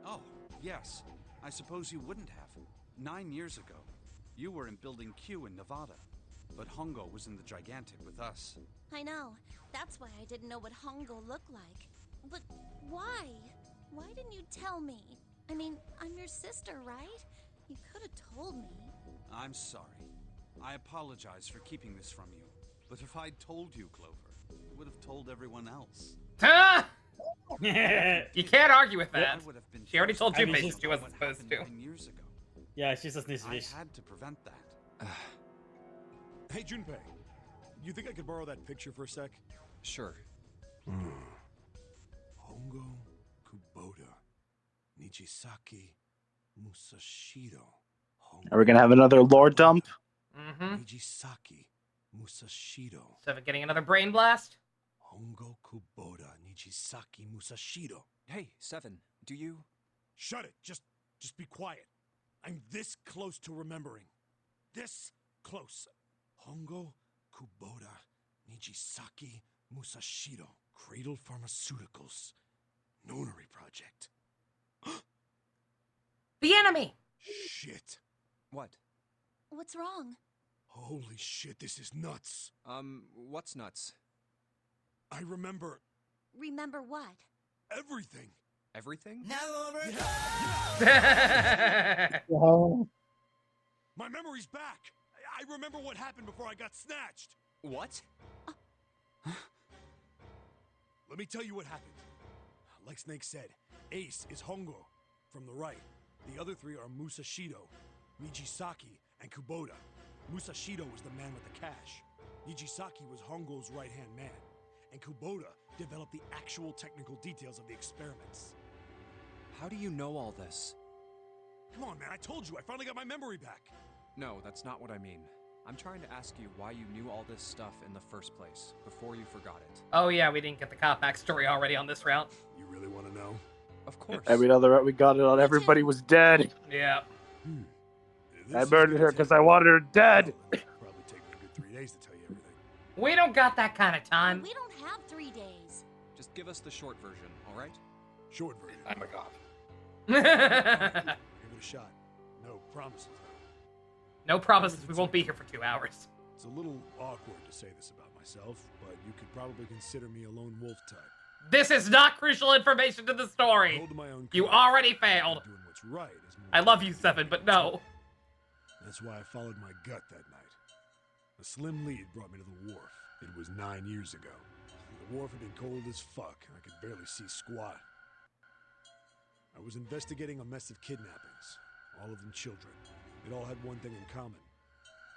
Oh, yes. I suppose you wouldn't have. 9 years ago, you were in Building Q in Nevada, but Hongo was in the Gigantic with us. I know. That's why I didn't know what Hongo looked like. But why? Why didn't you tell me? I mean, I'm your sister, right? You could have told me. I'm sorry. I apologize for keeping this from you. But if I'd told you, Clover, I would have told everyone else. Ah! You can't argue with that. I would have been She already told forced Junpei to she wasn't what supposed happened to. 9 years ago. Yeah, she's just this I fish. had to prevent that. Hey, Junpei. You think I could borrow that picture for a sec? Sure. Hongo, Kubota, Nijisaki, Musashido. Are we gonna have another lore dump? Mm-hmm. Nijisaki, Musashido. So getting another brain blast? Hongo, Kubota, Nijisaki, Musashido. Hey, 7, do you... Shut it! Just be quiet. I'm this close to remembering. This close. Hongo, Kubota, Nijisaki, Musashido. Cradle Pharmaceuticals. Nonary Project. The enemy! Shit. What? What's wrong? Holy shit, this is nuts. What's nuts? I remember Remember what? everything. Everything? My memory's back. I remember what happened before I got snatched. What? Let me tell you what happened. Like Snake said, Ace is Hongo from the right. The other 3 are Musashido, Nijisaki, and Kubota. Musashido was the man with the cash. Nijisaki was Hongo's right-hand man. And Kubota developed the actual technical details of the experiments. How do you know all this? Come on, man, I told you, I finally got my memory back. No, that's not what I mean. I'm trying to ask you why you knew all this stuff in the first place, before you forgot it. Oh yeah, we didn't get the cop backstory already on this route. You really want to know? Of course. Every other route we got it on, everybody was dead. Yeah. I murdered her because I wanted her dead. Probably take me a good 3 days to tell you everything. We don't got that kind of time. We don't have 3 days. Just give us the short version, alright? Short version. I'm a cop. Give it a shot. No promises, though. No promises we won't be here for 2 hours. It's a little awkward to say this about myself, but you could probably consider me a lone wolf type. This is not crucial information to the story. Hold my own You courage. already failed. Doing what's right is more I love you, Seven, but no. That's why I followed my gut that night. A slim lead brought me to the wharf. It was 9 years ago. The wharf had been cold as fuck, and I could barely see squat. I was investigating a mess of kidnappings, all of them children. It all had one thing in common: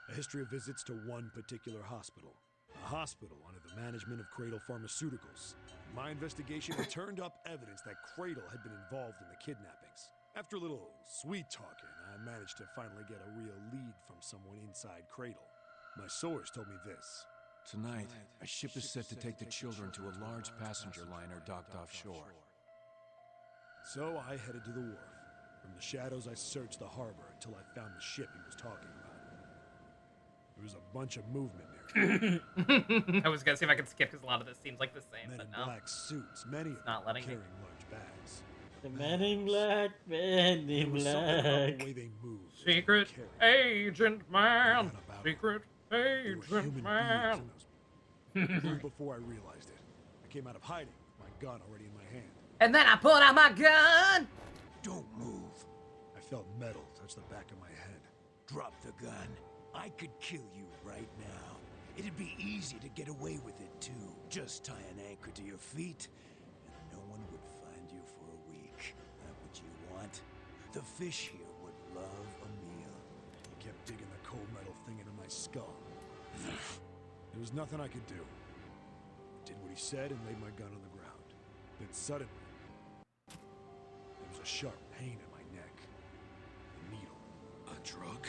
a history of visits to one particular hospital. A hospital under the management of Cradle Pharmaceuticals. My investigation had turned up evidence that Cradle had been involved in the kidnappings. After a little sweet talking, I managed to finally get a real lead from someone inside Cradle. My source told me this. Tonight, a ship is set to take the children to a large passenger liner docked offshore. So I headed to the wharf. From the shadows, I searched the harbor until I found the ship he was talking about. There was a bunch of movement there. I was gonna see if I could skip because a lot of this seems like the same, Men but in no. black suits, many of not them letting me. carrying large bags. The Men in Black, Men in There was something about Black. the way they moved. Secret agent man. Secret agent man. Even before I realized it, I came out of hiding with my gun already in my hand. And then I pulled out my gun. Don't move. I felt metal touch the back of my head. Drop the gun. I could kill you right now. It'd be easy to get away with it, too. Just tie an anchor to your feet, and no one would find you for a week. That what you want? The fish here would love a meal. He kept digging the cold metal thing into my skull. There was nothing I could do. I did what he said and laid my gun on the ground. Then suddenly, there was a sharp pain in my neck. A needle. A drug?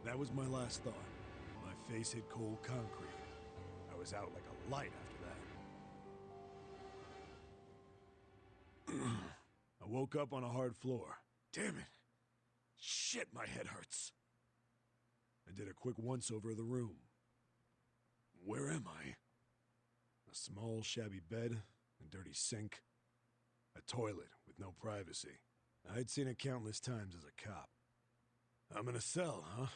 That was my last thought. My face hit cold concrete. I was out like a light after that. I woke up on a hard floor. Damn it. Shit, my head hurts. I did a quick once-over of the room. Where am I? A small, shabby bed, a dirty sink, a toilet with no privacy. I'd seen it countless times as a cop. I'm in a cell, huh?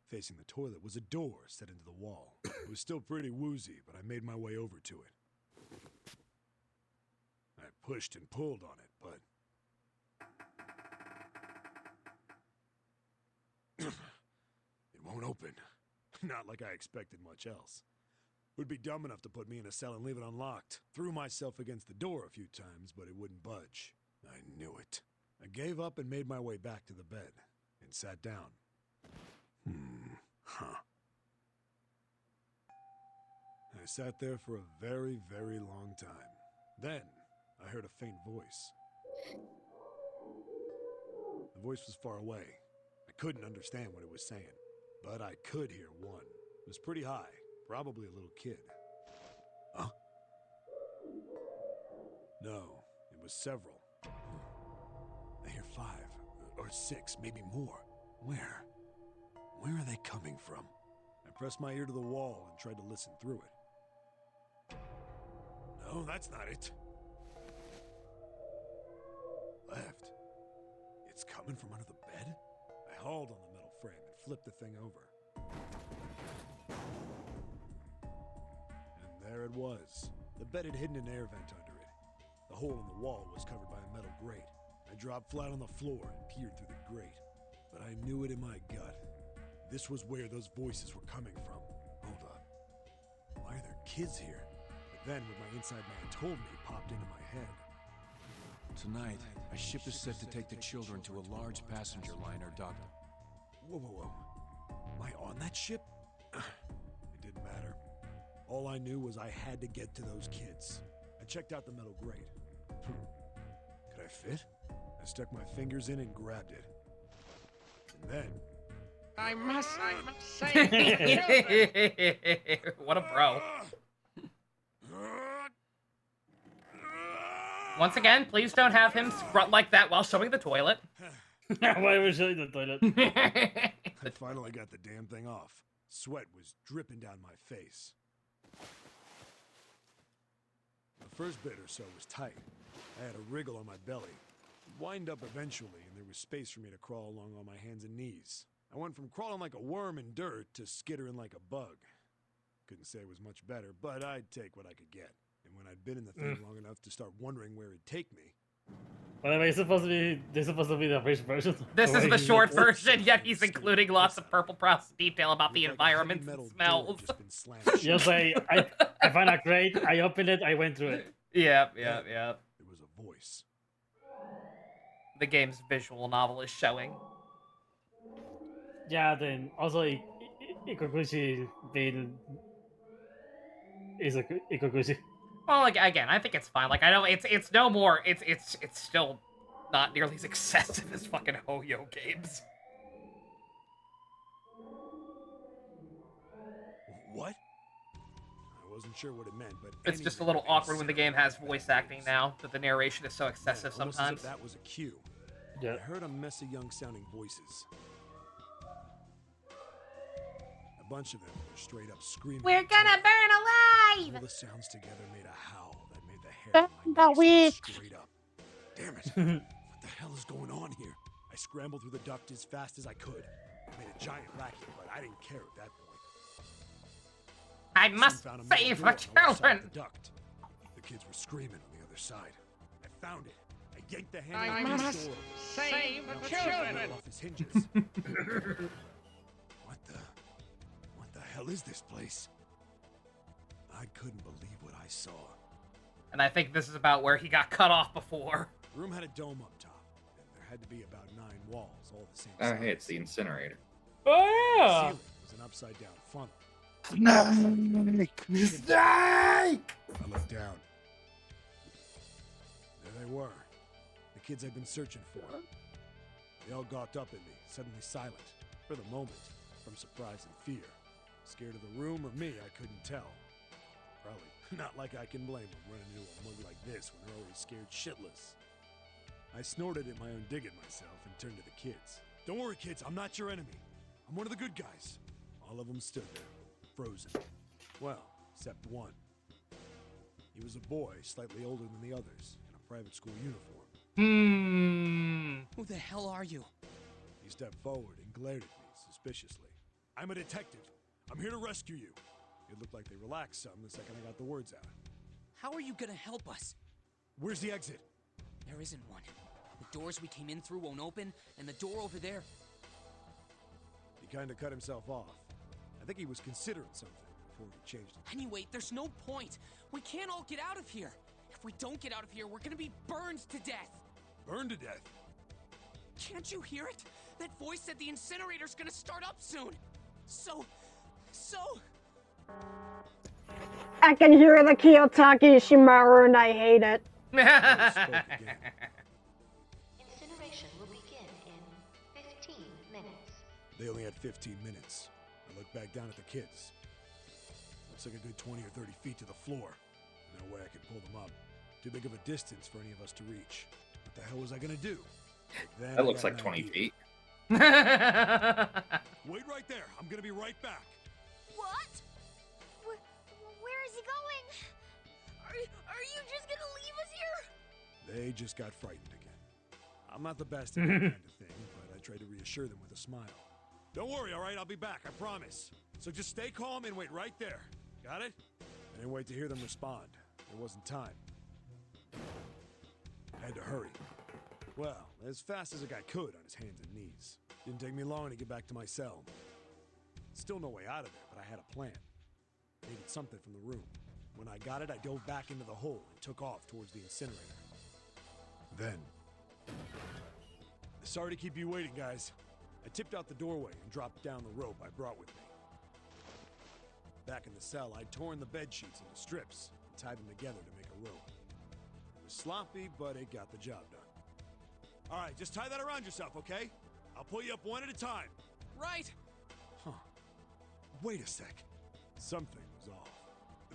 Facing the toilet was a door set into the wall. It was still pretty woozy, but I made my way over to it. I pushed and pulled on it, but... it won't open. Not like I expected much else. It would be dumb enough to put me in a cell and leave it unlocked. Threw myself against the door a few times, but it wouldn't budge. I knew it. I gave up and made my way back to the bed, and sat down. I sat there for a very, very long time. Then, I heard a faint voice. The voice was far away. I couldn't understand what it was saying, but I could hear one. It was pretty high, probably a little kid. Huh? No, it was several. I hear 5, or 6, maybe more. Where? Where are they coming from? I pressed my ear to the wall and tried to listen through it. No, that's not it. Left. It's coming from under the bed? I hauled on the metal frame and flipped the thing over. And there it was. The bed had hidden an air vent under it. The hole in the wall was covered by a metal grate. I dropped flat on the floor and peered through the grate. But I knew it in my gut. This was where those voices were coming from. Hold up. Why are there kids here? But then what my inside man told me popped into my head. Tonight, a ship is set to take the children to a large passenger liner docked. Whoa, whoa, whoa. Am I on that ship? It didn't matter. All I knew was I had to get to those kids. I checked out the metal grate. Could I fit? I stuck my fingers in and grabbed it. And then... I must say... What a bro. Once again, please don't have him strut like that while showing the toilet. Why was showing the toilet? I finally got the damn thing off. Sweat was dripping down my face. The first bit or so was tight. I had a wriggle on my belly. Wind up eventually, and there was space for me to crawl along on my hands and knees. I went from crawling like a worm in dirt to skittering like a bug. Couldn't say it was much better, but I'd take what I could get. In when I'd been in the thing long enough to start wondering where it'd take me. Well, it's supposed to be. This is supposed to be the first version. This is the short version, yet he's including lots of purple process detail about the environments and smells. Just like I found a crate, I opened it, I went through it. Yeah. There was a voice. The game's visual novel is showing. Yeah, then also Ikoguchi being is a Ikoguchi. Well, like, again, I think it's fine. Like, I know it's no more. It's still not nearly as excessive as fucking Hoyo games. What? I wasn't sure what it meant, but It's just a little awkward when the game has voice acting now, that the narration is so excessive almost sometimes. as if that was a cue. Yeah. I heard a mess of young-sounding voices. A bunch of them were straight up screaming. We're gonna burn alive! All the sounds together made a howl that made the hair on my neck stand straight up. Damn it! What the hell is going on here? I scrambled through the duct as fast as I could. I made a giant racket, but I didn't care at that point. I must save the children! The duct. The kids were screaming on the other side. I found it. I yanked the I handle of the must door. save the Now children! it off his hinges. What the hell is this place? I couldn't believe what I saw. And I think this is about where he got cut off before. The room had a dome up top, and there had to be about 9 walls, all the same Oh, size. hey, it's the incinerator. Oh The yeah. ceiling was an upside-down funnel. Snake! I looked down. There they were. The kids I'd been searching for. They all gawked up at me, suddenly silent. For the moment, from surprise and fear. Scared of the room or me, I couldn't tell. Probably not like I can blame them running into a mug like this when they're already scared shitless. I snorted at my own dig at myself and turned to the kids. Don't worry, kids, I'm not your enemy. I'm one of the good guys. All of them stood there, frozen. Well, except one. He was a boy, slightly older than the others, in a private school uniform. Who the hell are you? He stepped forward and glared at me suspiciously. I'm a detective. I'm here to rescue you. It looked like they relaxed some the second I got the words out. How are you gonna help us? Where's the exit? There isn't one. The doors we came in through won't open, and the door over there. He kind of cut himself off. I think he was considering something before he changed it. Anyway, there's no point. We can't all get out of here. If we don't get out of here, we're gonna be burned to death. Burned to death? Can't you hear it? That voice said the incinerator's gonna start up soon. So... I can hear the Kiyotaki Shimaru and I hate it. Incineration will begin in 15 minutes. They only had 15 minutes. I looked back down at the kids. Looks like a good 20 or 30 feet to the floor. No way I could pull them up. Too big of a distance for any of us to reach. What the hell was I gonna do? Then That I looks got like an 20 idea. feet. Wait right there. I'm gonna be right back. What? Where is he going? Are you just gonna leave us here? They just got frightened again. I'm not the best at that kind of thing, but I tried to reassure them with a smile. Don't worry, all right? I'll be back, I promise. So just stay calm and wait right there. Got it? I didn't wait to hear them respond. There wasn't time. I had to hurry. Well, as fast as a guy could on his hands and knees. Didn't take me long to get back to my cell. Still no way out of there, but I had a plan. I needed something from the room. When I got it, I dove back into the hole and took off towards the incinerator. Then... Sorry to keep you waiting, guys. I tipped out the doorway and dropped down the rope I brought with me. Back in the cell, I'd torn the bed sheets into strips and tied them together to make a rope. It was sloppy, but it got the job done. All right, just tie that around yourself, okay? I'll pull you up one at a time. Right. Huh. Wait a sec. Something was off.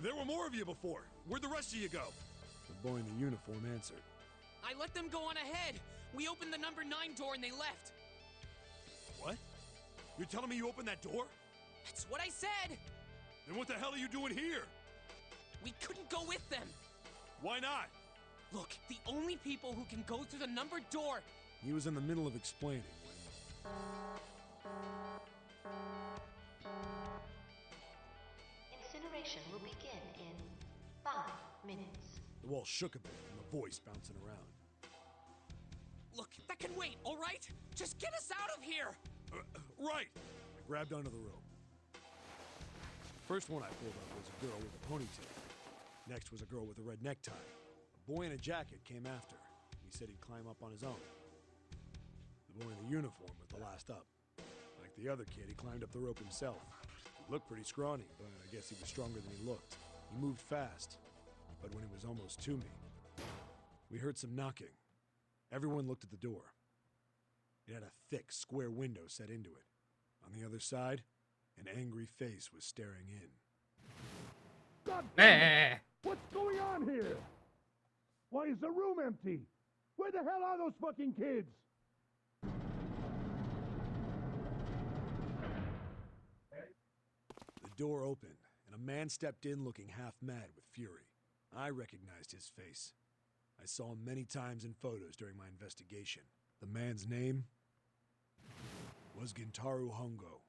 There were more of you before. Where'd the rest of you go? The boy in the uniform answered. I let them go on ahead. We opened the number 9 door and they left. What? You're telling me you opened that door? That's what I said. Then what the hell are you doing here? We couldn't go with them. Why not? Look, the only people who can go through the numbered door. He was in the middle of explaining when... Incineration will begin in 5 minutes. The wall shook a bit and the voice bouncing around. Look, that can wait, all right? Just get us out of here! Right! I grabbed onto the rope. The first one I pulled up was a girl with a ponytail. Next was a girl with a red necktie. A boy in a jacket came after. He said he'd climb up on his own. The boy in the uniform was the last up. Like the other kid, he climbed up the rope himself. He looked pretty scrawny, but I guess he was stronger than he looked. He moved fast, but when he was almost to me, we heard some knocking. Everyone looked at the door. It had a thick, square window set into it. On the other side, an angry face was staring in. God damn it! What's going on here? Why is the room empty? Where the hell are those fucking kids? The door opened, and a man stepped in looking half mad with fury. I recognized his face. I saw him many times in photos during my investigation. The man's name was Gintaro Hongo,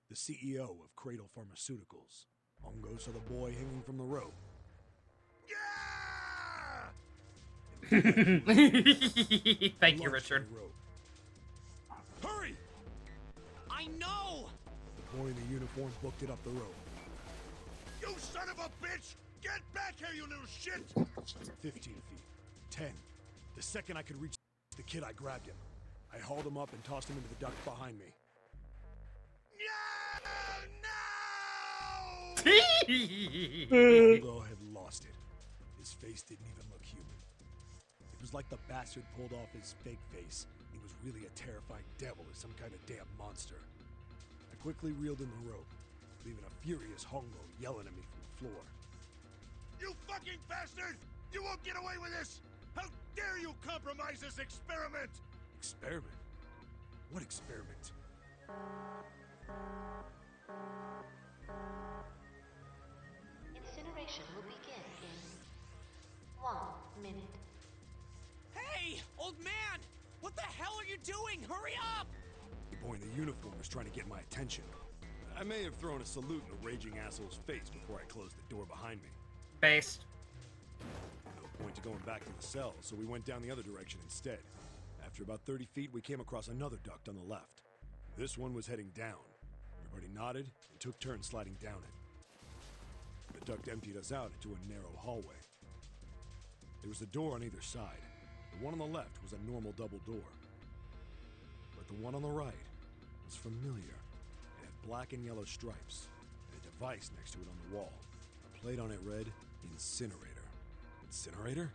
the CEO of Cradle Pharmaceuticals. Hongo saw the boy hanging from the rope. Thank you, Richard. Hurry! I know! The boy in the uniform booked it up the rope. You son of a bitch! Get back here, you little shit! 15 feet. 10. The second I could reach the kid, I grabbed him. I hauled him up and tossed him into the duct behind me. Hongo had lost it. His face didn't even look human. It was like the bastard pulled off his fake face. He was really a terrifying devil or some kind of damn monster. I quickly reeled in the rope, leaving a furious Hongo yelling at me from the floor. You fucking bastard! You won't get away with this! How dare you compromise this experiment! Experiment? What experiment? Incineration will begin in 1 minute. Hey, old man! What the hell are you doing? Hurry up! The boy in the uniform was trying to get my attention. I may have thrown a salute in the raging asshole's face before I closed the door behind me. Based. No point to going back to the cell, so we went down the other direction instead. After about 30 feet, we came across another duct on the left. This one was heading down. Everybody nodded and took turns sliding down it. The duct emptied us out into a narrow hallway. There was a door on either side. The one on the left was a normal double door. But the one on the right was familiar. It had black and yellow stripes, and a device next to it on the wall. A plate on it read, Incinerator. Incinerator?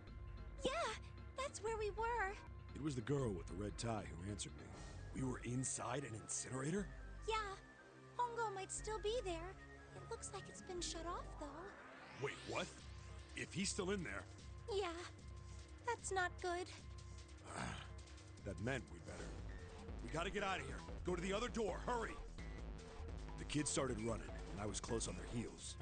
Yeah, that's where we were. It was the girl with the red tie who answered me. We were inside an incinerator? Yeah, Hongo might still be there. It looks like it's been shut off, though. Wait, what? If he's still in there... Yeah, that's not good. That meant we better. We gotta get out of here. Go to the other door, hurry! The kids started running, and I was close on their heels.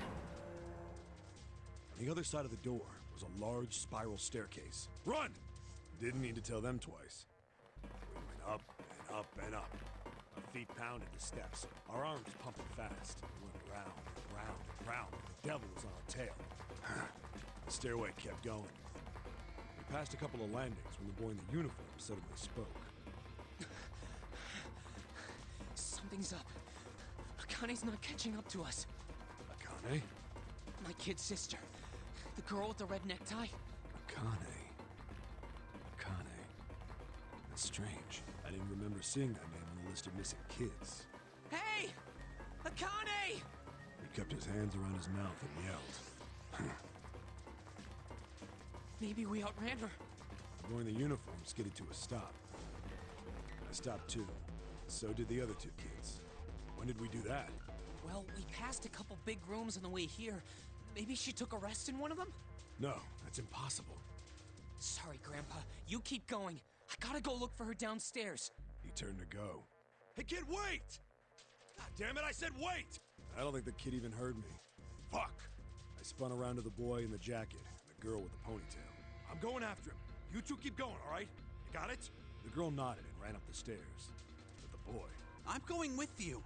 On the other side of the door was a large spiral staircase. Run! Didn't need to tell them twice. We went up and up and up. Our feet pounded the steps, our arms pumping fast. We went round and round and round, like the devil was on our tail. The stairway kept going. We passed a couple of landings when the boy in the uniform suddenly spoke. Something's up. Akane's not catching up to us. Akane? My kid's sister. The girl with the red necktie. Akane. That's strange. I didn't remember seeing that name on the list of missing kids. Hey! Akane! He kept his hands around his mouth and yelled. Maybe we outran her. The boy in the uniform skidded to a stop. I stopped too. So did the other two kids. When did we do that? Well, we passed a couple big rooms on the way here. Maybe she took a rest in one of them? No, that's impossible. Sorry, Grandpa. You keep going. I gotta go look for her downstairs. He turned to go. Hey, kid, wait! God damn it, I said wait! I don't think the kid even heard me. Fuck! I spun around to the boy in the jacket and the girl with the ponytail. I'm going after him. You two keep going, all right? You got it? The girl nodded and ran up the stairs. But the boy... I'm going with you.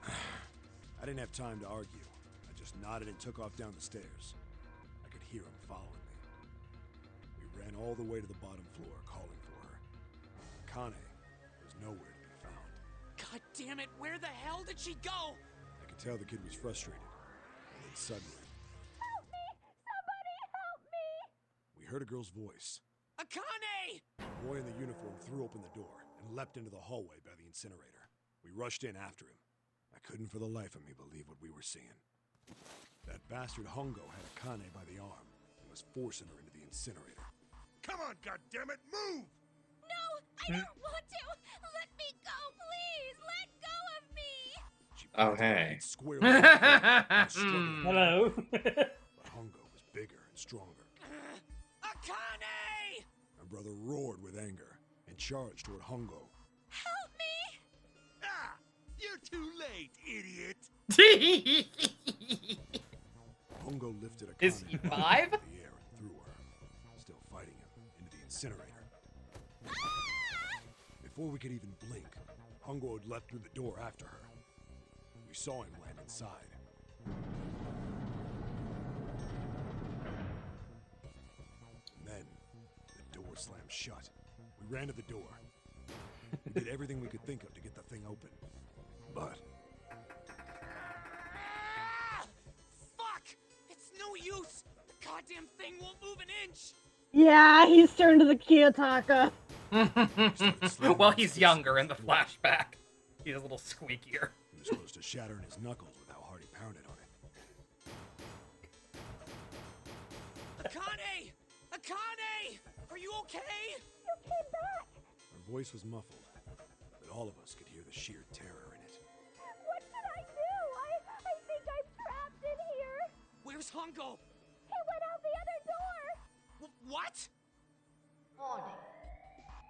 I didn't have time to argue. I just nodded and took off down the stairs. I could hear him following me. We ran all the way to the bottom floor, calling for her. Akane was nowhere to be found. God damn it, where the hell did she go? I could tell the kid was frustrated. And then suddenly, Help me! Somebody help me! we heard a girl's voice. Akane! The boy in the uniform threw open the door and leapt into the hallway by the incinerator. We rushed in after him. I couldn't for the life of me believe what we were seeing. That bastard Hongo had Akane by the arm and was forcing her into the incinerator. Come on, goddammit, move! No, I don't want to. Let me go, please. Let go of me. Oh, hey. Squarely in the throat and struggling. Hello. But Hongo was bigger and stronger. Akane! My brother roared with anger and charged toward Hongo. Help me. Ah! You're too late, idiot! Hongo lifted Akane Is he into 5? the air and threw her, still fighting him, into the incinerator. Before we could even blink, Hongo had leapt through the door after her. We saw him land inside. And then, the door slammed shut. We ran to the door. We did everything we could think of to get the thing open. But Fuck! It's no use! The goddamn thing won't move an inch! Yeah, he's turned to the Kiyotaka. Well, he's younger in the flashback. He's a little squeakier. he was close to shattering his knuckles with how hard he pounded on it. Akane! Akane! Are you okay? You came back. Her voice was muffled, but all of us could hear the sheer terror in it. What should I do? I think I'm trapped in here. Where's Hongo? He went out the other door. What? Warning.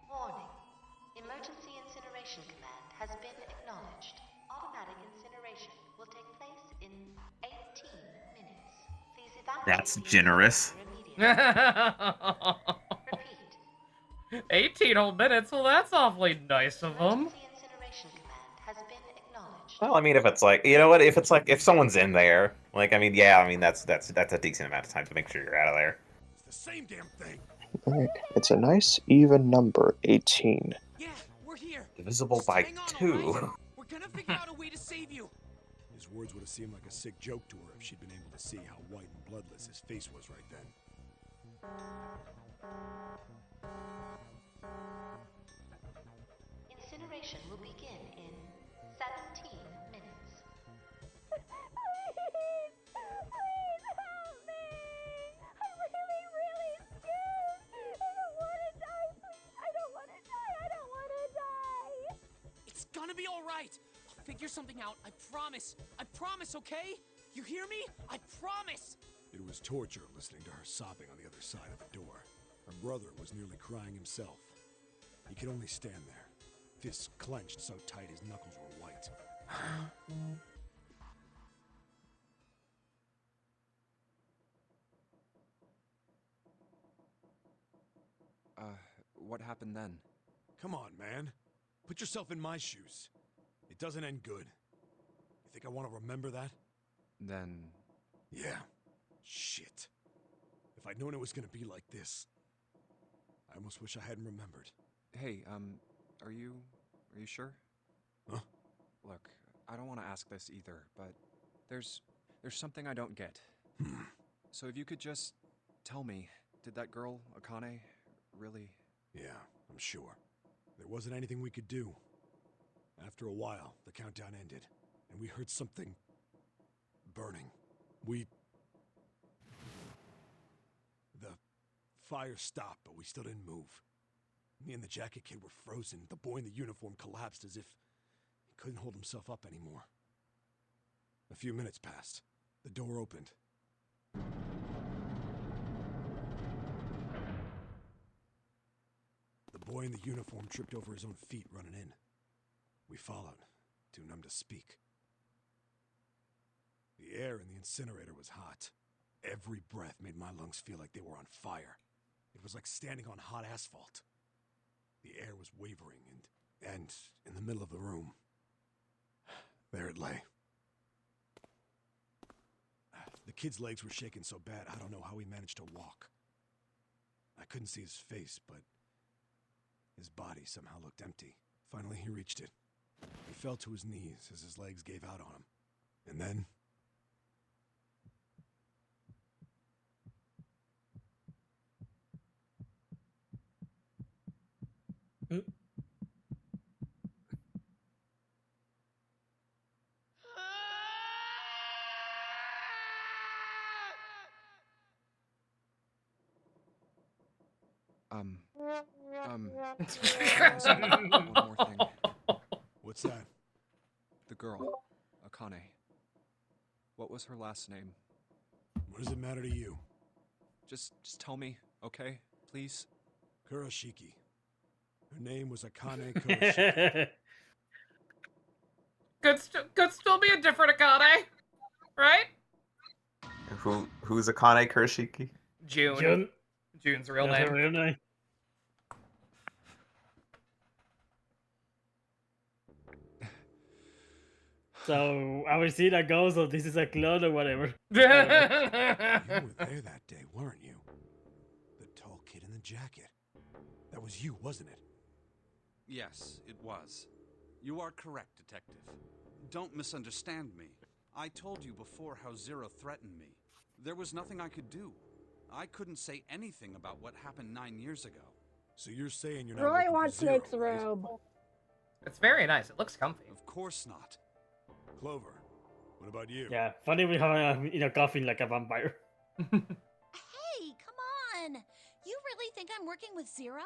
Warning. Emergency incineration command has been acknowledged. Automatic incineration will take place in 18 minutes. Please evacuate. That's generous. 18 whole minutes? Well, that's awfully nice of him. Incineration command has been acknowledged. Well, I mean, if it's like, you know what? If it's like, if someone's in there, like, I mean, yeah, I mean, that's a decent amount of time to make sure you're out of there. It's the same damn thing. Alright, it's a nice even number, 18. Yeah, we're here. Divisible by Hang on, 2. all right? We're gonna figure out a way to save you. His words would have seemed like a sick joke to her if she'd been able to see how white and bloodless his face was right then. Incineration will begin in 17 minutes. Please, please help me. I'm really, really scared. I don't want to die. Please, I don't want to die. I don't want to die. It's gonna be all right. I'll figure something out. I promise. I promise, okay? You hear me? I promise. It was torture listening to her sobbing on the other side of the door. Her brother was nearly crying himself. He could only stand there, fists clenched so tight his knuckles were white. What happened then? Come on, man. Put yourself in my shoes. It doesn't end good. You think I want to remember that? Then... Yeah. Shit. If I'd known it was gonna be like this, I almost wish I hadn't remembered. Hey, are you sure? Huh? Look, I don't want to ask this either, but there's something I don't get. So if you could just tell me, did that girl, Akane, really... Yeah, I'm sure. There wasn't anything we could do. After a while, the countdown ended, and we heard something... burning. The fire stopped, but we still didn't move. Me and the jacket kid were frozen. The boy in the uniform collapsed as if he couldn't hold himself up anymore. A few minutes passed. The door opened. The boy in the uniform tripped over his own feet running in. We followed, too numb to speak. The air in the incinerator was hot. Every breath made my lungs feel like they were on fire. It was like standing on hot asphalt. The air was wavering, and in the middle of the room, there it lay. The kid's legs were shaking so bad, I don't know how he managed to walk. I couldn't see his face, but his body somehow looked empty. Finally, he reached it. He fell to his knees as his legs gave out on him. And then... One more thing. What's that? The girl, Akane. What was her last name? What does it matter to you? Just tell me, okay? Please? Kurashiki. Her name was Akane Kurashiki. Could still be a different Akane, right? Who's Akane Kurashiki? June. June's real That's name. her real name. So I will see that goes, or this is a clone or whatever. You were there that day, weren't you? The tall kid in the jacket. That was you, wasn't it? Yes, it was. You are correct, Detective. Don't misunderstand me. I told you before how Zero threatened me. There was nothing I could do. I couldn't say anything about what happened 9 years ago. So you're saying you're not Roy working for wants Zero, Snake's right? robe. It's very nice. It looks comfy. Of course not. Clover, what about you? Yeah, funny we have in a coffin like a vampire. Hey, come on! You really think I'm working with Zero?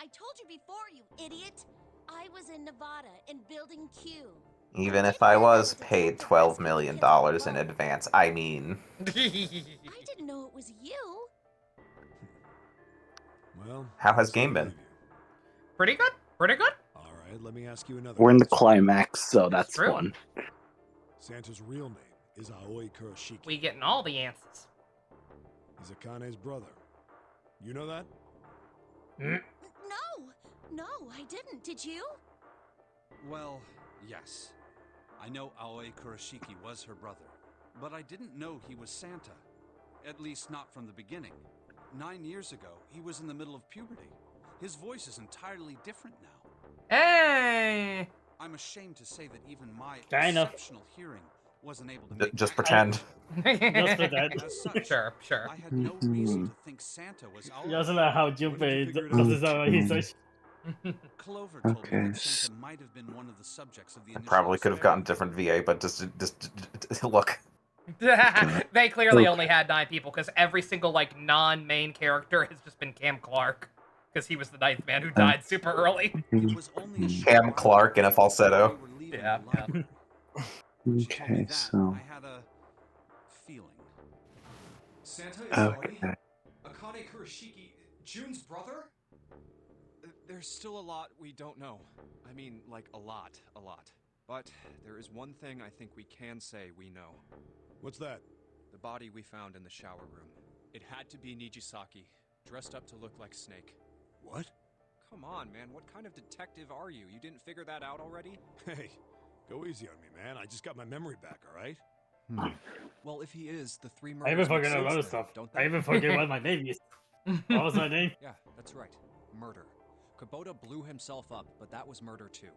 I told you before, you idiot. I was in Nevada in Building Q. Even if I was paid $12 million in advance, I mean... I didn't know it was you. Well, How has game been? Pretty good. Pretty good. All right, let me ask you another We're in the question. climax, so that's true. fun. Santa's real name is Aoi Kurashiki. We getting all the answers. He's Akane's brother. You know that? No, I didn't. Did you? Well, yes. I know Aoi Kurashiki was her brother, but I didn't know he was Santa. At least not from the beginning. 9 years ago, he was in the middle of puberty. His voice is entirely different now. Hey! I'm ashamed to say that even my Kind of. exceptional hearing wasn't able to make Just that pretend. Just for that. As such, Sure. I had no reason to think Santa was Aoi. Just like how Junpei does this about research. Clover told me Okay. that Santa might have been one of the subjects of the initial Probably could have gotten experiment. different VA, but just look. They clearly Okay. only had 9 people because every single like non-main character has just been Cam Clark because he was the 9th man who died super early. It was only a short Cam while Clark in a after falsetto. we were leaving Yeah, the library. When she told me Okay, that, so... I had a feeling. Santa is Okay. Akane Kurashiki, June's brother? There's still a lot we don't know. I mean, like, a lot. But there is one thing I think we can say we know. What's that? The body we found in the shower room. It had to be Nijisaki, dressed up to look like Snake. What? Come on, man, what kind of detective are you? You didn't figure that out already? Hey, go easy on me, man. I just got my memory back, all right? Well, if he is, the 3 I murders even make forget a lot sense of then, stuff. don't I they? even forget what my name is. What was my name? Yeah, that's right. Murder. Kubota blew himself up, but that was murder too.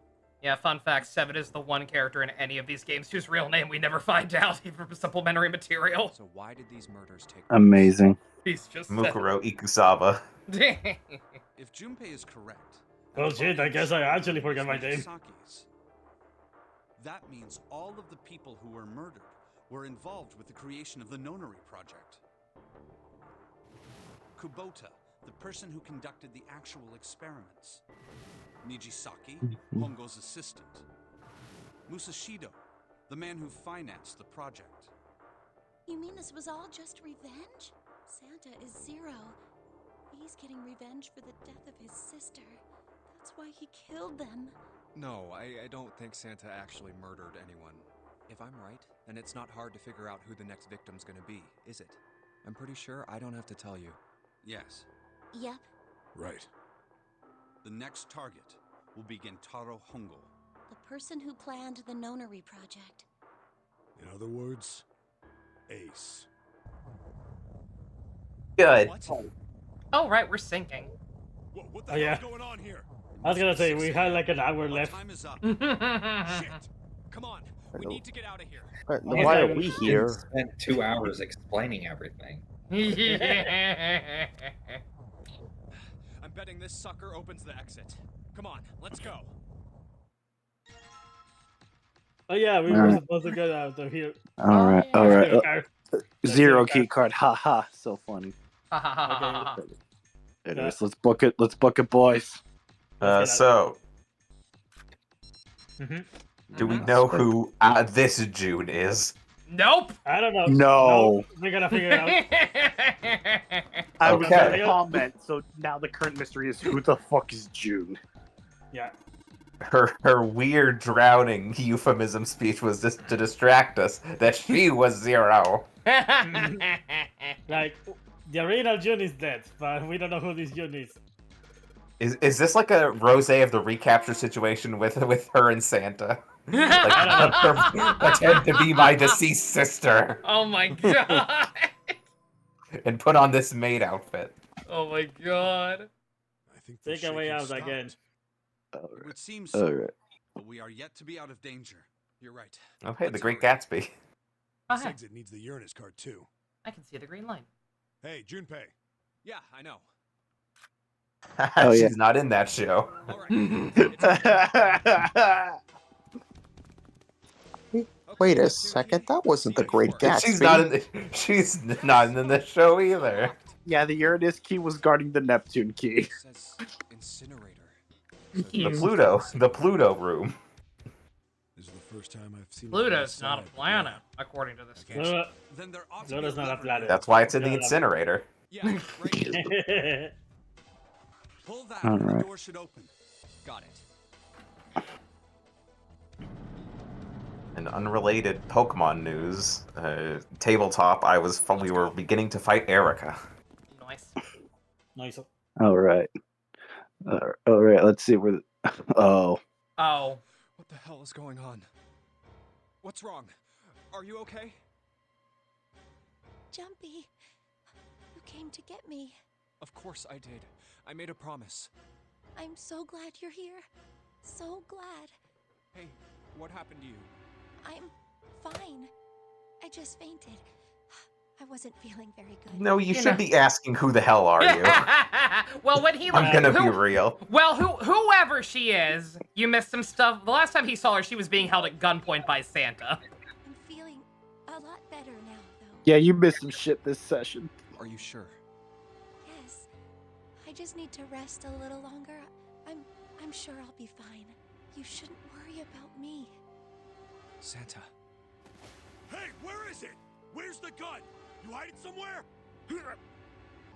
Yeah, fun fact, 7 is the one character in any of these games whose real name we never find out, even from supplementary material. So why did these murders take place? Amazing. He's just Mukuro Ikusawa. If Junpei is correct, Well, and the shit, body I guess in I the shower actually room forgot my was name. Nijisaki's, that means all of the people who were murdered were involved with the creation of the Nonary Project. Kubota, the person who conducted the actual experiments. Nijisaki, Hongo's assistant. Musashido, the man who financed the project. You mean this was all just revenge? Santa is Zero. He's getting revenge for the death of his sister. That's why he killed them. No, I don't think Santa actually murdered anyone. If I'm right, then it's not hard to figure out who the next victim's gonna be, is it? I'm pretty sure I don't have to tell you. Yes, Yep. Right. the next target will be Gentaro Hongo. The person who planned the Nonary Project. In other words, Ace. Good. What? Oh, right, we're syncing. What the Oh, hell yeah. is going on here? I was gonna say, we had like an hour left. Time is up. Shit! Come on, we need to get out of here. Why are we here? Spent 2 hours explaining everything. I'm betting this sucker opens the exit. Come on, let's go. Oh yeah, we were Alright. supposed to get out of here. Alright, yeah. alright. Okay. Zero Okay. key card. Ha ha. So funny. Okay. Anyways, let's book it. Let's book it, boys. So, Mhm. do we know who this June is? Nope. I don't know. No. We're gonna figure it out. I was Okay. gonna comment. So now the current mystery is who the fuck is June? Yeah. Her weird drowning euphemism speech was just to distract us that she was Zero. Like, the original June is dead, but we don't know who this June is. Is this like a Rose of the recapture situation with her and Santa? Like, pretend to be my deceased sister Oh my god. and put on this maid outfit. Oh my god. I think Take a way out again. It would seem so, Alright. but we are yet to be out of danger. You're right. Oh, hey, The Let's Great hurry. Gatsby. Oh, hey. Exit needs the Uranus card too. I can see the green line. Hey, Junpei. Yeah, I know. Oh, yeah. She's not in that show. Wait a second, that wasn't the Great Gatsby. She's not in the show either. Yeah, the Uranus key was guarding the Neptune key. Says incinerator. The Pluto room. This is the first time I've seen Pluto's not a planet, according to this game. Then there ought to Pluto's be a not a lever planet. That's why it's in the incinerator. Yeah, right here. Pull that and the Alright. door should open. Got it. In unrelated Pokemon news, tabletop, we were beginning to fight Erica. Nice. Nice. Alright. Alright, let's see where. Oh. Oh. What the hell is going on? What's wrong? Are you okay? Jumpy, you came to get me. Of course I did. I made a promise. I'm so glad you're here. So glad. Hey, what happened to you? I'm fine. I just fainted. I wasn't feeling very good. No, you should be asking who the hell are you? Well, when he I'm gonna be real. Well, whoever she is, you missed some stuff. The last time he saw her, she was being held at gunpoint by Santa. I'm feeling a lot better now, though. Yeah, you missed some shit this session. Are you sure? Yes. I just need to rest a little longer. I'm sure I'll be fine. You shouldn't worry about me. Santa. Hey, where is it? Where's the gun? You hide it somewhere?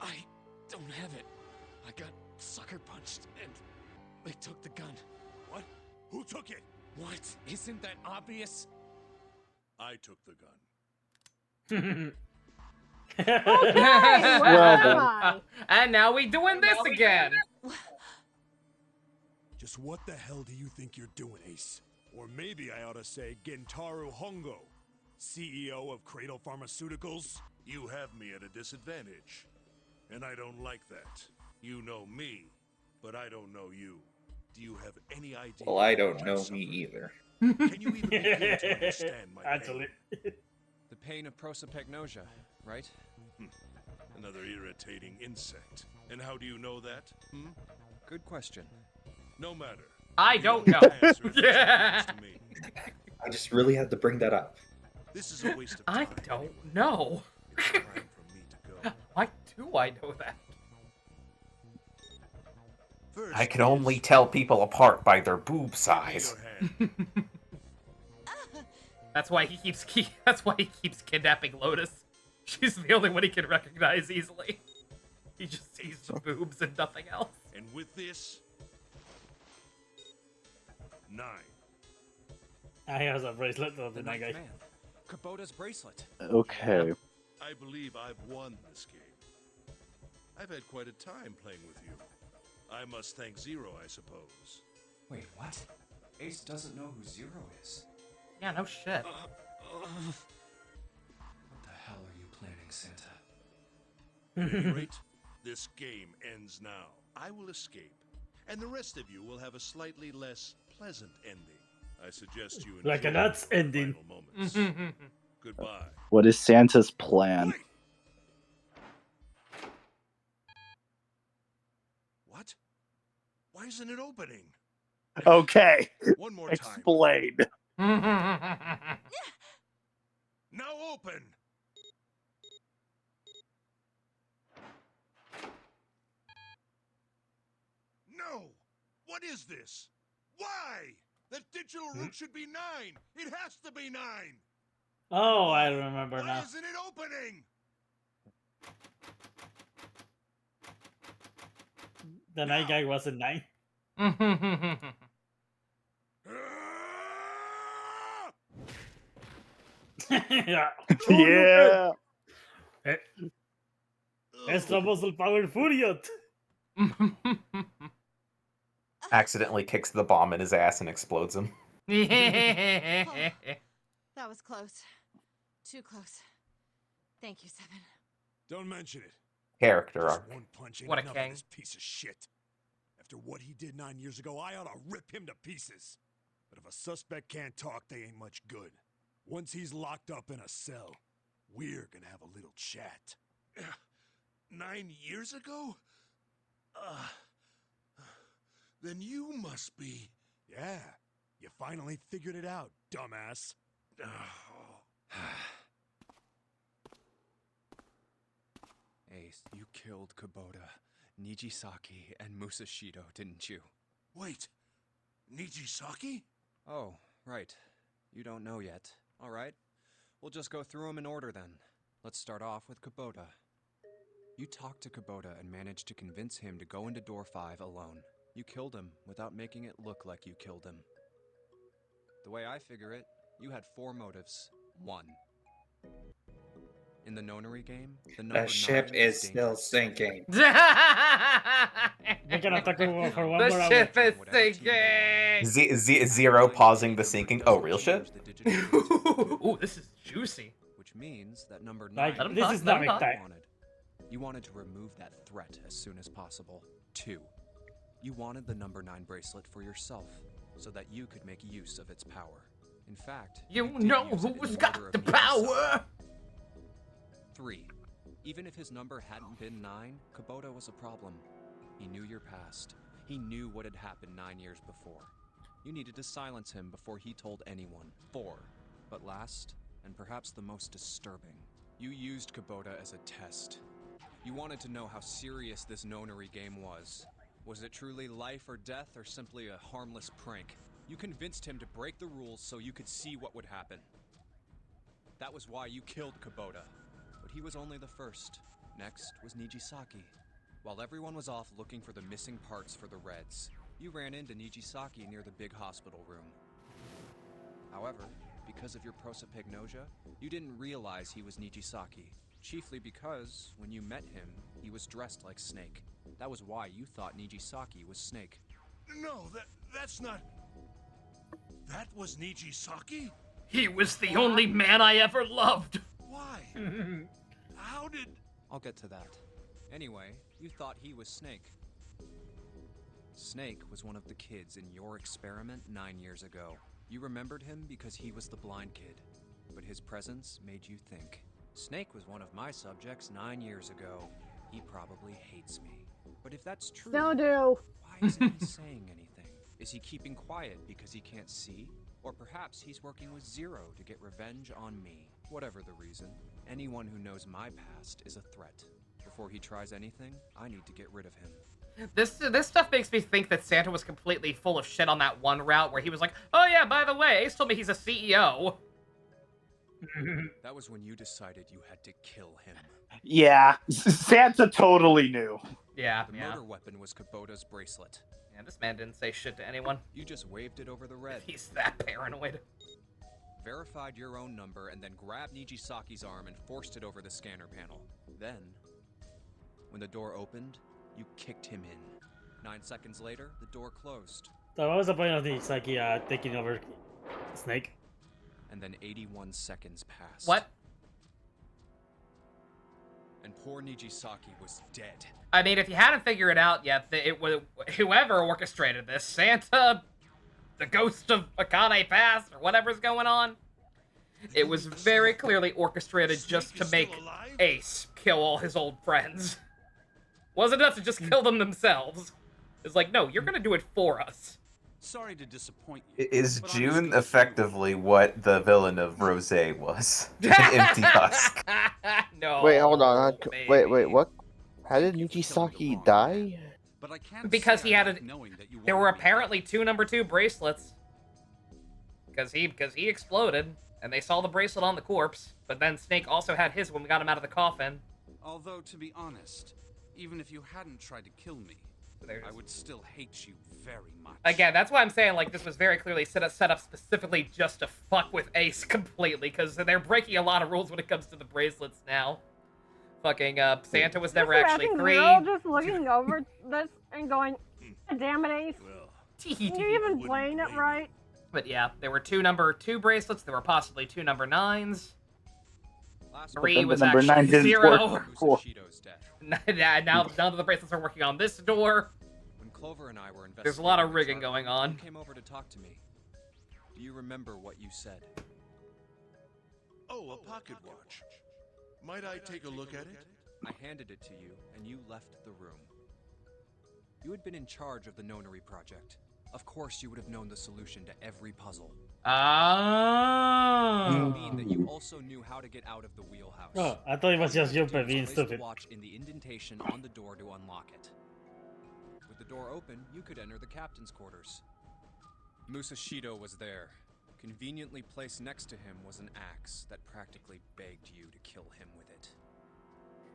I don't have it. I got sucker punched and they took the gun. What? Who took it? What? Isn't that obvious? I took the gun. Okay, Well And now we doing this again. Just what the hell do you think you're doing, Ace? Or maybe I ought to say Gentaro Hongo, CEO of Cradle Pharmaceuticals. You have me at a disadvantage. And I don't like that. You know me, but I don't know you. Do you have any idea? Well, I don't know me either. Can you even begin to understand my Actually. The pain of prosopagnosia, right? Another irritating insect. And how do you know that? Good question. No matter. I You don't don't know. answer if it's obvious to me. I just really had to bring that up. This is a waste of I time. don't know. It's time for me to go. Why do I know that? First, I can only tell people apart by their boob size. That's why he keeps kidnapping Lotus. She's the only one he can recognize easily. He just sees the boobs and nothing else. And with this, 9. I have a bracelet of the Ninth guy. man. Kubota's bracelet. Okay. I believe I've won this game. I've had quite a time playing with you. I must thank Zero, I suppose. Wait, what? Ace doesn't know who Zero is. Yeah, no shit. What the hell are you planning, Santa? At any rate, This game ends now. I will escape, and the rest of you will have a slightly less pleasant ending. I suggest you enjoy Like a nuts your ending. final moments. Goodbye. What is Santa's plan? What? Why isn't it opening? Okay. One more time. Explain. Now open! No! What is this? Why? The digital route should be 9! It has to be 9! Oh, I remember Why now. isn't it opening? The night guy wasn't 9. Yeah. Yeah. Estamos el Power Furiot. Accidentally kicks the bomb in his ass and explodes him. That was close. Too close. Thank you, Seven. Don't mention it. Character Just arc. one punch ain't What a enough king. of this piece of shit. After what he did 9 years ago, I ought to rip him to pieces. But if a suspect can't talk, they ain't much good. Once he's locked up in a cell, we're gonna have a little chat. 9 years ago? Then you must be... Yeah, you finally figured it out, dumbass. Ace, you killed Kubota, Nijisaki, and Musashido, didn't you? Wait, Nijisaki? Oh, right. You don't know yet. All right. We'll just go through them in order then. Let's start off with Kubota. You talked to Kubota and managed to convince him to go into door 5 alone. You killed him without making it look like you killed him. The way I figure it, you had 4 motives. 1. In the nonary game, the number The ship 9 is still dangerous. sinking. We're gonna talk about for one more The hour. ship is sinking. Zero pausing the sinking. Oh, real shit? Ooh, this is juicy. Which means that number 9 Like, Let him this talk, is let not him my talk. time. You wanted to remove that threat as soon as possible. 2. You wanted the number 9 bracelet for yourself, so that you could make use of its power. In fact, You did know use it in who's the got murder the of Nijisaki. power. 3. Even if his number hadn't been 9, Kubota was a problem. He knew your past. He knew what had happened 9 years before. You needed to silence him before he told anyone. 4. But last, and perhaps the most disturbing, you used Kubota as a test. You wanted to know how serious this nonary game was. Was it truly life or death, or simply a harmless prank? You convinced him to break the rules so you could see what would happen. That was why you killed Kubota. But he was only the first. Next was Nijisaki. While everyone was off looking for the missing parts for the Reds, you ran into Nijisaki near the big hospital room. However, because of your prosopagnosia, you didn't realize he was Nijisaki. Chiefly because, when you met him, he was dressed like Snake. That was why you thought Nijisaki was Snake. No, that's not... That was Nijisaki? He was the only man I ever loved. Why? How did... I'll get to that. Anyway, you thought he was Snake. Snake was one of the kids in your experiment 9 years ago. You remembered him because he was the blind kid, but his presence made you think. Snake was one of my subjects 9 years ago. He probably hates me. But if that's true, Still do. why isn't he saying anything? Is he keeping quiet because he can't see? Or perhaps he's working with Zero to get revenge on me. Whatever the reason, anyone who knows my past is a threat. Before he tries anything, I need to get rid of him. This stuff makes me think that Santa was completely full of shit on that one route where he was like, oh yeah, by the way, Ace told me he's a CEO. That was when you decided you had to kill him. Yeah, Santa totally knew. Yeah, The murder weapon was Kubota's bracelet. Yeah, this man didn't say shit to anyone. You just waved it over the red. He's that paranoid. Verified your own number and then grabbed Nijisaki's arm and forced it over the scanner panel. Then, when the door opened, you kicked him in. 9 seconds later, the door closed. So what was the point of the Saki taking over Snake? And then 81 seconds passed. What? and poor Nijisaki was dead. I mean, if you hadn't figured it out yet, it was whoever orchestrated this, Santa, the ghost of Akane Pass, or whatever's going on, it was very clearly orchestrated just to make Ace kill all his old friends. Wasn't enough to just kill them themselves. It's like, no, you're gonna do it for us. Sorry to disappoint you. Is June effectively what the villain of Rosé was? An empty husk. No. Wait, hold on. Wait, what? How did Nijisaki die? But I can't because say he I had like knowing that you there wanted were me apparently 2 number 2 bracelets. Because he exploded, and they saw the bracelet on the corpse. But then Snake also had his when we got him out of the coffin. Although, to be honest, even if you hadn't tried to kill me, I would still hate you very much. Again, that's why I'm saying, like, this was very clearly set up specifically just to fuck with Ace completely, because they're breaking a lot of rules when it comes to the bracelets now. Fucking, Santa was never actually free. We're all just looking over this and going, damn it, Ace. Can you even playing it right? But yeah, there were 2 number 2 bracelets, there were possibly 2 number 9s. 3 was number 9 actually didn't 0. work before. Now none of the bracelets are working on this door. When Clover and I were investigating, There's a lot of rigging going on. You came over to talk to me. Do you remember what you said? Oh, a pocket watch. Might I take a look at it? I handed it to you, and you left the room. You had been in charge of the Nonary project. Of course, you would have known the solution to every puzzle. Ah. I mean that you also knew how to get out of the wheelhouse. Oh, I thought it was just you being Place stupid. the watch in the indentation on the door to unlock it. With the door open, you could enter the captain's quarters. Musashido was there. Conveniently placed next to him was an axe that practically begged you to kill him with it.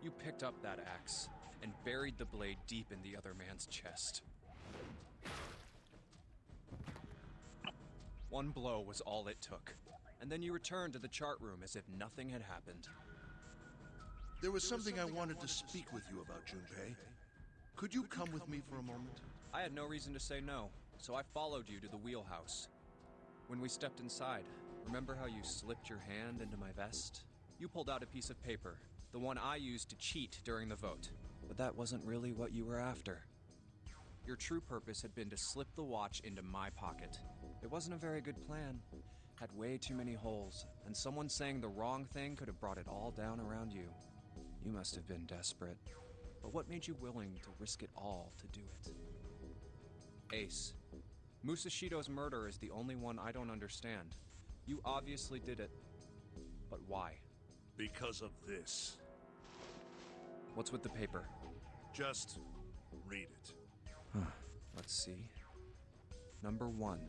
You picked up that axe and buried the blade deep in the other man's chest. One blow was all it took, and then you returned to the chart room as if nothing had happened. There was something I wanted to speak with you about, Junpei. Could you come with me for a moment? I had no reason to say no, so I followed you to the wheelhouse. When we stepped inside, remember how you slipped your hand into my vest? You pulled out a piece of paper, the one I used to cheat during the vote. But that wasn't really what you were after. Your true purpose had been to slip the watch into my pocket. It wasn't a very good plan. Had way too many holes, and someone saying the wrong thing could have brought it all down around you. You must have been desperate. But what made you willing to risk it all to do it? Ace, Musashido's murder is the only one I don't understand. You obviously did it. But why? Because of this. What's with the paper? Just read it. Let's see. Number 1.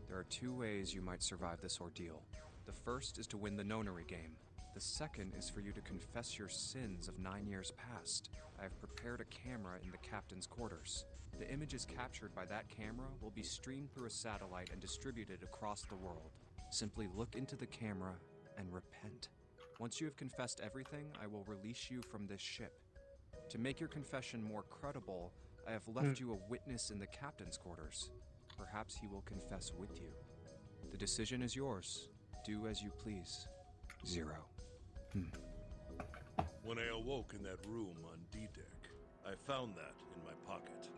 There are 2 ways you might survive this ordeal. The first is to win the Nonary game. The second is for you to confess your sins of 9 years past. I have prepared a camera in the captain's quarters. The images captured by that camera will be streamed through a satellite and distributed across the world. Simply look into the camera and repent. Once you have confessed everything, I will release you from this ship. To make your confession more credible, I have left you a witness in the captain's quarters. Perhaps he will confess with you. The decision is yours. Do as you please. 0. When I awoke in that room on D-Deck, I found that in my pocket.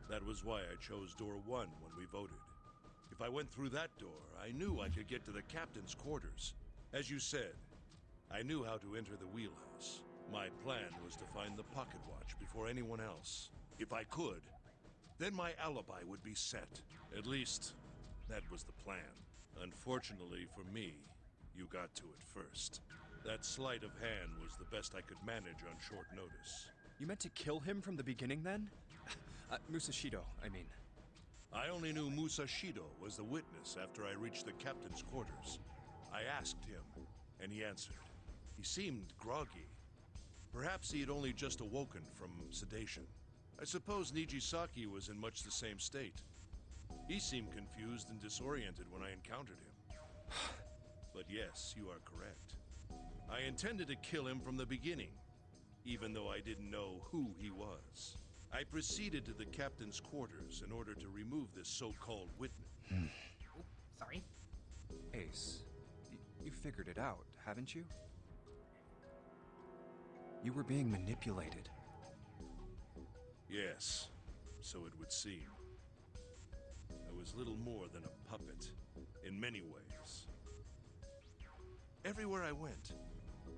That was why I chose door 1 when we voted. If I went through that door, I knew I could get to the captain's quarters. As you said, I knew how to enter the wheelhouse. My plan was to find the pocket watch before anyone else. If I could, then my alibi would be set. At least, that was the plan. Unfortunately for me, you got to it first. That sleight of hand was the best I could manage on short notice. You meant to kill him from the beginning then? Musashido, I mean. I only knew Musashido was the witness after I reached the captain's quarters. I asked him, and he answered. He seemed groggy. Perhaps he had only just awoken from sedation. I suppose Nijisaki was in much the same state. He seemed confused and disoriented when I encountered him. But yes, you are correct. I intended to kill him from the beginning, even though I didn't know who he was. I proceeded to the captain's quarters in order to remove this so-called witness. Sorry. Ace, you figured it out, haven't you? You were being manipulated. Yes, so it would seem. I was little more than a puppet, in many ways. Everywhere I went,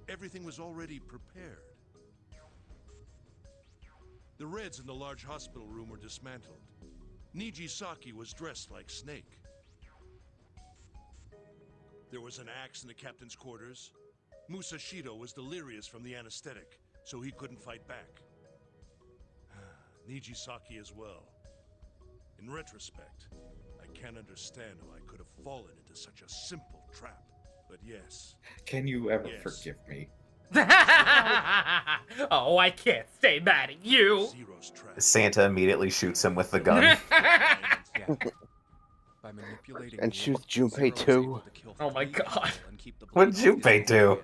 everything was already prepared. The Reds in the large hospital room were dismantled. Nijisaki was dressed like Snake. There was an axe in the captain's quarters. Musashido was delirious from the anesthetic, so he couldn't fight back. Nijisaki as well. In retrospect, I can't understand how I could have fallen into such a simple trap. But yes. Can you ever forgive me? Oh, I can't stay mad at you. Santa immediately shoots him with the gun. By manipulating And shoots Junpei too. Oh my god. What did Junpei do?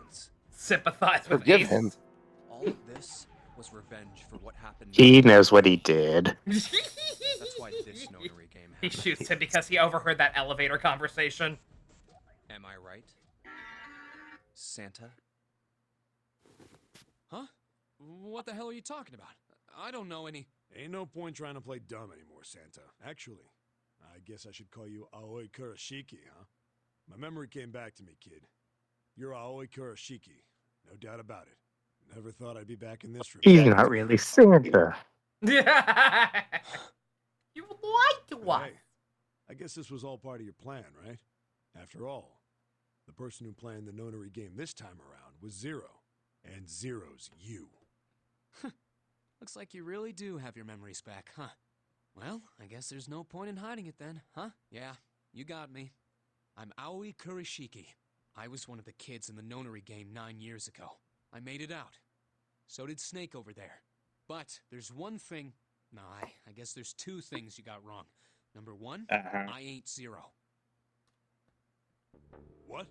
Sympathize with Forgive Ace. him. All of this was revenge for what happened. He knows what he did. That's why this notary game He happened. shoots him because he overheard that elevator conversation. Am I right? Santa? Huh? What the hell are you talking about? I don't know any. Ain't no point trying to play dumb anymore, Santa. Actually, I guess I should call you Aoi Kurashiki, huh? My memory came back to me, kid. You're Aoi Kurashiki. No doubt about it. Never thought I'd be back in this room. He's not really Santa. You lied to us. Hey, I guess this was all part of your plan, right? After all, the person who planned the nonary game this time around was Zero. And Zero's you. Looks like you really do have your memories back, huh? Well, I guess there's no point in hiding it then, huh? Yeah, you got me. I'm Aoi Kurashiki. I was one of the kids in the nonary game 9 years ago. I made it out. So did Snake over there. But there's one thing... No, I guess there's two things you got wrong. Number one, I ain't Zero. What?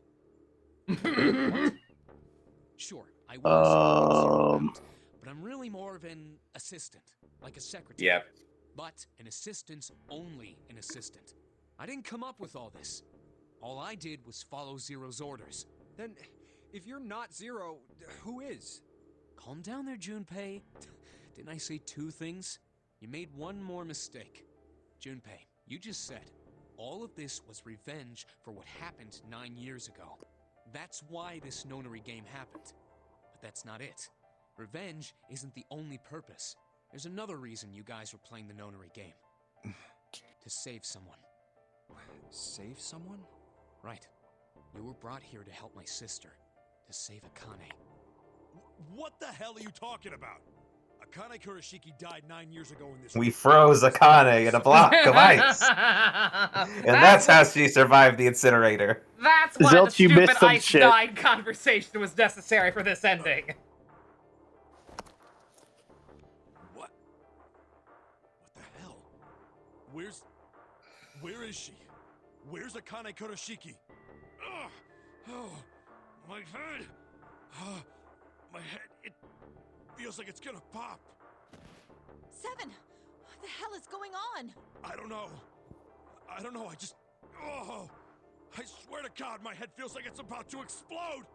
Sure, I was Zero, but I'm really more of an assistant, like a secretary. Yep. But an assistant's only an assistant. I didn't come up with all this. All I did was follow Zero's orders. Then, if you're not Zero, who is? Calm down there, Junpei. Didn't I say two things? You made one more mistake. Junpei, you just said, all of this was revenge for what happened 9 years ago. That's why this nonary game happened. But that's not it. Revenge isn't the only purpose. There's another reason you guys were playing the nonary game. To save someone. Save someone? Right. You were brought here to help my sister. To save Akane. What the hell are you talking about? Akane Kurashiki died 9 years ago in this We froze Akane in a block of ice. And that's how she survived the incinerator. That's why Zilch, the you stupid missed some ice shit. died conversation was necessary for this ending. What? What the hell? Where is she? Where's Akane Kurashiki? Ugh. Oh, my head. My head, it feels like it's gonna pop. 7! What the hell is going on? I don't know. I just... Oh! I swear to God, my head feels like it's about to explode!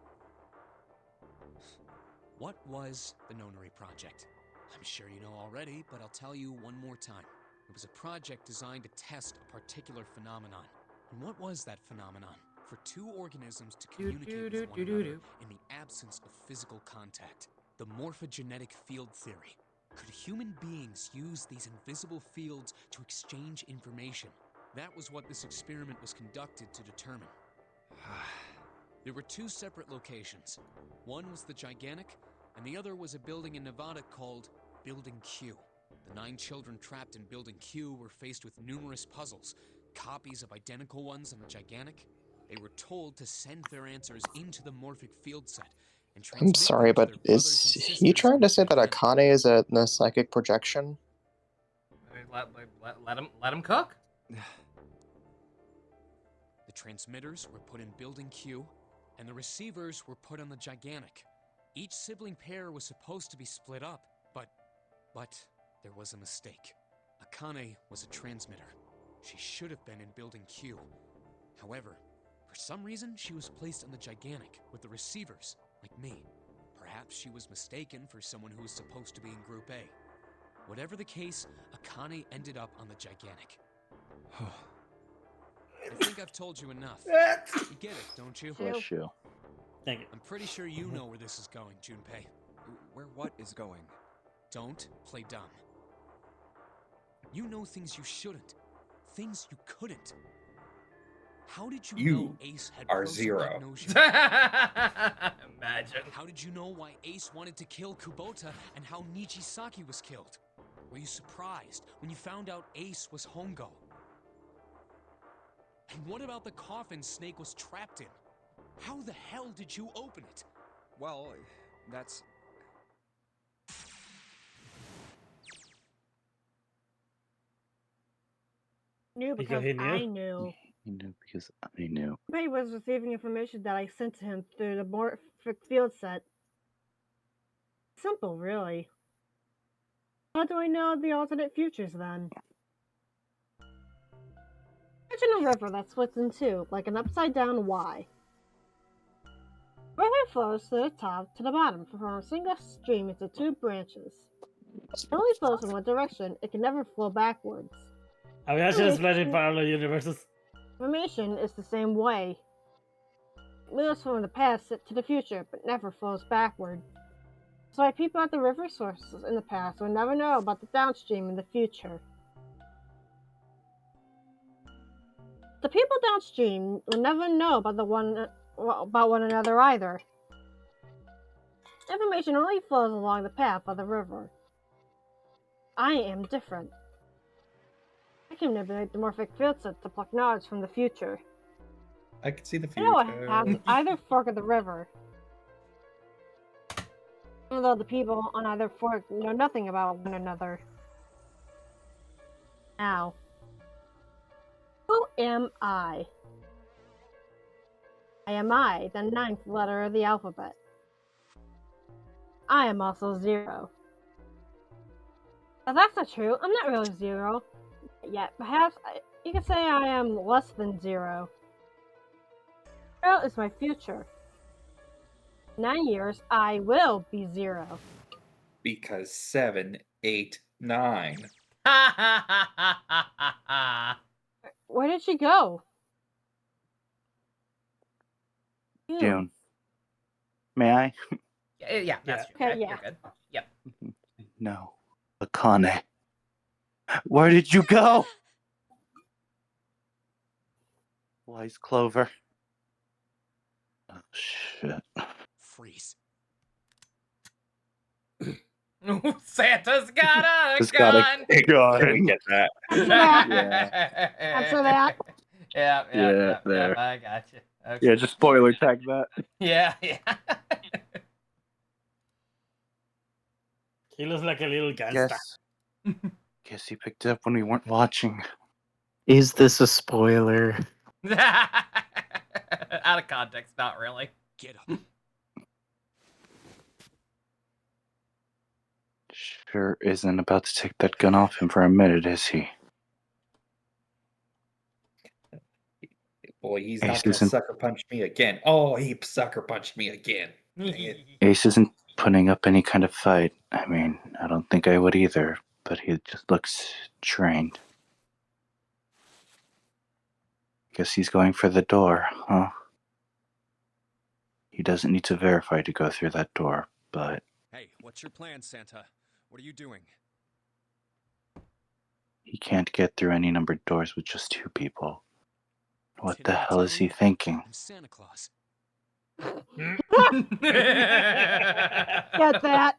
What was the Nonary Project? I'm sure you know already, but I'll tell you one more time. It was a project designed to test a particular phenomenon. And what was that phenomenon? For two organisms to communicate with one another in the absence of physical contact. The morphogenetic field theory. Could human beings use these invisible fields to exchange information? That was what this experiment was conducted to determine. There were two separate locations. One was the Gigantic, and the other was a building in Nevada called Building Q. The 9 children trapped in Building Q were faced with numerous puzzles, copies of identical ones on the Gigantic. They were told to send their answers into the morphic field set and I'm transmit sorry, them to but their brothers is and he sisters trying in to the say that Gigantic. Akane is a psychic projection? Let him cook. The transmitters were put in Building Q, and the receivers were put on the Gigantic. Each sibling pair was supposed to be split up, but there was a mistake. Akane was a transmitter. She should have been in Building Q. However, for some reason, she was placed on the Gigantic with the receivers, like me. Perhaps she was mistaken for someone who was supposed to be in Group A. Whatever the case, Akane ended up on the Gigantic. I think I've told you enough. You get it, don't you? Bless you. Thank you. I'm pretty sure you know where this is going, Junpei. Where what is going? Don't play dumb. You know things you shouldn't. Things you couldn't. How did you know Ace had are zero. Imagine. How did you know why Ace wanted to kill Kubota and how Nichisaki was killed? Were you surprised when you found out Ace was Hongo? And what about the coffin Snake was trapped in? How the hell did you open it? Well, that's... Knew because he knew? I knew. He knew because I knew. He was receiving information that I sent to him through the Morphic field set. Simple, really. How do I know the alternate futures then? Imagine a river that splits in two, like an upside-down Y. River flows to the top to the bottom, from a single stream into two branches. It only flows in one direction, it can never flow backwards. I mean, I should explain in parallel universes. Information is the same way. It moves from the past to the future, but never flows backward. So I peep out the river sources in the past will never know about the downstream in the future. The people downstream will never know about one another either. Information only flows along the path of the river. I am different. I can manipulate the Morphic field set to pluck knowledge from the future. I can see the I know future. what happens either fork of the river. Even though the people on either fork know nothing about one another. Now, who am I? I am I, the 9th letter of the alphabet. I am also 0. But that's not true. I'm not really 0. Yet, perhaps you could say I am less than 0. 0 is my future. 9 years, I will be 0. Because 7, 8, 9. Where did she go? June. May I? Yeah, that's true. Okay, yeah. You're good. Yep. No. Akane. Where did you go? Wise Clover. Oh, shit. Freeze. Santa's got a Just gun. got a gun. Get that. Answer that. Yeah, there. I got you. Okay. Yeah, just spoiler tag that. Yeah. He looks like a little gangster. Guess he picked it up when we weren't watching. Is this a spoiler? Out of context, not really. Get him. Sure isn't about to take that gun off him for a minute, is he? Boy, he's Ace not gonna isn't- sucker punch me again. Oh, he sucker punched me again. Dang it. Ace isn't putting up any kind of fight. I mean, I don't think I would either, but he just looks trained. Guess he's going for the door, huh? He doesn't need to verify to go through that door, but Hey, what's your plan, Santa? What are you doing? he can't get through any numbered doors with just 2 people. What Didn't the I hell is tell he you? thinking? I'm Santa Claus. Get that.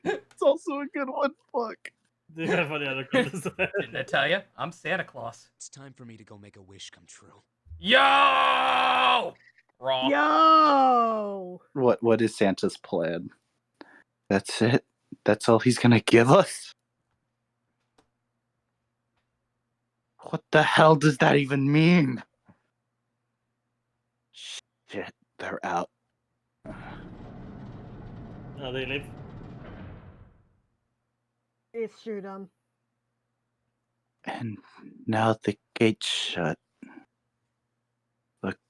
It's also a good one. Fuck. Didn't I tell you? I'm Santa Claus. It's time for me to go make a wish come true. Yo! Raw. Yo! What is Santa's plan? That's it? That's all he's gonna give us? What the hell does that even mean? Shit, they're out. No, they leave. It's shoot 'em. And now the gate's shut.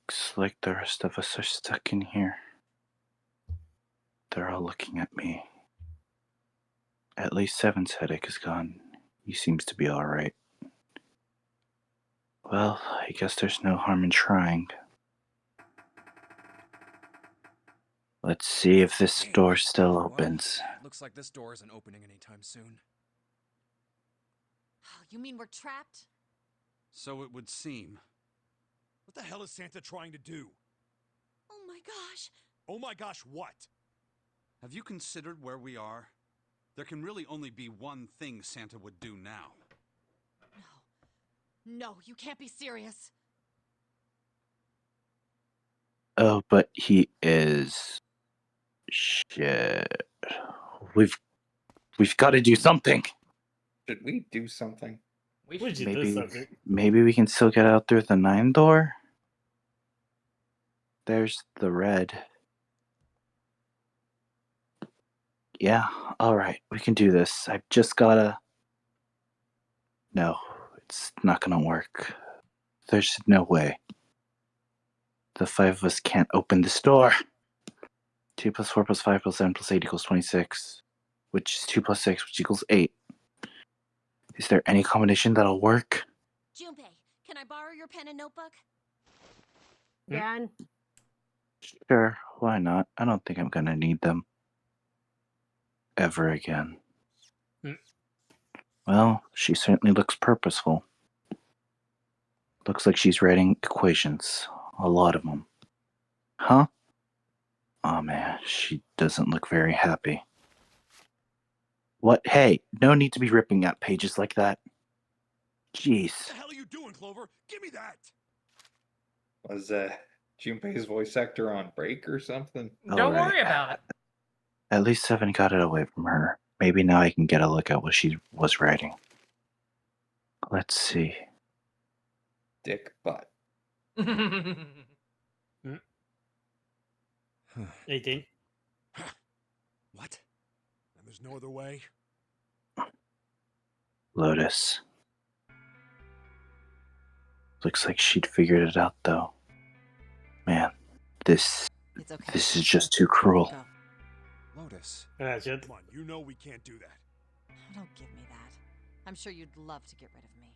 Looks like the rest of us are stuck in here. They're all looking at me. At least Seven's headache is gone. He seems to be alright. Well, I guess there's no harm in trying. Let's see if this door still opens. Looks like this door isn't opening anytime soon. You mean we're trapped? So it would seem. What the hell is Santa trying to do? Oh my gosh! Oh my gosh, what? Have you considered where we are? There can really only be one thing Santa would do now. No, you can't be serious. Oh, but he is... Shit. We've got to do something. Should we do something? We should do something. Maybe we can still get out through the 9 door? There's the red. Yeah, alright, we can do this. I've just gotta... No, it's not gonna work. There's no way. The 5 of us can't open this door. 2 plus 4 plus 5 plus 7 plus 8 equals 26. Which is 2 plus 6, which equals 8. Is there any combination that'll work? Junpei, can I borrow your pen and notebook? Again? Sure, why not? I don't think I'm gonna need them. Ever again. Well, she certainly looks purposeful. Looks like she's writing equations. A lot of them. Huh? Oh man, she doesn't look very happy. What? Hey, no need to be ripping out pages like that. Jeez. What the hell are you doing, Clover? Give me that! Was Junpei's voice actor on break or something? Don't worry about it. At least 7 got it away from her. Maybe now I can get a look at what she was writing. Let's see. Dick butt. 18. What? And there's no other way? Lotus. Looks like she'd figured it out, though. Man, this is just too cruel. Lotus. That's it. Come on, you know we can't do that. Don't give me that. I'm sure you'd love to get rid of me.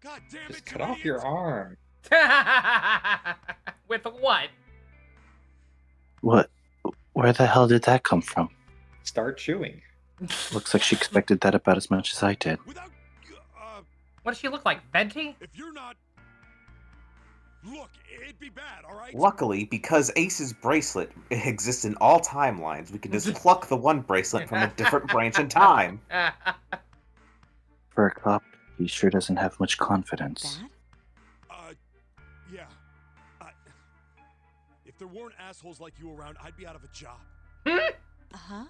God damn Just it, cut off your arm. With what? What? Where the hell did that come from? Start chewing. Looks like she expected that about as much as I did. What does she look like? Venti? If you're not... Look, it'd be bad, alright? Luckily, because Ace's bracelet exists in all timelines, we can just pluck the one bracelet from a different branch in time. For a cop, he sure doesn't have much confidence. Yeah. If there weren't assholes like you around, I'd be out of a job. Uh-huh.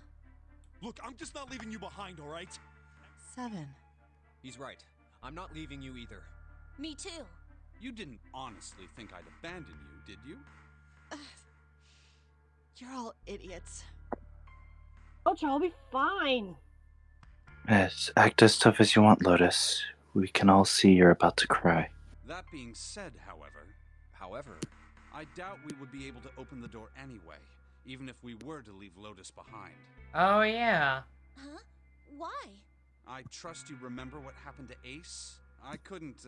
Look, I'm just not leaving you behind, alright? 7. He's right. I'm not leaving you either. Me too. You didn't honestly think I'd abandon you, did you? You're all idiots. Ultra, I'll be fine. Yes, act as tough as you want, Lotus. We can all see you're about to cry. That being said, however, I doubt we would be able to open the door anyway, even if we were to leave Lotus behind. Oh, yeah. Huh? Why? I trust you remember what happened to Ace? I couldn't,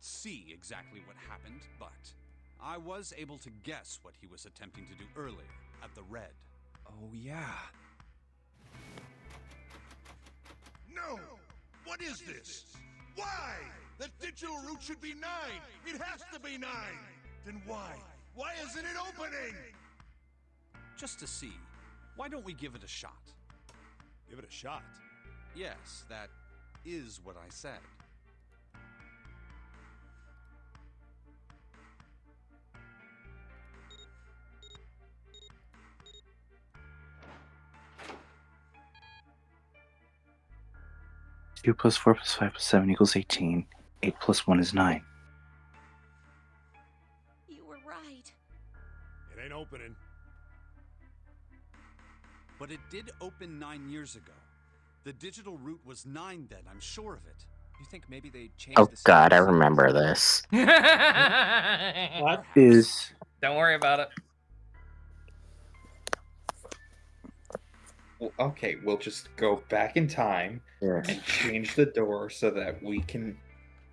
see exactly what happened, but I was able to guess what he was attempting to do earlier at the Red. Oh, yeah. No! What is this? Why? The digital route should be 9! It has to be 9! Then why? Why isn't it opening? Just to see, why don't we give it a shot? Give it a shot? Yes, that is what I said. Two plus 4 plus 5 plus 7 equals 18. 8 plus 1 is 9. You were right. It ain't opening. But it did open 9 years ago. The digital route was 9 then, I'm sure of it. You think maybe they changed Oh the god, I settings? remember this. What? Is Don't worry about it. Well, okay, we'll just go back in time Yeah. and change the door so that we can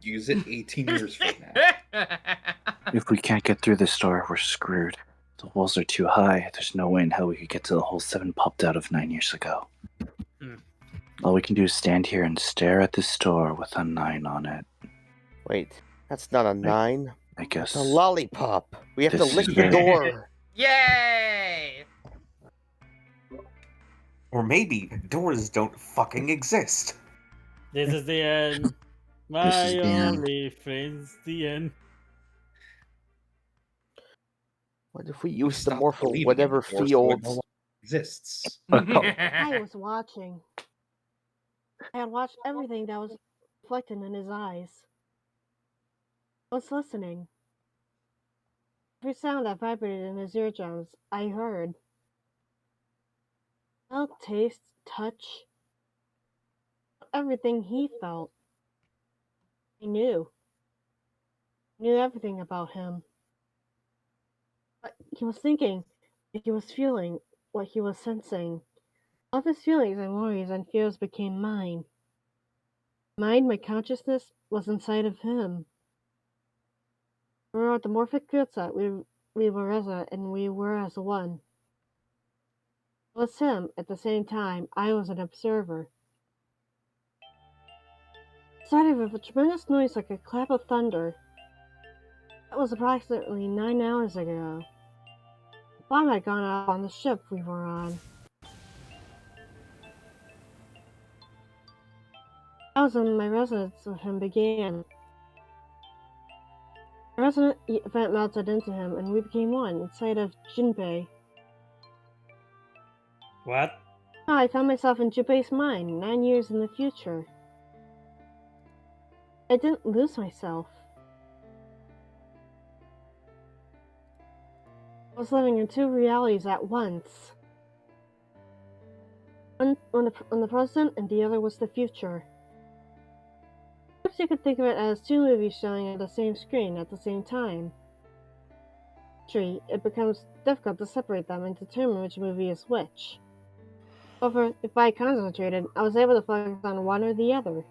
use it 18 years from now. if we can't get through this door, we're screwed. The walls are too high. There's no way in hell we could get to the hole 7 popped out of 9 years ago. All we can do is stand here and stare at this door with a 9 on it. Wait, that's not a 9. I guess. It's a lollipop. We have to This lick is the it. door. Yay! Or maybe doors don't fucking exist. This is the end. This My is the end. only friends, the end. What if we use the Stop morpho believing in whatever doors so it no fields? longer exists. I was watching. I had watched everything that was reflected in his eyes. I was listening. Every sound that vibrated in his eardrums, I heard. Smell, taste, touch. Everything he felt. I knew. I knew everything about him. What he was thinking, what he was feeling, what he was sensing. All of his feelings and worries and fears became mine. Mine, my consciousness, was inside of him. We were at the morphic field set. We were resonant, and we were as one. It was him. At the same time, I was an observer. It started with a tremendous noise like a clap of thunder. That was approximately 9 hours ago. The bomb had gone off on the ship we were on. That was when my resonance with him began. The resonant event melted into him, and we became one inside of Junpei. What? Now I found myself in Junpei's mind, 9 years in the future. I didn't lose myself. I was living in 2 realities at once. One the present, and the other was the future. Perhaps you could think of it as 2 movies showing on the same screen at the same time. It becomes difficult to separate them and determine which movie is which. However, if I concentrated, I was able to focus on one or the other.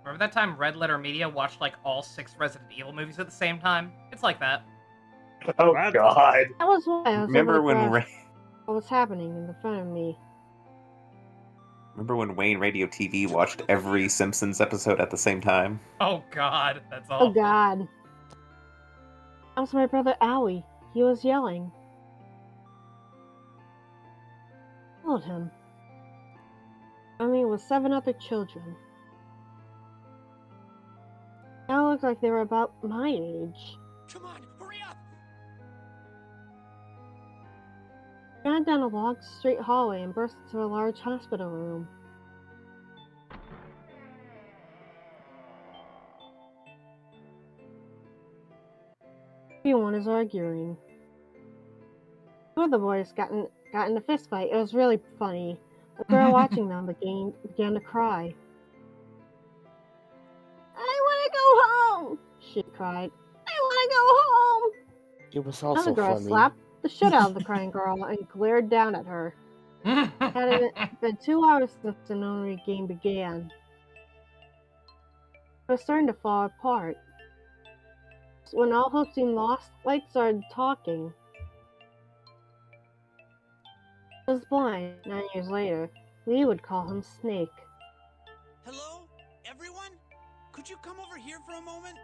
Remember that time Red Letter Media watched like all 6 Resident Evil movies at the same time? It's like that. Oh god. That was why I was Remember able to when grasp what was happening in front of me. Remember when Wayne Radio TV watched every Simpsons episode at the same time? Oh god, that's awful. Oh god. That was my brother Owie. He was yelling. I followed him. I mean, with 7 other children. They all looked like they were about my age. Come on, hurry up! I ran down a long, straight hallway and burst into a large hospital room. Everyone is arguing. 2 of the boys got in a fist fight. It was really funny. The girl watching them began to cry. I want to go home! She cried. I want to go home! It was Another also girl funny. slapped the shit out of the crying girl and glared down at her. It had been 2 hours since the memory game began. It was starting to fall apart. When all hope seemed lost, Light started talking. He was blind. 9 years later, we would call him Snake. Hello? Everyone? Could you come over here for a moment?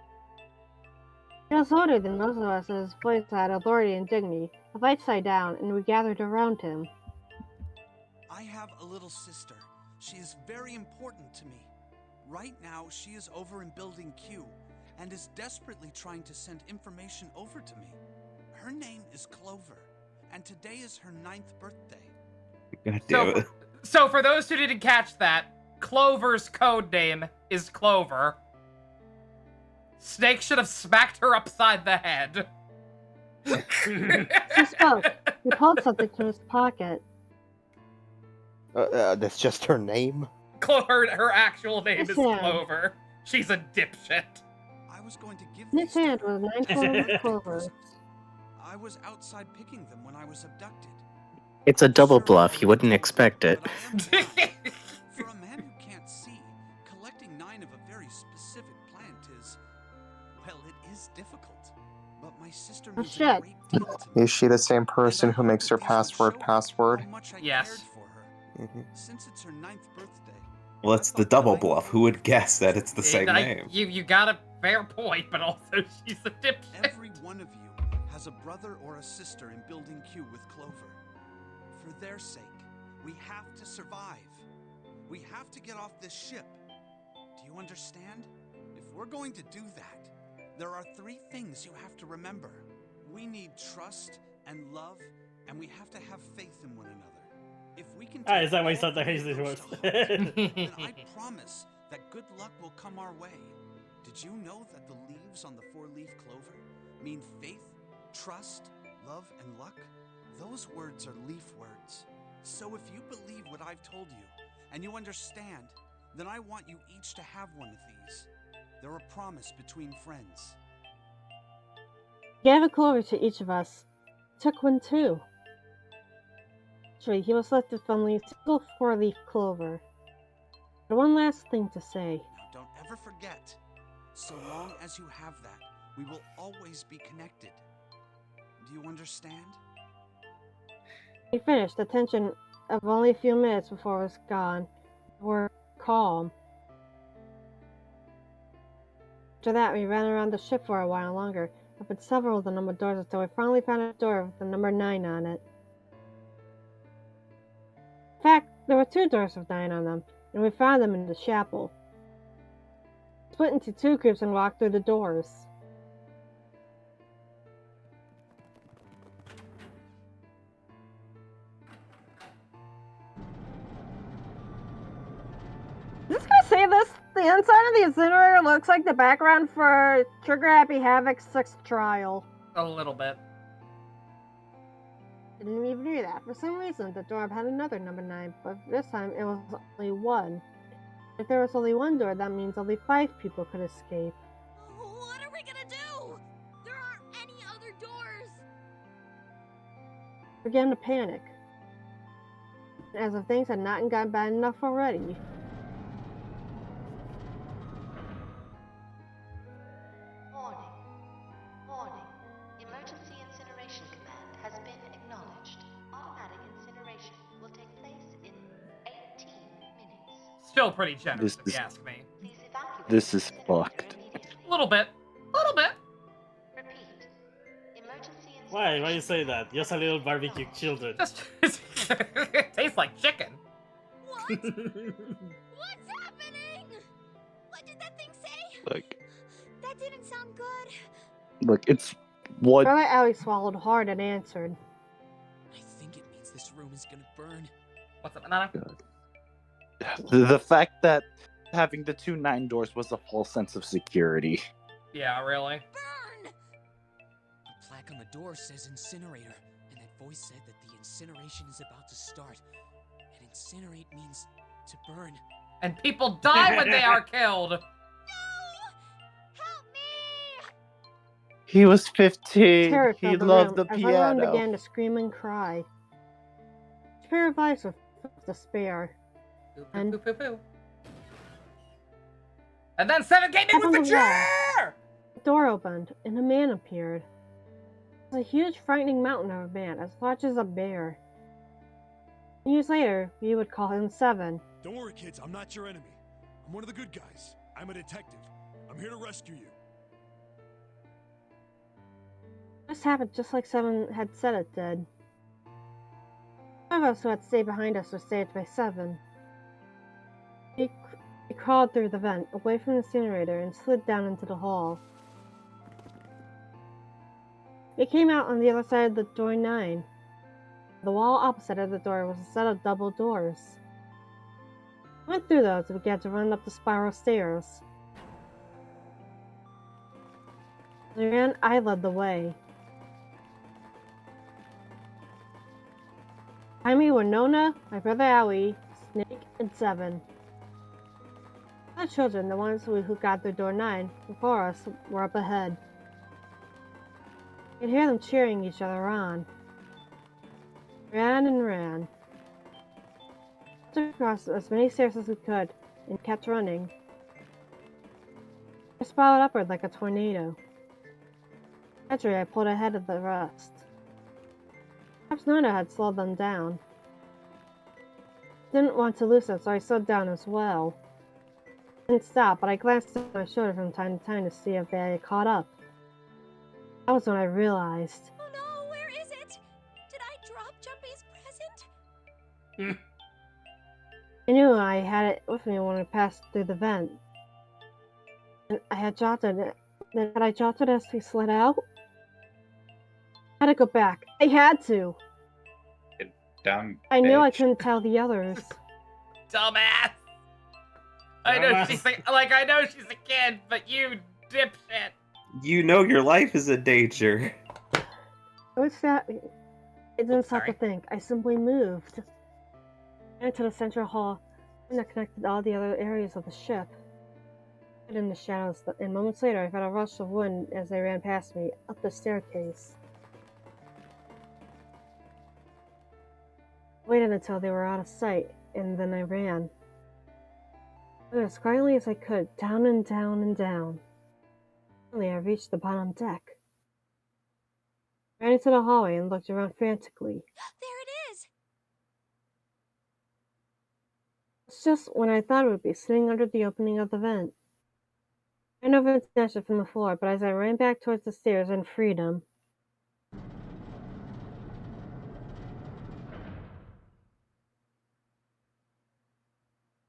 He was older than most of us, and his voice had authority and dignity. The lights died down, and we gathered around him. I have a little sister. She is very important to me. Right now, she is over in Building Q, and is desperately trying to send information over to me. Her name is Clover, and today is her 9th birthday. God damn it. So for those who didn't catch that, Clover's code name is Clover. Snake should have smacked her upside the head. She spoke. He pulled something from his pocket. That's just her name? Her actual name is Listen. Clover. She's a dipshit. I was going to give In these his to hand her. was 9 total clovers. I was outside picking them when I was abducted. It's a double bluff. You wouldn't expect it. For a man who can't see, collecting 9 of a very specific plant is, well, it is difficult. But my sister Oh means a shit. great deal to me. Is she the same person who makes her password? How much I Yes. cared for her. Since it's her 9th birthday, Well, it's the double bluff. Who would guess that it's the same name? You got a fair point, but also she's a dipshit. every one of you has a brother or a sister in Building Q with Clover. For their sake, we have to survive. We have to get off this ship. Do you understand? If we're going to do that, there are 3 things you have to remember. We need trust and love, and we have to have faith in one another. If we can Ah, take is that why all Santa 3 hates of this those word? to heart, then I promise that good luck will come our way. Did you know that the leaves on the 4-leaf clover mean faith, trust, love, and luck? Those words are leaf words. So if you believe what I've told you, and you understand, then I want you each to have one of these. They're a promise between friends. He gave a clover to each of us. Took one too. Actually, he was left with only a single 4-leaf clover. But one last thing to say. Now don't ever forget, so long as you have that, we will always be connected. Do you understand? He finished, the tension of only a few minutes before it was gone. Were calm. After that, we ran around the ship for a while longer, opened several of the numbered doors until we finally found a door with the number 9 on it. In fact, there were 2 doors with 9 on them, and we found them in the chapel. We split into 2 groups and walked through the doors. I'm just gonna say this, the inside of the incinerator looks like the background for Trigger Happy Havoc's 6th trial. A little bit. I didn't even read that. For some reason, the door had another number 9, but this time it was only 1. If there was only 1 door, that means only 5 people could escape. What are we gonna do? There aren't any other doors. We began to panic. As if things had not gotten bad enough already. Warning. Warning. Emergency Incineration Command has been acknowledged. Automatic incineration will take place in 18 minutes. Still pretty generous, if This you is- ask me. This is fucked. A little bit. A little bit. Repeat. Emergency Why? Why you say that? Just a little barbecue children. Just it tastes like chicken. What? What's happening? What did that thing say? Look, That didn't sound good. look, it's what. Brother Allie swallowed hard and answered. I think it means this room is gonna burn. What's up, Banana? The fact that having the 2 9 doors was a false sense of security. Yeah, really. Burn! The plaque on the door says incinerator, and that voice said that the incineration is about to start. And incinerate means to burn. And people die when they are killed. Help me! He was 15. Terror He filled the loved room the as everyone piano. began to scream and cry. Spirit of Ice was filled with despair. And Poo, poo, poo. And then 7 came in Up on with the the wall. chair! the door opened, and a man appeared. It was a huge, frightening mountain of a man, as large as a bear. Years later, we would call him 7. Don't worry, kids. I'm not your enemy. I'm one of the good guys. I'm a detective. I'm here to rescue you. This happened just like 7 had said it did. Some of us who had stayed behind us were saved by 7. He crawled through the vent, away from the incinerator, and slid down into the hall. He came out on the other side of the door 9. The wall opposite of the door was a set of double doors. We went through those and began to run up the spiral stairs. As we ran, I led the way. Behind me were Nona, my brother Owie, Snake, and 7. The children, the ones who got through door 9 before us, were up ahead. I could hear them cheering each other on. Ran and ran. Took across as many stairs as we could and kept running. I spiraled upward like a tornado. Eventually, I pulled ahead of the rest. Perhaps Nona had slowed them down. Didn't want to lose them, so I slowed down as well. Didn't stop, but I glanced over my shoulder from time to time to see if they had caught up. That was when I realized. Oh no, where is it? Did I drop Jumpy's present? I knew I had it with me when I passed through the vent. And I had dropped it. Then had I dropped it as we slid out? I had to go back. I had to. Dumb I knew I bitch. couldn't tell the others. Dumbass. I know she's I know she's a kid, but you dipshit. You know your life is in danger. What's that? It didn't stop to think. I simply moved. Into the central hall that connected all the other areas of the ship. Hid in the shadows, and moments later I felt a rush of wind as they ran past me up the staircase. I waited until they were out of sight, and then I ran. I went as quietly as I could, down and down and down. Finally, I reached the bottom deck. I ran into the hallway and looked around frantically. There it is! It's just when I thought it would be, sitting under the opening of the vent. I ran over and snatched it from the floor, but as I ran back towards the stairs and freedom.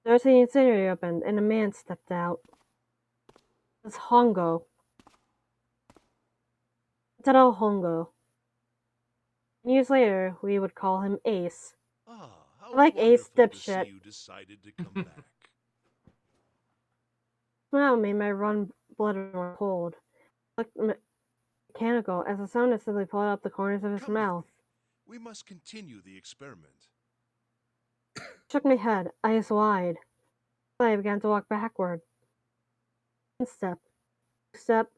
The doors to the incinerator opened, and a man stepped out. It was Hongo. Taro Hongo. Years later, we would call him Ace. I like Ace dipshit. You decided to come back. Smile made my run blood run cold. Looked mechanical as the sound simply pulled up the corners of his mouth. We must continue the experiment. Shook my head, eyes wide. I began to walk backward. One step,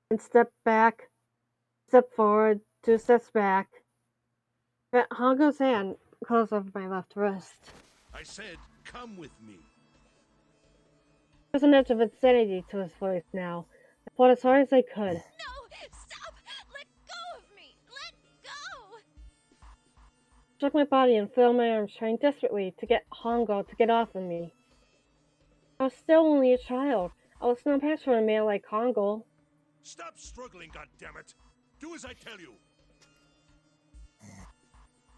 and step back, step forward, 2 steps back. But Hongo's hand closed over my left wrist. I said, come with me. There was an edge of insanity to his voice now. I pulled as hard as I could. No! Stop! Let go of me! Let go! I shook my body and flailed my arms, trying desperately to get Hongo to get off of me. I was still only a child. I was no match for a man like Hongo. Stop struggling, goddammit! Do as I tell you!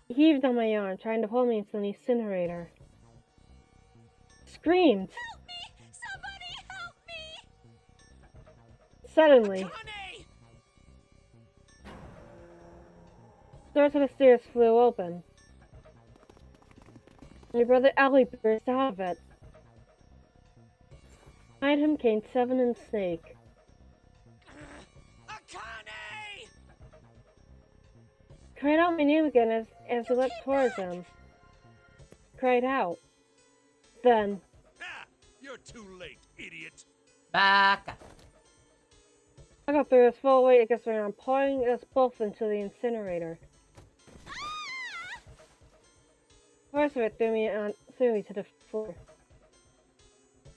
He heaved on my arm, trying to pull me into the incinerator. I screamed. Help me! Somebody help me! Suddenly, the door to the stairs flew open. My brother Ali burst out of it. Behind him came Seven and Snake. Akane! I cried out my name again as he leapt towards him. I cried out. Then, You're too late, idiot! Back. I got through his full weight against my arm, pulling us both into the incinerator. Force of it threw me to the floor. I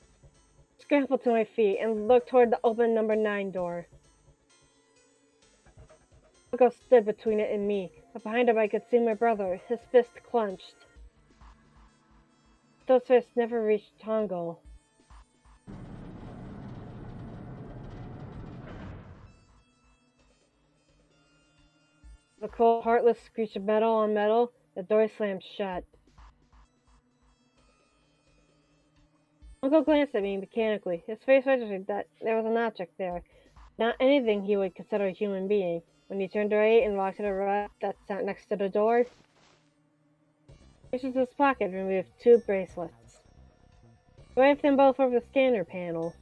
scrambled to my feet and looked toward the open number 9 door. Hongo stood between it and me, but behind him I could see my brother, his fist clenched. Those fists never reached Hongo. The cold, heartless screech of metal on metal, the door slammed shut. Hongo glanced at me mechanically. His face registered that there was an object there, not anything he would consider a human being. When he turned right and walked to the right that sat next to the door, he reached into his pocket and removed 2 bracelets. He waved them both over the scanner panel.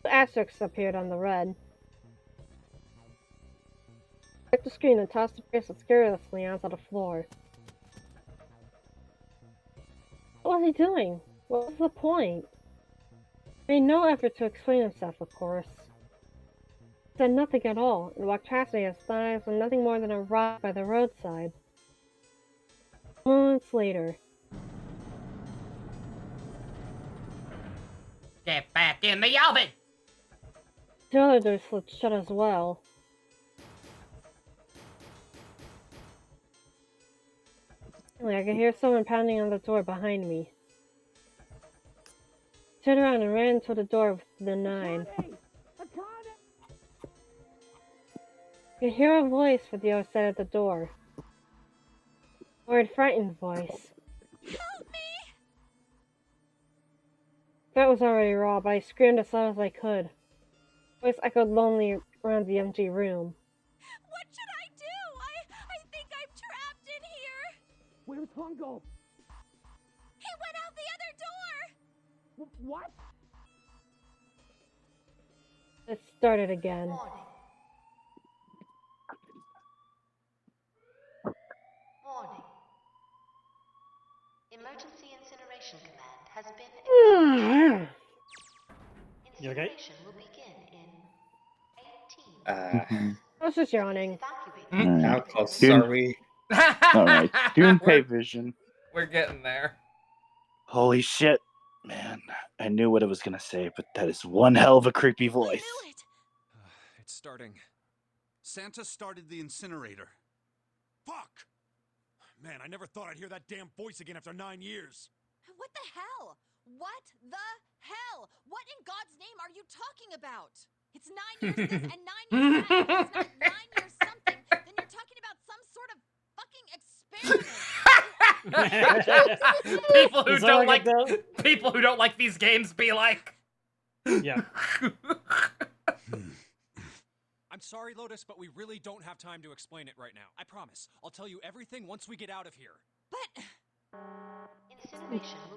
Asterisks appeared on the red. I clicked the screen and tossed the bracelets carelessly onto the floor. What was he doing? What was the point? He made no effort to explain himself, of course. He said nothing at all, and walked past me as thighs were nothing more than a rock by the roadside. Moments later. Get back in the oven! The other door slipped shut as well. I could hear someone pounding on the door behind me. I turned around and ran into the door with the 9. I could hear a voice from the other side of the door. A worried, frightened voice. Help me! That was already raw, but I screamed as loud as I could. Voice echoed lonely around the empty room. What should I do? I think I'm trapped in here. Where's Hongo? He went out the other door. What? It started again. Warning. Emergency incineration command has been You okay? Incineration will begin in 18. I was just yawning. How close are we? Alright, Junpei vision. We're getting there. Holy shit. Man, I knew what I was gonna say, but that is one hell of a creepy voice. It's starting. Santa started the incinerator. Fuck! Man, I never thought I'd hear that damn voice again after 9 years. What the hell? What the hell? What in God's name are you talking about? It's 9 years this and 9 years that. If it's not 9 years something, then you're talking about some sort of fucking experiment. People who don't like these games be like. Yeah. I'm sorry, Lotus, but we really don't have time to explain it right now. I promise. I'll tell you everything once we get out of here. But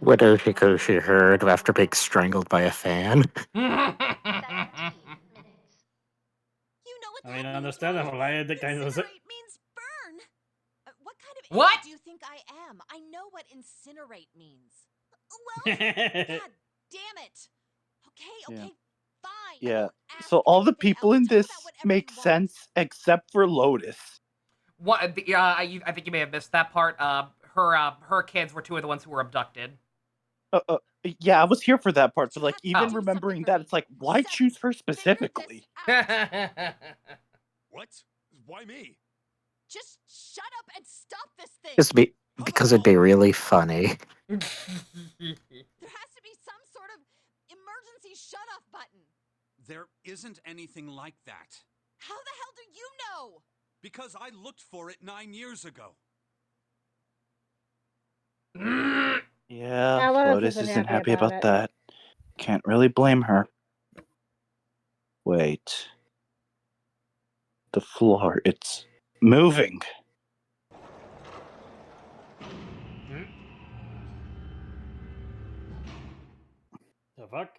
Widow Hikoshi heard after being strangled by a fan. I mean, understandable. I think I know that. means burn. What kind of What? idiot do you think I am? I know what incinerate means. Well, God damn it. Okay, Yeah. fine. Yeah. So all the people in this make sense except for Lotus. What? I think you may have missed that part. Her kids were two of the ones who were abducted. Yeah, I was here for that part, but like even remembering that, it's like, why choose her specifically? What? Why me? Just shut up and stop this thing. Just because it'd be really funny. There has to be some sort of emergency shut-off button. There isn't anything like that. How the hell do you know? Because I looked for it 9 years ago. Yeah, Lotus Lotus isn't isn't happy happy about about it. that. Can't really blame her. Wait. The floor, it's moving. The fuck?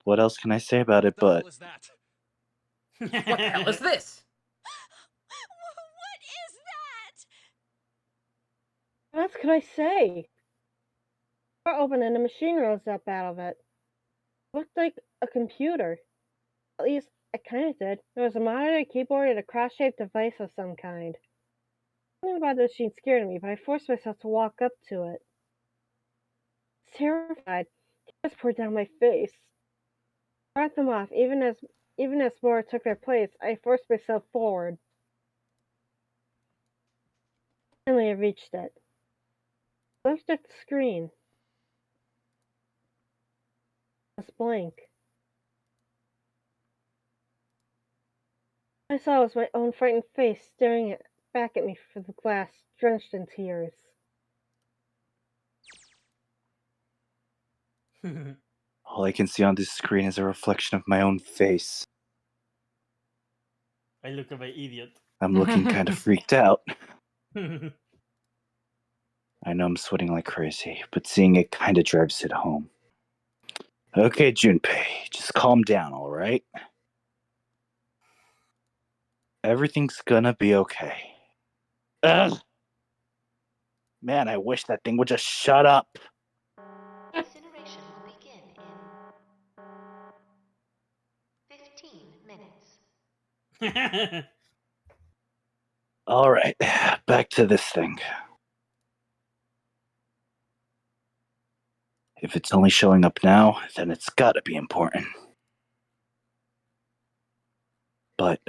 What else can I say about it but... What the hell is this? What is that? What else could I say? The door opened and a machine rose up out of it. It looked like a computer. At least, it kind of did. There was a monitor, a keyboard, and a cross-shaped device of some kind. Something about the machine scared me, but I forced myself to walk up to it. I was terrified. Tears poured down my face. I brought them off. Even as more took their place, I forced myself forward. Finally, I reached it. I looked at the screen. It was blank. All I saw was my own frightened face staring back at me through the glass, drenched in tears. All I can see on this screen is a reflection of my own face. I look like an idiot. I'm looking kind of freaked out. I know I'm sweating like crazy, but seeing it kind of drives it home. Okay, Junpei, just calm down, alright? Everything's gonna be okay. Ugh! Man, I wish that thing would just shut up. All right, back to this thing. If it's only showing up now, then it's gotta be important. But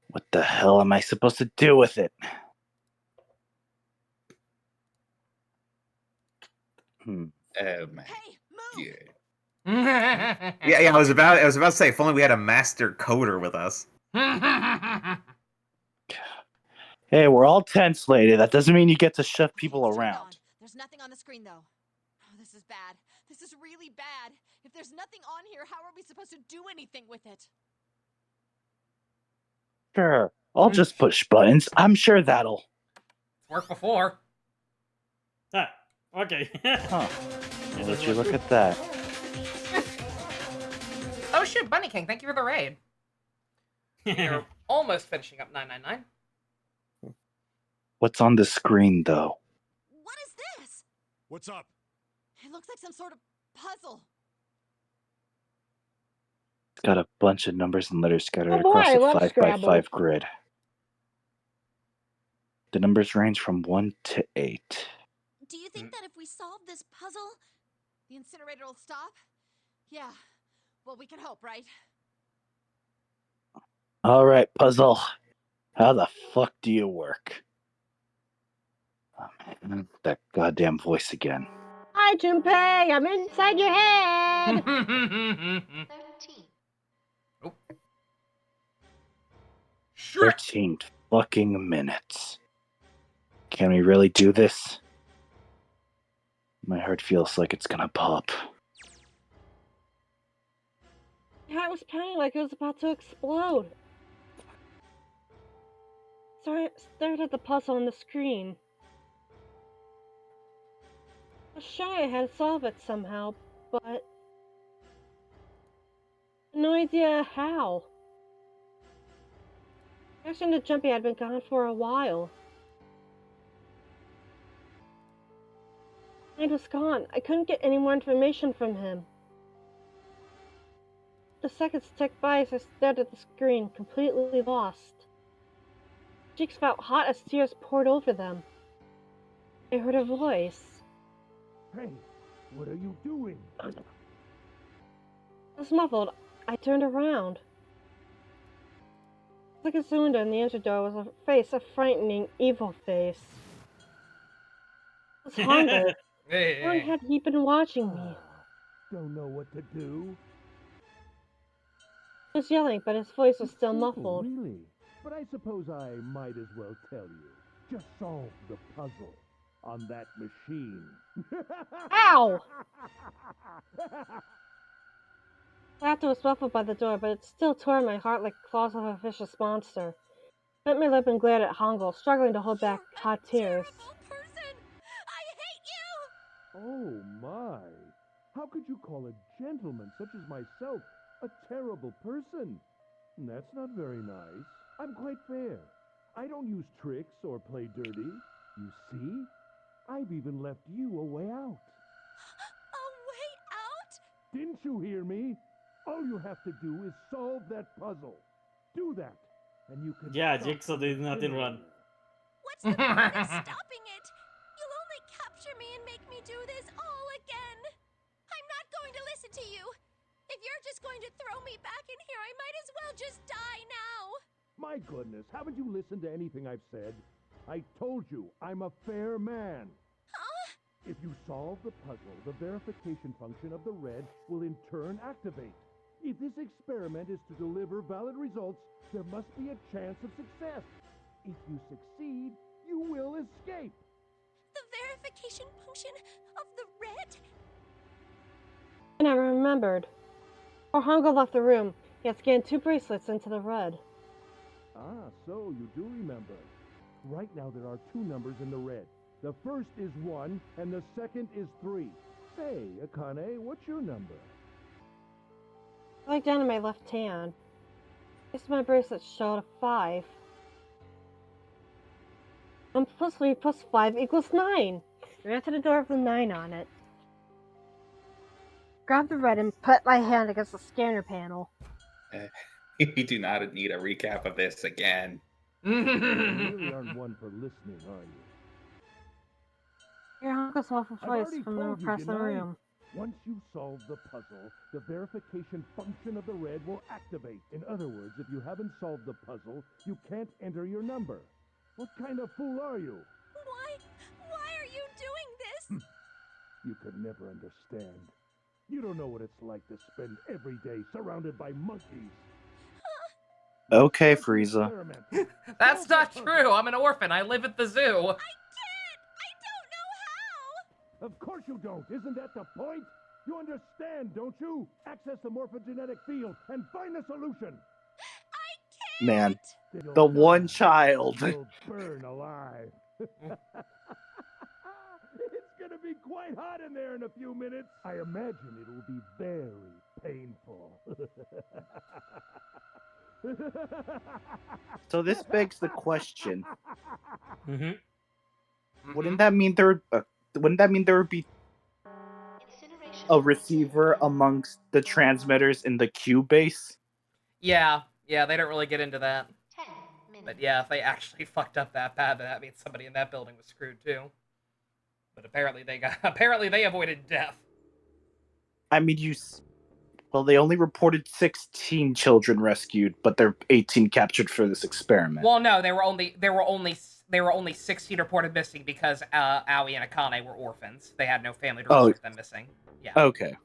what the hell am I supposed to do with it? Yeah. Yeah, I was about to say, if only we had a master coder with us. Hey, we're all tense, lady. That doesn't mean you get to shove people around. There's nothing on the screen, though. Oh, this is bad. This is really bad. If there's nothing on here, how are we supposed to do anything with it? Sure, I'll just push buttons. I'm sure that'll... It's worked before. Ah, okay. Huh. Would you look at that? Oh shoot, Bunny King, thank you for the raid. You're almost finishing up 999. What's on the screen, though? What is this? What's up? It looks like some sort of puzzle. It's got a bunch of numbers and letters scattered Oh boy, across I a love 5x5 Scrabble. grid. The numbers range from 1 to 8. Do you think that if we solve this puzzle, the incinerator will stop? Yeah. Well, we can hope, right? All right, puzzle. How the fuck do you work? Oh, man, that goddamn voice again. Hi, Junpei. I'm inside your head. 13. 13 fucking minutes. Can we really do this? My heart feels like it's gonna pop. Yeah, it was pounding like it was about to explode. Sorry, I stared at the puzzle on the screen. I was sure I had to solve it somehow, but no idea how. Actually, the Jumpy had been gone for a while. It was gone. I couldn't get any more information from him. The seconds ticked by as I stared at the screen, completely lost. Cheeks felt hot as tears poured over them. I heard a voice. Hey, what are you doing? I was muffled. I turned around. Like a cylinder in the outer door was a face, a frightening, evil face. It was Hongo. Why had he been watching me? Don't know what to do. He was yelling, but his voice was still Simple, muffled. Really? But I suppose I might as well tell you. Just solve the puzzle on that machine. Ow! Laughter was muffled by the door, but it still tore my heart like claws of a vicious monster. I bit my lip and glared at Hongo, struggling to hold back hot tears. Oh my! How could you call a gentleman such as myself a terrible person? That's not very nice. I'm quite fair. I don't use tricks or play dirty. You see? I've even left you a way out. A way out? Didn't you hear me? All you have to do is solve that puzzle. Do that, and you can... Yeah, stop Jigsaw the did nothing wrong. What's the point of stopping it? You'll only capture me and make me do this all again. I'm not going to listen to you. If you're just going to throw me back in here, I might as well just die now. My goodness, haven't you listened to anything I've said? I told you, I'm a fair man. Huh? If you solve the puzzle, the verification function of the red will in turn activate. If this experiment is to deliver valid results, there must be a chance of success. If you succeed, you will escape. The verification function of the red? And I remembered. Before Hongo left the room, he had scanned 2 bracelets into the red. Ah, so you do remember. Right now there are 2 numbers in the red. The first is 1, and the second is 3. Say, Akane, what's your number? I looked down at my left hand. Next to my bracelet showed a 5. 1 plus 3 plus 5 equals 9. I ran to the door with the 9 on it. Grabbed the red and put my hand against the scanner panel. We do not need a recap of this again. You really aren't one for listening, are you? Your uncle's awful I've voice already from the told you, across the didn't I? room. Once you solve the puzzle, the verification function of the red will activate. In other words, if you haven't solved the puzzle, you can't enter your number. What kind of fool are you? Why are you doing this? You could never understand. You don't know what it's like to spend every day surrounded by monkeys. Okay, Frieza. That's not true. I'm an orphan. I live at the zoo. Of course you don't. Isn't that the point? You understand, don't you? Access the morphogenetic field and find the solution. Man, the one child. You'll burn alive. It's gonna be quite hot in there in a few minutes. I imagine it'll be very painful. So this begs the question: Mm-hmm. Wouldn't that mean there would be a receiver amongst the transmitters in the Q base? Yeah, they don't really get into that. But yeah, if they actually fucked up that bad, then that means somebody in that building was screwed too. But apparently they avoided death. I mean, they only reported 16 children rescued, but there are 18 captured for this experiment. Well, no, there were only 16 reported missing because Aoi and Akane were orphans. They had no family to report them missing. Yeah. Okay.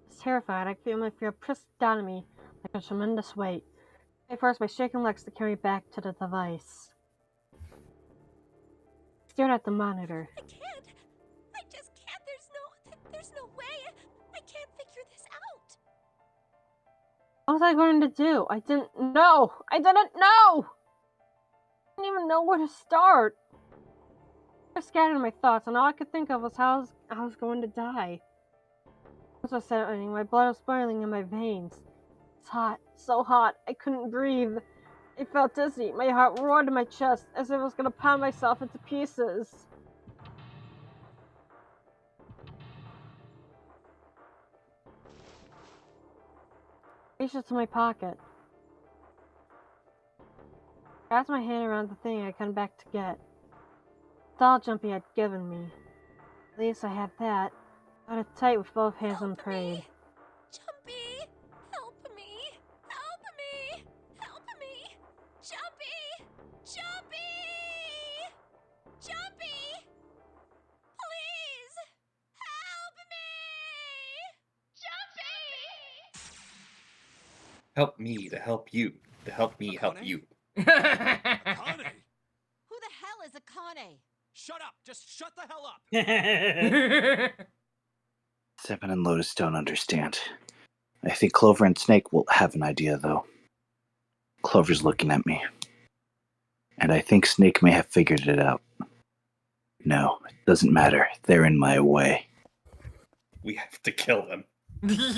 It's terrified. I feel my fear pressed down on me like a tremendous weight. I forced my shaking legs to carry me back to the device. I stared at the monitor. I just can't. There's no way. I can't figure this out. What was I going to do? I didn't know. I didn't even know where to start. I was scattered in my thoughts, and all I could think of was how I was going to die. As I said anything, my blood was boiling in my veins. It's hot, so hot, I couldn't breathe. I felt dizzy. My heart roared in my chest as if I was going to pound myself into pieces. I reached into my pocket. I wrapped my hand around the thing I come back to get. The doll Jumpy had given me. At least I had that. I held it tight with both hands and prayed. Jumpy, help me! Help me! Help me! Jumpy! Jumpy! Jumpy! Please! Help me! Jumpy! Help me to help you, to help me help you. Akane! Who the hell is Akane? Shut up! Just shut the hell up! Seven and Lotus don't understand. I think Clover and Snake will have an idea, though. Clover's looking at me. And I think Snake may have figured it out. No, it doesn't matter. They're in my way. We have to kill them.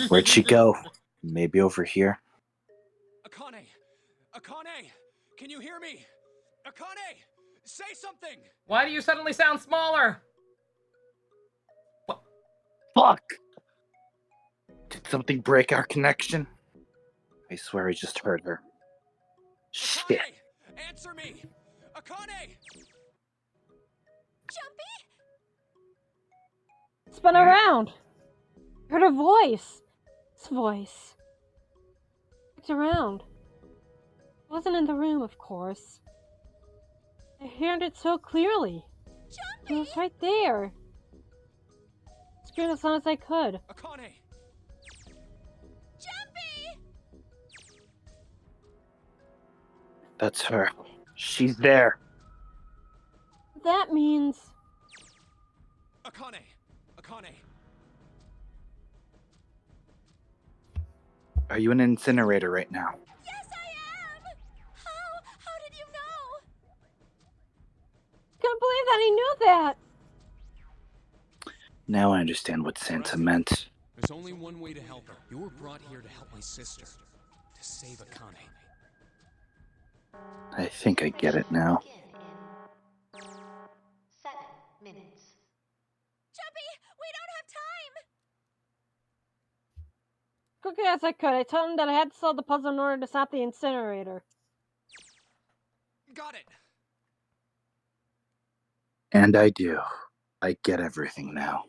Where'd she go? Maybe over here? Akane! Akane! Can you hear me? Akane! Say something! Why do you suddenly sound smaller? Fuck! Did something break our connection? I swear I just heard her. Shit. Akane! Answer me! Akane! Jumpy? Spun around! I heard a voice! This voice. I looked around. It wasn't in the room, of course. I heard it so clearly. Jumpy! It was right there. I screamed as loud as I could. Akane! Jumpy! That's her. She's there. That means... Akane! Akane! Are you in an incinerator right now? Yes, I am! How did you know? Couldn't believe that he knew that! Now I understand what Santa meant. There's only one way to help her. You were brought here to help my sister. To save Akane. I think I get it now. 7 minutes. Jumpy, we don't have time! quickly as I could, I told him that I had to solve the puzzle in order to stop the incinerator. Got it. And I do. I get everything now.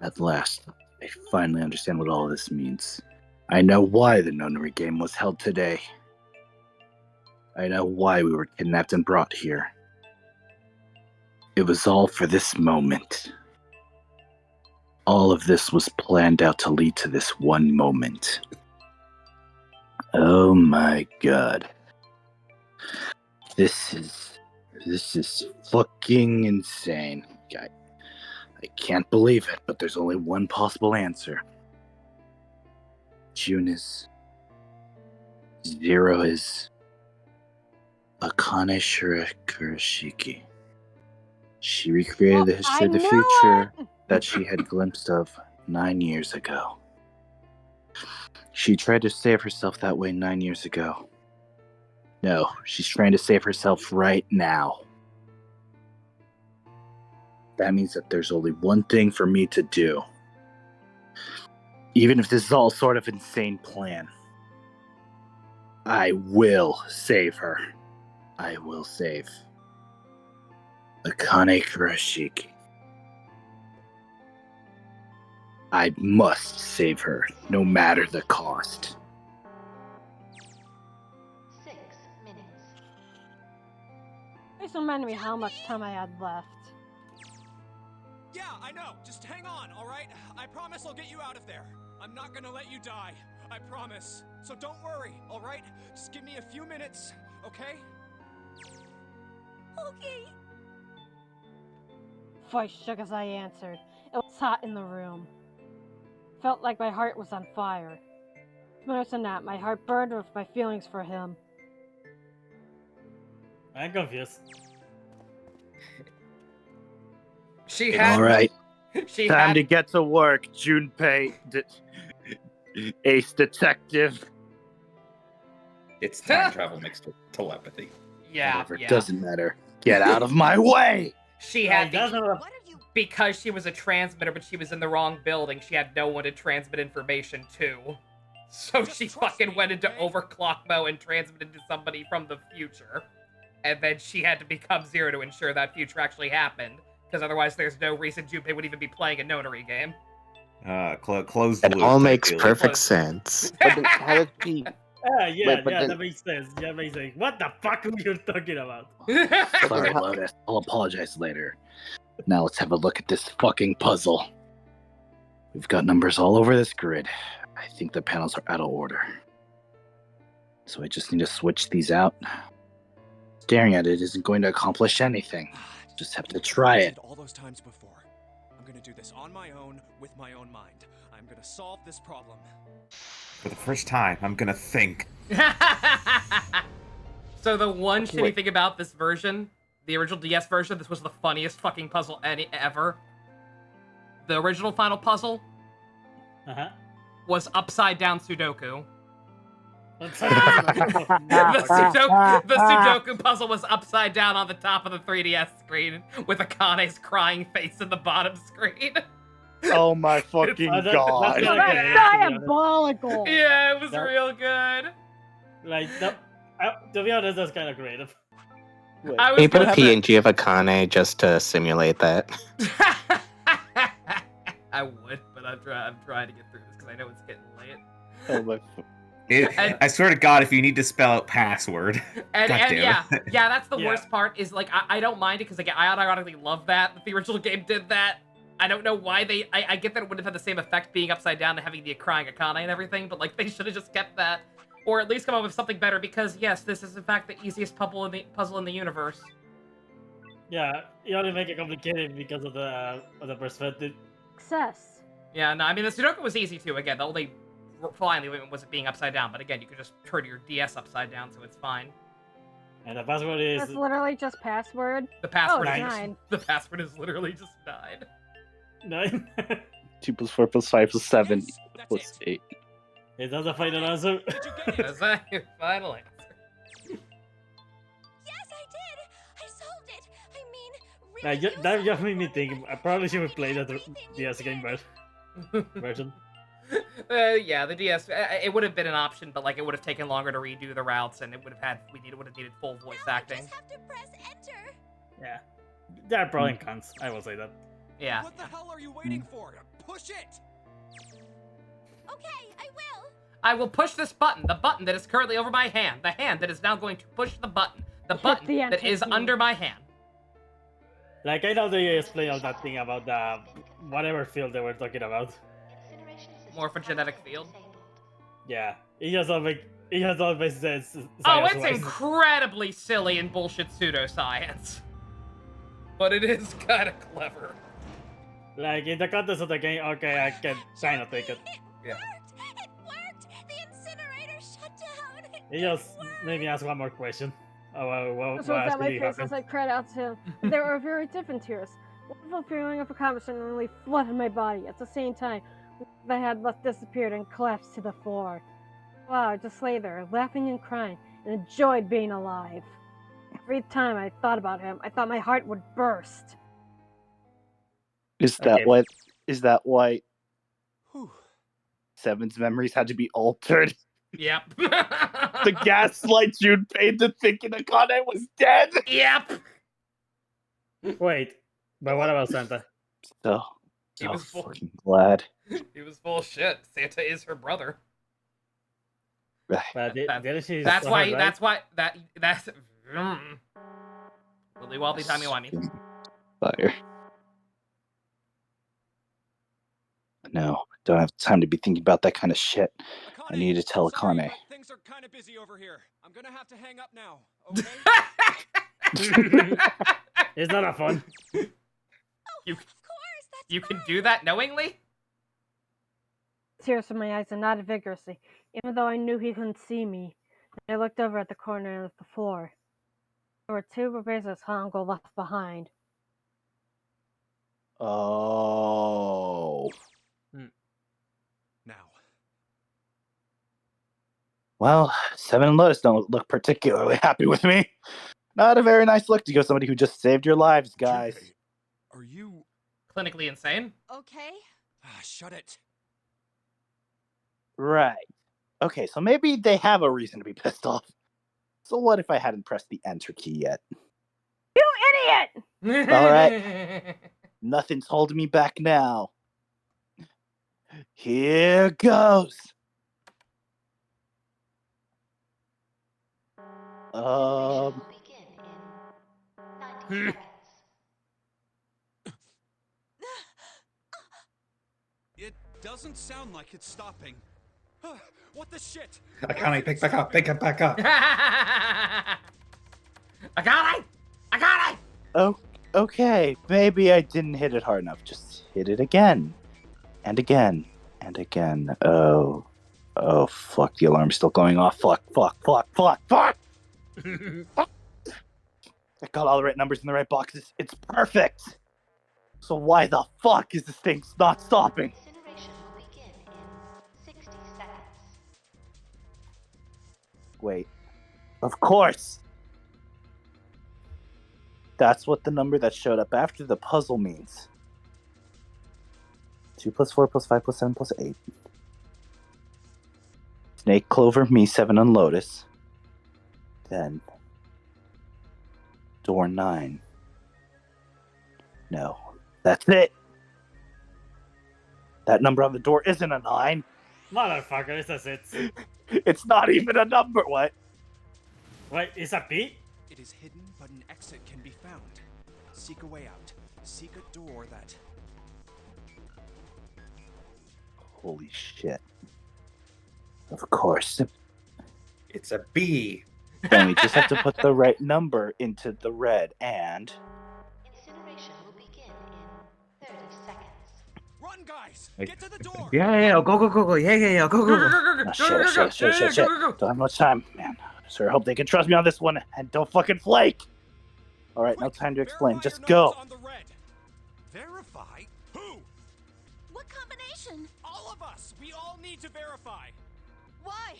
At last, I finally understand what all this means. I know why the nunnery game was held today. I know why we were kidnapped and brought here. It was all for this moment. All of this was planned out to lead to this one moment. Oh my god. This is fucking insane. I can't believe it, but there's only one possible answer. June is. Zero is. Akane Kurashiki. She recreated the history of the future that she had glimpsed of 9 years ago. She tried to save herself that way 9 years ago. No, she's trying to save herself right now. That means that there's only one thing for me to do. Even if this is all sort of insane plan. I will save her. I will save Akane Kurashiki. I must save her, no matter the cost. 6 minutes. Please remind me how much time I had left. Yeah, I know. Just hang on, all right? I promise I'll get you out of there. I'm not gonna let you die. I promise. So don't worry, all right? Just give me a few minutes, okay? Okay. Voice shook as I answered. It was hot in the room. Felt like my heart was on fire. Worse than that, my heart burned with my feelings for him. I'm confused. She had. All right. She Time had. to get to work, Junpei. Ace Detective. It's time travel mixed with telepathy. Yeah, Whatever, yeah. doesn't matter. Get out of my way! She had doesn't- because she was a transmitter, but she was in the wrong building. She had no one to transmit information to, so she fucking went into overclock mode and transmitted to somebody from the future, and then she had to become Zero to ensure that future actually happened. Because otherwise, there's no reason Junpei would even be playing a nonary game. Closed It loop, all I makes feel perfect like. sense. But then how did she? That makes sense. Yeah, makes sense. What the fuck are you talking about? Sorry, Lotus. I'll apologize later. Now let's have a look at this fucking puzzle. We've got numbers all over this grid. I think the panels are out of order. So I just need to switch these out. Staring at it isn't going to accomplish anything. Just have to try it. All those times before. I'm gonna do this on my own, with my own mind. I'm gonna solve this problem. For the first time, I'm gonna think. So the one shitty Wait. thing about this version, the original DS version, this was the funniest fucking puzzle ever. The original final puzzle was upside down Sudoku. The Sudoku puzzle was upside down on the top of the 3DS screen with Akane's crying face in the bottom screen. Oh my fucking god. Oh, that's diabolical! Yeah, it was That- real good. Like, to be honest, that's kind of creative. I Can you was put a gonna PNG of Akane just to simulate that? I would, but I'm trying to get through this because I know it's getting late. Oh my. I swear to God, if you need to spell out password. And God damn yeah, it. yeah, that's the Yeah. worst part. Is like I don't mind it because like I ironically love that the original game did that. I don't know why they. I get that it would have had the same effect being upside down and having the crying Akane and everything, but like they should have just kept that, or at least come up with something better. Because yes, this is in fact the easiest puzzle in the universe. Yeah, you only make it complicated because of the perspective. Success. Yeah, no, I mean the Sudoku was easy too. Again, the only flying limit was it being upside down, but again, you could just turn your DS upside down, so it's fine. And the password is That's literally just password. The password Oh, is 9. the password is literally just 9. 9. 2 plus 4 plus 5 plus 7 plus 8. Is that the final answer? That's a final answer. Yes, I did. I solved it. I mean, That just made me think. I probably should have played that DS game version. Yeah, the DS. It would have been an option, but like it would have taken longer to redo the routes, and it would have needed full voice acting. Have to press enter. Yeah. There are pros and cons, I will say that. Yeah. What the hell are you waiting for? Push it! Okay, I will. I will push this button, the button that is currently over my hand, the hand that is now going to push the button, the button the that is enter key. under my hand. Like, I know they explained all that thing about the whatever field they were talking about. Morphogenetic field. Yeah. He just always says Oh, it's science-wise. incredibly silly and bullshit pseudoscience. But it is kind of clever. Like, in the context of the game, okay, I can kind of take it. Yeah. It worked. The incinerator shut down. He just made me ask one more question. What So that my actually face as happened? I cried out to him. There were very different tears. Wonderful feeling of accomplishment really flooded my body. At the same time, the head left disappeared and collapsed to the floor. Wow, I just lay there, laughing and crying, and enjoyed being alive. Every time I thought about him, I thought my heart would burst. Is that why Seven's memories had to be altered? Yep. The gaslight Junpei into thinking Akane was dead? Yep. Wait, but what about Santa? So, He was full. fucking glad. He was full of shit. Santa is her brother. But didn't she That's saw why. her, That's why. That's. Willy wobbly timey wimey. Fire. No, don't have time to be thinking about that kind of shit. I need to tell Akane. Things are kind of busy over here. I'm gonna have to hang up now. Okay? It's not a fun. You can do that knowingly? Tears from my eyes and nodded vigorously, even though I knew he couldn't see me. I looked over at the corner of the floor. There were two razors Hongo left behind. Oh. Now. Well, Seven and Lotus don't look particularly happy with me. Not a very nice look to give somebody who just saved your lives, guys. Are you clinically insane? Okay. Shut it. Right. Okay, so maybe they have a reason to be pissed off. So what if I hadn't pressed the enter key yet? You idiot! All right. Nothing's holding me back now. Here goes. It doesn't sound like it's stopping. What the shit? Akane, pick back up, pick it back up. Akane! Akane! Oh, okay. Maybe I didn't hit it hard enough. Just hit it again. And again. And again. Oh, fuck. The alarm's still going off. Fuck. I got all the right numbers in the right boxes. It's perfect. So why the fuck is this thing not stopping? Incineration will begin in 60 seconds. Wait. Of course. That's what the number that showed up after the puzzle means. 2 plus 4 plus 5 plus 7 plus 8. Snake, Clover, me, 7, and Lotus. Then door 9. No, that's it. That number on the door isn't a 9. Motherfucker, it's a 6. It's not even a number. What? Wait, it's a P? It is hidden, but an exit can be found. Seek a way out. Seek a door that... Holy shit. Of course. It's a B. Then we just have to put the right number into the red and... Incineration will begin in 30 seconds. Run, guys! Get to the door! Yeah, go. Yeah, go. Shit. Don't have much time, man. Sure, hope they can trust me on this one and don't fucking flake. All right, no time to explain. Just go. Verify? Who? What combination? All of us! We all need to verify! Why?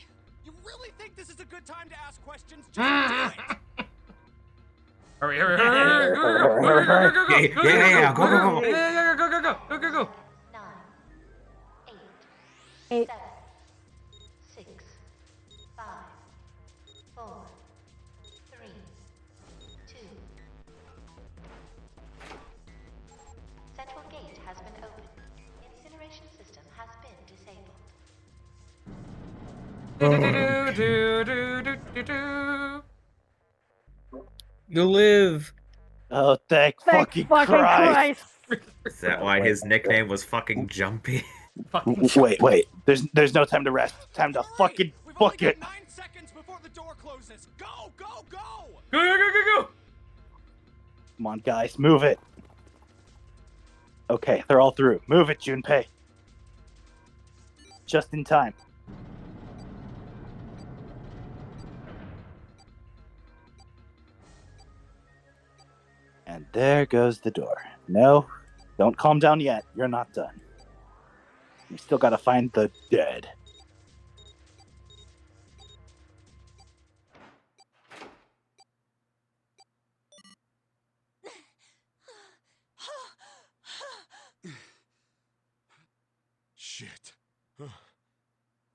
You really think this is a good time to ask questions? Just do it! Hurry. Yeah, go. Yeah, go. 9, 8, 8. 7, 6, 5, 4, 3, 2. Central gate has been opened. Incineration system has been disabled. You live. Oh, thank fucking fucking Christ! Is that why his nickname was fucking Jumpy? Wait. There's no time to rest. Time to fucking book it. 9 seconds before the door closes. Go, go, go! Go! Come on, guys, move it. Okay, they're all through. Move it, Junpei. Just in time. And there goes the door. No, don't calm down yet. You're not done. We still gotta find the dead. Shit.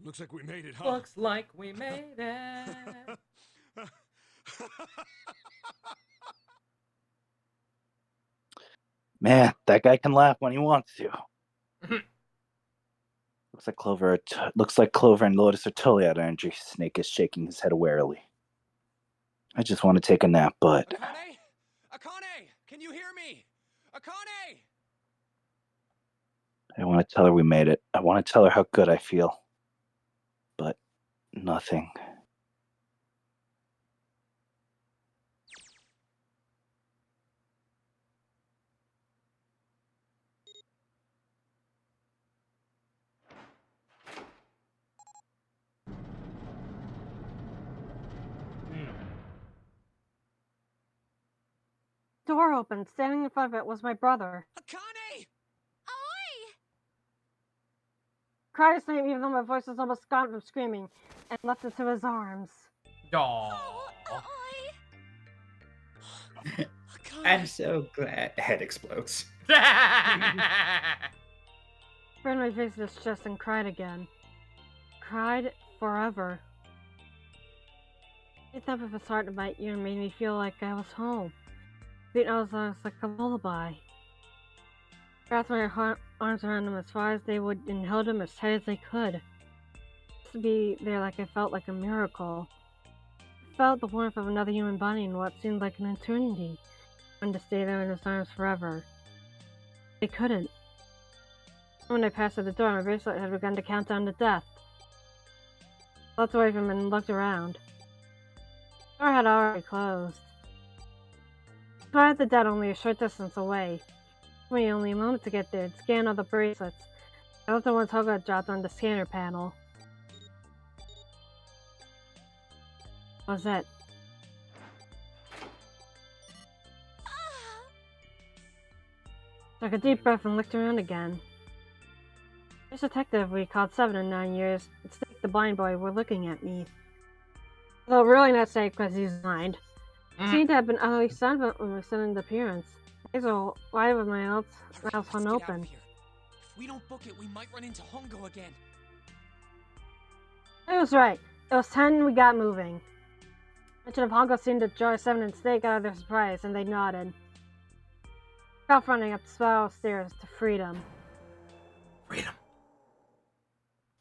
Looks like we made it, huh? Looks like we made it. Man, that guy can laugh when he wants to. Looks like Clover and Lotus are totally out of energy. Snake is shaking his head warily. I just want to take a nap, but... Akane! Can you hear me? Akane! I want to tell her we made it. I want to tell her how good I feel. But nothing. Door opened. Standing in front of it was my brother. Akane! Cried his name even though my voice was almost gone from screaming, and left into his arms. Aww. I'm so glad. Head explodes. Burned my face to his chest and cried again. Cried forever. He thump of his heart in my ear made me feel like I was home. Sweet notes was like a lullaby. I wrapped my arms around him as far as they would and held him as tight as I could. Just to be there like I felt like a miracle. I felt the warmth of another human body in what seemed like an eternity. I wanted to stay there in his arms forever. I couldn't. When I passed at the door, my bracelet had begun to count down to death. I looked away from him and looked around. The door had already closed. I spotted the dead only a short distance away. It took me only a moment to get there and scan all the bracelets. I left the one Toga had dropped on the scanner panel. That was it. Took a deep breath and looked around again. This detective we called 7 or 9 years, and Snake the blind boy were looking at me. Though really not Snake because he's blind. He seemed to have been utterly silent when my sudden appearance. Eyes were wide with my mouth unopened. If we don't book it, we might run into Hongo again. I was right. It was 10 we got moving. Mention of Hongo seemed to draw 7 and Snake out of their surprise, and they nodded. Off running up the spiral stairs to freedom.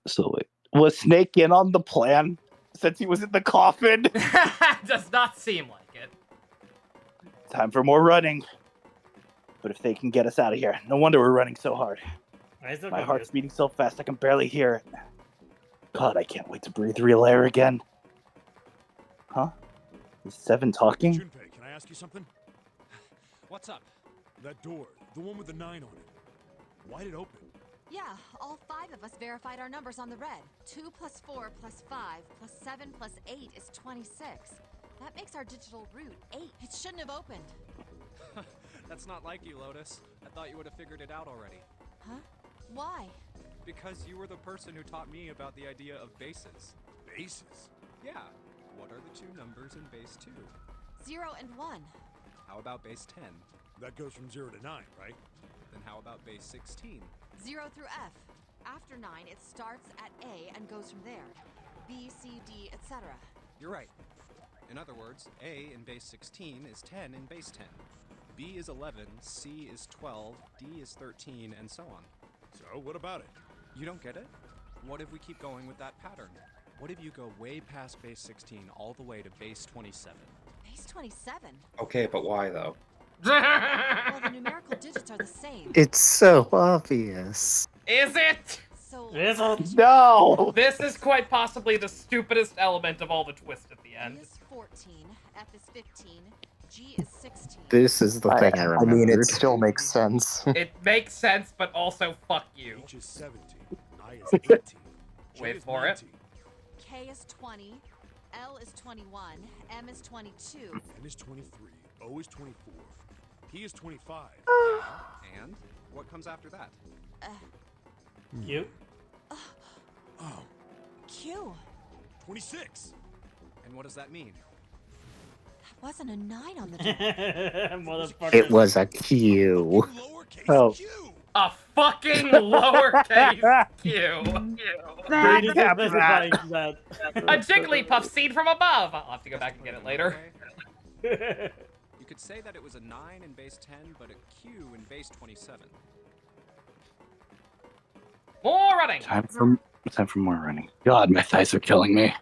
So wait, was Snake in on the plan since he was in the coffin? Does not seem like it. Time for more running. But if they can get us out of here, no wonder we're running so hard. My heart's beating so fast I can barely hear it. God, I can't wait to breathe real air again. Huh? Is 7 talking? Junpei, can I ask you something? What's up? That door, the one with the 9 on it. Why'd it open? Yeah, all 5 of us verified our numbers on the red. 2 plus 4 plus 5 plus 7 plus 8 is 26. That makes our digital route 8. It shouldn't have opened. That's not like you, Lotus. I thought you would have figured it out already. Huh? Why? Because you were the person who taught me about the idea of bases. Bases? Yeah. What are the 2 numbers in base 2? 0 and 1. How about base 10? That goes from 0 to 9, right? Then how about base 16? 0 through F. after 9, it starts at A and goes from there. B, C, D, etc. You're right. In other words, A in base 16 is 10 in base 10. B is 11, C is 12, D is 13, and so on. So, what about it? You don't get it? What if we keep going with that pattern? What if you go way past base 16 all the way to base 27? Base 27? Okay, but why though? Well, the numerical digits are the same. It's so obvious. Is it? So, No! This is quite possibly the stupidest element of all the twist at the end. B is 14, F is 15, G is 16. This is the thing I I remembered. mean, it still makes sense. It makes sense, but also fuck you. H is 17, I is 18, J Wait is for it. 19, K is 20, L is 21, M is 22. N is 23, O is 24, P is 25. And what comes after that? You? Oh, Q. 26. And what does that mean? That wasn't a 9 on the top. Motherfucker. It was a Q. Oh. A fucking lowercase Q. Brady That- specifies that. A Jigglypuff seed from above. I'll have to go back and get it later. You could say that it was a 9 in base 10, but a Q in base 27. More running. Time for more running. God, my thighs are killing me.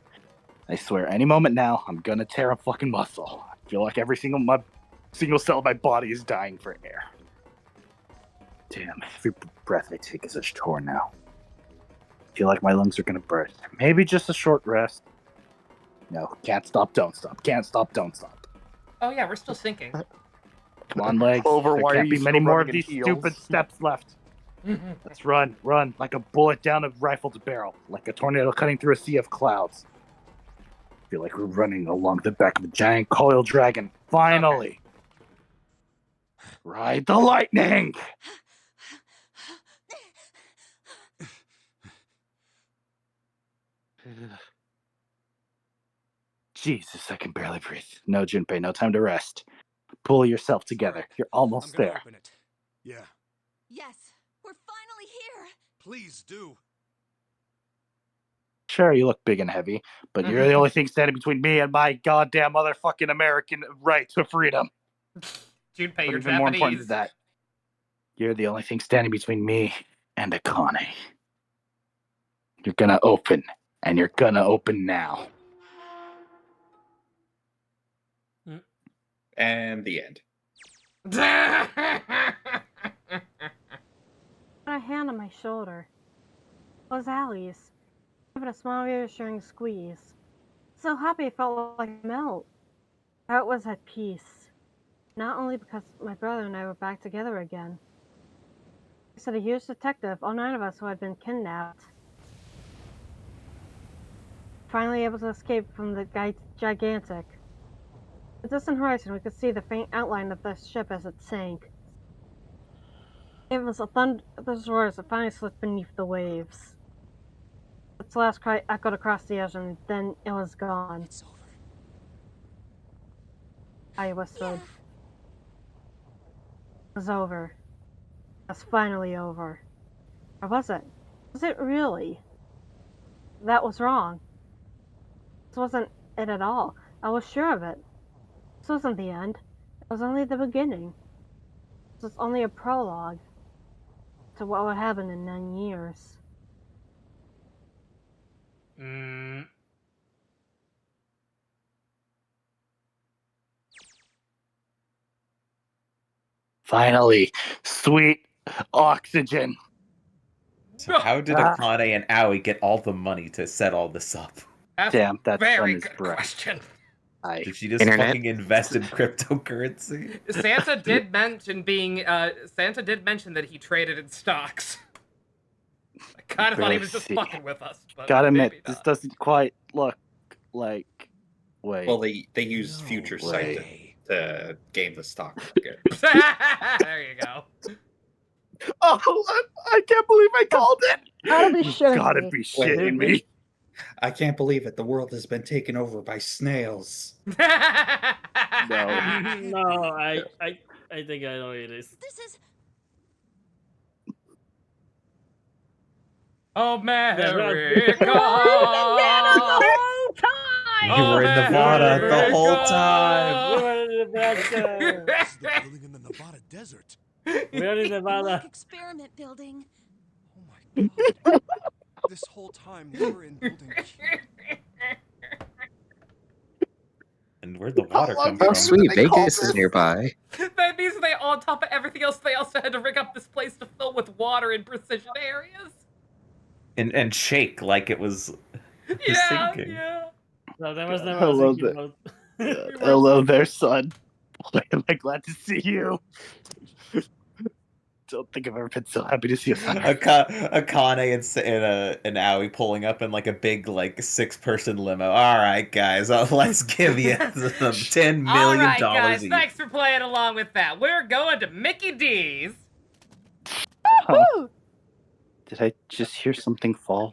I swear, any moment now, I'm gonna tear a fucking muscle. I feel like every single cell of my body is dying for air. Damn, every breath I take is a chore now. I feel like my lungs are gonna burst. Maybe just a short rest. No, can't stop, don't stop. Can't stop, don't stop. Oh yeah, we're still sinking. Come on, legs. Clover, There why are can't you be many still more of running in these heels? stupid steps left. Let's run like a bullet down a rifled barrel, like a tornado cutting through a sea of clouds. I feel like we're running along the back of a giant coil dragon. Finally! Ride the lightning! Jesus, I can barely breathe. No, Junpei, no time to rest. Pull yourself together. You're almost I'm gonna there. open it. Yeah, Yes, we're finally here. Please do. Sure, you look big and heavy, but you're the only thing standing between me and my goddamn motherfucking American right to freedom. Junpei, But you're even more important Japanese. than that, you're the only thing standing between me and Akane. You're gonna open, and you're gonna open now. And the end. Put a hand on my shoulder. It was Allie's. Give it a small reassuring squeeze. So happy it felt like a melt. I was at peace. Not only because my brother and I were back together again. He said a huge detective, all 9 of us who had been kidnapped. Finally able to escape from the gigantic. At the distant horizon, we could see the faint outline of the ship as it sank. It was a thunderous roar as it finally slipped beneath the waves. Its last cry echoed across the ocean, then it was gone. It's over. I whispered. It was over. It was finally over. Or was it? Was it really? That was wrong. This wasn't it at all. I was sure of it. This wasn't the end. It was only the beginning. This was only a prologue to what would happen in 9 years. Finally, sweet oxygen. So how did Akane and Aoi get all the money to set all this up? Damn, that's very on his good breath. question. Did she just Internet? fucking invest in cryptocurrency? Santa did mention Santa did mention that he traded in stocks. I kind of thought he was just Barely see. fucking with us. But Gotta admit, maybe this not. doesn't quite look like. Wait. Well, they use future sight to gain the stock market. There you go. Oh, I can't believe I called it. Gotta be You shitting gotta me. be shitting me. I can't believe it. The world has been taken over by snails. No, I think I know it is. This is. America. You were in Nevada the whole time. We were in Nebraska. This is the building in the Nevada desert. We're in Nevada. Experiment building. This whole time we were in building Q. And where'd the water come Oh, from? sweet, Vegas is nearby. That means they, on top of everything else, they also had to rig up this place to fill with water in precision areas. And shake like it was Yeah, sinking. yeah. No, there was never Hello a thinking there. about. Hello there, son. Boy, am I glad to see you. Don't think I've ever been so happy to see you. Akane and Aoi pulling up in like a big like 6-person limo. All right, guys, let's give you $10 million. All right, guys, each. thanks for playing along with that. We're going to Mickey D's. Huh. Did I just hear something fall?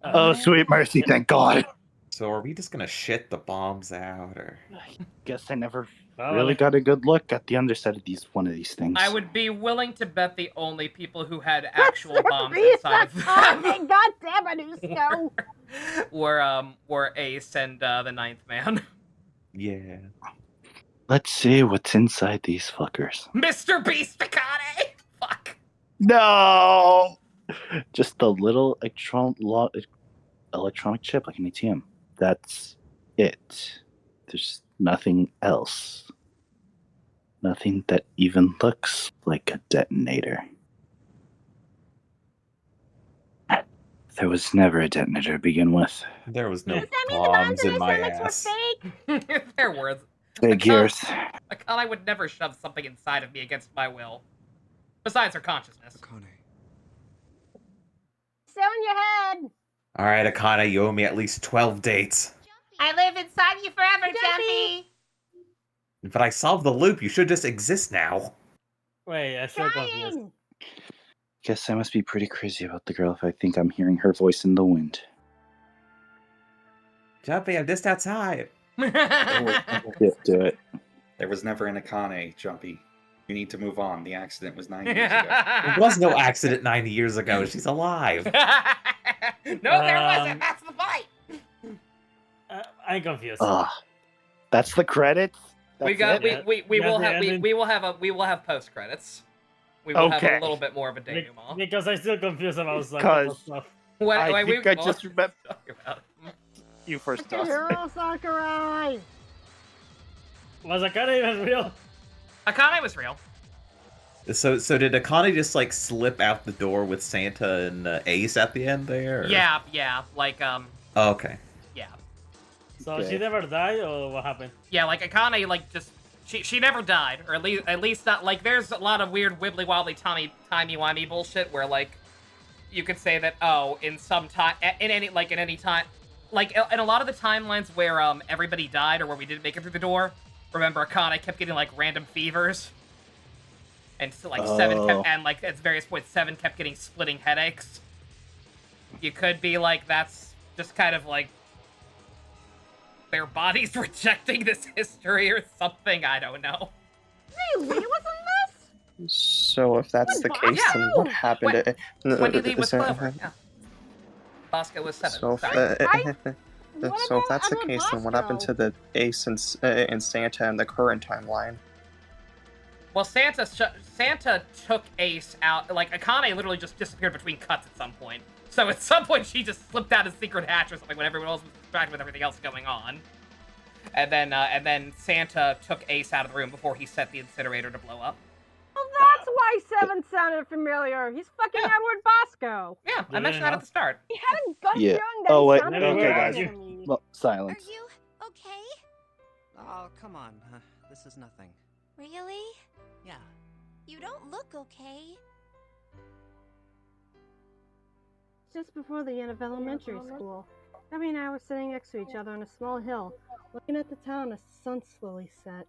Oh, sweet mercy, thank God. So are we just gonna shit the bombs out, or? Guess I never really got a good look at the underside of one of these things. I would be willing to bet the only people who had actual bombs inside of them God damn it, Usko! were Ace and the Ninth Man. Yeah. Let's see what's inside these fuckers. Mr. Beast Picante! Fuck. No! Just a little electronic chip like an ATM. That's it. There's nothing else. Nothing that even looks like a detonator. There was never a detonator to begin with. There was no bombs in my ass. There were. Figures. Akane would never shove something inside of me against my will. Besides her consciousness. Stay on your head. All right, Akane, you owe me at least 12 dates. I live inside you forever, Jumpy. But I solved the loop. You should just exist now. Wait, I still confused. Guess I must be pretty crazy about the girl if I think I'm hearing her voice in the wind. Jumpy, I'm just outside. Do it. There was never an Akane, Jumpy. You need to move on. The accident was 9 years ago. There was no accident 90 years ago. She's alive. No, there wasn't. That's the fight. I'm confused. That's the credits. We will have post credits. We will have a little bit more of a denouement. Because I'm still confused about some stuff. I just remember. You first, Dust. Hero Sakurai! Was Akane even real? Akane was real. So did Akane just like slip out the door with Santa and Ace at the end there? Or? Yeah, like Oh, okay. Yeah. So she never died, or what happened? Yeah, like Akane, like just she never died, or at least not like. There's a lot of weird wibbly wobbly timey-wimey bullshit where like you could say that in some time in any time. Like, in a lot of the timelines where everybody died or where we didn't make it through the door, remember Akane kept getting, like, random fevers? And so, like, at various points, 7 kept getting splitting headaches. You could be like, that's just kind of, like, their bodies rejecting this history or something, I don't know. Really? Wasn't this? So, if that's the case, then what happened? When you leave with Clover, yeah. Bosco was 7. So, so if that's the case, then what happened to the Ace and Santa in the current timeline? Well, Santa took Ace out. Like, Akane literally just disappeared between cuts at some point. So at some point, she just slipped out a secret hatch or something when everyone else was distracted with everything else going on. And then Santa took Ace out of the room before he set the incinerator to blow up. Well, that's why 7 sounded familiar. He's fucking Edward Bosco. Yeah, I mentioned that at the start. He had a gut Yeah. feeling that Oh, he wait. sounded Okay, familiar guys. to me. Well, silence. Are you okay? Oh, come on. This is nothing. Really? Yeah. You don't look okay. Just before the end of elementary school, Debbie and I were sitting next to each other on a small hill, looking at the town as the sun slowly set.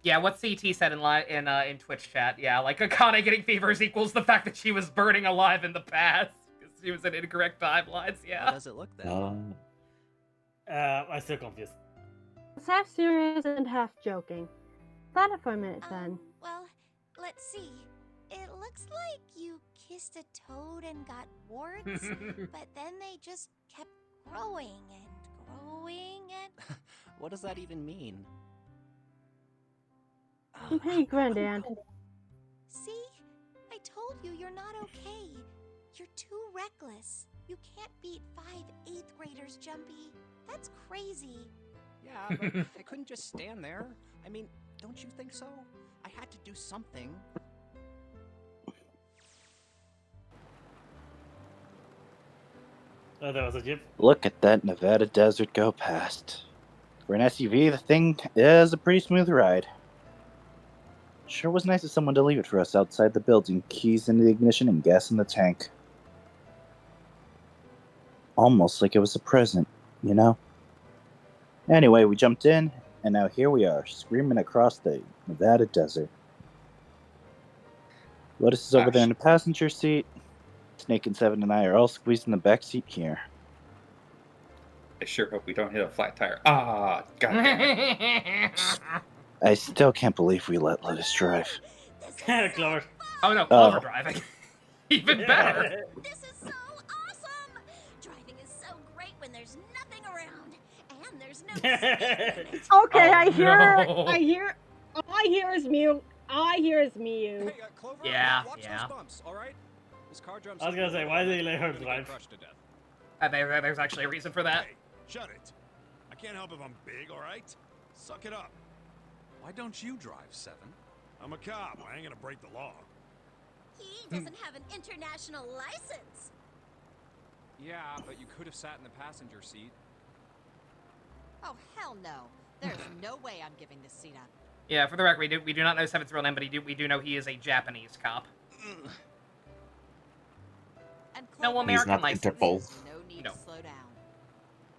Yeah, what CT said in Twitch chat. Yeah, like Akane getting fevers equals the fact that she was burning alive in the past because she was in incorrect timelines. Yeah. How does it look then? I'm still confused. It's half serious and half joking. Thought it for a minute then. Well, let's see. It looks like you kissed a toad and got warts, but then they just kept growing and growing and... What does that even mean? Hey, Granddad. See? I told you you're not okay. You're too reckless. You can't beat 5 8th graders, Jumpy. That's crazy. Yeah, but I couldn't just stand there. I mean, don't you think so? I had to do something. Oh, that was a jeep. Look at that Nevada desert go past. For an SUV, the thing is a pretty smooth ride. Sure was nice of someone to leave it for us outside the building, keys in the ignition and gas in the tank. Almost like it was a present, you know? Anyway, we jumped in, and now here we are, screaming across the Nevada desert. Lotus is over there in the passenger seat. Snake and Seven and I are all squeezed in the back seat here. I sure hope we don't hit a flat tire. Ah, goddamn. I still can't believe we let Lotus drive. Clover. Oh no, Clover driving. Even better. This is so awesome! Driving is so great when there's nothing around. And there's no speed limit. Okay, Oh, I hear. All I hear is Mew. All I hear is Mew. Hey, Clover, Yeah, watch yeah. those bumps, all right? This car jumps. I was gonna say, why did they let her drive? Crushed to death. There's actually a reason for that. Hey, shut it. I can't help if I'm big, all right? Suck it up. Why don't you drive, Seven? I'm a cop. I ain't gonna break the law. He doesn't have an international license. Yeah, but you could have sat in the passenger seat. Oh, hell no. There's no way I'm giving this seat up. Yeah, for the record, we do not know Seven's real name, but we do know he is a Japanese cop. And No Clover, American not license. Interpol. no need No. to slow down.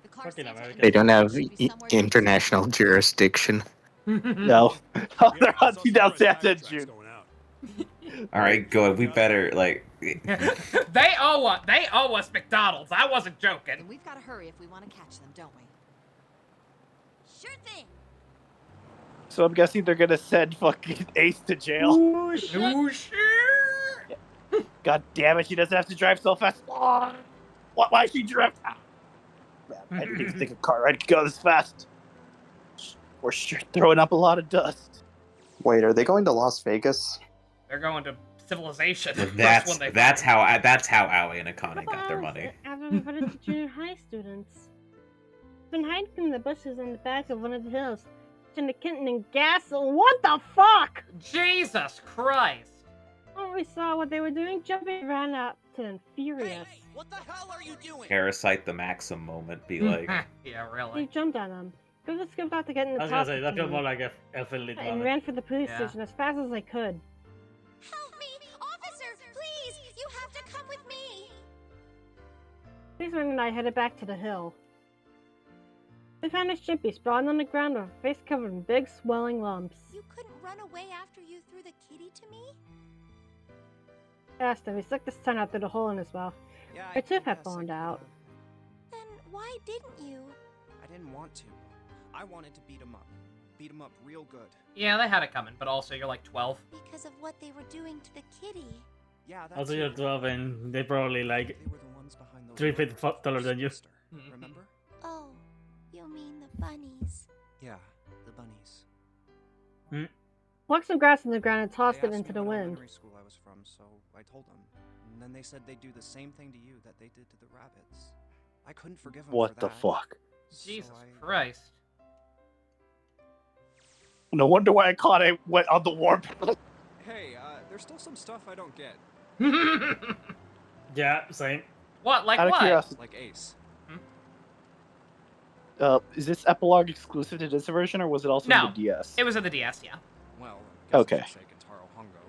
The car Fucking stands American. for They don't have should be somewhere international jurisdiction. No. Oh, they're hunting down Santa in June. All right, good. We better like. They owe us McDonald's. I wasn't joking. And we've got to hurry if we want to catch them, don't we? Sure thing. So I'm guessing they're gonna send fucking Ace to jail. Ooh, shit. Ooh, shit. God damn it, she doesn't have to drive so fast. Why is she drive? I didn't even think a car ride could go this fast. We're sure throwing up a lot of dust. Wait, are they going to Las Vegas? They're going to civilization. That's how Aoi and Akane got their money. I've been put into junior high students. Been hiding in the bushes on the back of one of the hills. In the kitten and gas. What the fuck? Jesus Christ. When we saw what they were doing, Jumpy ran up to them furious. Hey, what the hell are you doing? Parasite the Maxim moment. Be like, Yeah, He really. jumped on them. They just skipped out to get in the I was top gonna say, of that feels them more like a Elfen Lied and moment. ran for the police Yeah. station as fast as I could. Help me! Officer, please! You have to come with me! Policeman and I headed back to the hill. We found a Chimpy sprawling on the ground with her face covered in big swelling lumps. You couldn't run away after you threw the kitty to me? Asked him, he stuck his tongue out through the hole in his mouth. Yeah, Her tooth had guess I fallen could've. out. Then why didn't you? I didn't want to. I wanted to beat him up. Beat him up real good. Yeah, they had it coming, but also you're like 12. Because of what they were doing to the kitty. Yeah, that's Also, you're 12 and they probably like They were the ones behind those 3 feet robbers. taller than you. Sister, remember? Oh, you mean the bunnies. Yeah, the bunnies. Plucked some grass from the ground and tossed They it asked into me the what wind. elementary school I was from, so I told them. And then they said they'd do the same thing to you that they did to the rabbits. I couldn't forgive them What for the that. fuck? Jesus So Christ. No wonder why Akane went on the warp. Hey, there's still some stuff I don't get. Yeah, same. What? Like Out of what? curiosity, Like Ace. is this epilogue exclusive to this version, or was it also No. in the DS? It was in the DS, yeah. Well, Okay. I say Kentaro Hongo.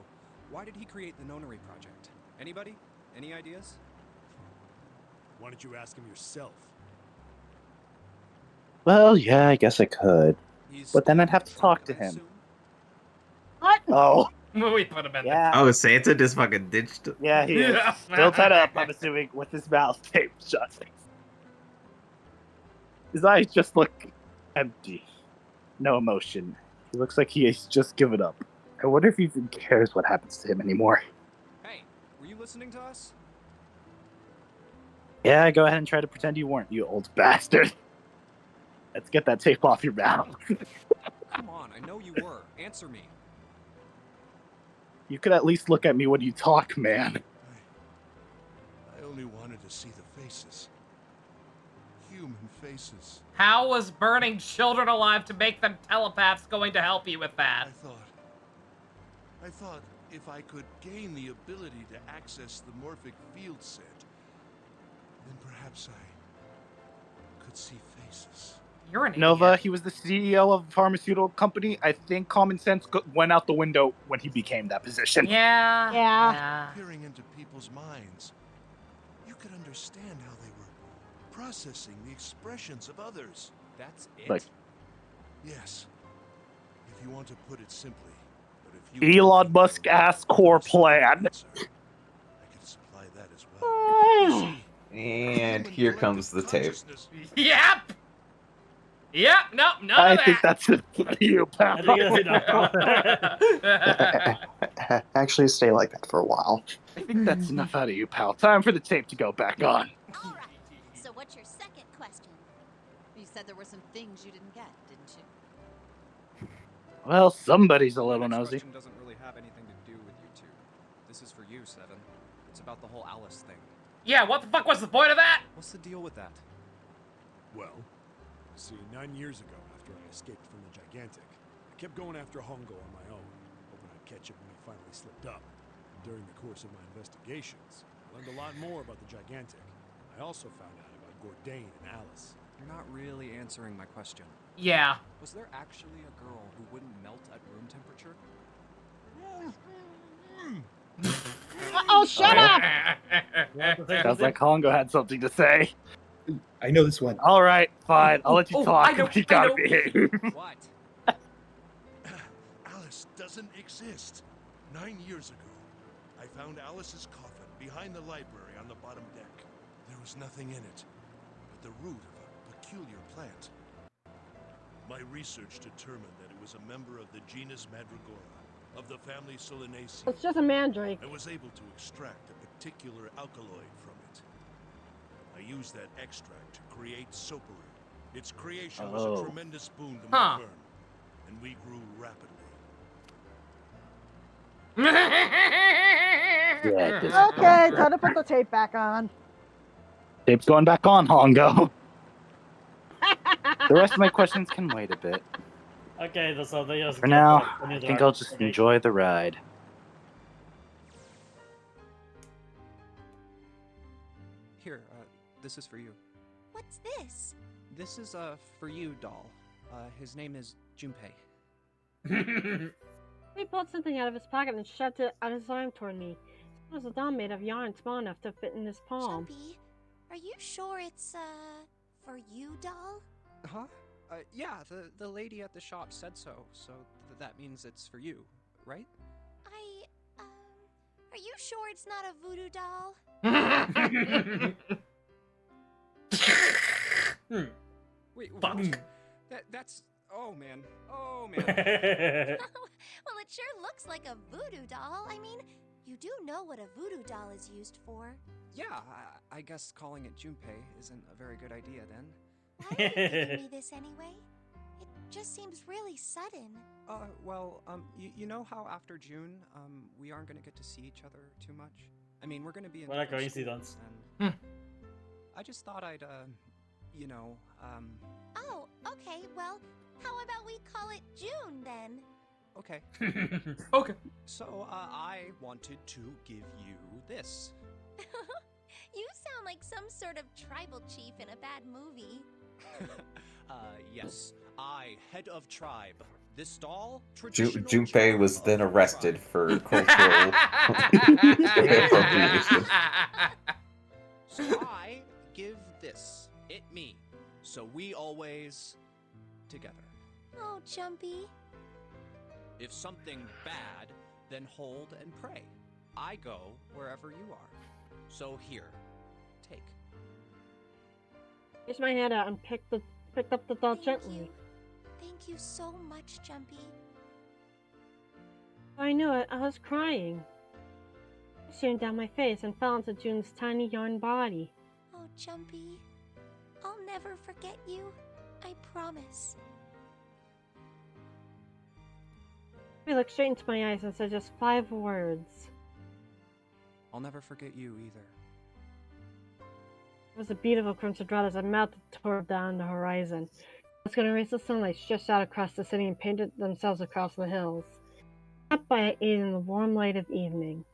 Why did he create the Nonary project? Anybody? Any ideas? Why don't you ask him yourself? Well, yeah, I guess I could. He's But then I'd have to talk to I him. assume. What? Oh, We put him in yeah. oh, Santa just fucking ditched. Yeah, he is. Yeah. Still tied up, I'm assuming, with his mouth taped shut. His eyes just look empty. No emotion. He looks like he has just given up. I wonder if he even cares what happens to him anymore. Hey, were you listening to us? Yeah, go ahead and try to pretend you weren't, you old bastard. Let's get that tape off your mouth. Come on, I know you were. Answer me. You could at least look at me when you talk, man. I only wanted to see the faces. Human faces. How was burning children alive to make them telepaths going to help you with that? I thought if I could gain the ability to access the morphic field set, then perhaps I could see faces. You're an Nova, idiot. he was the CEO of a pharmaceutical company. I think common sense went out the window when he became that position. Yeah. Peering into people's minds, you could understand how they were processing the expressions of others. That's it? Like, Yes. If you want to put it simply, but if you Elon Musk ass core plan. I could supply that as well. And here comes the tape. Yep. Yep. No, none of I that. think that's it for you, pal. Actually, stay like that for a while. I think that's enough out of you, pal. Time for the tape to go back on. All right. So what's your second question? You said there were some things you didn't get, didn't you? Well, somebody's a The little next nosy. question doesn't really have anything to do with you two. This is for you, Seven. It's about the whole Alice thing. Yeah, what the fuck was the point of that? What's the deal with that? Well, see, 9 years ago, after I escaped from the Gigantic, I kept going after Hongo on my own, hoping I'd catch him when he finally slipped up. And during the course of my investigations, I learned a lot more about the Gigantic. I also found out about Gordain and Alice. You're not really answering my question. Yeah. Was there actually a girl who wouldn't melt at room temperature? Oh, shut up! Sounds like Hongo had something to say. I know this one. All right, fine. I'll let you Oh, talk, I know, but you I gotta know. behave. What? Alice doesn't exist. 9 years ago, I found Alice's coffin behind the library on the bottom deck. There was nothing in it but the root of a peculiar plant. My research determined that it was a member of the genus Mandragora, of the family Solanaceae. It's just a mandrake. I was able to extract a particular alkaloid from it. I used that extract to create Soparu. Its creation was Oh. a tremendous boon to my firm, and we grew rapidly. Okay, time to put the tape back on. Tape's going back on, Hongo. The rest of my questions can wait a bit. Okay, so they just For get now, back when I you think drive. I'll just enjoy the ride. Here, this is for you. What's this? This is, for you, doll. His name is Junpei. He pulled something out of his pocket and shoved it out his arm toward me. It was a doll made of yarn small enough to fit in his palm. Jumpy, are you sure it's, for you, doll? Huh? Yeah, the lady at the shop said so, so that means it's for you, right? Are you sure it's not a voodoo doll? Wait, what? That's... Oh, man. Oh, man. Well, it sure looks like a voodoo doll. I mean, you do know what a voodoo doll is used for. Yeah, I guess calling it Junpei isn't a very good idea, then. Why are you giving me this anyway? It just seems really sudden. Well, you know how after June, we aren't gonna get to see each other too much? I mean, we're gonna be in What a different coincidence. schools, and I just thought I'd, you know, Oh, okay, well, how about we call it June then? Okay. Okay. So, I wanted to give you this. You sound like some sort of tribal chief in a bad movie. Yes. I, head of tribe. This doll, Junpei was then arrested for cultural appropriation. So I give this. It me. So we always together. Oh, Jumpy. If something bad, then hold and pray. I go wherever you are. So here, take. Reached my hand out and picked up the doll gently. Thank you so much, Jumpy. I knew it. I was crying. streamed down my face and fell into June's tiny yarn body. Oh, Jumpy. I'll never forget you. I promise. He looked straight into my eyes and said just 5 words. I'll never forget you either. It was a beautiful crimson red as I melted toward down the horizon. It's going to race the sunlight stretched out across the city and painted themselves across the hills, up by 8 in the warm light of evening.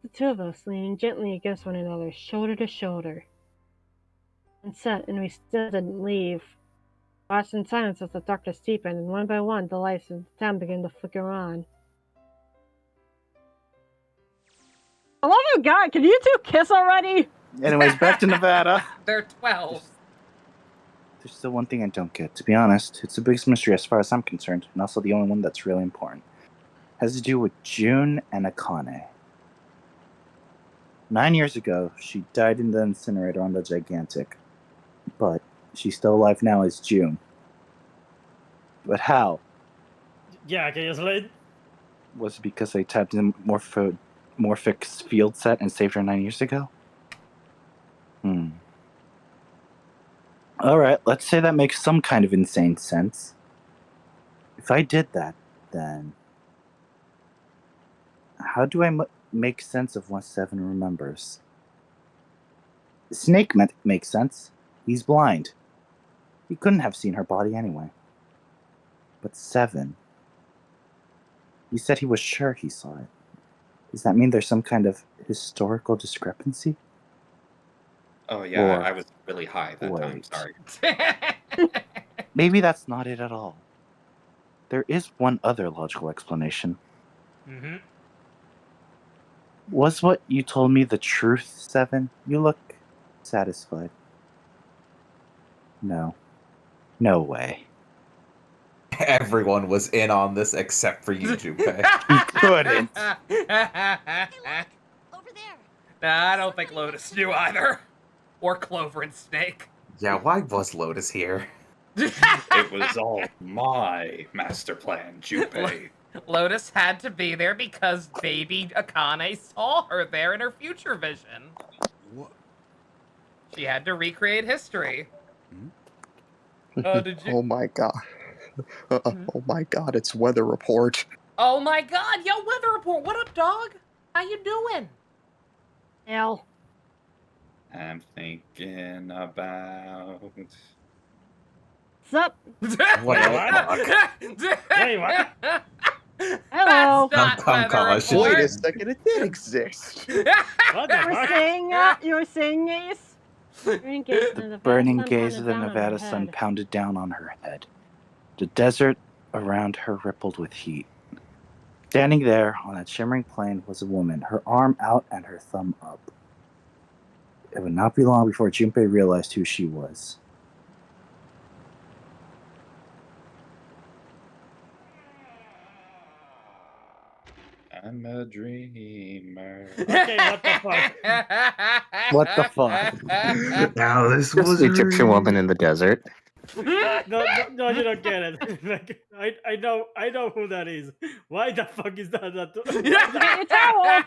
The two of us leaning gently against one another, shoulder to shoulder. And set, and we still didn't leave. Watched in silence as the darkness deepened, and one by one the lights of the town began to flicker on. I love you, God. Can you two kiss already? Anyways, back to Nevada. They're 12. There's still one thing I don't get. To be honest, it's the biggest mystery as far as I'm concerned, and also the only one that's really important. It has to do with June and Akane. 9 years ago, she died in the incinerator on the Gigantic. But she's still alive now as June. But how? Yeah, can you explain? Was it because they tapped in Morphic's field set and saved her 9 years ago? Alright, let's say that makes some kind of insane sense. If I did that, then how do I make sense of what Seven remembers? Snake makes sense. He's blind. He couldn't have seen her body anyway. But Seven, he said he was sure he saw it. Does that mean there's some kind of historical discrepancy? Oh yeah, Or- I was really high that time. wait. Sorry. Maybe that's not it at all. There is one other logical explanation. Mm-hmm. Was what you told me the truth, Seven? You look satisfied. No. No way. Everyone was in on this except for you, Junpei. He couldn't. Nah, I don't think Lotus knew either. Or Clover and Snake. Yeah, why was Lotus here? It was all my master plan, Junpei. Lotus had to be there because baby Akane saw her there in her future vision. What? She had to recreate history. Did you? Oh my god. Oh my god, it's weather report. Oh my god, yo, weather report. What up, dog? How you doing? L. I'm thinking about. What's up? What Hey, what? Hello. That's not Come, I weather should- Wait report. a second, it did exist. What the You were fuck? saying, you were saying, Ace? The burning gaze of the Nevada sun pounded down on her head. The desert around her rippled with heat. Standing there on that shimmering plain was a woman, her arm out and her thumb up. It would not be long before Junpei realized who she was. I'm a dreamer. Okay, what the fuck? What the fuck? Now this Just was the Egyptian real. woman in the desert. No, you don't get it. Like, I know who that is. Why the fuck is that? Get your towel.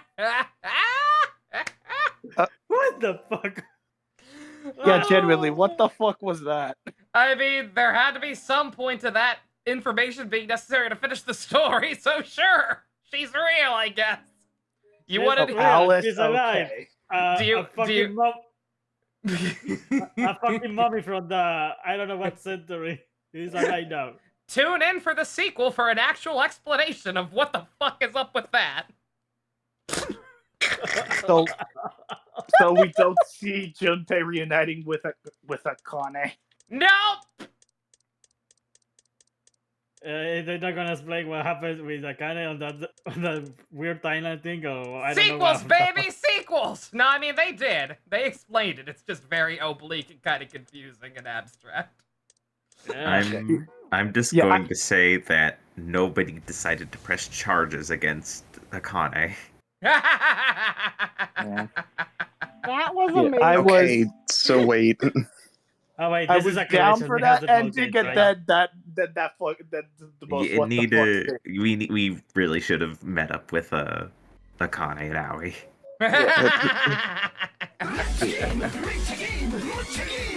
What the fuck? Yeah, genuinely, what the fuck was that? I mean, there had to be some point to that information being necessary to finish the story, so sure. She's real, I guess. You She's wanted real. Alice, She's alive. okay. Do you- a fucking a fucking mummy from the I don't know what century. He's alive now. Tune in for the sequel for an actual explanation of what the fuck is up with that. So we don't see Junpei reuniting with Akane. Nope! They're not gonna explain what happens with Akane on that weird timeline thing, or I don't know. Sequels, what- baby, sequels! No, I mean, they did. They explained it. It's just very oblique and kind of confusing and abstract. I'm just Yeah, going to say that nobody decided to press charges against Akane. Yeah. That was Yeah, amazing. I was- Okay, so wait. Oh wait, I this was is a down collection. for It has that the ending, Vulcans, and right? that's the most You what the need fuck to. thing. We really should have met up with Akane and Aoi.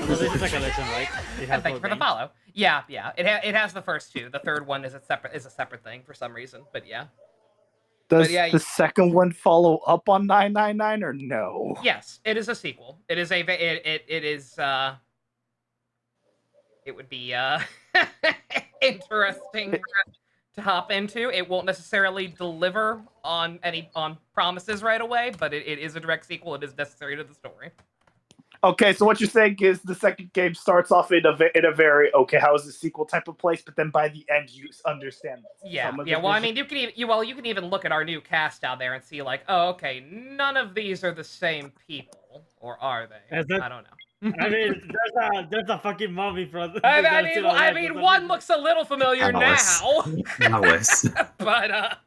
So this is a collection, right? It has And thank you both for the games. follow. Yeah. It has the first two. The third one is a separate thing for some reason. But yeah. Does yeah, the second one follow up on 999 or no? Yes, it is a sequel. It is it would be interesting to hop into. It won't necessarily deliver on promises right away, but it is a direct sequel. It is necessary to the story. Okay, so what you're saying is the second game starts off in a very okay, how is the sequel type of place, but then by the end you understand. Yeah, some of yeah. the Well, I vision. mean, you can even look at our new cast down there and see like, oh, okay, none of these are the same people, or are they? Is that- I don't know. I mean, there's a fucking mummy from. I mean, one looks a little familiar Alice. now. Alice. But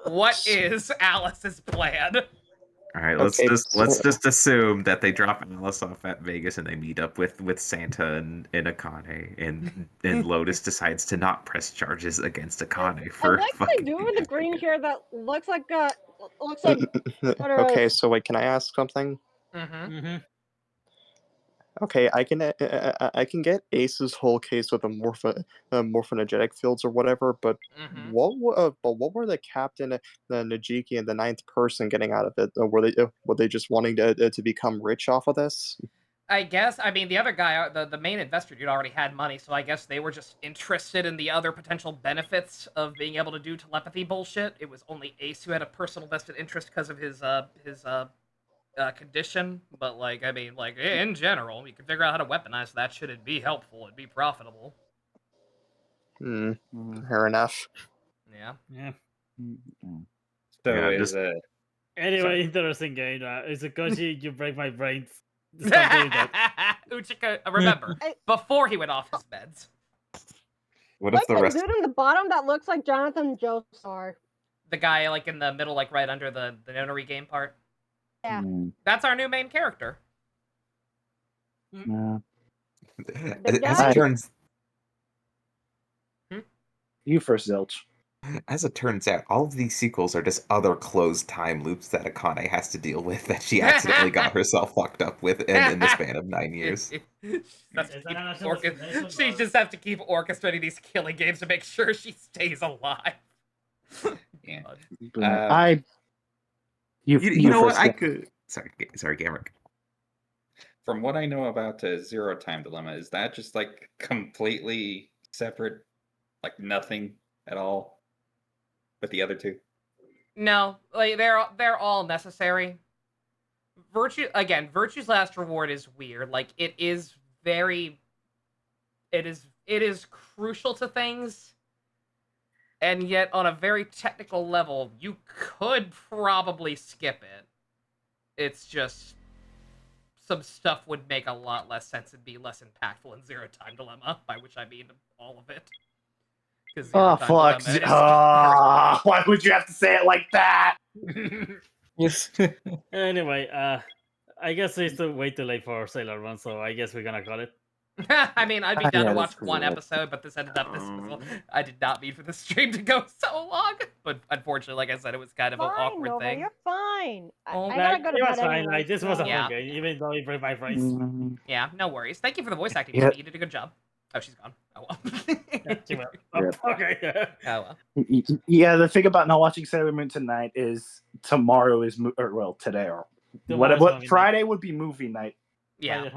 what is Alice's plan? All right, let's Okay, just assume that they drop Alice off at Vegas and they meet up with Santa and Akane, and Lotus decides to not press charges against Akane I for like what they do with the green hair that looks like what are Okay, those? so wait, can I ask something? Mm-hmm. Okay, I can get Ace's whole case with the morphogenetic fields or whatever, but Mm-hmm. what were the captain, the Najiki, and the ninth person getting out of it? Were they just wanting to become rich off of this? I guess. I mean, the other guy, the main investor dude, already had money, so I guess they were just interested in the other potential benefits of being able to do telepathy bullshit. It was only Ace who had a personal vested interest because of his condition. But like, I mean, like in general, you can figure out how to weaponize that shit. It'd be helpful. It'd be profitable. Fair enough. Yeah. Yeah. So Yeah, is just- it? Anyway, interesting game. It's a Koji, you break my brains. Stop doing that. Uchika, remember, before he went off his meds. What Like if the the rest? dude in the bottom that looks like Jonathan Joestar. The guy like in the middle, like right under the nonary game part. Yeah. That's our new main character. No. As it turns, You first, Zilch. as it turns out, all of these sequels are just other closed time loops that Akane has to deal with that she accidentally got herself fucked up with in the span of 9 years. She just have to keep orchestrating these killing games to make sure she stays alive. Yeah. You know what? first, I yeah. could. Sorry, Gamerick. From what I know about Zero Time Dilemma, is that just like completely separate, like nothing at all with the other two? No, like they're all necessary. Virtue's Last Reward is weird. Like it is crucial to things, and yet on a very technical level, you could probably skip it. It's just some stuff would make a lot less sense and be less impactful in Zero Time Dilemma, by which I mean all of it. Oh fuck! Why would you have to say it like that? Yes. Anyway, I guess it's way too late for Sailor Moon, so I guess we're gonna call it. I mean, I'd be down Yeah, to watch that's one cool. episode, but this ended up I did not mean for the stream to go so long. But unfortunately, like I said, it was kind of an Fine, awkward Nova, thing. you're fine. I Oh, gotta go to It was bed fine. anyway. Like this was a Yeah. fun game, even though it broke my brains. Yeah, no worries. Thank you for the voice acting. Yeah. You did a good job. Oh, she's gone. Oh well. She will. Yeah. Okay. Oh well. Yeah, the thing about not watching Sailor Moon tonight is tomorrow is today or Tomorrow's what movie Friday would be movie night. Yeah.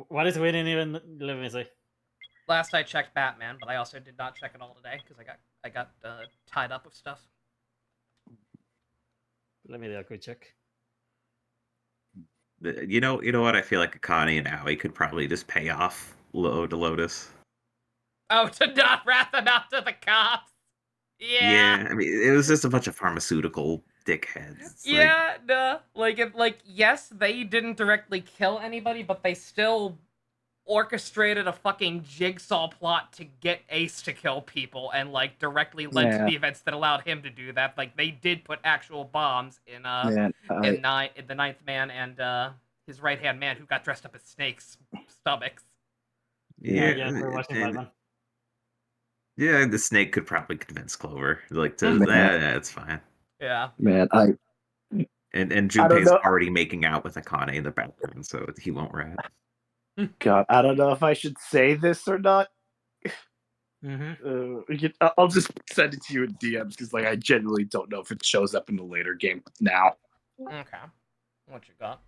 What is winning even? Let me see. Last I checked, Batman, but I also did not check it all today because I got tied up with stuff. Let me do a quick check. You know what? I feel like Akane and Aoi could probably just pay off Lotus. Oh, to not rat them out to the cops. Yeah, I mean, it was just a bunch of pharmaceutical dickheads. It's Yes, they didn't directly kill anybody, but they still orchestrated a fucking jigsaw plot to get Ace to kill people and like directly led to Yeah. the events that allowed him to do that. Like they did put actual bombs in Man, in the Ninth Man and his right hand man who got dressed up as snakes stomachs. Yeah, we're watching and- Batman. Yeah, the snake could probably convince Clover. Like to Man. yeah, it's fine. Yeah. Man, And I don't Junpei's know. already making out with Akane in the background, so he won't rat. God, I don't know if I should say this or not. I'll just send it to you in DMs because, like, I genuinely don't know if it shows up in the later game now. Okay. What you got?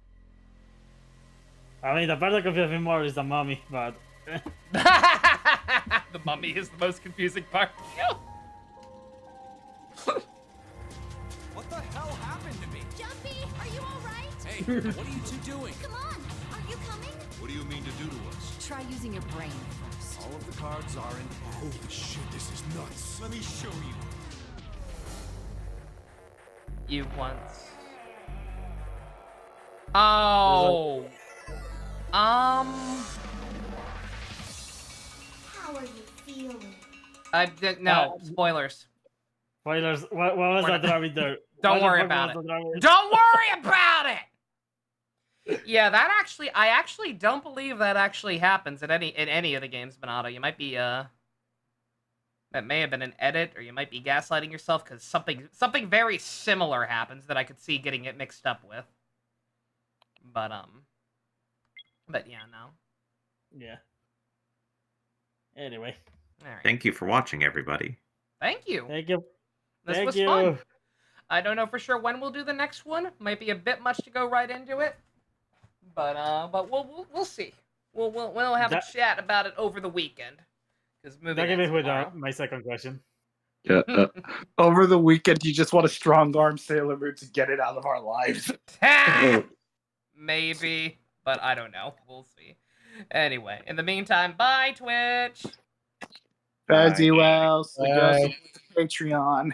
I mean, the part that confuses me more is the mummy, but... The mummy is the most confusing part. What the hell happened to me? Jumpy, are you alright? Hey, what are you two doing? Come on, are you coming? What do you mean to do to us? Try using your brain first. All of the cards are in hand. Holy shit, this is nuts. Let me show you. You once. Oh. How are you feeling? No, spoilers. Spoilers. What was We're that not- driving there? Don't What the worry fuck about was it. the driving- Don't worry about it. Yeah, that actually, I actually don't believe that actually happens in any of the games, Minato. You might be that may have been an edit, or you might be gaslighting yourself because something very similar happens that I could see getting it mixed up with. But yeah, no. Yeah. Anyway. All right. Thank you for watching, everybody. Thank you. Thank you. This Thank was you. fun. I don't know for sure when we'll do the next one. Might be a bit much to go right into it, but we'll see. We'll have a chat about it over the weekend. Because movie That ends with tomorrow. my second question. Yeah. Over the weekend, you just want to strong arm Sailor Moon to get it out of our lives. Maybe, but I don't know. We'll see. Anyway, in the meantime, bye Twitch. Fazzy Wells, Bye. go support the Patreon.